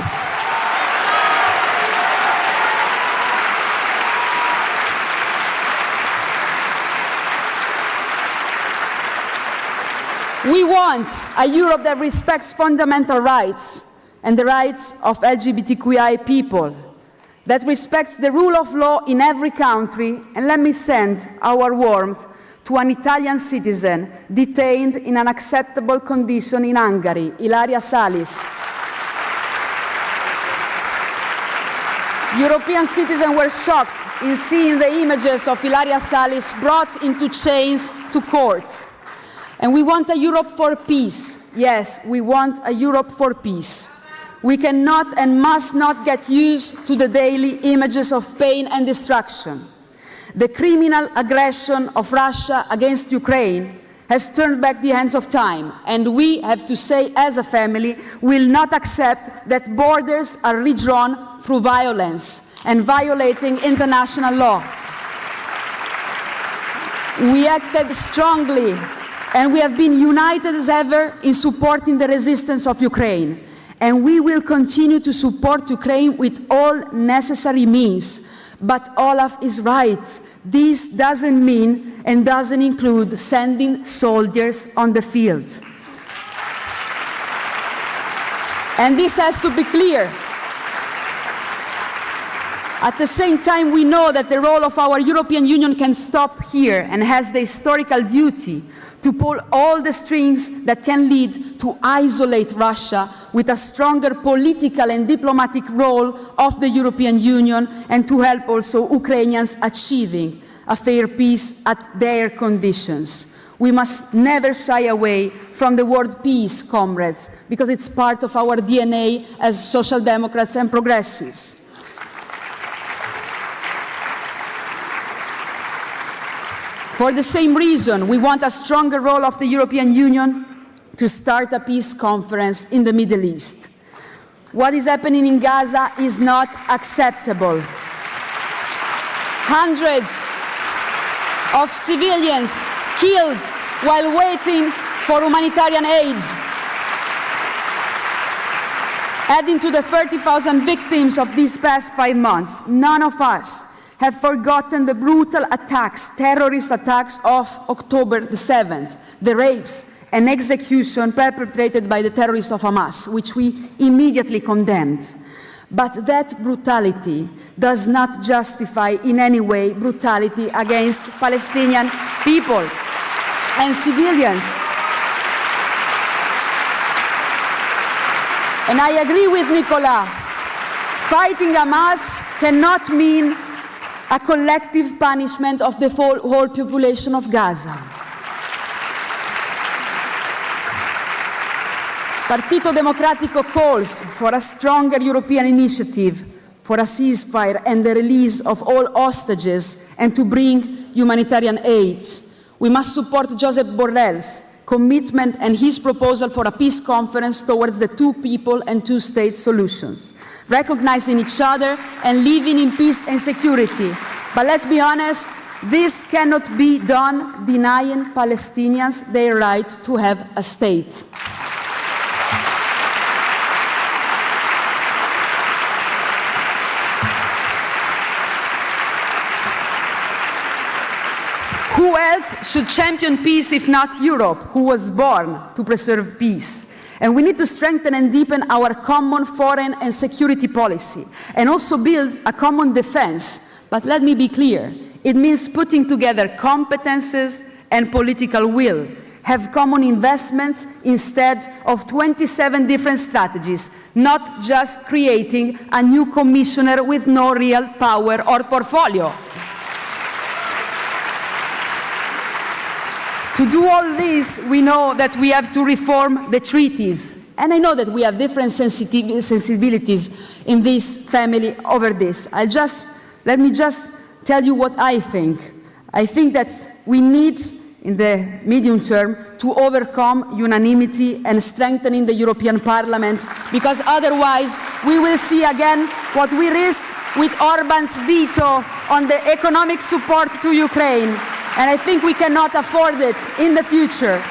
We want a Europe that respects fundamental rights and the rights of LGBTQI people, that respects the rule of law in every country, and let me send our warmth to an Italian citizen detained in unacceptable condition in Hungary, Ilaria Salis. European citizens were shocked in seeing the images of Ilaria Salis brought into chains to court. And we want a Europe for peace. Yes, we want a Europe for peace. We cannot and must not get used to the daily images of pain and destruction. The criminal aggression of Russia against Ukraine has turned back the hands of time, and we have to say as a family, will not accept that borders are redrawn through violence and violating international law. We acted strongly, and we have been united as ever in supporting the resistance of Ukraine. And we will continue to support Ukraine with all necessary means. But Olaf is right. This doesn't mean and doesn't include sending soldiers on the field. And this has to be clear. At the same time, we know that the role of our European Union can stop here and has the historical duty to pull all the strings that can lead to isolate Russia with a stronger political and diplomatic role of the European Union, and to help also Ukrainians achieving a fair peace at their conditions. We must never shy away from the word peace, comrades, because it's part of our DNA as social democrats and progressives. For the same reason, we want a stronger role of the European Union to start a peace conference in the Middle East. What is happening in Gaza is not acceptable. Hundreds of civilians killed while waiting for humanitarian aid. Adding to the 30,000 victims of these past 5 months, none of us have forgotten the brutal attacks, terrorist attacks of October the 7th, the rapes and execution perpetrated by the terrorists of Hamas, which we immediately condemned. But that brutality does not justify in any way brutality against Palestinian people and civilians. And I agree with Nicola. Fighting Hamas cannot mean a collective punishment of the whole population of Gaza. Partito Democratico calls for a stronger European initiative for a ceasefire and the release of all hostages and to bring humanitarian aid. We must support Josep Borrell's commitment and his proposal for a peace conference towards the two people and two state solutions, recognizing each other and living in peace and security. But let's be honest, this cannot be done denying Palestinians their right to have a state. Who else should champion peace if not Europe, who was born to preserve peace? And we need to strengthen and deepen our common foreign and security policy, and also build a common defense. But let me be clear, it means putting together competences and political will, have common investments instead of 27 different strategies, not just creating a new commissioner with no real power or portfolio. To do all this, we know that we have to reform the treaties. And I know that we have different sensibilities in this family over this. Let me just tell you what I think. I think that we need, in the medium term, to overcome unanimity and strengthening the European Parliament, because otherwise we will see again what we risked with Orban's veto on the economic support to Ukraine. And I think we cannot afford it in the future.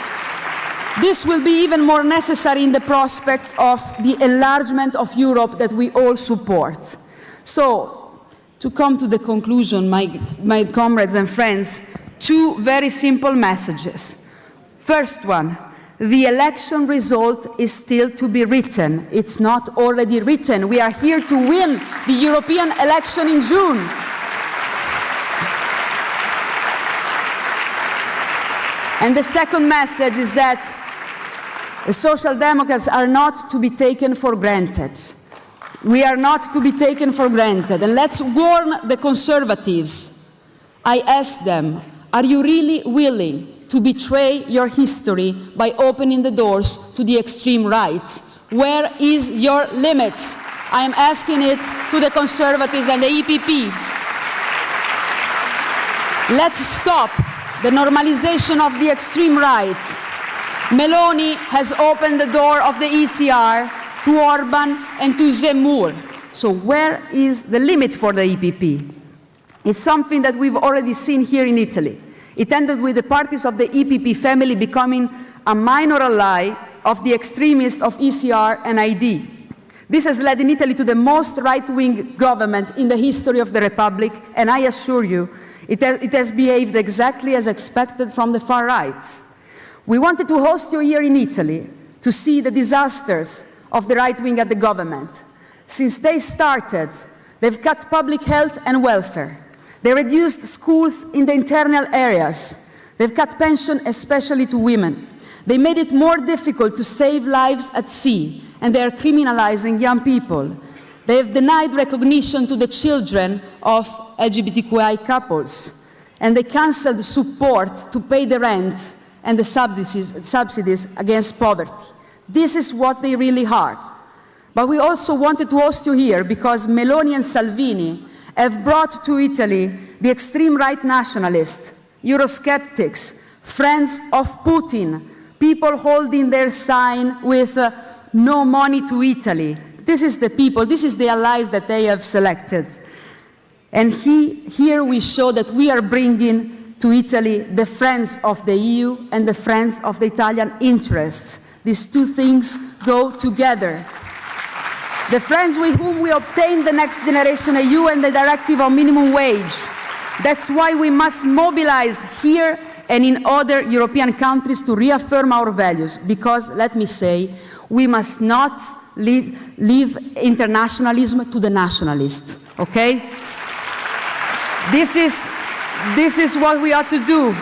This will be even more necessary in the prospect of the enlargement of Europe that we all support. So, to come to the conclusion, my comrades and friends, two very simple messages. First one, the election result is still to be written. It's not already written. We are here to win the European election in June. And the second message is that the Social Democrats are not to be taken for granted. We are not to be taken for granted. And let's warn the Conservatives. I ask them, are you really willing to betray your history by opening the doors to the extreme right? Where is your limit? I am asking it to the Conservatives and the EPP. Let's stop the normalization of the extreme right. Meloni has opened the door of the ECR to Orban and to Zemmour. So where is the limit for the EPP? It's something that we've already seen here in Italy. It ended with the parties of the EPP family becoming a minor ally of the extremists of ECR and ID. This has led in Italy to the most right-wing government in the history of the Republic, and I assure you, it has behaved exactly as expected from the far right. We wanted to host you here in Italy to see the disasters of the right wing at the government. Since they started, they've cut public health and welfare. They reduced schools in the internal areas. They've cut pension, especially to women. They made it more difficult to save lives at sea, and they are criminalizing young people. They have denied recognition to the children of LGBTQI couples, and they cancelled support to pay the rent and the subsidies against poverty. This is what they really are. But we also wanted to host you here because Meloni and Salvini have brought to Italy the extreme right nationalists, Eurosceptics, friends of Putin, people holding their sign with no money to Italy. This is the people, this is the allies that they have selected. And here we show that we are bringing to Italy the friends of the EU and the friends of the Italian interests. These two things go together. The friends with whom we obtained the Next Generation EU and the Directive on Minimum Wage. That's why we must mobilize here and in other European countries to reaffirm our values, because, let me say, we must not leave internationalism to the nationalists, okay? This is what we ought to do.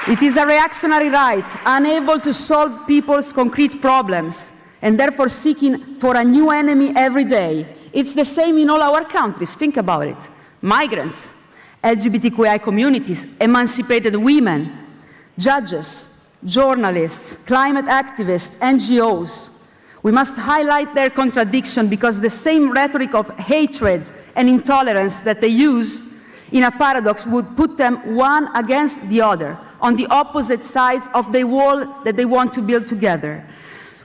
It is a reactionary right, unable to solve people's concrete problems, and therefore seeking for a new enemy every day. It's the same in all our countries. Think about it. Migrants, LGBTQI communities, emancipated women, judges, journalists, climate activists, NGOs. We must highlight their contradiction because the same rhetoric of hatred and intolerance that they use in a paradox would put them one against the other, on the opposite sides of the wall that they want to build together.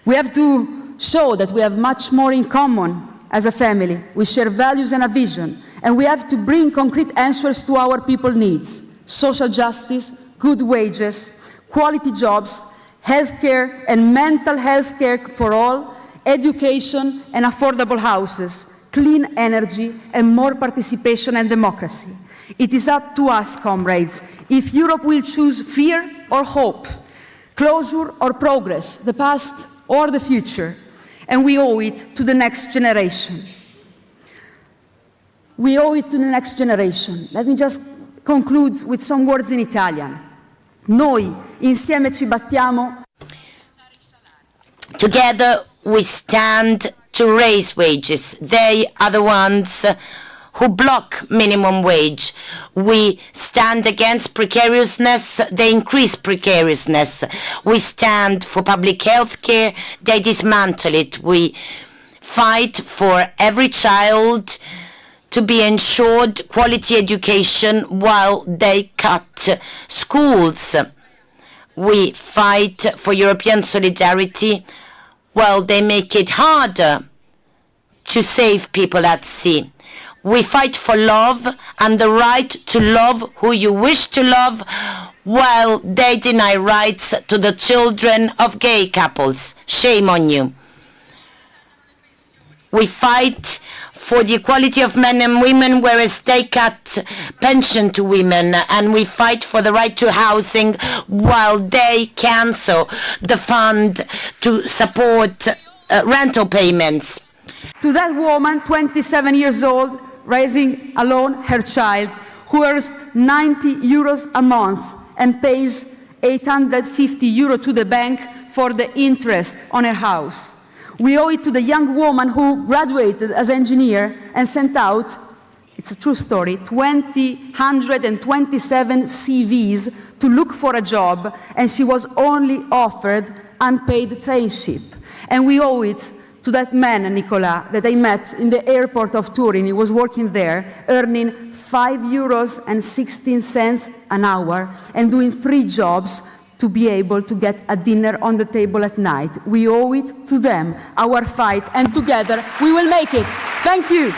We have to show that we have much more in common as a family. We share values and a vision, and we have to bring concrete answers to our people's needs. Social justice, good wages, quality jobs, healthcare and mental health care for all, education and affordable houses, clean energy and more participation and democracy. It is up to us, comrades, if Europe will choose fear or hope, closure or progress, the past or the future, and we owe it to the next generation. We owe it to the next generation. Let me just conclude with some words in Italian. Noi insieme ci battiamo. Together we stand to raise wages. They are the ones who block minimum wage. We stand against precariousness, they increase precariousness. We stand for public health care, they dismantle it. We fight for every child to be ensured quality education while they cut schools. We fight for European solidarity while they make it harder to save people at sea. We fight for love and the right to love who you wish to love while they deny rights to the children of gay couples. Shame on you. We fight for the equality of men and women, whereas they cut pension to women, and we fight for the right to housing while they cancel the fund to support rental payments. To that woman, 27 years old, raising alone her child, who earns 90 euros a month and pays 850 euro to the bank for the interest on her house. We owe it to the young woman who graduated as engineer and sent out, it's a true story, 127 CVs to look for a job, and she was only offered unpaid trainship. And we owe it to that man, Nicolas, that I met in the airport of Turin. He was working there, earning 5.16 euros an hour and doing 3 jobs to be able to get a dinner on the table at night. We owe it to them, our fight, and together we will make it. Thank you.